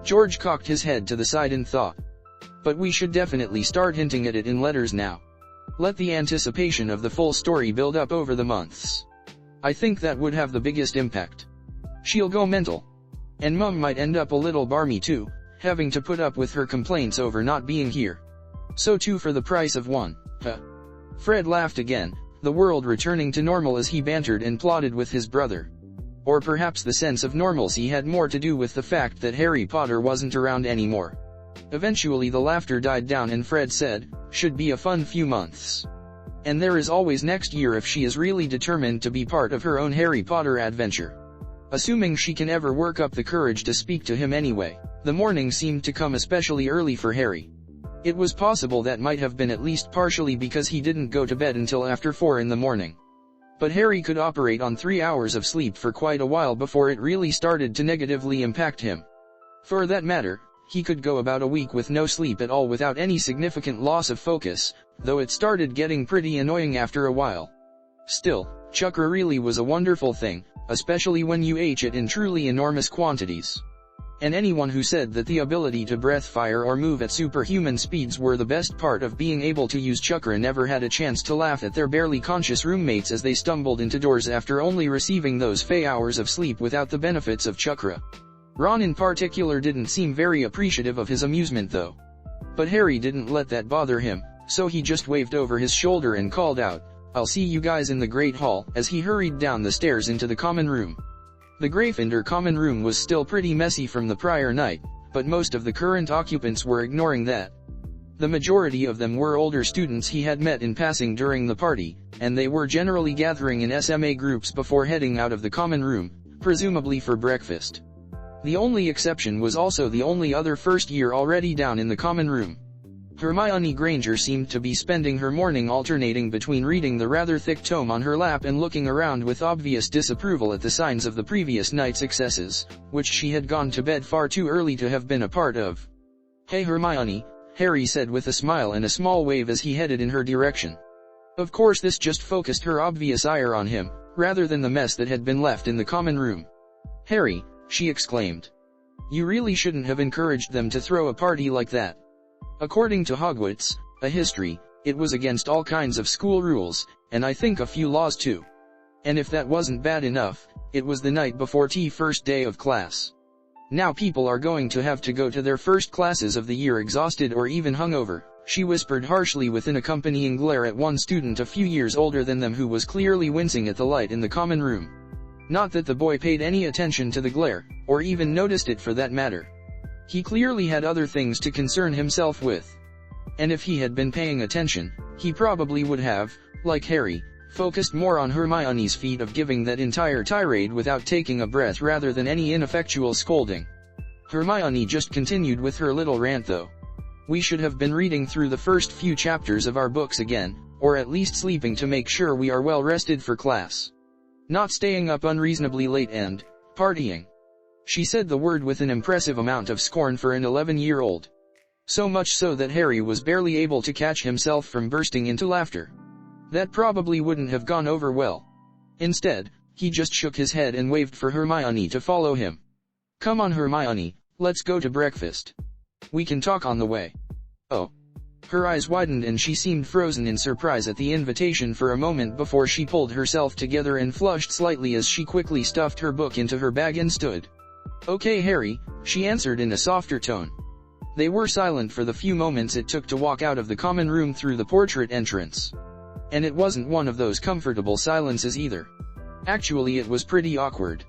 George cocked his head to the side in thought. But we should definitely start hinting at it in letters now. Let the anticipation of the full story build up over the months. I think that would have the biggest impact. She'll go mental. And Mum might end up a little barmy too, having to put up with her complaints over not being here. So 2 for the price of 1, huh? Fred laughed again, the world returning to normal as he bantered and plotted with his brother. Or perhaps the sense of normalcy had more to do with the fact that Harry Potter wasn't around anymore. Eventually the laughter died down and Fred said, should be a fun few months. And there is always next year if she is really determined to be part of her own Harry Potter adventure. Assuming she can ever work up the courage to speak to him anyway. The morning seemed to come especially early for Harry. It was possible that might have been at least partially because he didn't go to bed until after 4 in the morning. But Harry could operate on 3 hours of sleep for quite a while before it really started to negatively impact him. For that matter, he could go about a week with no sleep at all without any significant loss of focus, though it started getting pretty annoying after a while. Still, chakra really was a wonderful thing, especially when you ate it in truly enormous quantities. And anyone who said that the ability to breath fire or move at superhuman speeds were the best part of being able to use chakra never had a chance to laugh at their barely conscious roommates as they stumbled into doors after only receiving those few hours of sleep without the benefits of chakra. Ron in particular didn't seem very appreciative of his amusement though. But Harry didn't let that bother him, so he just waved over his shoulder and called out, "I'll see you guys in the Great Hall," as he hurried down the stairs into the common room. The Gryffindor common room was still pretty messy from the prior night, but most of the current occupants were ignoring that. The majority of them were older students he had met in passing during the party, and they were generally gathering in SMA groups before heading out of the common room, presumably for breakfast. The only exception was also the only other first year already down in the common room. Hermione Granger seemed to be spending her morning alternating between reading the rather thick tome on her lap and looking around with obvious disapproval at the signs of the previous night's excesses, which she had gone to bed far too early to have been a part of. "Hey Hermione," Harry said with a smile and a small wave as he headed in her direction. Of course this just focused her obvious ire on him, rather than the mess that had been left in the common room. "Harry," she exclaimed. "You really shouldn't have encouraged them to throw a party like that. According to Hogwarts, a history, it was against all kinds of school rules, and I think a few laws too. And if that wasn't bad enough, it was the night before first day of class. Now people are going to have to go to their first classes of the year exhausted or even hungover," she whispered harshly with an accompanying glare at one student a few years older than them who was clearly wincing at the light in the common room. Not that the boy paid any attention to the glare, or even noticed it for that matter. He clearly had other things to concern himself with. And if he had been paying attention, he probably would have, like Harry, focused more on Hermione's feat of giving that entire tirade without taking a breath rather than any ineffectual scolding. Hermione just continued with her little rant though. We should have been reading through the first few chapters of our books again, or at least sleeping to make sure we are well rested for class. Not staying up unreasonably late and partying. She said the word with an impressive amount of scorn for an 11-year-old. So much so that Harry was barely able to catch himself from bursting into laughter. That probably wouldn't have gone over well. Instead, he just shook his head and waved for Hermione to follow him. Come on Hermione, let's go to breakfast. We can talk on the way. Oh. Her eyes widened and she seemed frozen in surprise at the invitation for a moment before she pulled herself together and flushed slightly as she quickly stuffed her book into her bag and stood. Okay Harry, she answered in a softer tone. They were silent for the few moments it took to walk out of the common room through the portrait entrance. And it wasn't one of those comfortable silences either. Actually it was pretty awkward.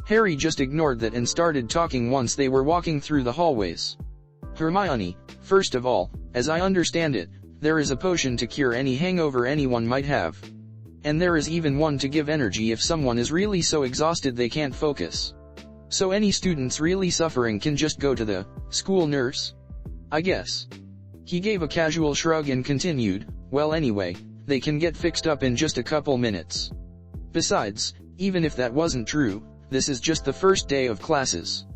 Harry just ignored that and started talking once they were walking through the hallways. Hermione, first of all, as I understand it, there is a potion to cure any hangover anyone might have. And there is even one to give energy if someone is really so exhausted they can't focus. So any students really suffering can just go to the school nurse? I guess. He gave a casual shrug and continued, well anyway, they can get fixed up in just a couple minutes. Besides, even if that wasn't true, this is just the first day of classes.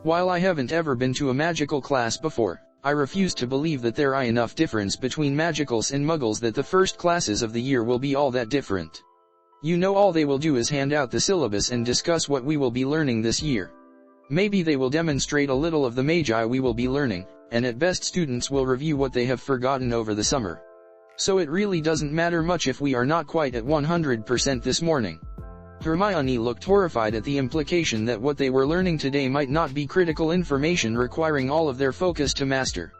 While I haven't ever been to a magical class before, I refuse to believe that there are enough difference between magicals and muggles that the first classes of the year will be all that different. You know all they will do is hand out the syllabus and discuss what we will be learning this year. Maybe they will demonstrate a little of the magi we will be learning, and at best students will review what they have forgotten over the summer. So it really doesn't matter much if we are not quite at 100% this morning. Hermione looked horrified at the implication that what they were learning today might not be critical information requiring all of their focus to master.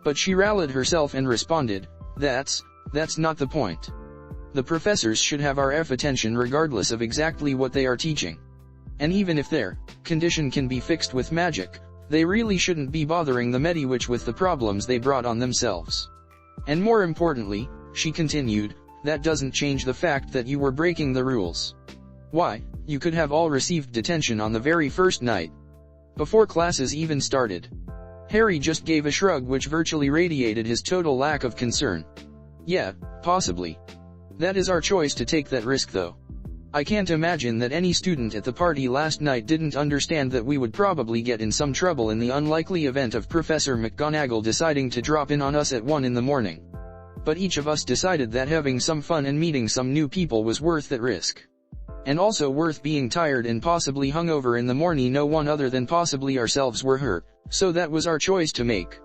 But she rallied herself and responded, that's not the point. The professors should have our attention regardless of exactly what they are teaching. And even if their condition can be fixed with magic, they really shouldn't be bothering the Mediwitch with the problems they brought on themselves. And more importantly, she continued, that doesn't change the fact that you were breaking the rules. Why, you could have all received detention on the very first night. Before classes even started. Harry just gave a shrug which virtually radiated his total lack of concern. Yeah, possibly. That is our choice to take that risk though. I can't imagine that any student at the party last night didn't understand that we would probably get in some trouble in the unlikely event of Professor McGonagall deciding to drop in on us at 1 in the morning. But each of us decided that having some fun and meeting some new people was worth that risk. And also worth being tired and possibly hungover in the morning. No one other than possibly ourselves were hurt, so that was our choice to make.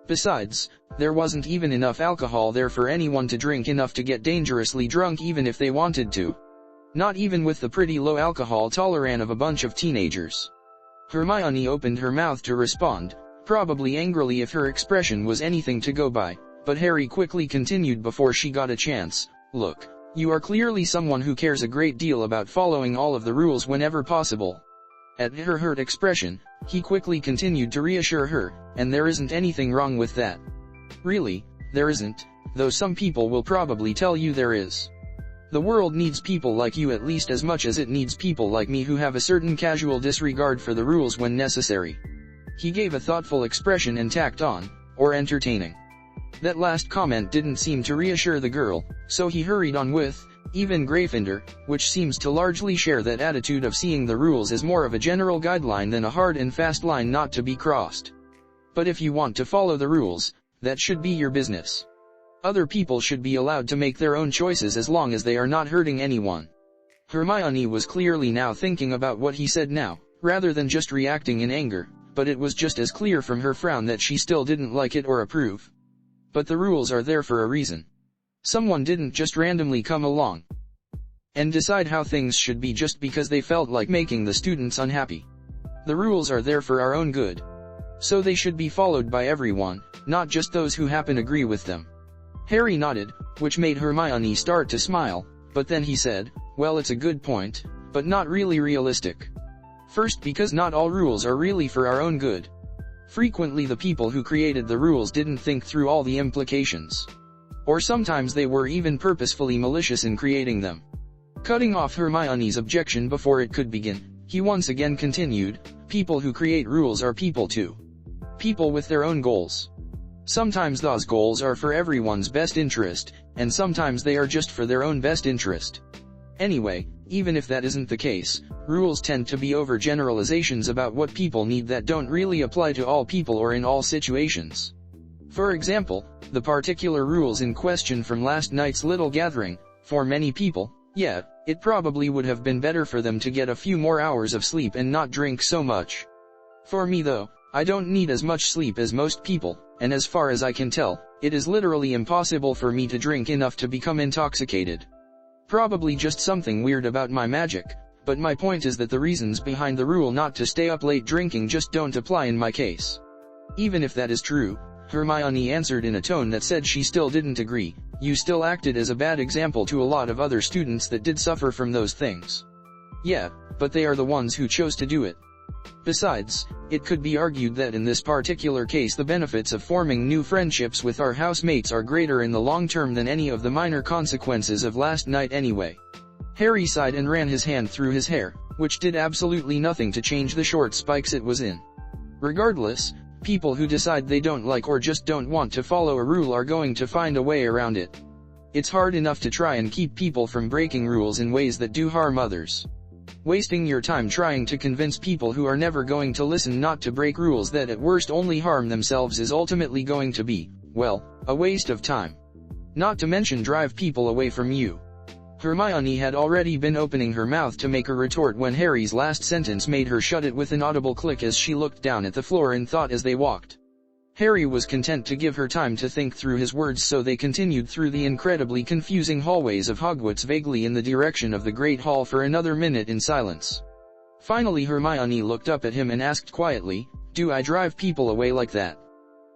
Besides, there wasn't even enough alcohol there for anyone to drink enough to get dangerously drunk even if they wanted to. Not even with the pretty low alcohol tolerance of a bunch of teenagers. Hermione opened her mouth to respond, probably angrily if her expression was anything to go by, but Harry quickly continued before she got a chance, look, you are clearly someone who cares a great deal about following all of the rules whenever possible. At her hurt expression, he quickly continued to reassure her, and there isn't anything wrong with that. Really, there isn't, though some people will probably tell you there is. The world needs people like you at least as much as it needs people like me who have a certain casual disregard for the rules when necessary. He gave a thoughtful expression and tacked on, or entertaining. That last comment didn't seem to reassure the girl, so he hurried on with, even Gryffindor, which seems to largely share that attitude of seeing the rules as more of a general guideline than a hard and fast line not to be crossed. But if you want to follow the rules, that should be your business. Other people should be allowed to make their own choices as long as they are not hurting anyone. Hermione was clearly now thinking about what he said now, rather than just reacting in anger, but it was just as clear from her frown that she still didn't like it or approve. But the rules are there for a reason. Someone didn't just randomly come along and decide how things should be just because they felt like making the students unhappy. The rules are there for our own good. So they should be followed by everyone, not just those who happen to agree with them. Harry nodded, which made Hermione start to smile, but then he said, well, it's a good point, but not really realistic. First, because not all rules are really for our own good. Frequently the people who created the rules didn't think through all the implications. Or sometimes they were even purposefully malicious in creating them. Cutting off Hermione's objection before it could begin, he once again continued, people who create rules are people too. People with their own goals. Sometimes those goals are for everyone's best interest, and sometimes they are just for their own best interest. Anyway, even if that isn't the case, rules tend to be overgeneralizations about what people need that don't really apply to all people or in all situations. For example, the particular rules in question from last night's little gathering, for many people, yeah, it probably would have been better for them to get a few more hours of sleep and not drink so much. For me though, I don't need as much sleep as most people, and as far as I can tell, it is literally impossible for me to drink enough to become intoxicated. Probably just something weird about my magic, but my point is that the reasons behind the rule not to stay up late drinking just don't apply in my case. Even if that is true, Hermione answered in a tone that said she still didn't agree, you still acted as a bad example to a lot of other students that did suffer from those things. Yeah, but they are the ones who chose to do it. Besides, it could be argued that in this particular case the benefits of forming new friendships with our housemates are greater in the long term than any of the minor consequences of last night anyway. Harry sighed and ran his hand through his hair, which did absolutely nothing to change the short spikes it was in. Regardless, people who decide they don't like or just don't want to follow a rule are going to find a way around it. It's hard enough to try and keep people from breaking rules in ways that do harm others. Wasting your time trying to convince people who are never going to listen not to break rules that at worst only harm themselves is ultimately going to be, well, a waste of time. Not to mention drive people away from you. Hermione had already been opening her mouth to make a retort when Harry's last sentence made her shut it with an audible click as she looked down at the floor in thought as they walked. Harry was content to give her time to think through his words, so they continued through the incredibly confusing hallways of Hogwarts vaguely in the direction of the Great Hall for another minute in silence. Finally Hermione looked up at him and asked quietly, "Do I drive people away like that?"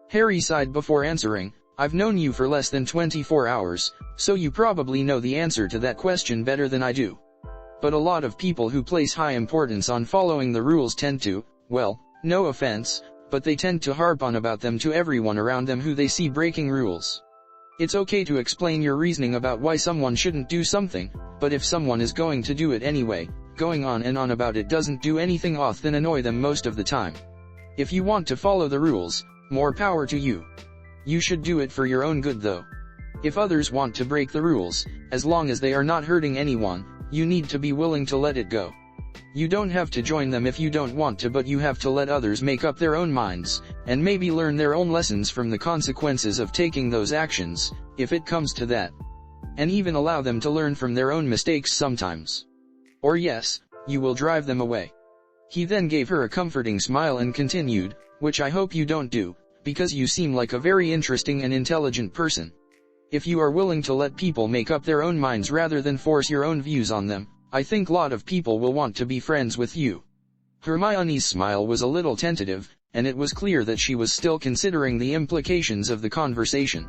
Harry sighed before answering, "I've known you for less than 24 hours, so you probably know the answer to that question better than I do. But a lot of people who place high importance on following the rules tend to, well, no offense, but they tend to harp on about them to everyone around them who they see breaking rules. It's okay to explain your reasoning about why someone shouldn't do something, but if someone is going to do it anyway, going on and on about it doesn't do anything other than annoy them most of the time. If you want to follow the rules, more power to you. You should do it for your own good though. If others want to break the rules, as long as they are not hurting anyone, you need to be willing to let it go. You don't have to join them if you don't want to, but you have to let others make up their own minds, and maybe learn their own lessons from the consequences of taking those actions, if it comes to that. And even allow them to learn from their own mistakes sometimes. Or yes, you will drive them away." He then gave her a comforting smile and continued, "Which I hope you don't do, because you seem like a very interesting and intelligent person. If you are willing to let people make up their own minds rather than force your own views on them, I think a lot of people will want to be friends with you." Hermione's smile was a little tentative, and it was clear that she was still considering the implications of the conversation.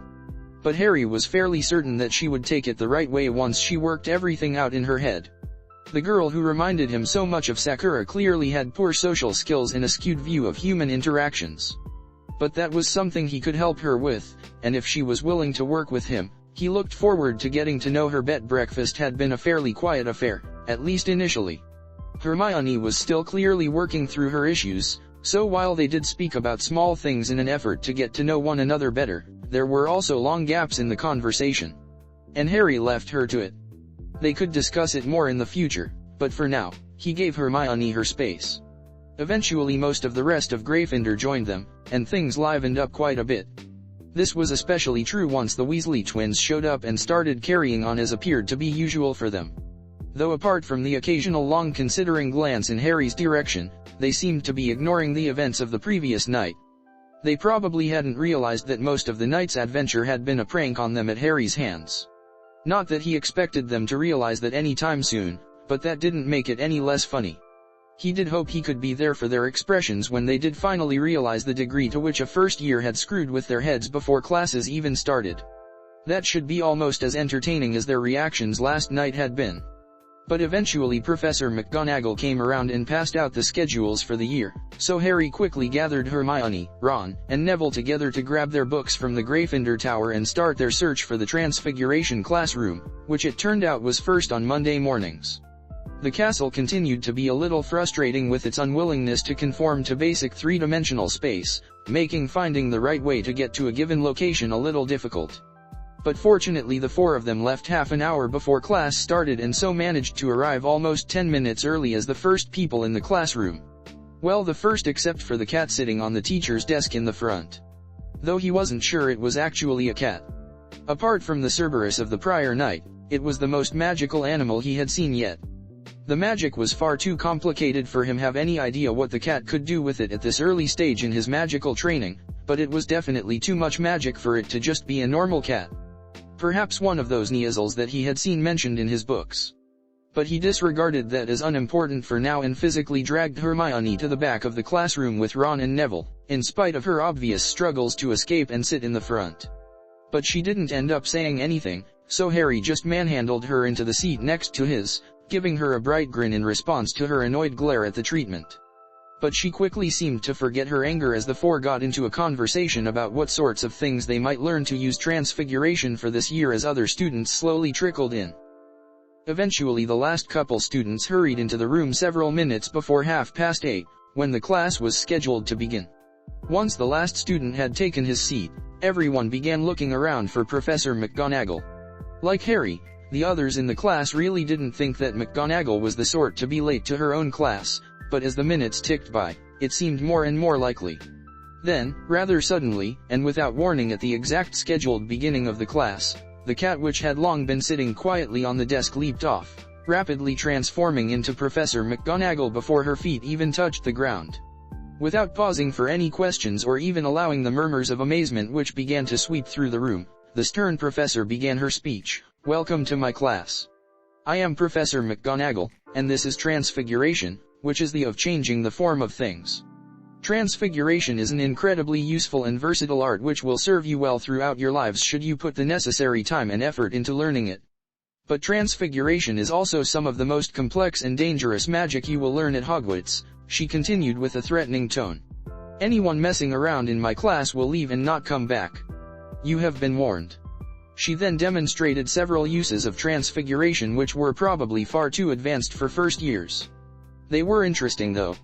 But Harry was fairly certain that she would take it the right way once she worked everything out in her head. The girl who reminded him so much of Sakura clearly had poor social skills and a skewed view of human interactions. But that was something he could help her with, and if she was willing to work with him, he looked forward to getting to know her. Breakfast had been a fairly quiet affair, at least initially. Hermione was still clearly working through her issues, so while they did speak about small things in an effort to get to know one another better, there were also long gaps in the conversation. And Harry left her to it. They could discuss it more in the future, but for now, he gave Hermione her space. Eventually most of the rest of Gryffindor joined them, and things livened up quite a bit. This was especially true once the Weasley twins showed up and started carrying on as appeared to be usual for them. Though apart from the occasional long considering glance in Harry's direction, they seemed to be ignoring the events of the previous night. They probably hadn't realized that most of the night's adventure had been a prank on them at Harry's hands. Not that he expected them to realize that any time soon, but that didn't make it any less funny. He did hope he could be there for their expressions when they did finally realize the degree to which a first year had screwed with their heads before classes even started. That should be almost as entertaining as their reactions last night had been. But eventually Professor McGonagall came around and passed out the schedules for the year, so Harry quickly gathered Hermione, Ron, and Neville together to grab their books from the Gryffindor Tower and start their search for the Transfiguration classroom, which it turned out was first on Monday mornings. The castle continued to be a little frustrating with its unwillingness to conform to basic three-dimensional space, making finding the right way to get to a given location a little difficult. But fortunately the four of them left half an hour before class started and so managed to arrive almost 10 minutes early as the first people in the classroom. Well, the first except for the cat sitting on the teacher's desk in the front. Though he wasn't sure it was actually a cat. Apart from the Cerberus of the prior night, it was the most magical animal he had seen yet. The magic was far too complicated for him to have any idea what the cat could do with it at this early stage in his magical training, but it was definitely too much magic for it to just be a normal cat. Perhaps one of those Neasels that he had seen mentioned in his books. But he disregarded that as unimportant for now and physically dragged Hermione to the back of the classroom with Ron and Neville, in spite of her obvious struggles to escape and sit in the front. But she didn't end up saying anything, so Harry just manhandled her into the seat next to his, giving her a bright grin in response to her annoyed glare at the treatment. But she quickly seemed to forget her anger as the four got into a conversation about what sorts of things they might learn to use Transfiguration for this year as other students slowly trickled in. Eventually the last couple students hurried into the room several minutes before 8:30, when the class was scheduled to begin. Once the last student had taken his seat, everyone began looking around for Professor McGonagall. Like Harry, the others in the class really didn't think that McGonagall was the sort to be late to her own class, but as the minutes ticked by, it seemed more and more likely. Then, rather suddenly, and without warning at the exact scheduled beginning of the class, the cat which had long been sitting quietly on the desk leaped off, rapidly transforming into Professor McGonagall before her feet even touched the ground. Without pausing for any questions or even allowing the murmurs of amazement which began to sweep through the room, the stern professor began her speech. "Welcome to my class. I am Professor McGonagall, and this is Transfiguration, which is the of changing the form of things. Transfiguration is an incredibly useful and versatile art which will serve you well throughout your lives should you put the necessary time and effort into learning it. But Transfiguration is also some of the most complex and dangerous magic you will learn at Hogwarts," she continued with a threatening tone. "Anyone messing around in my class will leave and not come back. You have been warned." She then demonstrated several uses of Transfiguration which were probably far too advanced for first years. They were interesting though.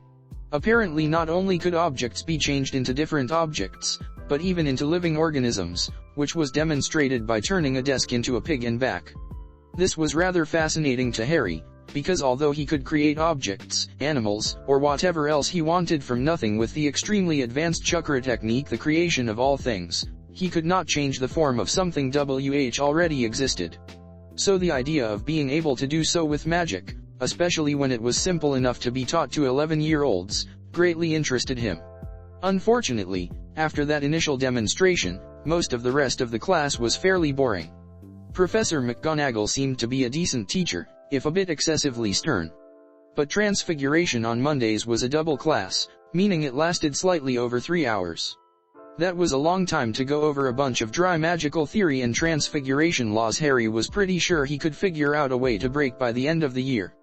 Apparently not only could objects be changed into different objects, but even into living organisms, which was demonstrated by turning a desk into a pig and back. This was rather fascinating to Harry, because although he could create objects, animals, or whatever else he wanted from nothing with the extremely advanced chakra technique, the creation of all things, he could not change the form of something which already existed. So the idea of being able to do so with magic, especially when it was simple enough to be taught to 11-year-olds, greatly interested him. Unfortunately, after that initial demonstration, most of the rest of the class was fairly boring. Professor McGonagall seemed to be a decent teacher, if a bit excessively stern. But Transfiguration on Mondays was a double class, meaning it lasted slightly over 3 hours. That was a long time to go over a bunch of dry magical theory and Transfiguration laws Harry was pretty sure he could figure out a way to break by the end of the year.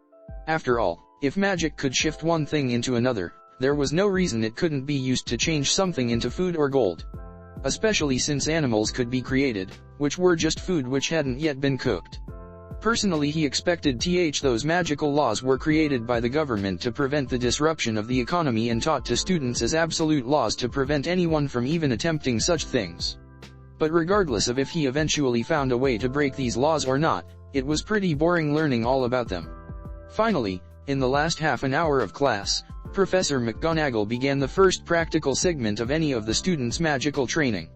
After all, if magic could shift one thing into another, there was no reason it couldn't be used to change something into food or gold. Especially since animals could be created, which were just food which hadn't yet been cooked. Personally he expected those magical laws were created by the government to prevent the disruption of the economy and taught to students as absolute laws to prevent anyone from even attempting such things. But regardless of if he eventually found a way to break these laws or not, it was pretty boring learning all about them. Finally, in the last half an hour of class, Professor McGonagall began the first practical segment of any of the students' magical training.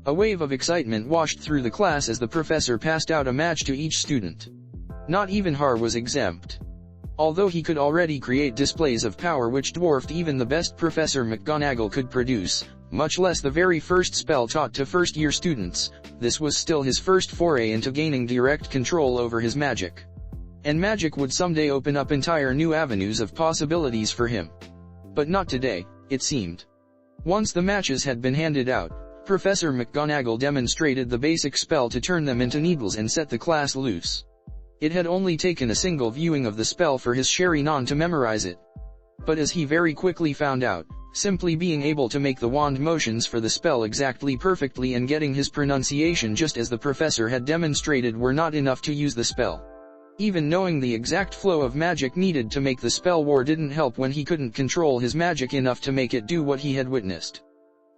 A wave of excitement washed through the class as the professor passed out a match to each student. Not even Har was exempt. Although he could already create displays of power which dwarfed even the best Professor McGonagall could produce, much less the very first spell taught to first-year students, this was still his first foray into gaining direct control over his magic. And magic would someday open up entire new avenues of possibilities for him. But not today, it seemed. Once the matches had been handed out, Professor McGonagall demonstrated the basic spell to turn them into needles and set the class loose. It had only taken a single viewing of the spell for his Sherry-non to memorize it. But as he very quickly found out, simply being able to make the wand motions for the spell exactly perfectly and getting his pronunciation just as the professor had demonstrated were not enough to use the spell. Even knowing the exact flow of magic needed to make the spell war didn't help when he couldn't control his magic enough to make it do what he had witnessed.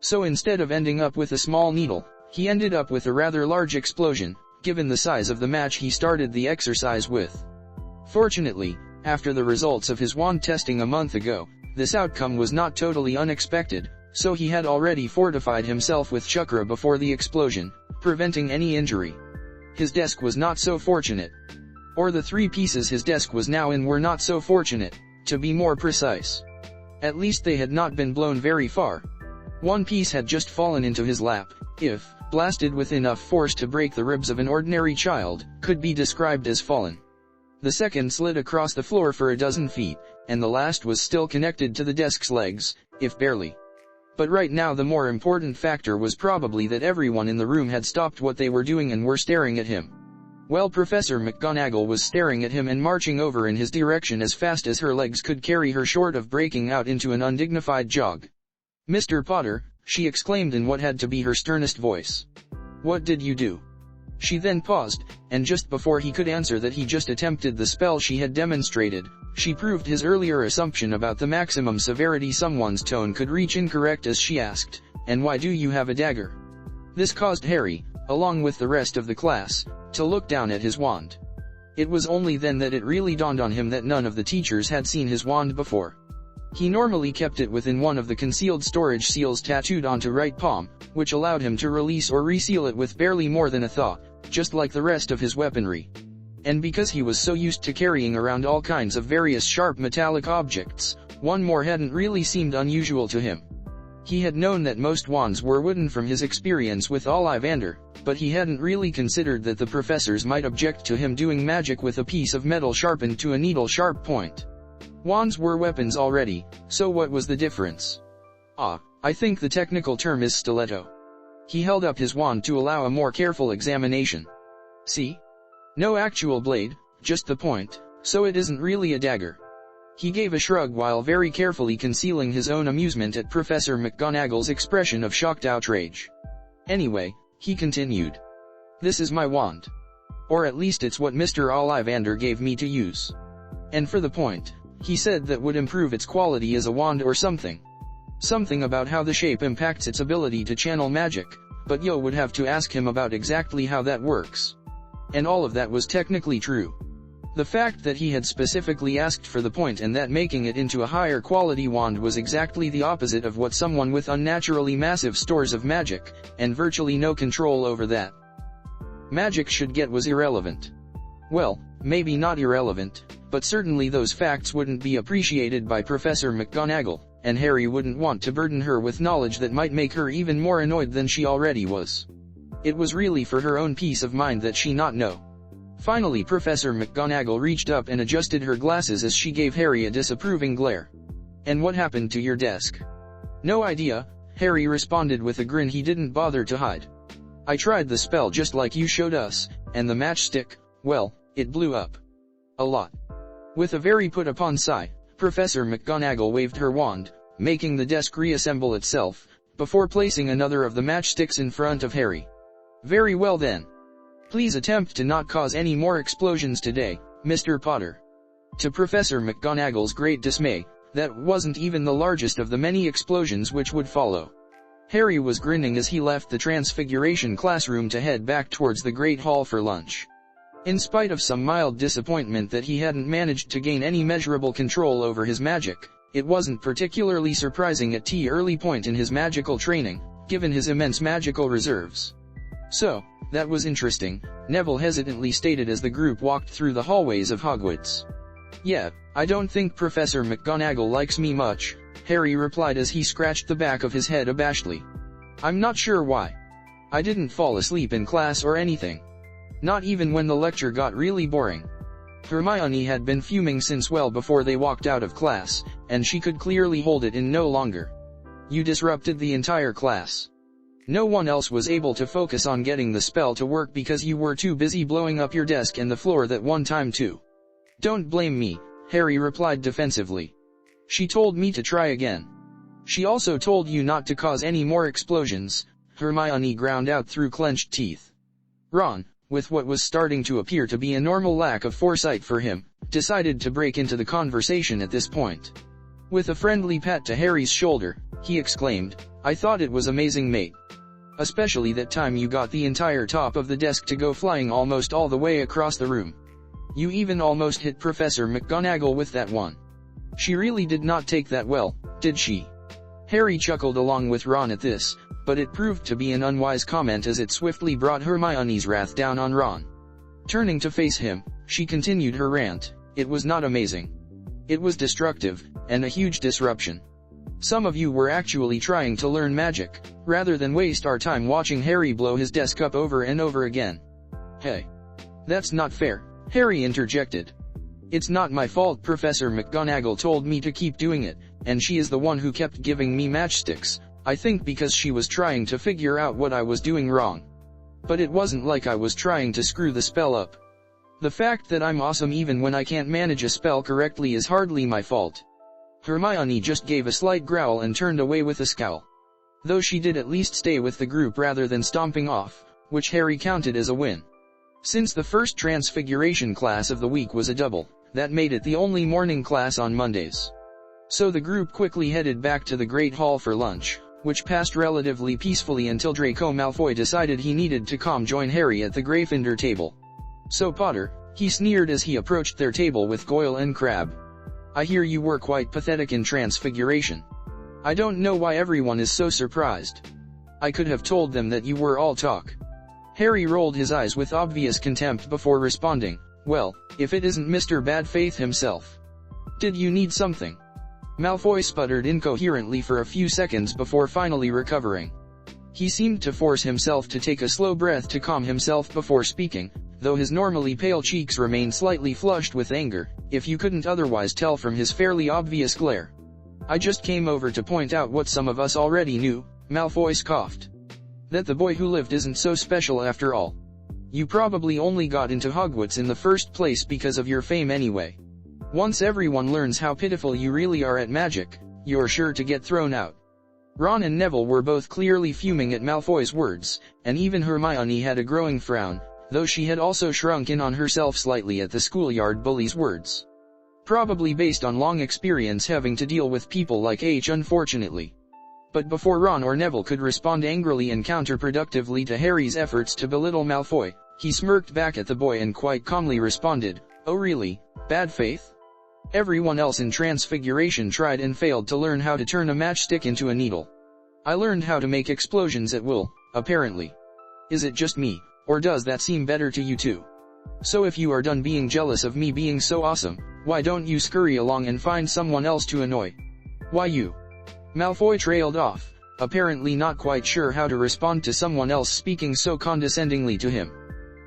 So instead of ending up with a small needle, he ended up with a rather large explosion, given the size of the match he started the exercise with. Fortunately, after the results of his wand testing a month ago, this outcome was not totally unexpected, so he had already fortified himself with chakra before the explosion, preventing any injury. His desk was not so fortunate. Or the 3 pieces his desk was now in were not so fortunate, to be more precise. At least they had not been blown very far. One piece had just fallen into his lap, if, blasted with enough force to break the ribs of an ordinary child, could be described as fallen. The second slid across the floor for a dozen feet, and the last was still connected to the desk's legs, if barely. But right now the more important factor was probably that everyone in the room had stopped what they were doing and were staring at him. Well, Professor McGonagall was staring at him and marching over in his direction as fast as her legs could carry her short of breaking out into an undignified jog. "Mr. Potter," she exclaimed in what had to be her sternest voice. "What did you do?" She then paused, and just before he could answer that he just attempted the spell she had demonstrated, she proved his earlier assumption about the maximum severity someone's tone could reach incorrect as she asked, "And why do you have a dagger?" This caused Harry, along with the rest of the class, to look down at his wand. It was only then that it really dawned on him that none of the teachers had seen his wand before. He normally kept it within one of the concealed storage seals tattooed onto right palm, which allowed him to release or reseal it with barely more than a thought, just like the rest of his weaponry. And because he was so used to carrying around all kinds of various sharp metallic objects, one more hadn't really seemed unusual to him. He had known that most wands were wooden from his experience with Ollivander, but he hadn't really considered that the professors might object to him doing magic with a piece of metal sharpened to a needle-sharp point. Wands were weapons already, so what was the difference? I think the technical term is stiletto. He held up his wand to allow a more careful examination. See? No actual blade, just the point, so it isn't really a dagger. He gave a shrug while very carefully concealing his own amusement at Professor McGonagall's expression of shocked outrage. "Anyway," he continued, "this is my wand. Or at least it's what Mr. Ollivander gave me to use. And for the point, he said that would improve its quality as a wand or something. Something about how the shape impacts its ability to channel magic, but you would have to ask him about exactly how that works." And all of that was technically true. The fact that he had specifically asked for the point and that making it into a higher quality wand was exactly the opposite of what someone with unnaturally massive stores of magic, and virtually no control over that magic should get was irrelevant. Well, maybe not irrelevant, but certainly those facts wouldn't be appreciated by Professor McGonagall, and Harry wouldn't want to burden her with knowledge that might make her even more annoyed than she already was. It was really for her own peace of mind that she not know. Finally, Professor McGonagall reached up and adjusted her glasses as she gave Harry a disapproving glare. "And what happened to your desk?" "No idea," Harry responded with a grin he didn't bother to hide. "I tried the spell just like you showed us, and the matchstick, well, it blew up. A lot." With a very put-upon sigh, Professor McGonagall waved her wand, making the desk reassemble itself, before placing another of the matchsticks in front of Harry. "Very well then. Please attempt to not cause any more explosions today, Mr. Potter." To Professor McGonagall's great dismay, that wasn't even the largest of the many explosions which would follow. Harry was grinning as he left the Transfiguration classroom to head back towards the Great Hall for lunch. In spite of some mild disappointment that he hadn't managed to gain any measurable control over his magic, it wasn't particularly surprising at the early point in his magical training, given his immense magical reserves. "So, that was interesting," Neville hesitantly stated as the group walked through the hallways of Hogwarts. "Yeah, I don't think Professor McGonagall likes me much," Harry replied as he scratched the back of his head abashedly. "I'm not sure why. I didn't fall asleep in class or anything. Not even when the lecture got really boring." Hermione had been fuming since well before they walked out of class, and she could clearly hold it in no longer. "You disrupted the entire class." No one else was able to focus on getting the spell to work because you were too busy blowing up your desk and the floor that one time too. Don't blame me, Harry replied defensively. She told me to try again. She also told you not to cause any more explosions, Hermione ground out through clenched teeth. Ron, with what was starting to appear to be a normal lack of foresight for him, decided to break into the conversation at this point. With a friendly pat to Harry's shoulder, he exclaimed, "I thought it was amazing, mate. Especially that time you got the entire top of the desk to go flying almost all the way across the room. You even almost hit Professor McGonagall with that one. She really did not take that well, did she?" Harry chuckled along with Ron at this, but it proved to be an unwise comment as it swiftly brought Hermione's wrath down on Ron. Turning to face him, she continued her rant. It was not amazing. It was destructive, and a huge disruption. Some of you were actually trying to learn magic, rather than waste our time watching Harry blow his desk up over and over again. Hey. That's not fair, Harry interjected. It's not my fault. Professor McGonagall told me to keep doing it, and she is the one who kept giving me matchsticks, I think because she was trying to figure out what I was doing wrong. But it wasn't like I was trying to screw the spell up. The fact that I'm awesome even when I can't manage a spell correctly is hardly my fault. Hermione just gave a slight growl and turned away with a scowl. Though she did at least stay with the group rather than stomping off, which Harry counted as a win. Since the first Transfiguration class of the week was a double, that made it the only morning class on Mondays. So the group quickly headed back to the Great Hall for lunch, which passed relatively peacefully until Draco Malfoy decided he needed to join Harry at the Gryffindor table. "So Potter," he sneered as he approached their table with Goyle and Crabbe. "I hear you were quite pathetic in Transfiguration. I don't know why everyone is so surprised. I could have told them that you were all talk." Harry rolled his eyes with obvious contempt before responding, "Well, if it isn't Mr. Bad Faith himself. Did you need something?" Malfoy sputtered incoherently for a few seconds before finally recovering. He seemed to force himself to take a slow breath to calm himself before speaking, though his normally pale cheeks remained slightly flushed with anger, if you couldn't otherwise tell from his fairly obvious glare. "I just came over to point out what some of us already knew," Malfoy scoffed. "That the boy who lived isn't so special after all. You probably only got into Hogwarts in the first place because of your fame anyway. Once everyone learns how pitiful you really are at magic, you're sure to get thrown out." Ron and Neville were both clearly fuming at Malfoy's words, and even Hermione had a growing frown, though she had also shrunk in on herself slightly at the schoolyard bully's words. Probably based on long experience having to deal with people like H, unfortunately. But before Ron or Neville could respond angrily and counterproductively to Harry's efforts to belittle Malfoy, he smirked back at the boy and quite calmly responded, "Oh really, Bad Faith? Everyone else in Transfiguration tried and failed to learn how to turn a matchstick into a needle. I learned how to make explosions at will, apparently. Is it just me, or does that seem better to you too? So if you are done being jealous of me being so awesome, why don't you scurry along and find someone else to annoy? Why you?" Malfoy trailed off, apparently not quite sure how to respond to someone else speaking so condescendingly to him.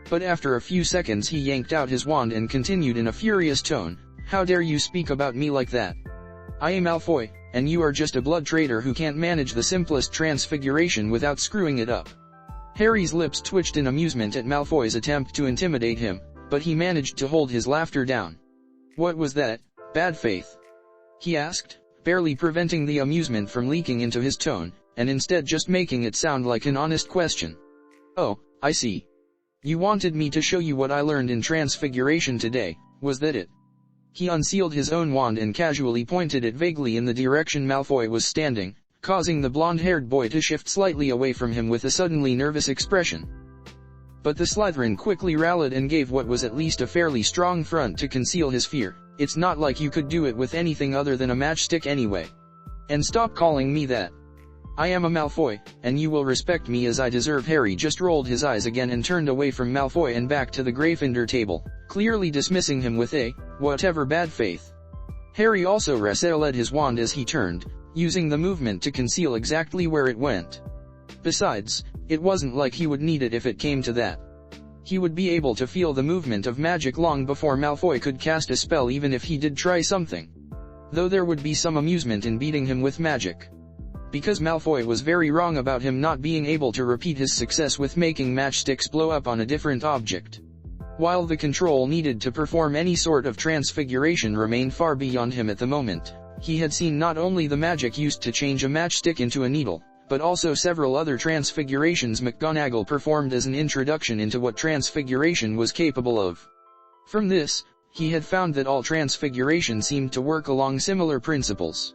But after a few seconds he yanked out his wand and continued in a furious tone, "How dare you speak about me like that? I am Malfoy, and you are just a blood traitor who can't manage the simplest transfiguration without screwing it up." Harry's lips twitched in amusement at Malfoy's attempt to intimidate him, but he managed to hold his laughter down. "What was that, Bad Faith?" he asked, barely preventing the amusement from leaking into his tone, and instead just making it sound like an honest question. "Oh, I see. You wanted me to show you what I learned in Transfiguration today, was that it?" He unsealed his own wand and casually pointed it vaguely in the direction Malfoy was standing, causing the blonde-haired boy to shift slightly away from him with a suddenly nervous expression. But the Slytherin quickly rallied and gave what was at least a fairly strong front to conceal his fear. "It's not like you could do it with anything other than a matchstick anyway. And stop calling me that. I am a Malfoy, and you will respect me as I deserve." Harry just rolled his eyes again and turned away from Malfoy and back to the Gryffindor table, clearly dismissing him with a, "Whatever, Bad Faith." Harry also resealed his wand as he turned, using the movement to conceal exactly where it went. Besides, it wasn't like he would need it if it came to that. He would be able to feel the movement of magic long before Malfoy could cast a spell even if he did try something. Though there would be some amusement in beating him with magic. because Malfoy was very wrong about him not being able to repeat his success with making matchsticks blow up on a different object. While the control needed to perform any sort of transfiguration remained far beyond him at the moment, he had seen not only the magic used to change a matchstick into a needle, but also several other transfigurations McGonagall performed as an introduction into what transfiguration was capable of. From this, he had found that all transfiguration seemed to work along similar principles.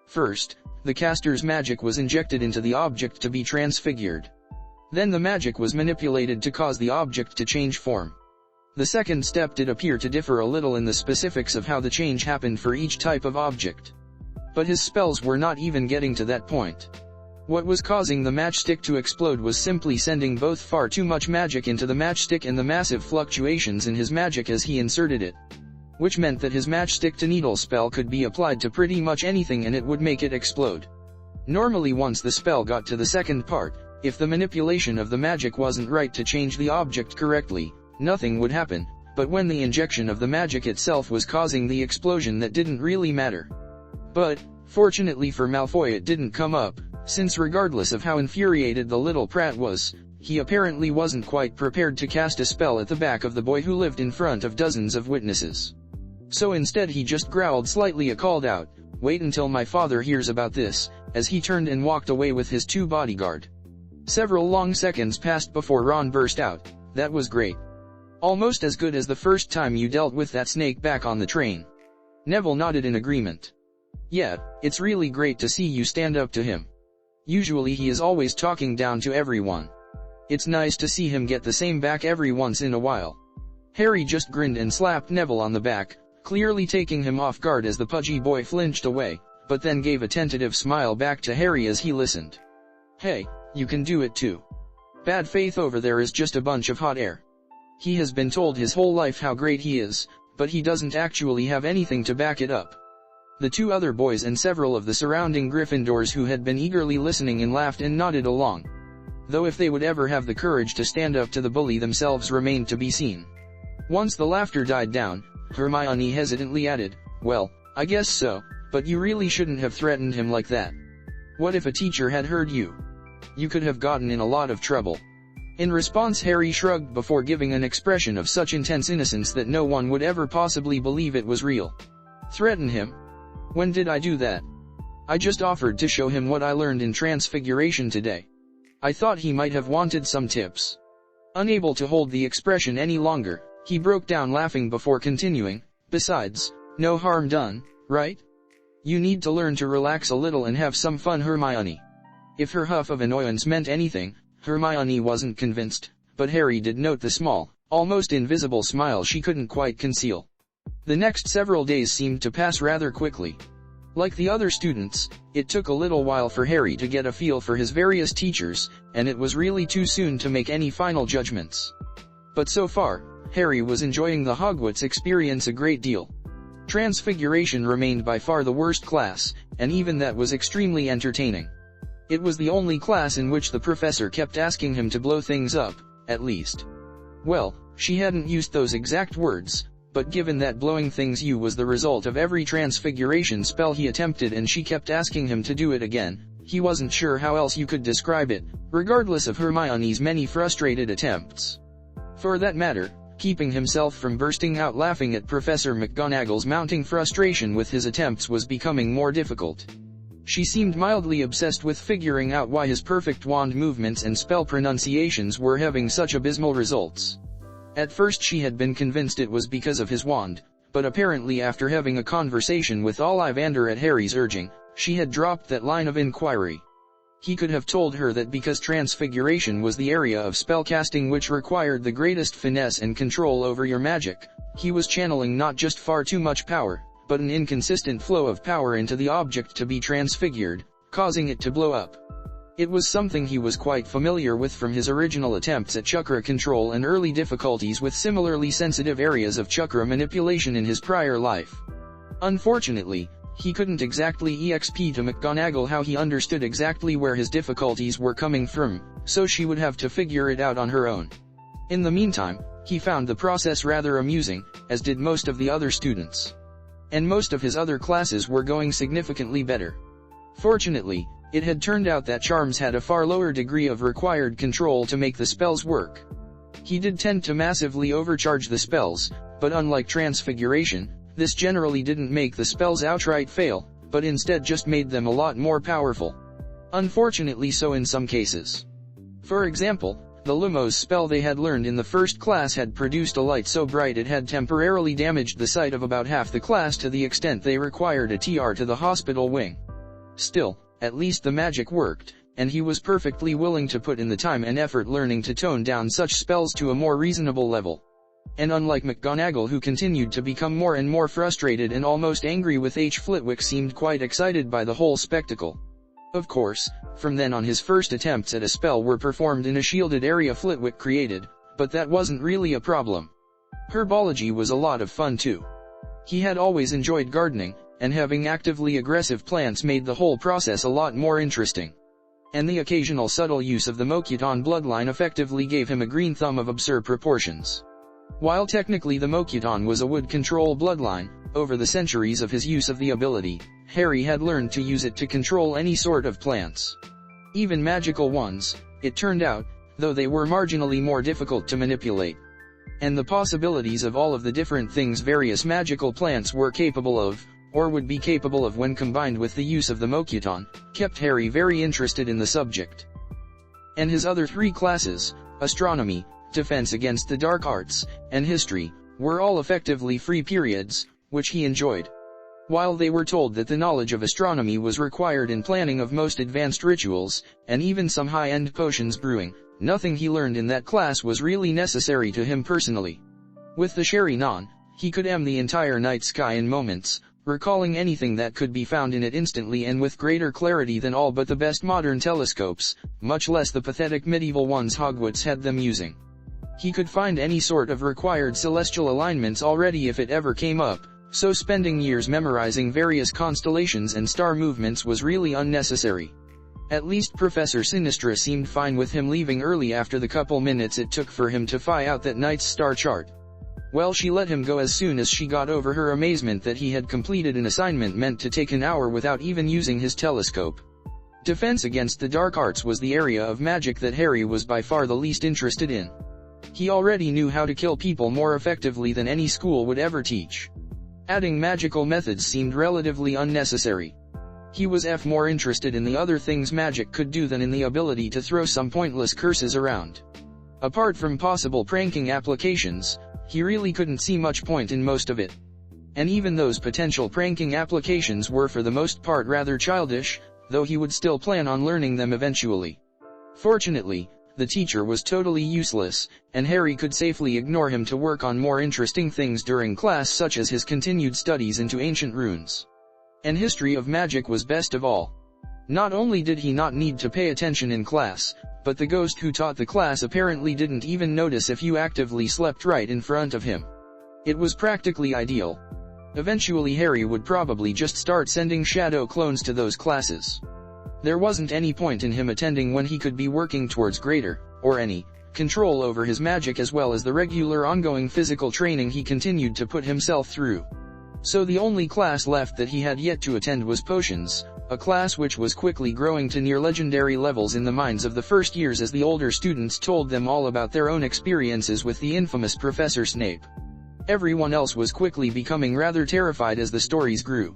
First, the caster's magic was injected into the object to be transfigured. Then the magic was manipulated to cause the object to change form. The second step did appear to differ a little in the specifics of how the change happened for each type of object. But his spells were not even getting to that point. What was causing the matchstick to explode was simply sending both far too much magic into the matchstick and the massive fluctuations in his magic as he inserted it. Which meant that his matchstick to needle spell could be applied to pretty much anything and it would make it explode. Normally once the spell got to the second part, if the manipulation of the magic wasn't right to change the object correctly, nothing would happen, but when the injection of the magic itself was causing the explosion that didn't really matter. But, fortunately for Malfoy it didn't come up, since regardless of how infuriated the little prat was, he apparently wasn't quite prepared to cast a spell at the back of the boy who lived in front of dozens of witnesses. So instead he just growled slightly and called out, "Wait until my father hears about this," as he turned and walked away with his 2 bodyguard. Several long seconds passed before Ron burst out, "That was great. Almost as good as the first time you dealt with that snake back on the train." Neville nodded in agreement. "Yeah, it's really great to see you stand up to him. Usually he is always talking down to everyone. It's nice to see him get the same back every once in a while." Harry just grinned and slapped Neville on the back, clearly taking him off guard as the pudgy boy flinched away, but then gave a tentative smile back to Harry as he listened. "Hey, you can do it too. Bad Faith over there is just a bunch of hot air. He has been told his whole life how great he is, but he doesn't actually have anything to back it up." The 2 other boys and several of the surrounding Gryffindors who had been eagerly listening and laughed and nodded along. Though if they would ever have the courage to stand up to the bully themselves remained to be seen. Once the laughter died down, Hermione hesitantly added, "Well, I guess so, but you really shouldn't have threatened him like that. What if a teacher had heard you? You could have gotten in a lot of trouble." In response Harry shrugged before giving an expression of such intense innocence that no one would ever possibly believe it was real. "Threaten him? When did I do that? I just offered to show him what I learned in Transfiguration today. I thought he might have wanted some tips." Unable to hold the expression any longer, he broke down laughing before continuing, "Besides, no harm done, right? You need to learn to relax a little and have some fun, Hermione." If her huff of annoyance meant anything, Hermione wasn't convinced, but Harry did note the small, almost invisible smile she couldn't quite conceal. The next several days seemed to pass rather quickly. Like the other students, it took a little while for Harry to get a feel for his various teachers, and it was really too soon to make any final judgments. But so far, Harry was enjoying the Hogwarts experience a great deal. Transfiguration remained by far the worst class, and even that was extremely entertaining. It was the only class in which the professor kept asking him to blow things up, at least. Well, she hadn't used those exact words, but given that blowing things was the result of every transfiguration spell he attempted and she kept asking him to do it again, he wasn't sure how else you could describe it, regardless of Hermione's many frustrated attempts. For that matter, keeping himself from bursting out laughing at Professor McGonagall's mounting frustration with his attempts was becoming more difficult. She seemed mildly obsessed with figuring out why his perfect wand movements and spell pronunciations were having such abysmal results. At first she had been convinced it was because of his wand, but apparently after having a conversation with Ollivander at Harry's urging, she had dropped that line of inquiry. He could have told her that because transfiguration was the area of spellcasting which required the greatest finesse and control over your magic, he was channeling not just far too much power, but an inconsistent flow of power into the object to be transfigured, causing it to blow up. It was something he was quite familiar with from his original attempts at chakra control and early difficulties with similarly sensitive areas of chakra manipulation in his prior life. Unfortunately, he couldn't exactly exp to McGonagall how he understood exactly where his difficulties were coming from, so she would have to figure it out on her own. In the meantime, he found the process rather amusing, as did most of the other students. And most of his other classes were going significantly better. Fortunately, It had turned out that charms had a far lower degree of required control to make the spells work. He did tend to massively overcharge the spells, but unlike transfiguration, this generally didn't make the spells outright fail, but instead just made them a lot more powerful. Unfortunately so in some cases. For example, the Lumos spell they had learned in the first class had produced a light so bright it had temporarily damaged the sight of about half the class to the extent they required a TR to the hospital wing. Still, at least the magic worked, and he was perfectly willing to put in the time and effort learning to tone down such spells to a more reasonable level. And unlike McGonagall, who continued to become more and more frustrated and almost angry with H. Flitwick, seemed quite excited by the whole spectacle. Of course, from then on his first attempts at a spell were performed in a shielded area Flitwick created, but that wasn't really a problem. Herbology was a lot of fun too. He had always enjoyed gardening, and having actively aggressive plants made the whole process a lot more interesting. And the occasional subtle use of the Mokuton bloodline effectively gave him a green thumb of absurd proportions. While technically the Mokuton was a wood control bloodline, over the centuries of his use of the ability, Harry had learned to use it to control any sort of plants. Even magical ones, it turned out, though they were marginally more difficult to manipulate. And the possibilities of all of the different things various magical plants were capable of, or would be capable of when combined with the use of the Mokuton, kept Harry very interested in the subject. And his other three classes, astronomy, defense against the dark arts, and history, were all effectively free periods, which he enjoyed. While they were told that the knowledge of astronomy was required in planning of most advanced rituals, and even some high-end potions brewing, nothing he learned in that class was really necessary to him personally. With the Sherry Non, he could the entire night sky in moments, recalling anything that could be found in it instantly and with greater clarity than all but the best modern telescopes, much less the pathetic medieval ones Hogwarts had them using. He could find any sort of required celestial alignments already if it ever came up, so spending years memorizing various constellations and star movements was really unnecessary. At least Professor Sinistra seemed fine with him leaving early after the couple minutes it took for him to find out that night's star chart. Well, she let him go as soon as she got over her amazement that he had completed an assignment meant to take an hour without even using his telescope. Defense against the dark arts was the area of magic that Harry was by far the least interested in. He already knew how to kill people more effectively than any school would ever teach. Adding magical methods seemed relatively unnecessary. He was more interested in the other things magic could do than in the ability to throw some pointless curses around. Apart from possible pranking applications, he really couldn't see much point in most of it. And even those potential pranking applications were for the most part rather childish, though he would still plan on learning them eventually. Fortunately, the teacher was totally useless, and Harry could safely ignore him to work on more interesting things during class, such as his continued studies into ancient runes. And history of magic was best of all. Not only did he not need to pay attention in class, but the ghost who taught the class apparently didn't even notice if you actively slept right in front of him. It was practically ideal. Eventually Harry would probably just start sending shadow clones to those classes. There wasn't any point in him attending when he could be working towards greater, or any, control over his magic as well as the regular ongoing physical training he continued to put himself through. So the only class left that he had yet to attend was potions, a class which was quickly growing to near legendary levels in the minds of the first years as the older students told them all about their own experiences with the infamous Professor Snape. Everyone else was quickly becoming rather terrified as the stories grew.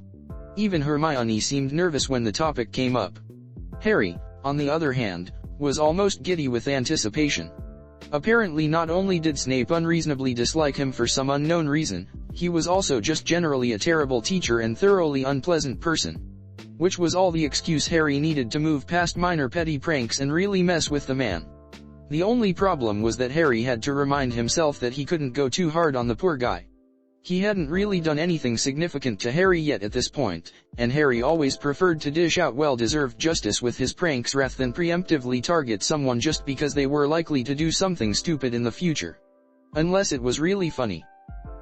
Even Hermione seemed nervous when the topic came up. Harry, on the other hand, was almost giddy with anticipation. Apparently not only did Snape unreasonably dislike him for some unknown reason, he was also just generally a terrible teacher and thoroughly unpleasant person. Which was all the excuse Harry needed to move past minor petty pranks and really mess with the man. The only problem was that Harry had to remind himself that he couldn't go too hard on the poor guy. He hadn't really done anything significant to Harry yet at this point, and Harry always preferred to dish out well-deserved justice with his pranks rather than preemptively target someone just because they were likely to do something stupid in the future. Unless it was really funny.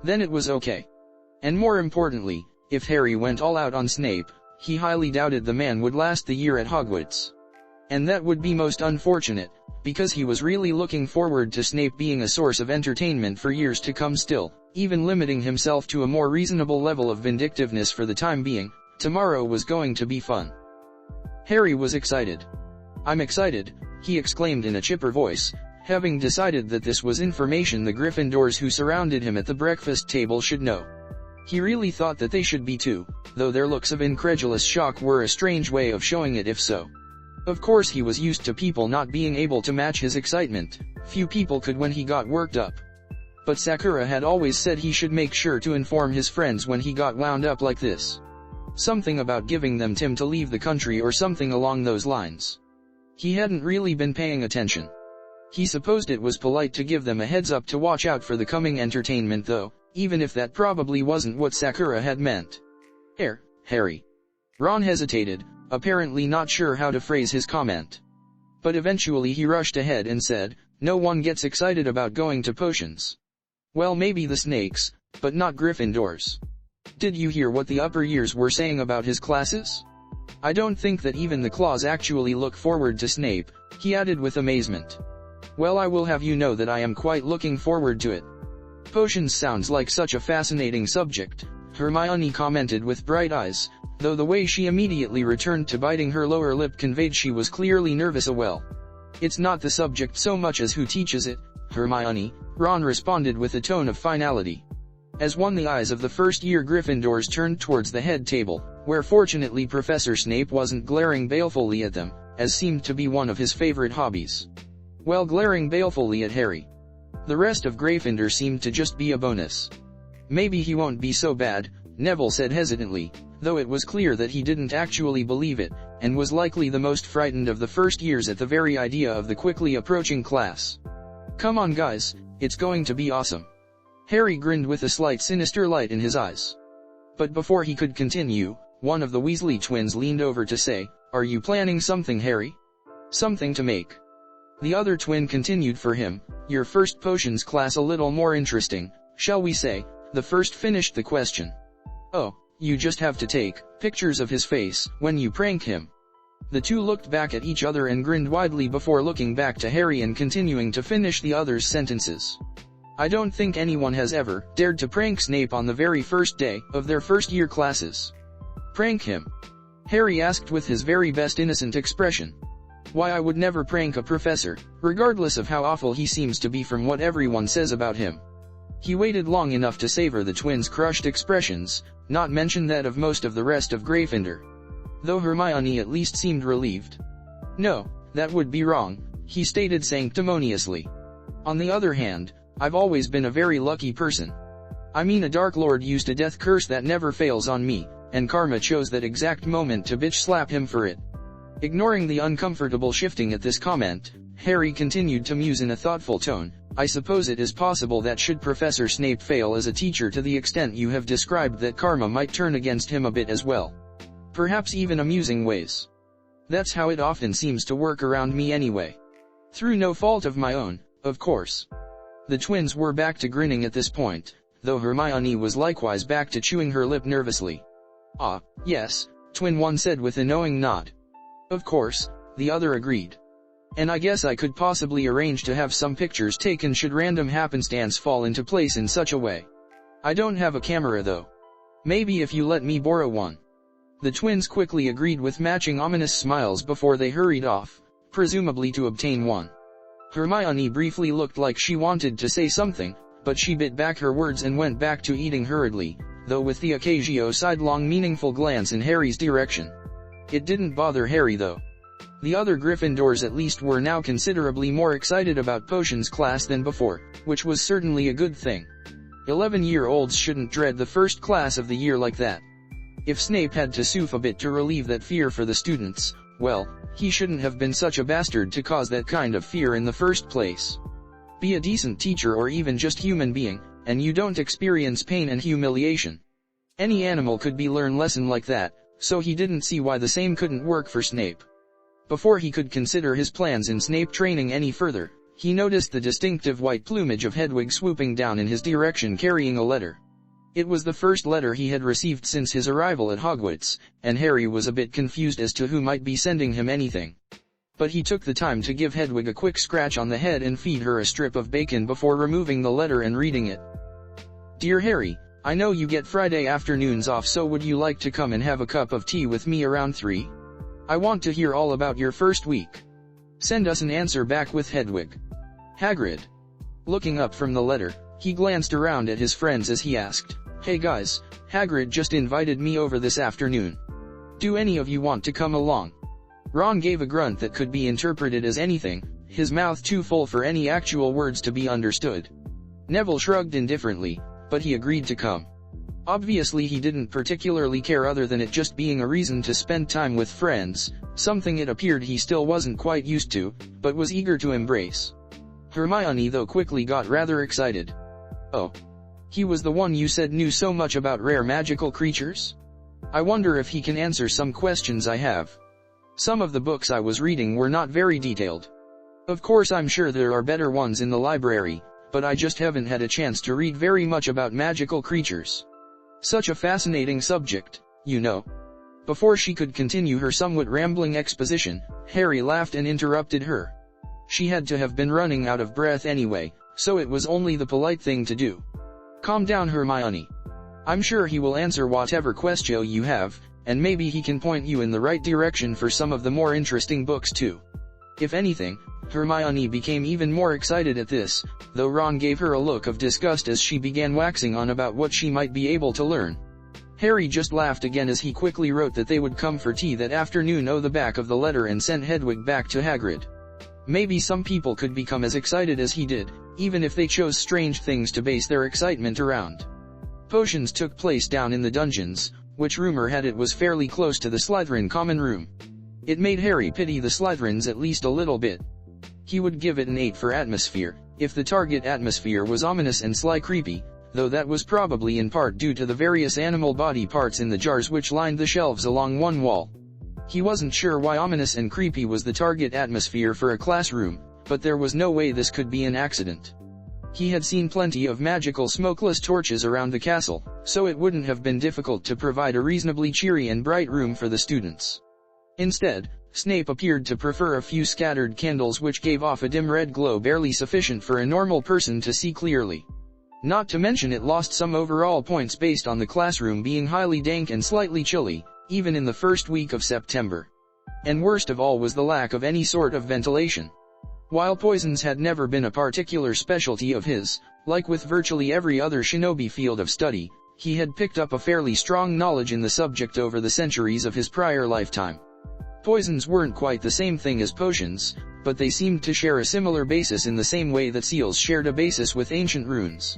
Then it was okay. And more importantly, if Harry went all out on Snape, he highly doubted the man would last the year at Hogwarts. And that would be most unfortunate, because he was really looking forward to Snape being a source of entertainment for years to come still, even limiting himself to a more reasonable level of vindictiveness for the time being. Tomorrow was going to be fun. Harry was excited. "I'm excited," he exclaimed in a chipper voice, having decided that this was information the Gryffindors who surrounded him at the breakfast table should know. He really thought that they should be too, though their looks of incredulous shock were a strange way of showing it if so. Of course he was used to people not being able to match his excitement, few people could when he got worked up. But Sakura had always said he should make sure to inform his friends when he got wound up like this. Something about giving them time to leave the country or something along those lines. He hadn't really been paying attention. He supposed it was polite to give them a heads up to watch out for the coming entertainment though, even if that probably wasn't what Sakura had meant. Harry. Ron hesitated, apparently not sure how to phrase his comment. But eventually he rushed ahead and said, "No one gets excited about going to potions. Well, maybe the Snakes, but not Gryffindors. Did you hear what the upper years were saying about his classes? I don't think that even the Claws actually look forward to Snape," he added with amazement. "Well, I will have you know that I am quite looking forward to it." "Potions sounds like such a fascinating subject," Hermione commented with bright eyes, though the way she immediately returned to biting her lower lip conveyed she was clearly nervous. "It's not the subject so much as who teaches it, Hermione," Ron responded with a tone of finality. As one, the eyes of the first-year Gryffindors turned towards the head table, where fortunately Professor Snape wasn't glaring balefully at them, as seemed to be one of his favorite hobbies. Well, glaring balefully at Harry. The rest of Gryffindor seemed to just be a bonus. "Maybe he won't be so bad," Neville said hesitantly, though it was clear that he didn't actually believe it, and was likely the most frightened of the first years at the very idea of the quickly approaching class. "Come on guys, it's going to be awesome." Harry grinned with a slight sinister light in his eyes. But before he could continue, one of the Weasley twins leaned over to say, "Are you planning something, Harry? Something to make?" The other twin continued for him, "Your first potions class a little more interesting, shall we say?" The first finished the question. "Oh, you just have to take pictures of his face when you prank him." The two looked back at each other and grinned widely before looking back to Harry and continuing to finish the other's sentences. "I don't think anyone has ever dared to prank Snape on the very first day of their first-year classes." "Prank him?" Harry asked with his very best innocent expression. "Why, I would never prank a professor, regardless of how awful he seems to be from what everyone says about him." He waited long enough to savor the twins' crushed expressions, not mention that of most of the rest of Gryffindor. Though Hermione at least seemed relieved. "No, that would be wrong," he stated sanctimoniously. "On the other hand, I've always been a very lucky person. I mean, a Dark Lord used a death curse that never fails on me, and karma chose that exact moment to bitch slap him for it." Ignoring the uncomfortable shifting at this comment, Harry continued to muse in a thoughtful tone, "I suppose it is possible that should Professor Snape fail as a teacher to the extent you have described, that karma might turn against him a bit as well. Perhaps even amusing ways. That's how it often seems to work around me anyway. Through no fault of my own, of course." The twins were back to grinning at this point, though Hermione was likewise back to chewing her lip nervously. "Ah, yes," Twin 1 said with a knowing nod. "Of course," the other agreed. "And I guess I could possibly arrange to have some pictures taken should random happenstance fall into place in such a way. I don't have a camera though. Maybe if you let me borrow one." The twins quickly agreed with matching ominous smiles before they hurried off, presumably to obtain one. Hermione briefly looked like she wanted to say something, but she bit back her words and went back to eating hurriedly, though with the occasional sidelong meaningful glance in Harry's direction. It didn't bother Harry though. The other Gryffindors at least were now considerably more excited about potions class than before, which was certainly a good thing. 11-year-olds shouldn't dread the first class of the year like that. If Snape had to soof a bit to relieve that fear for the students, well, he shouldn't have been such a bastard to cause that kind of fear in the first place. Be a decent teacher or even just human being, and you don't experience pain and humiliation. Any animal could be learn lesson like that, so he didn't see why the same couldn't work for Snape. Before he could consider his plans in Snape training any further, he noticed the distinctive white plumage of Hedwig swooping down in his direction carrying a letter. It was the first letter he had received since his arrival at Hogwarts, and Harry was a bit confused as to who might be sending him anything. But he took the time to give Hedwig a quick scratch on the head and feed her a strip of bacon before removing the letter and reading it. "Dear Harry, I know you get Friday afternoons off, so would you like to come and have a cup of tea with me around 3? I want to hear all about your first week. Send us an answer back with Hedwig. Hagrid. Looking up from the letter, he glanced around at his friends as he asked, "Hey guys, Hagrid just invited me over this afternoon. Do any of you want to come along?" Ron gave a grunt that could be interpreted as anything, his mouth too full for any actual words to be understood. Neville shrugged indifferently, but he agreed to come. Obviously he didn't particularly care other than it just being a reason to spend time with friends, something it appeared he still wasn't quite used to, but was eager to embrace. Hermione though quickly got rather excited. "Oh. He was the one you said knew so much about rare magical creatures? I wonder if he can answer some questions I have. Some of the books I was reading were not very detailed. Of course I'm sure there are better ones in the library, but I just haven't had a chance to read very much about magical creatures. Such a fascinating subject, you know." Before she could continue her somewhat rambling exposition, Harry laughed and interrupted her. She had to have been running out of breath anyway, so it was only the polite thing to do. "Calm down, Hermione. I'm sure he will answer whatever question you have, and maybe he can point you in the right direction for some of the more interesting books too." If anything, Hermione became even more excited at this, though Ron gave her a look of disgust as she began waxing on about what she might be able to learn. Harry just laughed again as he quickly wrote that they would come for tea that afternoon on the back of the letter and sent Hedwig back to Hagrid. Maybe some people could become as excited as he did, even if they chose strange things to base their excitement around. Potions took place down in the dungeons, which rumor had it was fairly close to the Slytherin common room. It made Harry pity the Slytherins at least a little bit. He would give it an 8 for atmosphere, if the target atmosphere was ominous and sly creepy, though that was probably in part due to the various animal body parts in the jars which lined the shelves along one wall. He wasn't sure why ominous and creepy was the target atmosphere for a classroom, but there was no way this could be an accident. He had seen plenty of magical smokeless torches around the castle, so it wouldn't have been difficult to provide a reasonably cheery and bright room for the students. Instead, Snape appeared to prefer a few scattered candles which gave off a dim red glow barely sufficient for a normal person to see clearly. Not to mention it lost some overall points based on the classroom being highly dank and slightly chilly, even in the first week of September. And worst of all was the lack of any sort of ventilation. While poisons had never been a particular specialty of his, like with virtually every other shinobi field of study, he had picked up a fairly strong knowledge in the subject over the centuries of his prior lifetime. Poisons weren't quite the same thing as potions, but they seemed to share a similar basis in the same way that seals shared a basis with ancient runes.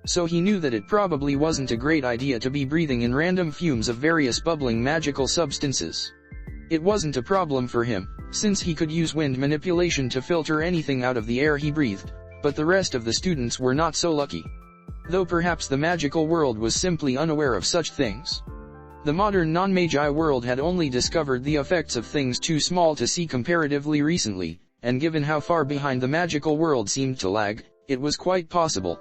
So he knew that it probably wasn't a great idea to be breathing in random fumes of various bubbling magical substances. It wasn't a problem for him, since he could use wind manipulation to filter anything out of the air he breathed, but the rest of the students were not so lucky. Though perhaps the magical world was simply unaware of such things. The modern non-magi world had only discovered the effects of things too small to see comparatively recently, and given how far behind the magical world seemed to lag, it was quite possible.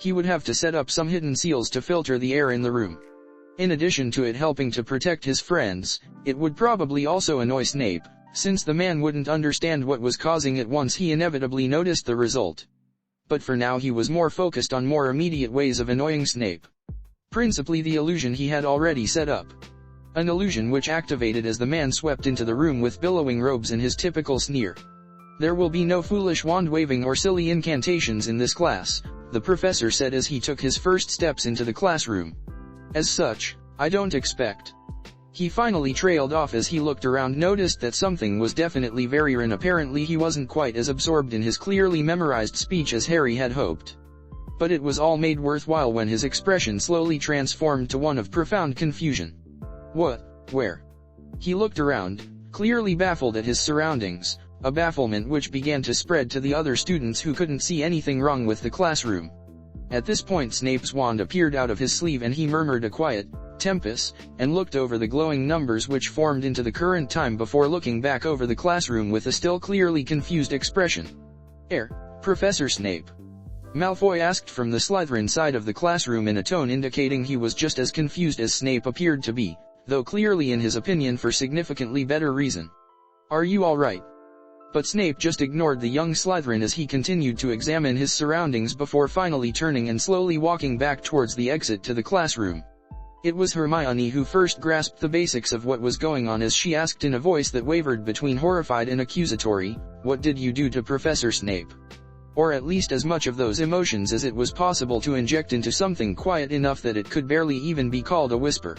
He would have to set up some hidden seals to filter the air in the room. In addition to it helping to protect his friends, it would probably also annoy Snape, since the man wouldn't understand what was causing it once he inevitably noticed the result. But for now he was more focused on more immediate ways of annoying Snape. Principally the illusion he had already set up. An illusion which activated as the man swept into the room with billowing robes and his typical sneer. "There will be no foolish wand-waving or silly incantations in this class," the professor said as he took his first steps into the classroom. "As such, I don't expect." He finally trailed off as he looked around, noticed that something was definitely very wrong. Apparently he wasn't quite as absorbed in his clearly memorized speech as Harry had hoped. But it was all made worthwhile when his expression slowly transformed to one of profound confusion. "What? Where?" He looked around, clearly baffled at his surroundings, a bafflement which began to spread to the other students who couldn't see anything wrong with the classroom. At this point Snape's wand appeared out of his sleeve and he murmured a quiet, "Tempus," and looked over the glowing numbers which formed into the current time before looking back over the classroom with a still clearly confused expression. Professor Snape?" Malfoy asked from the Slytherin side of the classroom in a tone indicating he was just as confused as Snape appeared to be, though clearly in his opinion for significantly better reason. "Are you all right?" But Snape just ignored the young Slytherin as he continued to examine his surroundings before finally turning and slowly walking back towards the exit to the classroom. It was Hermione who first grasped the basics of what was going on as she asked in a voice that wavered between horrified and accusatory, "What did you do to Professor Snape?" Or at least as much of those emotions as it was possible to inject into something quiet enough that it could barely even be called a whisper.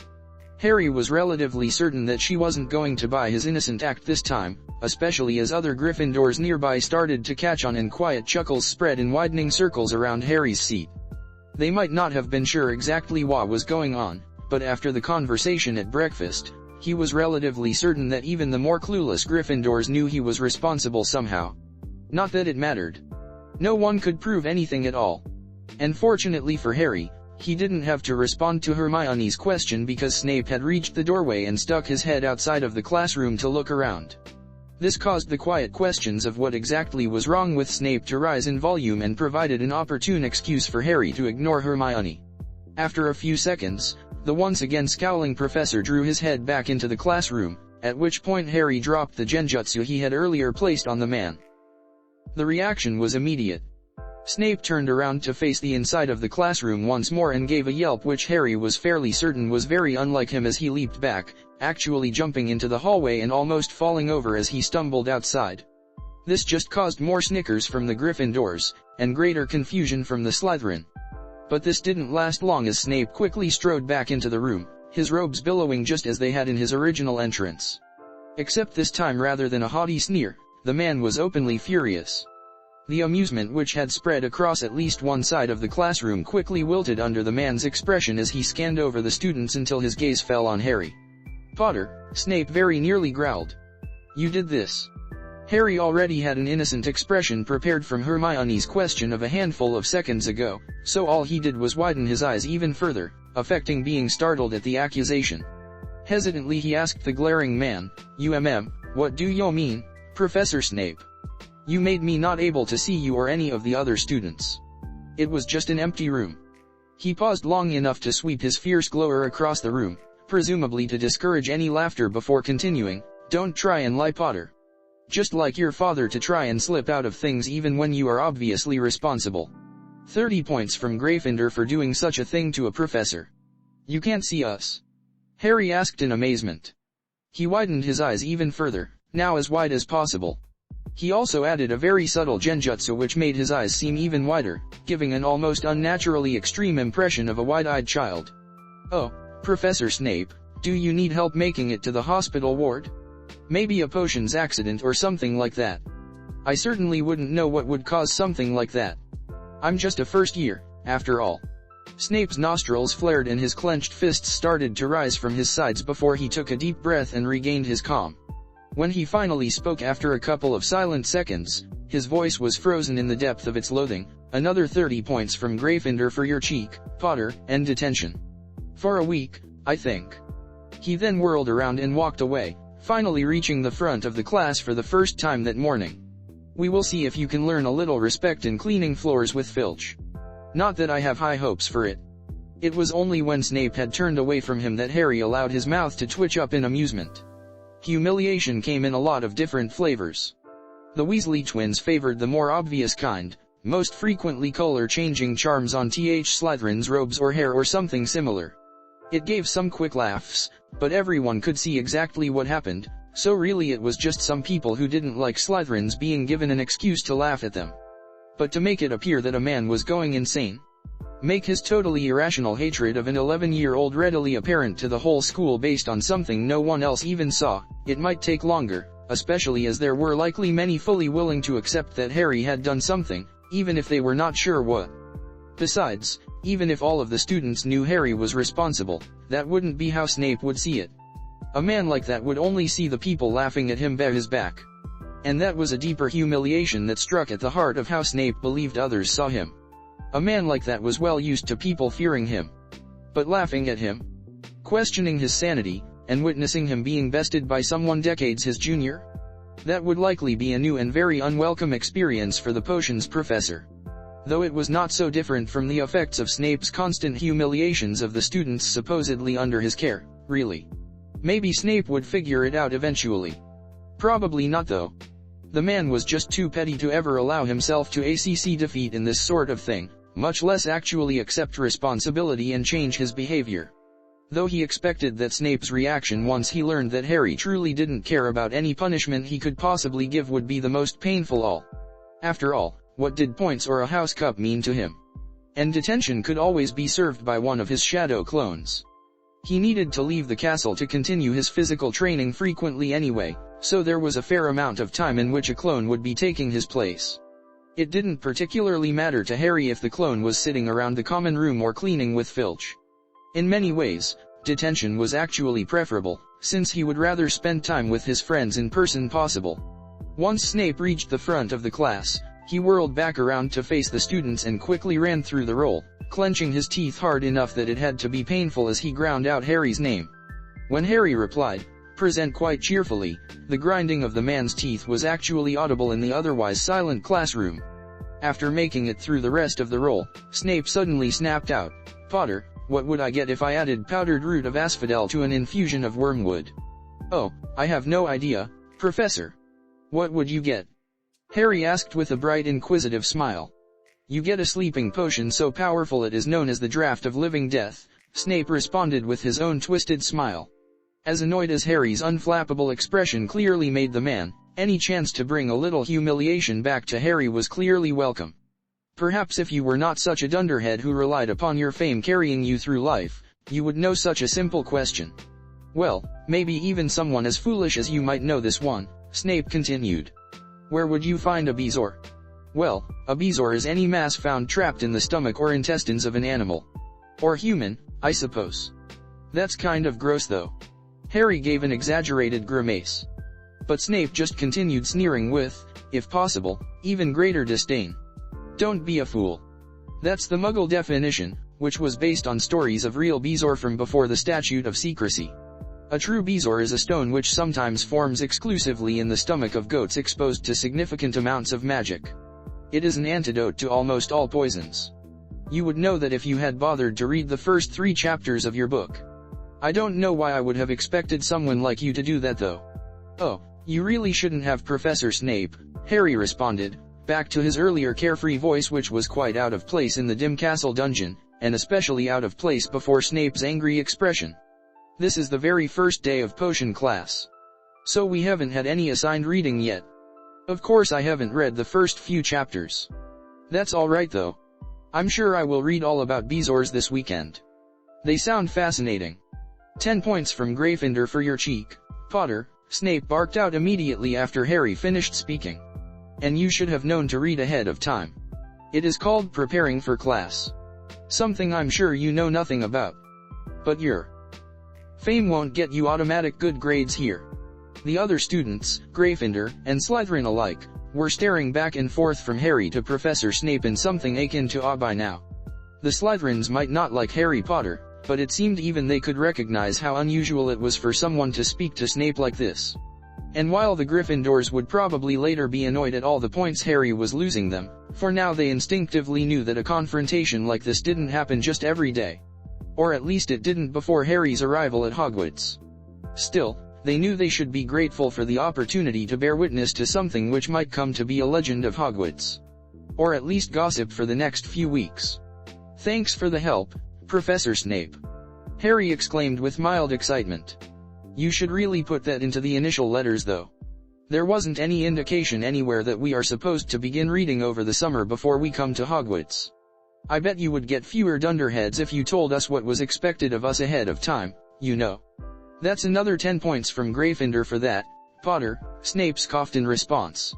Harry was relatively certain that she wasn't going to buy his innocent act this time, especially as other Gryffindors nearby started to catch on and quiet chuckles spread in widening circles around Harry's seat. They might not have been sure exactly what was going on, but after the conversation at breakfast, he was relatively certain that even the more clueless Gryffindors knew he was responsible somehow. Not that it mattered. No one could prove anything at all. And fortunately for Harry, he didn't have to respond to Hermione's question because Snape had reached the doorway and stuck his head outside of the classroom to look around. This caused the quiet questions of what exactly was wrong with Snape to rise in volume and provided an opportune excuse for Harry to ignore Hermione. After a few seconds, the once again scowling professor drew his head back into the classroom, at which point Harry dropped the genjutsu he had earlier placed on the man. The reaction was immediate. Snape turned around to face the inside of the classroom once more and gave a yelp which Harry was fairly certain was very unlike him as he leaped back, actually jumping into the hallway and almost falling over as he stumbled outside. This just caused more snickers from the Gryffindors, and greater confusion from the Slytherin. But this didn't last long as Snape quickly strode back into the room, his robes billowing just as they had in his original entrance. Except this time rather than a haughty sneer, the man was openly furious. The amusement which had spread across at least one side of the classroom quickly wilted under the man's expression as he scanned over the students until his gaze fell on Harry. "Potter," Snape very nearly growled. "You did this." Harry already had an innocent expression prepared from Hermione's question of a handful of seconds ago, so all he did was widen his eyes even further, affecting being startled at the accusation. Hesitantly he asked the glaring man, "What do you mean, Professor Snape? You made me not able to see you or any of the other students. It was just an empty room." He paused long enough to sweep his fierce glower across the room, presumably to discourage any laughter before continuing, "Don't try and lie, Potter. Just like your father to try and slip out of things even when you are obviously responsible. 30 points from Gryffindor for doing such a thing to a professor. You can't see us?" Harry asked in amazement. He widened his eyes even further, now as wide as possible. He also added a very subtle genjutsu which made his eyes seem even wider, giving an almost unnaturally extreme impression of a wide-eyed child. "Oh, Professor Snape, do you need help making it to the hospital ward? Maybe a potions accident or something like that. I certainly wouldn't know what would cause something like that. I'm just a first year, after all." Snape's nostrils flared and his clenched fists started to rise from his sides before he took a deep breath and regained his calm. When he finally spoke after a couple of silent seconds, his voice was frozen in the depth of its loathing. "Another 30 points from Gryffindor for your cheek, Potter, and detention. For a week, I think." He then whirled around and walked away, finally reaching the front of the class for the first time that morning. "We will see if you can learn a little respect in cleaning floors with Filch. Not that I have high hopes for it." It was only when Snape had turned away from him that Harry allowed his mouth to twitch up in amusement. Humiliation came in a lot of different flavors. The Weasley twins favored the more obvious kind, most frequently color-changing charms on Slytherin's robes or hair or something similar. It gave some quick laughs, but everyone could see exactly what happened, so really it was just some people who didn't like Slytherins being given an excuse to laugh at them. But to make it appear that a man was going insane, make his totally irrational hatred of an 11-year-old readily apparent to the whole school based on something no one else even saw, it might take longer, especially as there were likely many fully willing to accept that Harry had done something, even if they were not sure what. Besides, even if all of the students knew Harry was responsible, that wouldn't be how Snape would see it. A man like that would only see the people laughing at him behind his back. And that was a deeper humiliation that struck at the heart of how Snape believed others saw him. A man like that was well used to people fearing him. But laughing at him, questioning his sanity, and witnessing him being bested by someone decades his junior? That would likely be a new and very unwelcome experience for the potions professor. Though it was not so different from the effects of Snape's constant humiliations of the students supposedly under his care, really. Maybe Snape would figure it out eventually. Probably not though. The man was just too petty to ever allow himself to ACC defeat in this sort of thing, much less actually accept responsibility and change his behavior. though he expected that Snape's reaction once he learned that Harry truly didn't care about any punishment he could possibly give would be the most painful. After all, what did points or a house cup mean to him? And detention could always be served by one of his shadow clones. He needed to leave the castle to continue his physical training frequently anyway, so there was a fair amount of time in which a clone would be taking his place. It didn't particularly matter to Harry if the clone was sitting around the common room or cleaning with Filch. In many ways, detention was actually preferable, since he would rather spend time with his friends in person possible. Once Snape reached the front of the class, he whirled back around to face the students and quickly ran through the roll, clenching his teeth hard enough that it had to be painful as he ground out Harry's name. When Harry replied, "Present," quite cheerfully, the grinding of the man's teeth was actually audible in the otherwise silent classroom. After making it through the rest of the roll, Snape suddenly snapped out, "Potter, what would I get if I added powdered root of asphodel to an infusion of wormwood?" "Oh, I have no idea, Professor." "What would you get?" Harry asked with a bright inquisitive smile. "You get a sleeping potion so powerful it is known as the Draught of Living Death," Snape responded with his own twisted smile. As annoyed as Harry's unflappable expression clearly made the man, any chance to bring a little humiliation back to Harry was clearly welcome. "Perhaps if you were not such a dunderhead who relied upon your fame carrying you through life, you would know such a simple question." "Well, maybe even someone as foolish as you might know this one," Snape continued. "Where would you find a bezoar?" "Well, a bezoar is any mass found trapped in the stomach or intestines of an animal. Or human, I suppose." "That's kind of gross though." Harry gave an exaggerated grimace. But Snape just continued sneering with, if possible, even greater disdain. "Don't be a fool. That's the Muggle definition, which was based on stories of real bezoar from before the Statute of Secrecy. A true bezoar is a stone which sometimes forms exclusively in the stomach of goats exposed to significant amounts of magic. It is an antidote to almost all poisons. You would know that if you had bothered to read the first 3 chapters of your book. I don't know why I would have expected someone like you to do that though." "Oh, you really shouldn't have, Professor Snape," Harry responded, back to his earlier carefree voice, which was quite out of place in the dim castle dungeon, and especially out of place before Snape's angry expression. "This is the very first day of potion class. So we haven't had any assigned reading yet. Of course I haven't read the first few chapters. That's alright though. I'm sure I will read all about bezoars this weekend. They sound fascinating." 10 points from Gryffindor for your cheek, Potter," Snape barked out immediately after Harry finished speaking. "And you should have known to read ahead of time. It is called preparing for class. Something I'm sure you know nothing about. But your fame won't get you automatic good grades here." The other students, Gryffindor and Slytherin alike, were staring back and forth from Harry to Professor Snape in something akin to awe by now. The Slytherins might not like Harry Potter, but it seemed even they could recognize how unusual it was for someone to speak to Snape like this. And while the Gryffindors would probably later be annoyed at all the points Harry was losing them, for now they instinctively knew that a confrontation like this didn't happen just every day. Or at least it didn't before Harry's arrival at Hogwarts. Still, they knew they should be grateful for the opportunity to bear witness to something which might come to be a legend of Hogwarts. Or at least gossip for the next few weeks. "Thanks for the help, Professor Snape," Harry exclaimed with mild excitement. "You should really put that into the initial letters though. There wasn't any indication anywhere that we are supposed to begin reading over the summer before we come to Hogwarts. I bet you would get fewer dunderheads if you told us what was expected of us ahead of time, you know." "That's another 10 points from Gryffindor for that, Potter," Snape scoffed in response.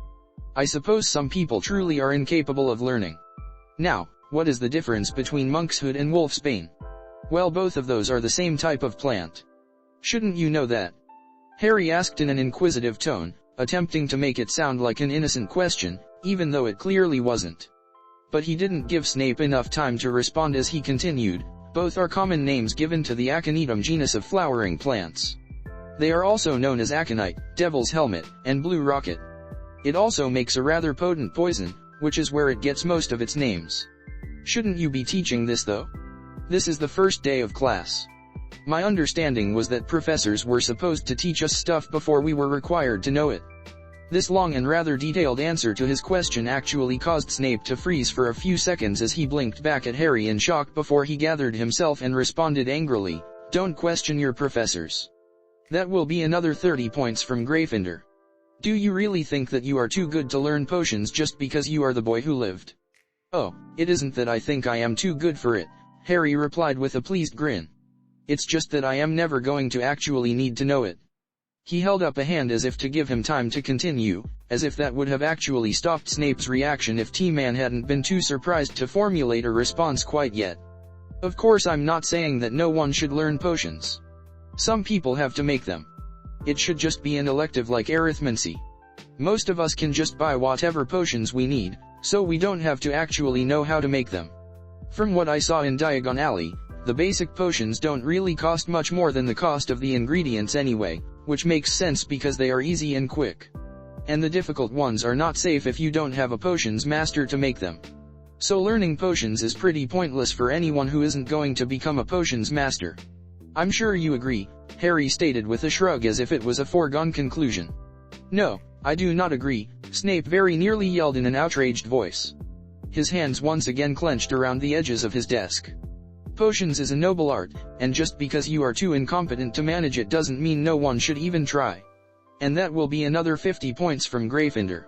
"I suppose some people truly are incapable of learning. Now, what is the difference between monkshood and wolfsbane?" "Well, both of those are the same type of plant. Shouldn't you know that?" Harry asked in an inquisitive tone, attempting to make it sound like an innocent question, even though it clearly wasn't. But he didn't give Snape enough time to respond as he continued, "Both are common names given to the aconitum genus of flowering plants. They are also known as aconite, devil's helmet, and blue rocket. It also makes a rather potent poison, which is where it gets most of its names. Shouldn't you be teaching this though? This is the first day of class. My understanding was that professors were supposed to teach us stuff before we were required to know it." This long and rather detailed answer to his question actually caused Snape to freeze for a few seconds as he blinked back at Harry in shock before he gathered himself and responded angrily, Don't question your professors. That will be another 30 points from Gryffindor. Do you really think that you are too good to learn potions just because you are the boy who lived? Oh, it isn't that I think I am too good for it, Harry replied with a pleased grin. It's just that I am never going to actually need to know it. He held up a hand as if to give him time to continue, as if that would have actually stopped Snape's reaction if T-Man hadn't been too surprised to formulate a response quite yet. Of course, I'm not saying that no one should learn potions. Some people have to make them. It should just be an elective like arithmancy. Most of us can just buy whatever potions we need, so we don't have to actually know how to make them. From what I saw in Diagon Alley, the basic potions don't really cost much more than the cost of the ingredients anyway, which makes sense because they are easy and quick. And the difficult ones are not safe if you don't have a potions master to make them. So learning potions is pretty pointless for anyone who isn't going to become a potions master. I'm sure you agree, Harry stated with a shrug as if it was a foregone conclusion. No, I do not agree, Snape very nearly yelled in an outraged voice. His hands once again clenched around the edges of his desk. Potions is a noble art, and just because you are too incompetent to manage it doesn't mean no one should even try. And that will be another 50 points from Gryffindor.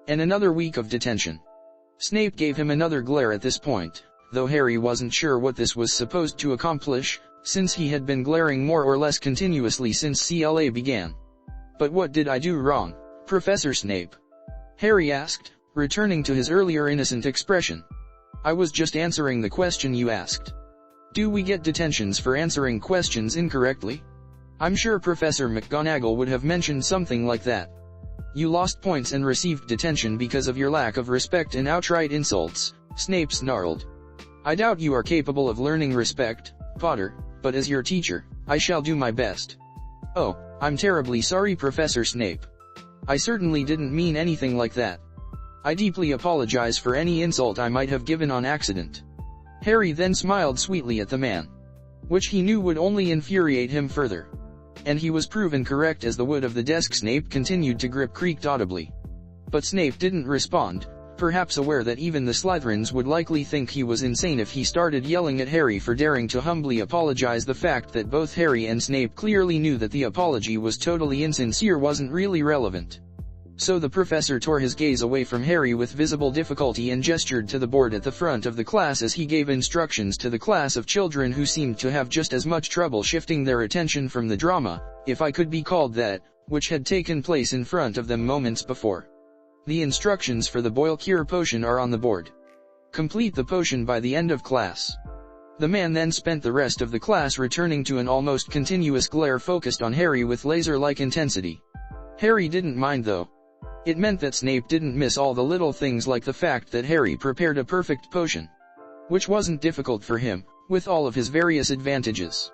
And another week of detention. Snape gave him another glare at this point, though Harry wasn't sure what this was supposed to accomplish, since he had been glaring more or less continuously since CLA began. But what did I do wrong, Professor Snape? Harry asked, returning to his earlier innocent expression. I was just answering the question you asked. Do we get detentions for answering questions incorrectly? I'm sure Professor McGonagall would have mentioned something like that. You lost points and received detention because of your lack of respect and outright insults, Snape snarled. I doubt you are capable of learning respect, Potter, but as your teacher, I shall do my best. Oh, I'm terribly sorry, Professor Snape. I certainly didn't mean anything like that. I deeply apologize for any insult I might have given on accident. Harry then smiled sweetly at the man, which he knew would only infuriate him further. And he was proven correct as the wood of the desk Snape continued to grip creaked audibly. But Snape didn't respond, perhaps aware that even the Slytherins would likely think he was insane if he started yelling at Harry for daring to humbly apologize. The fact that both Harry and Snape clearly knew that the apology was totally insincere wasn't really relevant. So the professor tore his gaze away from Harry with visible difficulty and gestured to the board at the front of the class as he gave instructions to the class of children who seemed to have just as much trouble shifting their attention from the drama, if I could be called that, which had taken place in front of them moments before. The instructions for the Boil Cure potion are on the board. Complete the potion by the end of class. The man then spent the rest of the class returning to an almost continuous glare focused on Harry with laser-like intensity. Harry didn't mind though. It meant that Snape didn't miss all the little things like the fact that Harry prepared a perfect potion. Which wasn't difficult for him, with all of his various advantages.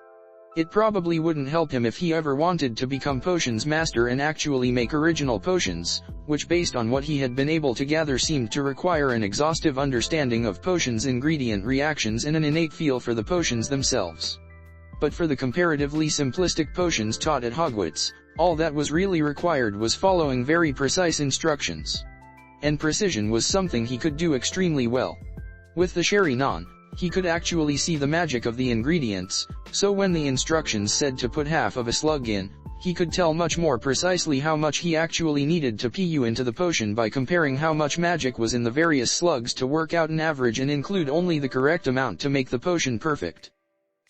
It probably wouldn't help him if he ever wanted to become potions master and actually make original potions, which based on what he had been able to gather seemed to require an exhaustive understanding of potions' ingredient reactions and an innate feel for the potions themselves. But for the comparatively simplistic potions taught at Hogwarts, all that was really required was following very precise instructions. And precision was something he could do extremely well. With the Sherry Non, he could actually see the magic of the ingredients, so when the instructions said to put half of a slug in, he could tell much more precisely how much he actually needed to pu into the potion by comparing how much magic was in the various slugs to work out an average and include only the correct amount to make the potion perfect.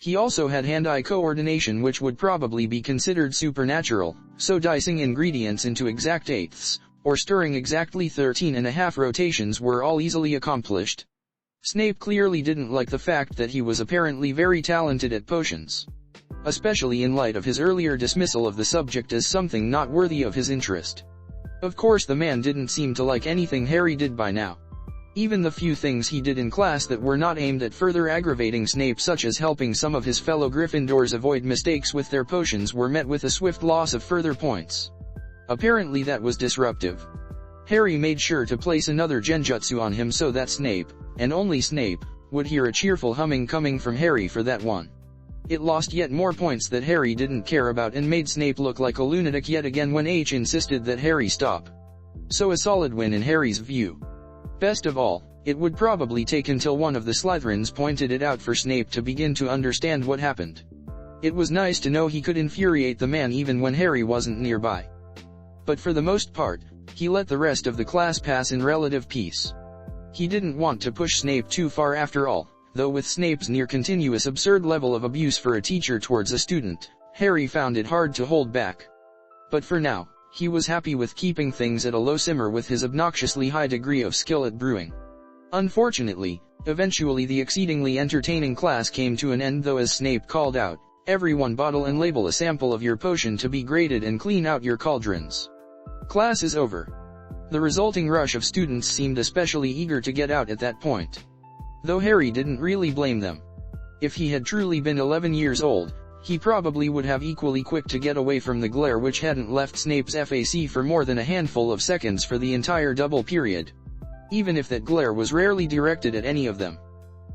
He also had hand-eye coordination, which would probably be considered supernatural, so dicing ingredients into exact eighths, or stirring exactly 13.5 rotations were all easily accomplished. Snape clearly didn't like the fact that he was apparently very talented at potions. Especially in light of his earlier dismissal of the subject as something not worthy of his interest. Of course, the man didn't seem to like anything Harry did by now. Even the few things he did in class that were not aimed at further aggravating Snape, such as helping some of his fellow Gryffindors avoid mistakes with their potions, were met with a swift loss of further points. Apparently that was disruptive. Harry made sure to place another genjutsu on him so that Snape, and only Snape, would hear a cheerful humming coming from Harry for that one. It lost yet more points that Harry didn't care about and made Snape look like a lunatic yet again when H insisted that Harry stop. So a solid win in Harry's view. Best of all, it would probably take until one of the Slytherins pointed it out for Snape to begin to understand what happened. It was nice to know he could infuriate the man even when Harry wasn't nearby. But for the most part, he let the rest of the class pass in relative peace. He didn't want to push Snape too far after all, though with Snape's near-continuous absurd level of abuse for a teacher towards a student, Harry found it hard to hold back. But for now, he was happy with keeping things at a low simmer with his obnoxiously high degree of skill at brewing. Unfortunately, eventually the exceedingly entertaining class came to an end, though as Snape called out, "Everyone bottle and label a sample of your potion to be graded and clean out your cauldrons. Class is over." The resulting rush of students seemed especially eager to get out at that point. Though Harry didn't really blame them. If he had truly been 11 years old, he probably would have equally quick to get away from the glare which hadn't left Snape's face for more than a handful of seconds for the entire double period. Even if that glare was rarely directed at any of them.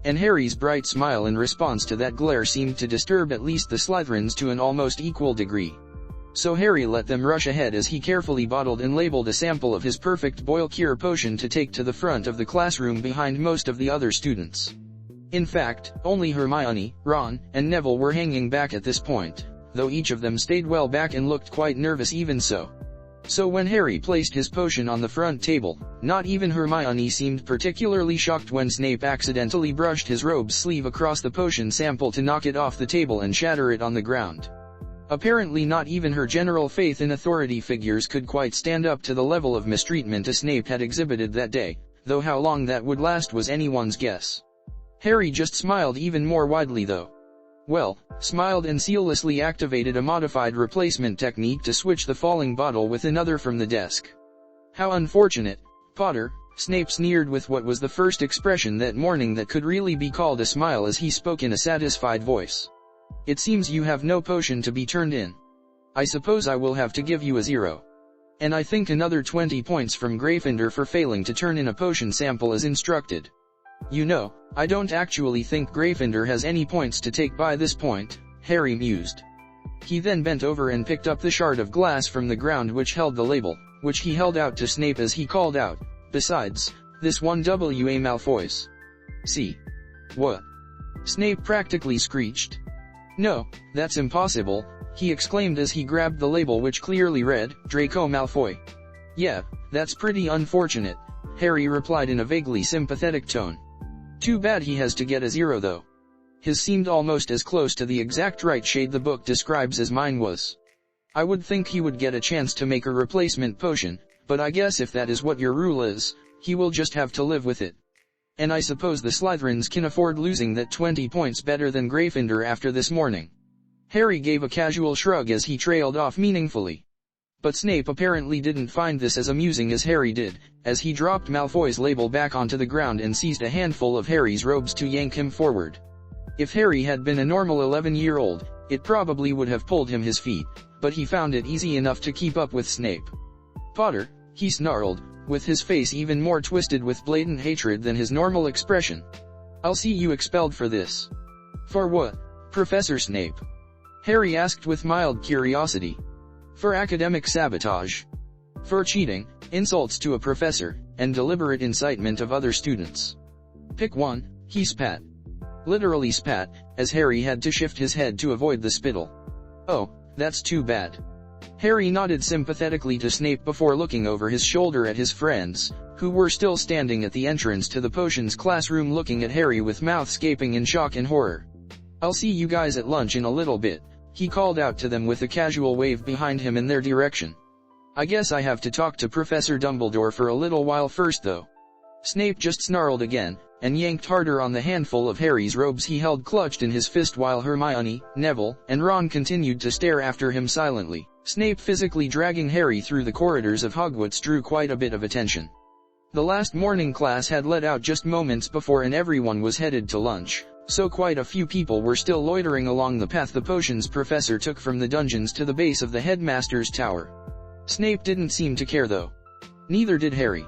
And Harry's bright smile in response to that glare seemed to disturb at least the Slytherins to an almost equal degree. So Harry let them rush ahead as he carefully bottled and labeled a sample of his perfect boil cure potion to take to the front of the classroom behind most of the other students. In fact, only Hermione, Ron, and Neville were hanging back at this point, though each of them stayed well back and looked quite nervous even so. So when Harry placed his potion on the front table, not even Hermione seemed particularly shocked when Snape accidentally brushed his robe sleeve across the potion sample to knock it off the table and shatter it on the ground. Apparently not even her general faith in authority figures could quite stand up to the level of mistreatment Snape had exhibited that day, though how long that would last was anyone's guess. Harry just smiled even more widely though. Well, smiled and seamlessly activated a modified replacement technique to switch the falling bottle with another from the desk. "How unfortunate, Potter," Snape sneered with what was the first expression that morning that could really be called a smile as he spoke in a satisfied voice. "It seems you have no potion to be turned in. I suppose I will have to give you a 0. And I think another 20 points from Gryffindor for failing to turn in a potion sample as instructed. You know, I don't actually think Gryffindor has any points to take by this point," Harry mused. He then bent over and picked up the shard of glass from the ground which held the label, which he held out to Snape as he called out, "Besides, this one W.A. Malfoy's." "See? What?" Snape practically screeched. "No, that's impossible," he exclaimed as he grabbed the label which clearly read, "Draco Malfoy." "Yeah, that's pretty unfortunate," Harry replied in a vaguely sympathetic tone. "Too bad he has to get a 0 though. His seemed almost as close to the exact right shade the book describes as mine was. I would think he would get a chance to make a replacement potion, but I guess if that is what your rule is, he will just have to live with it. And I suppose the Slytherins can afford losing that 20 points better than Gryffindor after this morning." Harry gave a casual shrug as he trailed off meaningfully. But Snape apparently didn't find this as amusing as Harry did, as he dropped Malfoy's label back onto the ground and seized a handful of Harry's robes to yank him forward. If Harry had been a normal 11-year-old, it probably would have pulled him his feet, but he found it easy enough to keep up with Snape. "Potter," he snarled, with his face even more twisted with blatant hatred than his normal expression. "I'll see you expelled for this." "For what, Professor Snape?" Harry asked with mild curiosity. "For academic sabotage. For cheating, insults to a professor, and deliberate incitement of other students. Pick one," he spat. Literally spat, as Harry had to shift his head to avoid the spittle. "Oh, that's too bad." Harry nodded sympathetically to Snape before looking over his shoulder at his friends, who were still standing at the entrance to the potions classroom looking at Harry with mouths gaping in shock and horror. "I'll see you guys at lunch in a little bit," he called out to them with a casual wave behind him in their direction. "I guess I have to talk to Professor Dumbledore for a little while first though." Snape just snarled again, and yanked harder on the handful of Harry's robes he held clutched in his fist while Hermione, Neville, and Ron continued to stare after him silently. Snape physically dragging Harry through the corridors of Hogwarts drew quite a bit of attention. The last morning class had let out just moments before and everyone was headed to lunch, so quite a few people were still loitering along the path the potions professor took from the dungeons to the base of the headmaster's tower. Snape didn't seem to care though. Neither did Harry.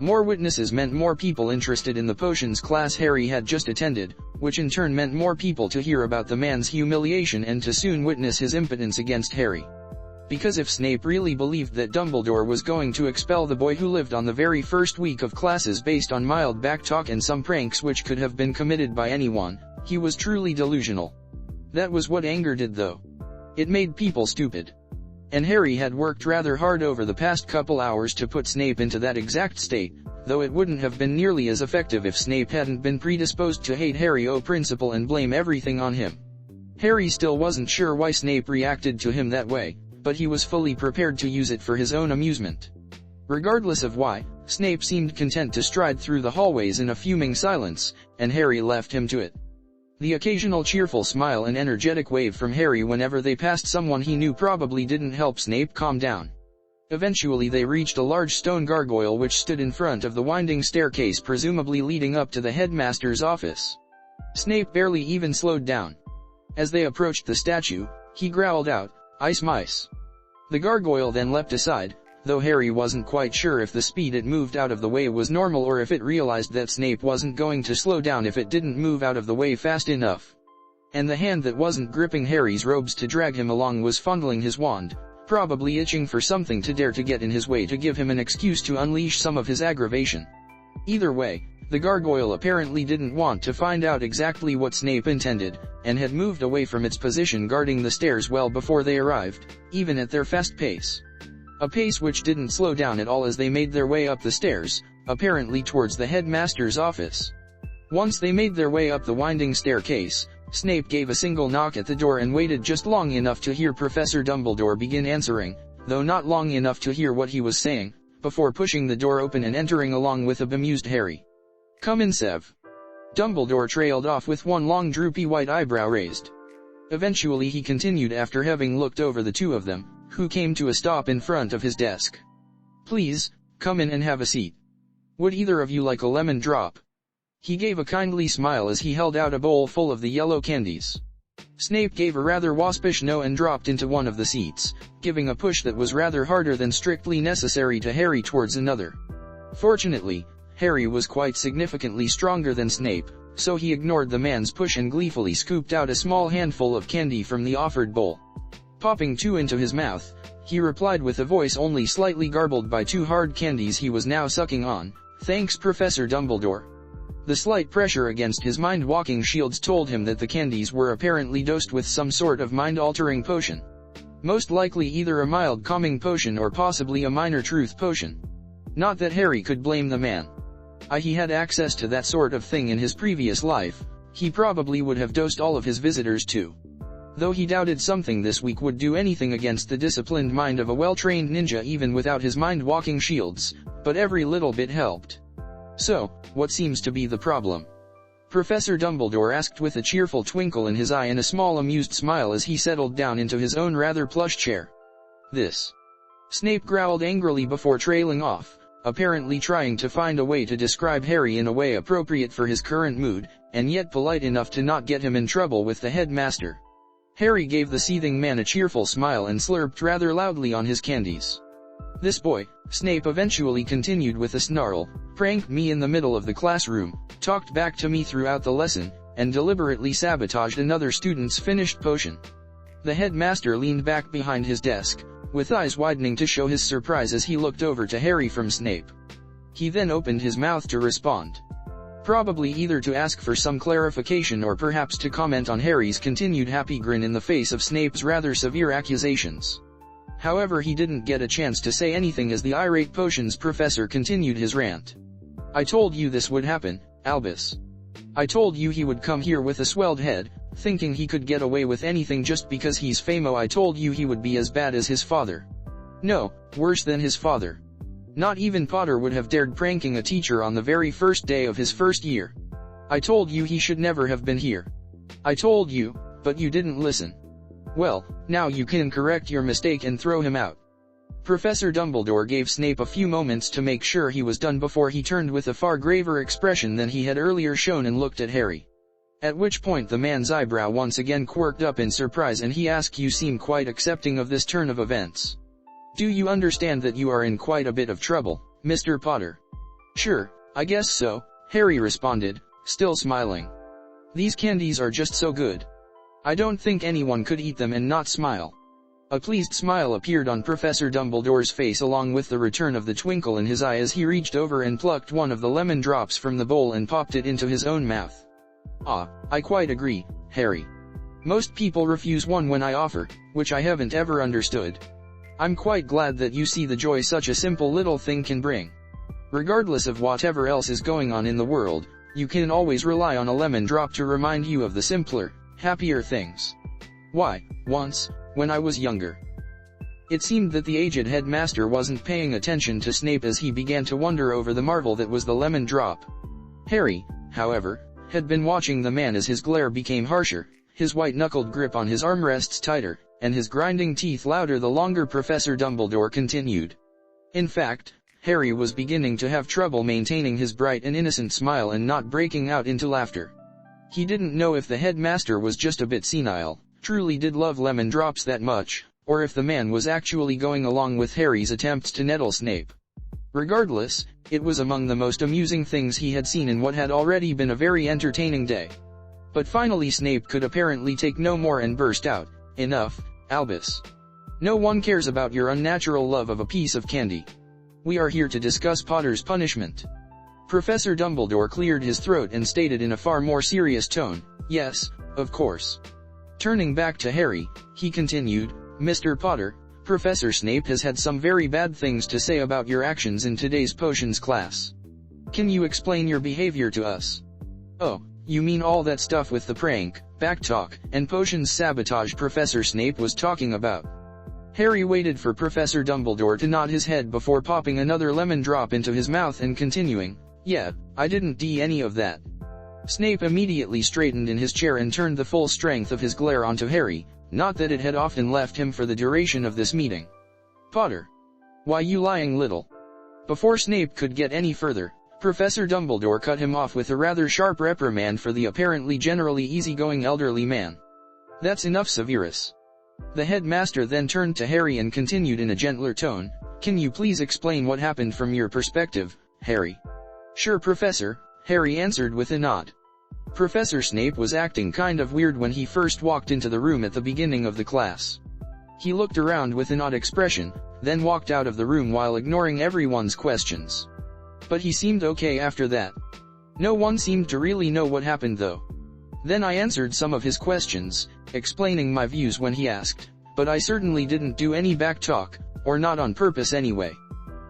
More witnesses meant more people interested in the potions class Harry had just attended, which in turn meant more people to hear about the man's humiliation and to soon witness his impotence against Harry. Because if Snape really believed that Dumbledore was going to expel the boy who lived on the very first week of classes based on mild backtalk and some pranks which could have been committed by anyone, he was truly delusional. That was what anger did though. It made people stupid. And Harry had worked rather hard over the past couple hours to put Snape into that exact state, though it wouldn't have been nearly as effective if Snape hadn't been predisposed to hate Harry principal and blame everything on him. Harry still wasn't sure why Snape reacted to him that way, but he was fully prepared to use it for his own amusement. Regardless of why, Snape seemed content to stride through the hallways in a fuming silence, and Harry left him to it. The occasional cheerful smile and energetic wave from Harry whenever they passed someone he knew probably didn't help Snape calm down. Eventually they reached a large stone gargoyle which stood in front of the winding staircase presumably leading up to the headmaster's office. Snape barely even slowed down. As they approached the statue, he growled out, "Ice mice." The gargoyle then leapt aside, though Harry wasn't quite sure if the speed it moved out of the way was normal or if it realized that Snape wasn't going to slow down if it didn't move out of the way fast enough. And the hand that wasn't gripping Harry's robes to drag him along was fondling his wand, probably itching for something to dare to get in his way to give him an excuse to unleash some of his aggravation. Either way, the gargoyle apparently didn't want to find out exactly what Snape intended, and had moved away from its position guarding the stairs well before they arrived, even at their fast pace. A pace which didn't slow down at all as they made their way up the stairs, apparently towards the headmaster's office. Once they made their way up the winding staircase, Snape gave a single knock at the door and waited just long enough to hear Professor Dumbledore begin answering, though not long enough to hear what he was saying, before pushing the door open and entering along with a bemused Harry. "Come in, Sev." Dumbledore trailed off with one long droopy white eyebrow raised. Eventually he continued after having looked over the two of them, who came to a stop in front of his desk. "Please, come in and have a seat. Would either of you like a lemon drop?" He gave a kindly smile as he held out a bowl full of the yellow candies. Snape gave a rather waspish no and dropped into one of the seats, giving a push that was rather harder than strictly necessary to Harry towards another. Fortunately, Harry was quite significantly stronger than Snape, so he ignored the man's push and gleefully scooped out a small handful of candy from the offered bowl. Popping two into his mouth, he replied with a voice only slightly garbled by two hard candies he was now sucking on, "Thanks, Professor Dumbledore." The slight pressure against his mind-walking shields told him that the candies were apparently dosed with some sort of mind-altering potion. Most likely either a mild calming potion or possibly a minor truth potion. Not that Harry could blame the man. He had access to that sort of thing in his previous life, he probably would have dosed all of his visitors too. Though he doubted something this week would do anything against the disciplined mind of a well-trained ninja even without his mind-walking shields, but every little bit helped. "So, what seems to be the problem?" Professor Dumbledore asked with a cheerful twinkle in his eye and a small amused smile as he settled down into his own rather plush chair. "This." Snape growled angrily before trailing off, apparently trying to find a way to describe Harry in a way appropriate for his current mood, and yet polite enough to not get him in trouble with the headmaster. Harry gave the seething man a cheerful smile and slurped rather loudly on his candies. "This boy," Snape eventually continued with a snarl, "pranked me in the middle of the classroom, talked back to me throughout the lesson, and deliberately sabotaged another student's finished potion." The headmaster leaned back behind his desk, with eyes widening to show his surprise as he looked over to Harry from Snape. He then opened his mouth to respond. Probably either to ask for some clarification or perhaps to comment on Harry's continued happy grin in the face of Snape's rather severe accusations. However, he didn't get a chance to say anything as the irate potions professor continued his rant. "I told you this would happen, Albus. I told you he would come here with a swelled head, thinking he could get away with anything just because he's famo. I told you he would be as bad as his father. No, worse than his father. Not even Potter would have dared pranking a teacher on the very first day of his first year. I told you he should never have been here. I told you, but you didn't listen. Well, now you can correct your mistake and throw him out." Professor Dumbledore gave Snape a few moments to make sure he was done before he turned with a far graver expression than he had earlier shown and looked at Harry. At which point the man's eyebrow once again quirked up in surprise and he asked, "You seem quite accepting of this turn of events. Do you understand that you are in quite a bit of trouble, Mr. Potter?" "Sure, I guess so," Harry responded, still smiling. "These candies are just so good. I don't think anyone could eat them and not smile." A pleased smile appeared on Professor Dumbledore's face along with the return of the twinkle in his eye as he reached over and plucked one of the lemon drops from the bowl and popped it into his own mouth. "Ah, I quite agree, Harry. Most people refuse one when I offer, which I haven't ever understood. I'm quite glad that you see the joy such a simple little thing can bring. Regardless of whatever else is going on in the world, you can always rely on a lemon drop to remind you of the simpler, happier things. Why, once, when I was younger, it seemed that the aged headmaster wasn't paying attention to Snape as he began to wonder over the marvel that was the lemon drop. Harry, however, had been watching the man as his glare became harsher, his white-knuckled grip on his armrests tighter, and his grinding teeth louder the longer Professor Dumbledore continued. In fact, Harry was beginning to have trouble maintaining his bright and innocent smile and not breaking out into laughter. He didn't know if the headmaster was just a bit senile, truly did love lemon drops that much, or if the man was actually going along with Harry's attempts to nettle Snape. Regardless, it was among the most amusing things he had seen in what had already been a very entertaining day. But finally Snape could apparently take no more and burst out, "Enough, Albus. No one cares about your unnatural love of a piece of candy. We are here to discuss Potter's punishment." Professor Dumbledore cleared his throat and stated in a far more serious tone, "Yes, of course." Turning back to Harry, he continued, "Mr. Potter, Professor Snape has had some very bad things to say about your actions in today's potions class. Can you explain your behavior to us?" "Oh, you mean all that stuff with the prank, backtalk, and potions sabotage Professor Snape was talking about?" Harry waited for Professor Dumbledore to nod his head before popping another lemon drop into his mouth and continuing, "Yeah, I didn't do any of that." Snape immediately straightened in his chair and turned the full strength of his glare onto Harry, not that it had often left him for the duration of this meeting. "Potter. Why, you lying little." Before Snape could get any further, Professor Dumbledore cut him off with a rather sharp reprimand for the apparently generally easygoing elderly man. "That's enough, Severus." The headmaster then turned to Harry and continued in a gentler tone, "Can you please explain what happened from your perspective, Harry?" "Sure, Professor," Harry answered with a nod. Professor Snape was acting kind of weird when he first walked into the room at the beginning of the class. He looked around with an odd expression, then walked out of the room while ignoring everyone's questions. But he seemed okay after that. No one seemed to really know what happened though. Then I answered some of his questions, explaining my views when he asked, but I certainly didn't do any backtalk, or not on purpose anyway.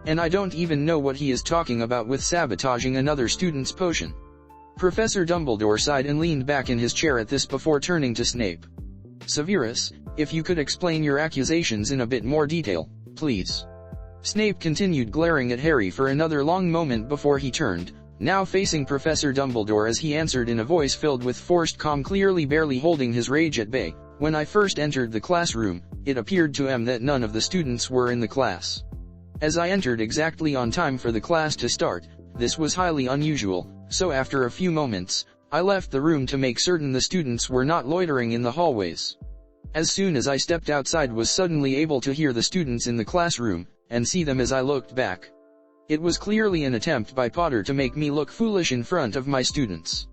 And I don't even know what he is talking about with sabotaging another student's potion. Professor Dumbledore sighed and leaned back in his chair at this before turning to Snape. "Severus, if you could explain your accusations in a bit more detail, please." Snape continued glaring at Harry for another long moment before he turned, now facing Professor Dumbledore as he answered in a voice filled with forced calm, clearly barely holding his rage at bay. "When I first entered the classroom, it appeared to me that none of the students were in the class. As I entered exactly on time for the class to start, this was highly unusual, so after a few moments, I left the room to make certain the students were not loitering in the hallways. As soon as I stepped outside, was suddenly able to hear the students in the classroom, and see them as I looked back. It was clearly an attempt by Potter to make me look foolish in front of my students."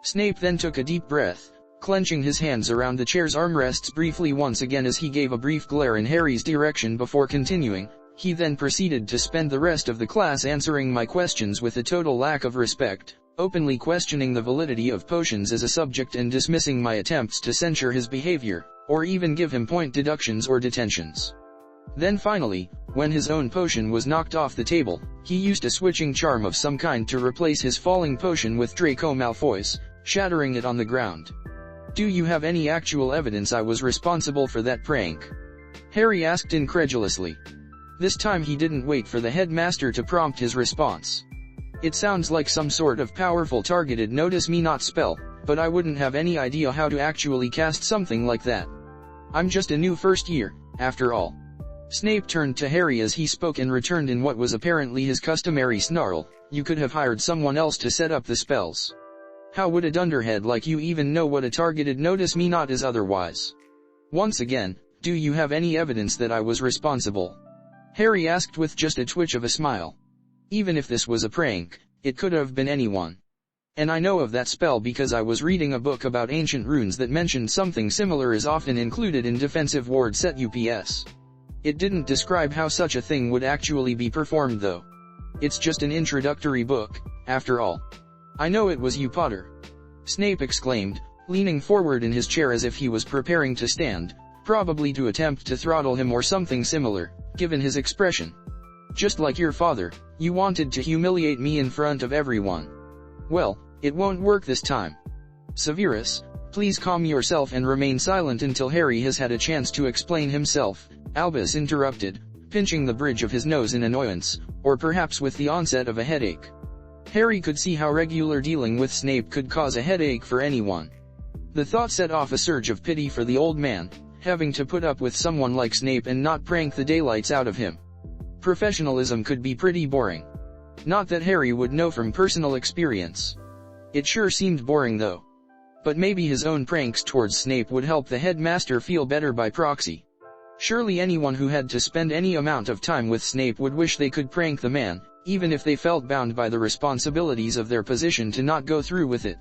Snape then took a deep breath, clenching his hands around the chair's armrests briefly once again as he gave a brief glare in Harry's direction before continuing. He then proceeded to spend the rest of the class answering my questions with a total lack of respect, openly questioning the validity of potions as a subject and dismissing my attempts to censure his behavior, or even give him point deductions or detentions. Then finally, when his own potion was knocked off the table, he used a switching charm of some kind to replace his falling potion with Draco Malfoy's, shattering it on the ground. "Do you have any actual evidence I was responsible for that prank?" Harry asked incredulously. This time he didn't wait for the headmaster to prompt his response. "It sounds like some sort of powerful targeted notice me not spell, but I wouldn't have any idea how to actually cast something like that. I'm just a new first year, after all." Snape turned to Harry as he spoke and returned in what was apparently his customary snarl, "You could have hired someone else to set up the spells. How would a dunderhead like you even know what a targeted notice me not is otherwise? Once again, do you have any evidence that I was responsible?" Harry asked with just a twitch of a smile. "Even if this was a prank, it could have been anyone. And I know of that spell because I was reading a book about ancient runes that mentioned something similar is often included in defensive ward set UPS. It didn't describe how such a thing would actually be performed though. It's just an introductory book, after all." "I know it was you, Potter," Snape exclaimed, leaning forward in his chair as if he was preparing to stand, probably to attempt to throttle him or something similar, given his expression. Just like your father, you wanted to humiliate me in front of everyone. Well, it won't work this time. Severus, please calm yourself and remain silent until Harry has had a chance to explain himself, Albus interrupted, pinching the bridge of his nose in annoyance, or perhaps with the onset of a headache. Harry could see how regular dealing with Snape could cause a headache for anyone. The thought set off a surge of pity for the old man, having to put up with someone like Snape and not prank the daylights out of him. Professionalism could be pretty boring. Not that Harry would know from personal experience. It sure seemed boring though. But maybe his own pranks towards Snape would help the headmaster feel better by proxy. Surely anyone who had to spend any amount of time with Snape would wish they could prank the man, even if they felt bound by the responsibilities of their position to not go through with it.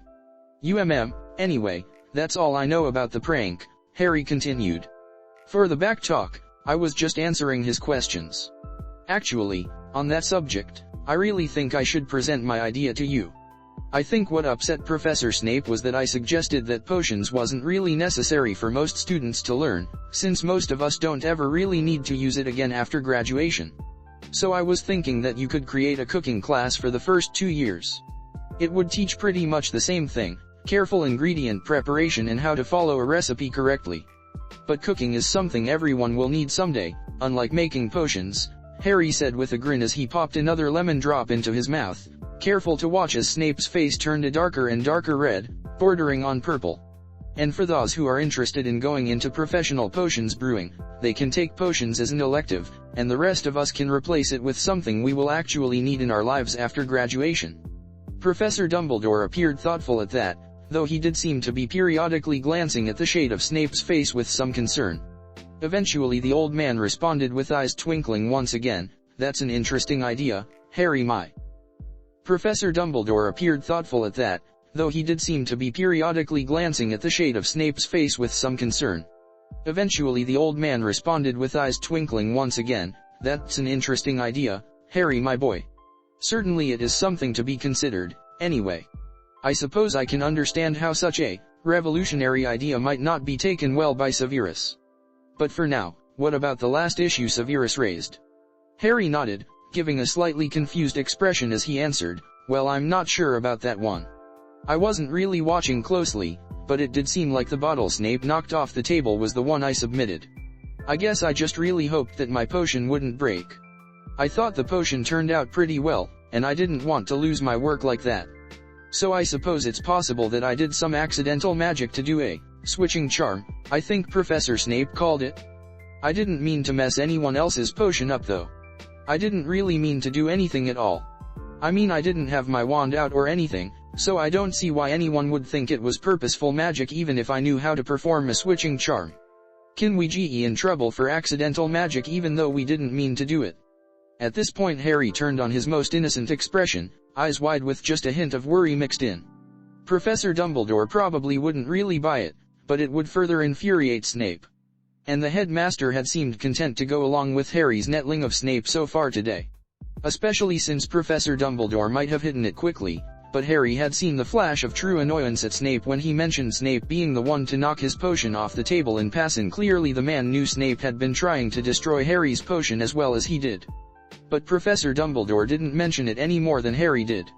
Anyway, that's all I know about the prank, Harry continued. For the back talk, I was just answering his questions. Actually, on that subject, I really think I should present my idea to you. I think what upset Professor Snape was that I suggested that potions wasn't really necessary for most students to learn, since most of us don't ever really need to use it again after graduation. So I was thinking that you could create a cooking class for the first 2 years. It would teach pretty much the same thing, careful ingredient preparation and how to follow a recipe correctly. But cooking is something everyone will need someday, unlike making potions, Harry said with a grin as he popped another lemon drop into his mouth, careful to watch as Snape's face turned a darker and darker red, bordering on purple. And for those who are interested in going into professional potions brewing, they can take potions as an elective, and the rest of us can replace it with something we will actually need in our lives after graduation. Professor Dumbledore appeared thoughtful at that, though he did seem to be periodically glancing at the shade of Snape's face with some concern. Eventually the old man responded with eyes twinkling once again, "That's an interesting idea, Harry my." Professor Dumbledore appeared thoughtful at that, though he did seem to be periodically glancing at the shade of Snape's face with some concern. Eventually the old man responded with eyes twinkling once again, "That's an interesting idea, Harry my boy. Certainly it is something to be considered, anyway. I suppose I can understand how such a revolutionary idea might not be taken well by Severus. But for now, what about the last issue Severus raised?" Harry nodded, giving a slightly confused expression as he answered, "Well, I'm not sure about that one. I wasn't really watching closely, but it did seem like the bottle Snape knocked off the table was the one I submitted. I guess I just really hoped that my potion wouldn't break. I thought the potion turned out pretty well, and I didn't want to lose my work like that. So I suppose it's possible that I did some accidental magic to do a switching charm, I think Professor Snape called it. I didn't mean to mess anyone else's potion up though. I didn't really mean to do anything at all. I mean, I didn't have my wand out or anything, so I don't see why anyone would think it was purposeful magic even if I knew how to perform a switching charm. Can we get in trouble for accidental magic even though we didn't mean to do it?" At this point Harry turned on his most innocent expression, eyes wide with just a hint of worry mixed in. Professor Dumbledore probably wouldn't really buy it, but it would further infuriate Snape. And the headmaster had seemed content to go along with Harry's nettling of Snape so far today. Especially since Professor Dumbledore might have hidden it quickly, but Harry had seen the flash of true annoyance at Snape when he mentioned Snape being the one to knock his potion off the table in passing. Clearly the man knew Snape had been trying to destroy Harry's potion as well as he did. But Professor Dumbledore didn't mention it any more than Harry did.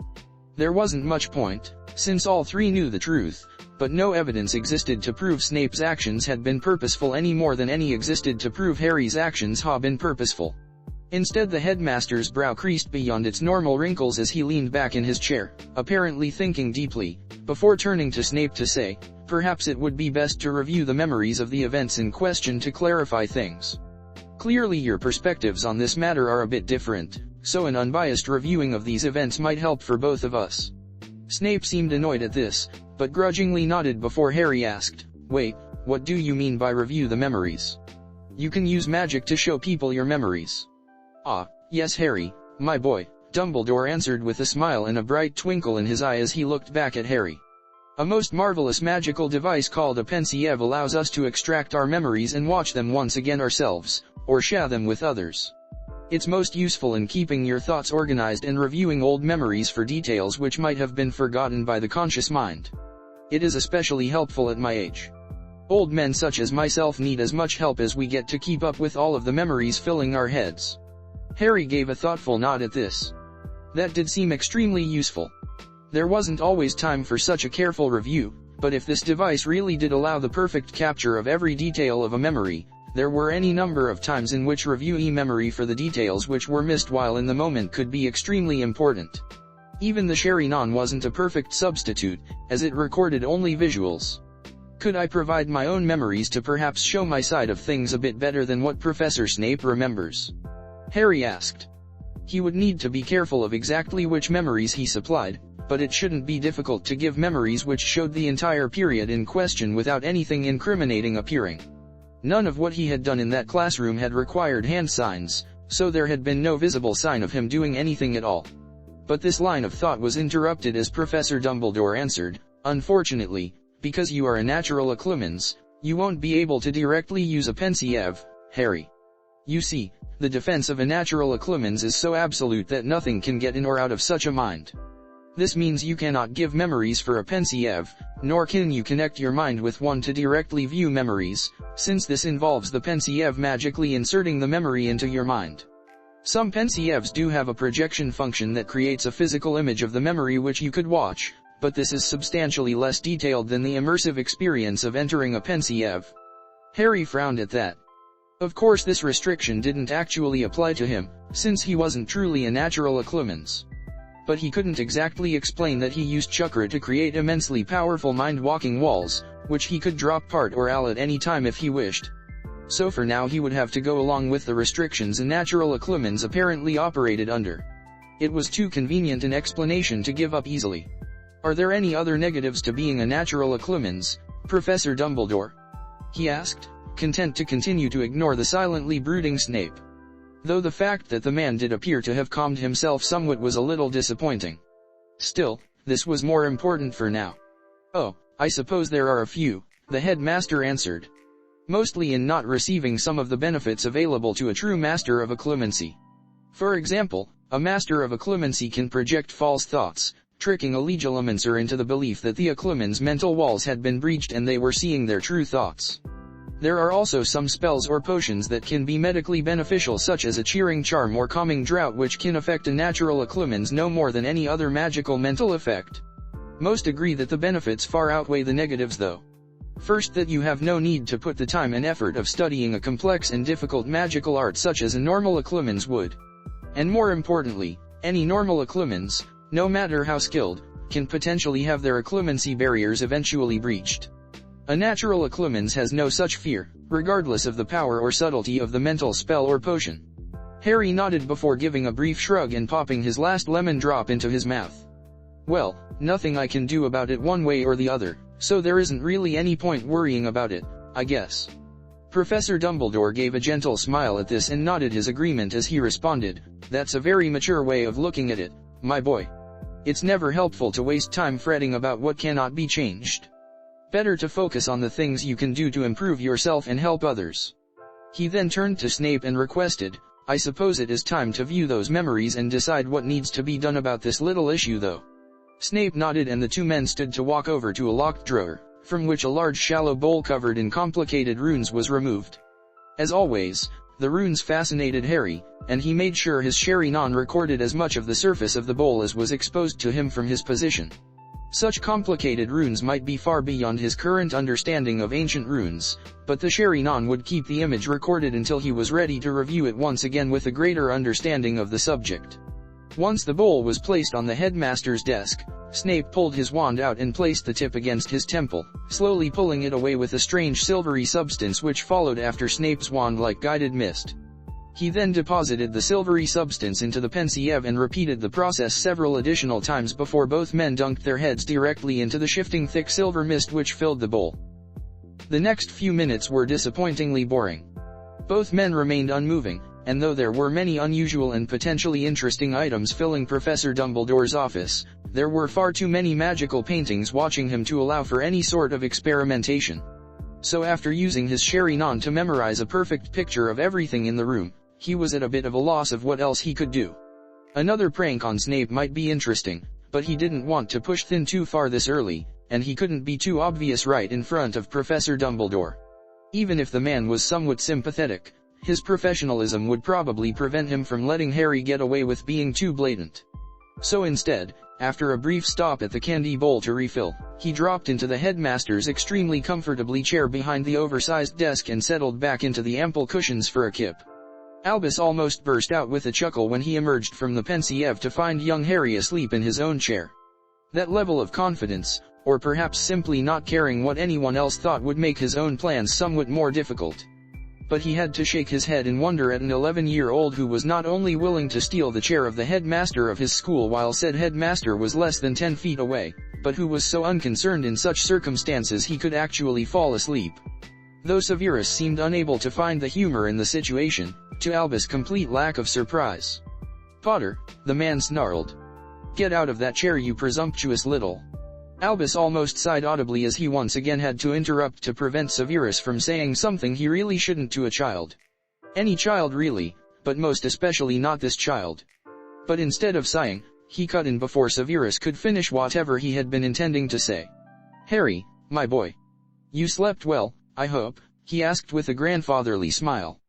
There wasn't much point, since all three knew the truth, but no evidence existed to prove Snape's actions had been purposeful any more than any existed to prove Harry's actions had been purposeful. Instead the headmaster's brow creased beyond its normal wrinkles as he leaned back in his chair, apparently thinking deeply, before turning to Snape to say, "Perhaps it would be best to review the memories of the events in question to clarify things. Clearly your perspectives on this matter are a bit different, so an unbiased reviewing of these events might help for both of us." Snape seemed annoyed at this, but grudgingly nodded before Harry asked, "Wait, what do you mean by review the memories? You can use magic to show people your memories." "Ah, yes Harry, my boy," Dumbledore answered with a smile and a bright twinkle in his eye as he looked back at Harry. "A most marvelous magical device called a pensieve allows us to extract our memories and watch them once again ourselves, or share them with others. It's most useful in keeping your thoughts organized and reviewing old memories for details which might have been forgotten by the conscious mind. It is especially helpful at my age. Old men such as myself need as much help as we get to keep up with all of the memories filling our heads. Harry gave a thoughtful nod at this. That did seem extremely useful. There wasn't always time for such a careful review, but if this device really did allow the perfect capture of every detail of a memory, there were any number of times in which reviewee memory for the details which were missed while in the moment could be extremely important. Even the Sherry-Non wasn't a perfect substitute, as it recorded only visuals. Could I provide my own memories to perhaps show my side of things a bit better than what Professor Snape remembers? Harry asked. He would need to be careful of exactly which memories he supplied, but it shouldn't be difficult to give memories which showed the entire period in question without anything incriminating appearing. None of what he had done in that classroom had required hand signs, so there had been no visible sign of him doing anything at all. But this line of thought was interrupted as Professor Dumbledore answered, "Unfortunately, because you are a natural occlumens, you won't be able to directly use a pensieve, Harry. You see, the defense of a natural occlumens is so absolute that nothing can get in or out of such a mind. This means you cannot give memories for a pensieve, nor can you connect your mind with one to directly view memories, since this involves the pensieve magically inserting the memory into your mind. Some pensieves do have a projection function that creates a physical image of the memory which you could watch, but this is substantially less detailed than the immersive experience of entering a pensieve." Harry frowned at that. Of course this restriction didn't actually apply to him, since he wasn't truly a natural occlumens. But he couldn't exactly explain that he used chakra to create immensely powerful mind-walking walls, which he could drop part or all at any time if he wished. So for now he would have to go along with the restrictions a natural occlumens apparently operated under. It was too convenient an explanation to give up easily. "Are there any other negatives to being a natural occlumens, Professor Dumbledore?" he asked, content to continue to ignore the silently brooding Snape. Though the fact that the man did appear to have calmed himself somewhat was a little disappointing. Still, this was more important for now. "Oh, I suppose there are a few," the headmaster answered. "Mostly in not receiving some of the benefits available to a true master of occlumency. For example, a master of occlumency can project false thoughts, tricking a legilimencer into the belief that the occlumen's mental walls had been breached and they were seeing their true thoughts. There are also some spells or potions that can be medically beneficial, such as a cheering charm or calming draught, which can affect a natural occlumens no more than any other magical mental effect. Most agree that the benefits far outweigh the negatives though. First, that you have no need to put the time and effort of studying a complex and difficult magical art such as a normal occlumens would. And more importantly, any normal occlumens, no matter how skilled, can potentially have their occlumency barriers eventually breached. A natural occlumens has no such fear, regardless of the power or subtlety of the mental spell or potion." Harry nodded before giving a brief shrug and popping his last lemon drop into his mouth. "Well, nothing I can do about it one way or the other, so there isn't really any point worrying about it, I guess." Professor Dumbledore gave a gentle smile at this and nodded his agreement as he responded, "That's a very mature way of looking at it, my boy. It's never helpful to waste time fretting about what cannot be changed. Better to focus on the things you can do to improve yourself and help others." He then turned to Snape and requested, "I suppose it is time to view those memories and decide what needs to be done about this little issue though." Snape nodded and the two men stood to walk over to a locked drawer, from which a large shallow bowl covered in complicated runes was removed. As always, the runes fascinated Harry, and he made sure his Sherry-Non recorded as much of the surface of the bowl as was exposed to him from his position. Such complicated runes might be far beyond his current understanding of ancient runes, but the Sherry-Non would keep the image recorded until he was ready to review it once again with a greater understanding of the subject. Once the bowl was placed on the headmaster's desk, Snape pulled his wand out and placed the tip against his temple, slowly pulling it away with a strange silvery substance which followed after Snape's wand like guided mist. He then deposited the silvery substance into the pensieve and repeated the process several additional times before both men dunked their heads directly into the shifting thick silver mist which filled the bowl. The next few minutes were disappointingly boring. Both men remained unmoving, and though there were many unusual and potentially interesting items filling Professor Dumbledore's office, there were far too many magical paintings watching him to allow for any sort of experimentation. So after using his Sherry-Non to memorize a perfect picture of everything in the room, he was at a bit of a loss of what else he could do. Another prank on Snape might be interesting, but he didn't want to push thin too far this early, and he couldn't be too obvious right in front of Professor Dumbledore. Even if the man was somewhat sympathetic, his professionalism would probably prevent him from letting Harry get away with being too blatant. So instead, after a brief stop at the candy bowl to refill, he dropped into the headmaster's extremely comfortably chair behind the oversized desk and settled back into the ample cushions for a kip. Albus almost burst out with a chuckle when he emerged from the Pensieve to find young Harry asleep in his own chair. That level of confidence, or perhaps simply not caring what anyone else thought, would make his own plans somewhat more difficult. But he had to shake his head in wonder at an 11-year-old who was not only willing to steal the chair of the headmaster of his school while said headmaster was less than 10 feet away, but who was so unconcerned in such circumstances he could actually fall asleep. Though Severus seemed unable to find the humor in the situation, to Albus' complete lack of surprise. "Potter," the man snarled. "Get out of that chair, you presumptuous little..." Albus almost sighed audibly as he once again had to interrupt to prevent Severus from saying something he really shouldn't to a child. Any child really, but most especially not this child. But instead of sighing, he cut in before Severus could finish whatever he had been intending to say. "Harry, my boy. You slept well, I hope?" he asked with a grandfatherly smile.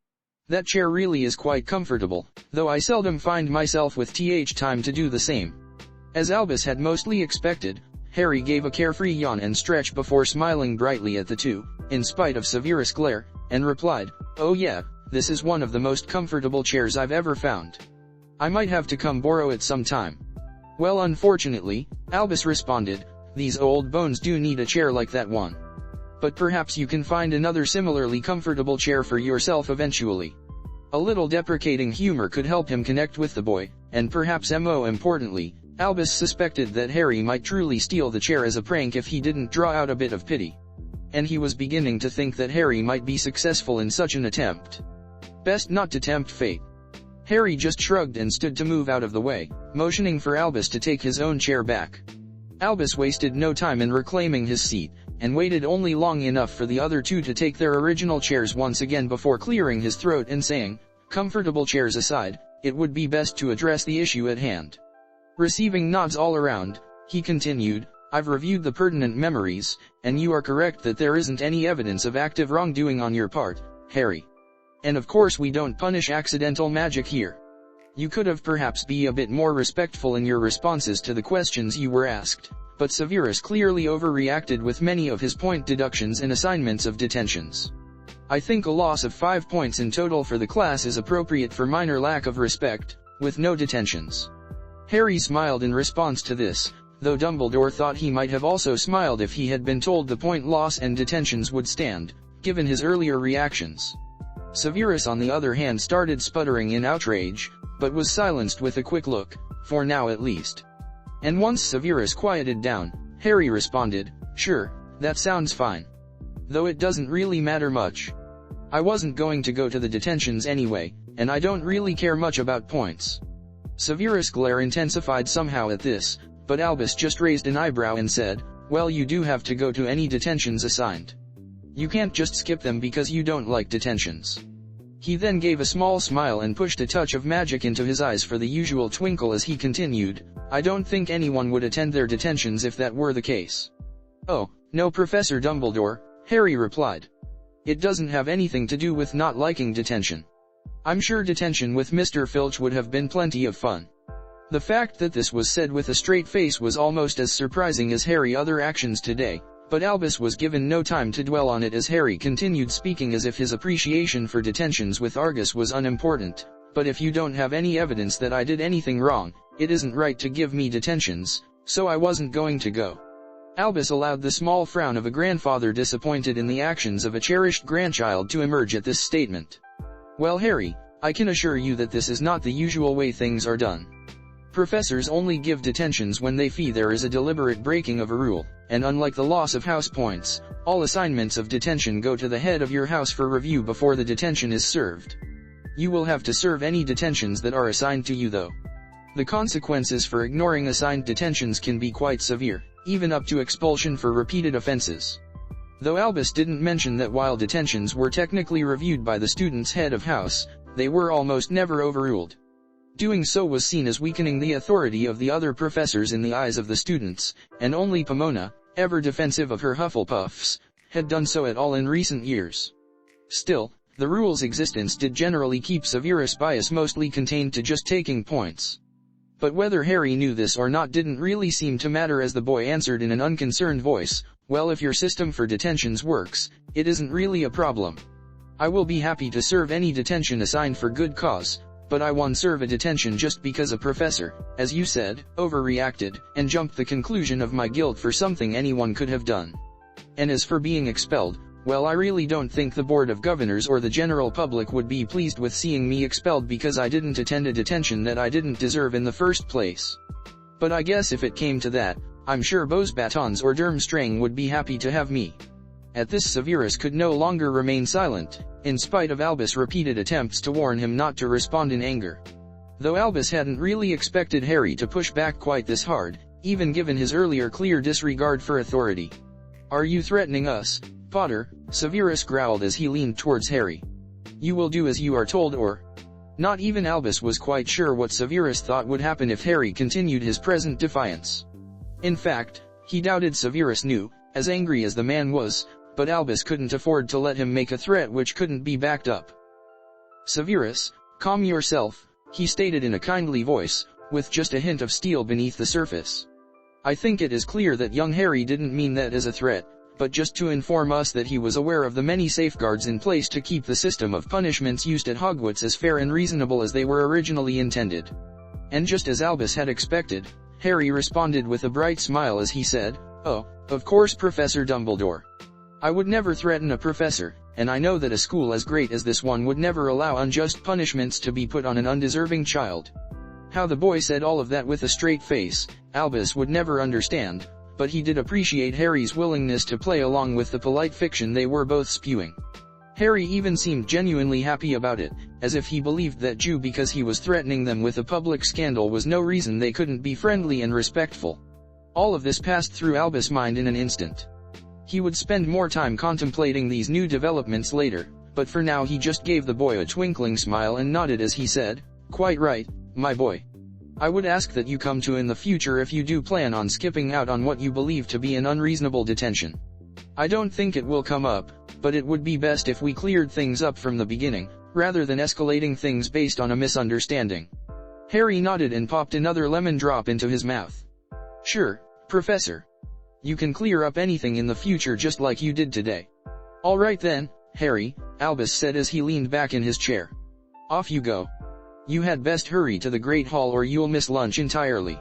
"That chair really is quite comfortable, though I seldom find myself with time to do the same." As Albus had mostly expected, Harry gave a carefree yawn and stretch before smiling brightly at the two, in spite of Severus' glare, and replied, "Oh yeah, this is one of the most comfortable chairs I've ever found. I might have to come borrow it sometime." "Well, unfortunately," Albus responded, "these old bones do need a chair like that one. But perhaps you can find another similarly comfortable chair for yourself eventually." A little deprecating humor could help him connect with the boy, and perhaps more importantly, Albus suspected that Harry might truly steal the chair as a prank if he didn't draw out a bit of pity. And he was beginning to think that Harry might be successful in such an attempt. Best not to tempt fate. Harry just shrugged and stood to move out of the way, motioning for Albus to take his own chair back. Albus wasted no time in reclaiming his seat, and waited only long enough for the other two to take their original chairs once again before clearing his throat and saying, "Comfortable chairs aside, it would be best to address the issue at hand." Receiving nods all around, he continued, "I've reviewed the pertinent memories, and you are correct that there isn't any evidence of active wrongdoing on your part, Harry. And of course we don't punish accidental magic here. You could have perhaps be a bit more respectful in your responses to the questions you were asked." But Severus clearly overreacted with many of his point deductions and assignments of detentions. "I think a loss of 5 points in total for the class is appropriate for minor lack of respect, with no detentions." Harry smiled in response to this, though Dumbledore thought he might have also smiled if he had been told the point loss and detentions would stand, given his earlier reactions. Severus on the other hand started sputtering in outrage, but was silenced with a quick look, for now at least. And once Severus quieted down, Harry responded, "Sure, that sounds fine. Though it doesn't really matter much. I wasn't going to go to the detentions anyway, and I don't really care much about points." Severus' glare intensified somehow at this, but Albus just raised an eyebrow and said, "Well, you do have to go to any detentions assigned. You can't just skip them because you don't like detentions." He then gave a small smile and pushed a touch of magic into his eyes for the usual twinkle as he continued, "I don't think anyone would attend their detentions if that were the case." "Oh, no, Professor Dumbledore," Harry replied. "It doesn't have anything to do with not liking detention. I'm sure detention with Mr. Filch would have been plenty of fun." The fact that this was said with a straight face was almost as surprising as Harry's other actions today, but Albus was given no time to dwell on it as Harry continued speaking as if his appreciation for detentions with Argus was unimportant. "But if you don't have any evidence that I did anything wrong, it isn't right to give me detentions, so I wasn't going to go." Albus allowed the small frown of a grandfather disappointed in the actions of a cherished grandchild to emerge at this statement. "Well, Harry, I can assure you that this is not the usual way things are done. Professors only give detentions when they feel there is a deliberate breaking of a rule, and unlike the loss of house points, all assignments of detention go to the head of your house for review before the detention is served. You will have to serve any detentions that are assigned to you though. The consequences for ignoring assigned detentions can be quite severe, even up to expulsion for repeated offenses." Though Albus didn't mention that while detentions were technically reviewed by the student's head of house, they were almost never overruled. Doing so was seen as weakening the authority of the other professors in the eyes of the students, and only Pomona, ever defensive of her Hufflepuffs, had done so at all in recent years. Still, the rule's existence did generally keep Severus' bias mostly contained to just taking points. But whether Harry knew this or not didn't really seem to matter, as the boy answered in an unconcerned voice, "Well, if your system for detentions works, it isn't really a problem. I will be happy to serve any detention assigned for good cause, but I won't serve a detention just because a professor, as you said, overreacted, and jumped the conclusion of my guilt for something anyone could have done. And as for being expelled, well, I really don't think the Board of Governors or the general public would be pleased with seeing me expelled because I didn't attend a detention that I didn't deserve in the first place. But I guess if it came to that, I'm sure Beauxbatons or Durmstrang would be happy to have me." At this, Severus could no longer remain silent, in spite of Albus' repeated attempts to warn him not to respond in anger. Though Albus hadn't really expected Harry to push back quite this hard, even given his earlier clear disregard for authority. "Are you threatening us, Potter?" Severus growled as he leaned towards Harry. "You will do as you are told, or—" Not even Albus was quite sure what Severus thought would happen if Harry continued his present defiance. In fact, he doubted Severus knew, as angry as the man was, but Albus couldn't afford to let him make a threat which couldn't be backed up. "Severus, calm yourself," he stated in a kindly voice, with just a hint of steel beneath the surface. "I think it is clear that young Harry didn't mean that as a threat, but just to inform us that he was aware of the many safeguards in place to keep the system of punishments used at Hogwarts as fair and reasonable as they were originally intended." And just as Albus had expected, Harry responded with a bright smile as he said, "Oh, of course, Professor Dumbledore. I would never threaten a professor, and I know that a school as great as this one would never allow unjust punishments to be put on an undeserving child." How the boy said all of that with a straight face, Albus would never understand, but he did appreciate Harry's willingness to play along with the polite fiction they were both spewing. Harry even seemed genuinely happy about it, as if he believed that Ju because he was threatening them with a public scandal was no reason they couldn't be friendly and respectful. All of this passed through Albus' mind in an instant. He would spend more time contemplating these new developments later, but for now he just gave the boy a twinkling smile and nodded as he said, "Quite right, my boy. I would ask that you come to in the future if you do plan on skipping out on what you believe to be an unreasonable detention. I don't think it will come up, but it would be best if we cleared things up from the beginning, rather than escalating things based on a misunderstanding." Harry nodded and popped another lemon drop into his mouth. "Sure, Professor. You can clear up anything in the future just like you did today." "All right then, Harry," Albus said as he leaned back in his chair. "Off you go. You had best hurry to the Great Hall or you'll miss lunch entirely."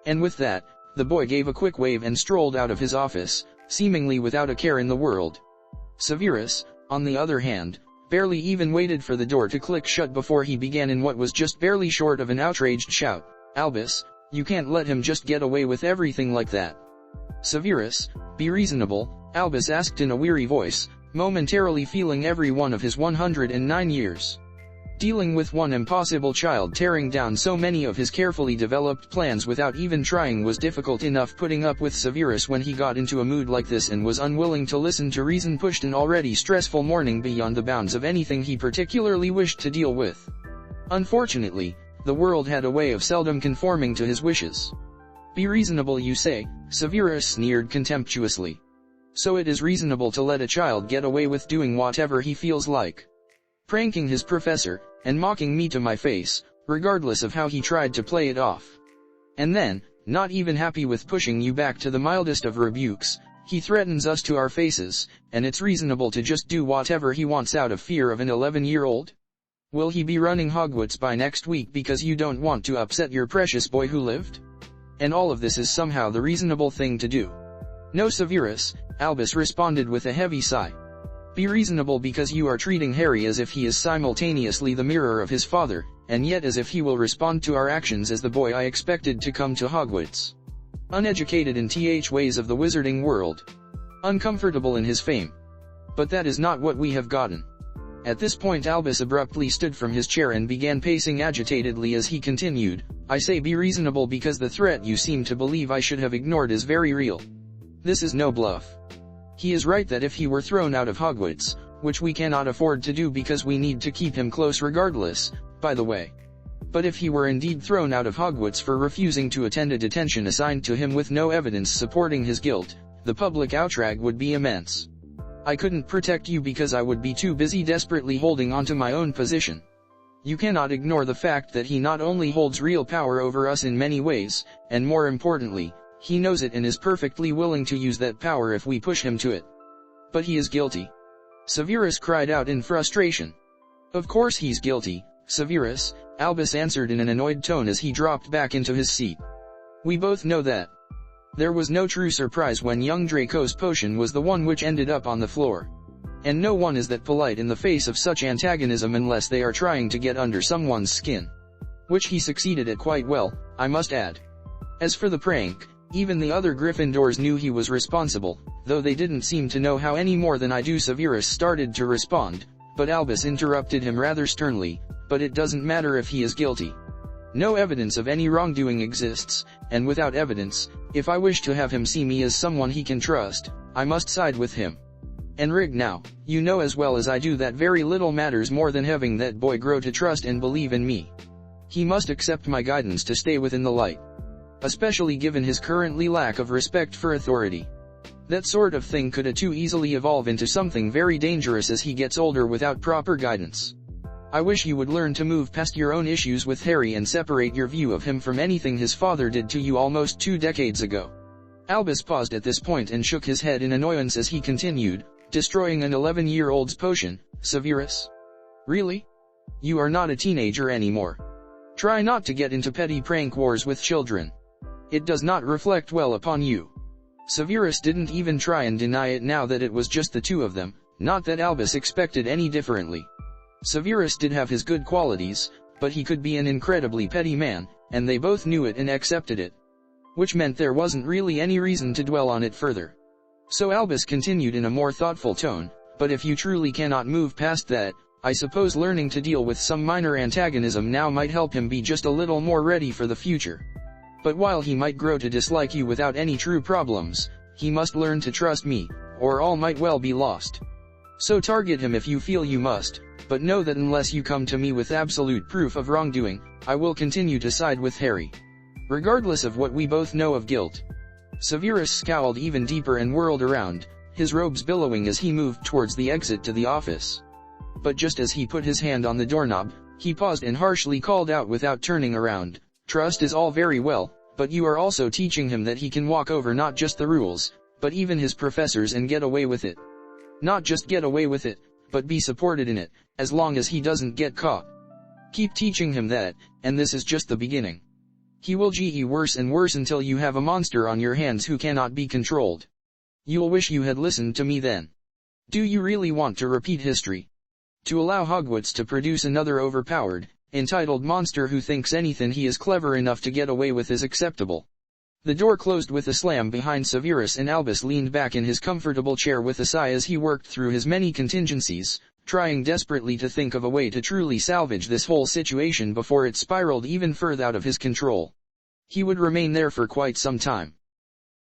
And with that, the boy gave a quick wave and strolled out of his office, seemingly without a care in the world. Severus, on the other hand, barely even waited for the door to click shut before he began in what was just barely short of an outraged shout, "Albus, you can't let him just get away with everything like that." "Severus, be reasonable," Albus asked in a weary voice, momentarily feeling every one of his 109 years. Dealing with one impossible child tearing down so many of his carefully developed plans without even trying was difficult enough. Putting up with Severus when he got into a mood like this and was unwilling to listen to reason pushed an already stressful morning beyond the bounds of anything he particularly wished to deal with. Unfortunately, the world had a way of seldom conforming to his wishes. "Be reasonable, you say?" Severus sneered contemptuously. "So it is reasonable to let a child get away with doing whatever he feels like? Pranking his professor, and mocking me to my face, regardless of how he tried to play it off. And then, not even happy with pushing you back to the mildest of rebukes, he threatens us to our faces, and it's reasonable to just do whatever he wants out of fear of an 11-year-old? Will he be running Hogwarts by next week because you don't want to upset your precious boy who lived? And all of this is somehow the reasonable thing to do?" "No, Severus," Albus responded with a heavy sigh. "Be reasonable because you are treating Harry as if he is simultaneously the mirror of his father, and yet as if he will respond to our actions as the boy I expected to come to Hogwarts. Uneducated in ways of the wizarding world. Uncomfortable in his fame. But that is not what we have gotten." At this point Albus abruptly stood from his chair and began pacing agitatedly as he continued, "I say be reasonable because the threat you seem to believe I should have ignored is very real. This is no bluff. He is right that if he were thrown out of Hogwarts, which we cannot afford to do because we need to keep him close regardless, by the way. But if he were indeed thrown out of Hogwarts for refusing to attend a detention assigned to him with no evidence supporting his guilt, the public outrage would be immense. I couldn't protect you because I would be too busy desperately holding onto my own position. You cannot ignore the fact that he not only holds real power over us in many ways, and more importantly, he knows it and is perfectly willing to use that power if we push him to it. But he is guilty. Severus cried out in frustration. Of course he's guilty, Severus, Albus answered in an annoyed tone as he dropped back into his seat. We both know that. There was no true surprise when young Draco's potion was the one which ended up on the floor. And no one is that polite in the face of such antagonism unless they are trying to get under someone's skin. Which he succeeded at quite well, I must add. As for the prank, even the other Gryffindors knew he was responsible, though they didn't seem to know how any more than I do. Severus started to respond, but Albus interrupted him rather sternly, but it doesn't matter if he is guilty. No evidence of any wrongdoing exists, and without evidence, if I wish to have him see me as someone he can trust, I must side with him. Enrig, now, you know as well as I do that very little matters more than having that boy grow to trust and believe in me. He must accept my guidance to stay within the light. Especially given his currently lack of respect for authority. That sort of thing could too easily evolve into something very dangerous as he gets older without proper guidance. I wish you would learn to move past your own issues with Harry and separate your view of him from anything his father did to you almost 2 decades ago. Albus paused at this point and shook his head in annoyance as he continued, destroying an 11-year-old's potion, Severus? Really? You are not a teenager anymore. Try not to get into petty prank wars with children. It does not reflect well upon you. Severus didn't even try and deny it now that it was just the two of them, not that Albus expected any differently. Severus did have his good qualities, but he could be an incredibly petty man, and they both knew it and accepted it. Which meant there wasn't really any reason to dwell on it further. So Albus continued in a more thoughtful tone, but if you truly cannot move past that, I suppose learning to deal with some minor antagonism now might help him be just a little more ready for the future. But while he might grow to dislike you without any true problems, he must learn to trust me, or all might well be lost. So target him if you feel you must, but know that unless you come to me with absolute proof of wrongdoing, I will continue to side with Harry. Regardless of what we both know of guilt. Severus scowled even deeper and whirled around, his robes billowing as he moved towards the exit to the office. But just as he put his hand on the doorknob, he paused and harshly called out without turning around, "Trust is all very well, but you are also teaching him that he can walk over not just the rules, but even his professors and get away with it. Not just get away with it, but be supported in it, as long as he doesn't get caught. Keep teaching him that, and this is just the beginning. He will get worse and worse until you have a monster on your hands who cannot be controlled. You'll wish you had listened to me then. Do you really want to repeat history? To allow Hogwarts to produce another overpowered, entitled monster who thinks anything he is clever enough to get away with is acceptable?" The door closed with a slam behind Severus and Albus leaned back in his comfortable chair with a sigh as he worked through his many contingencies, trying desperately to think of a way to truly salvage this whole situation before it spiraled even further out of his control. He would remain there for quite some time.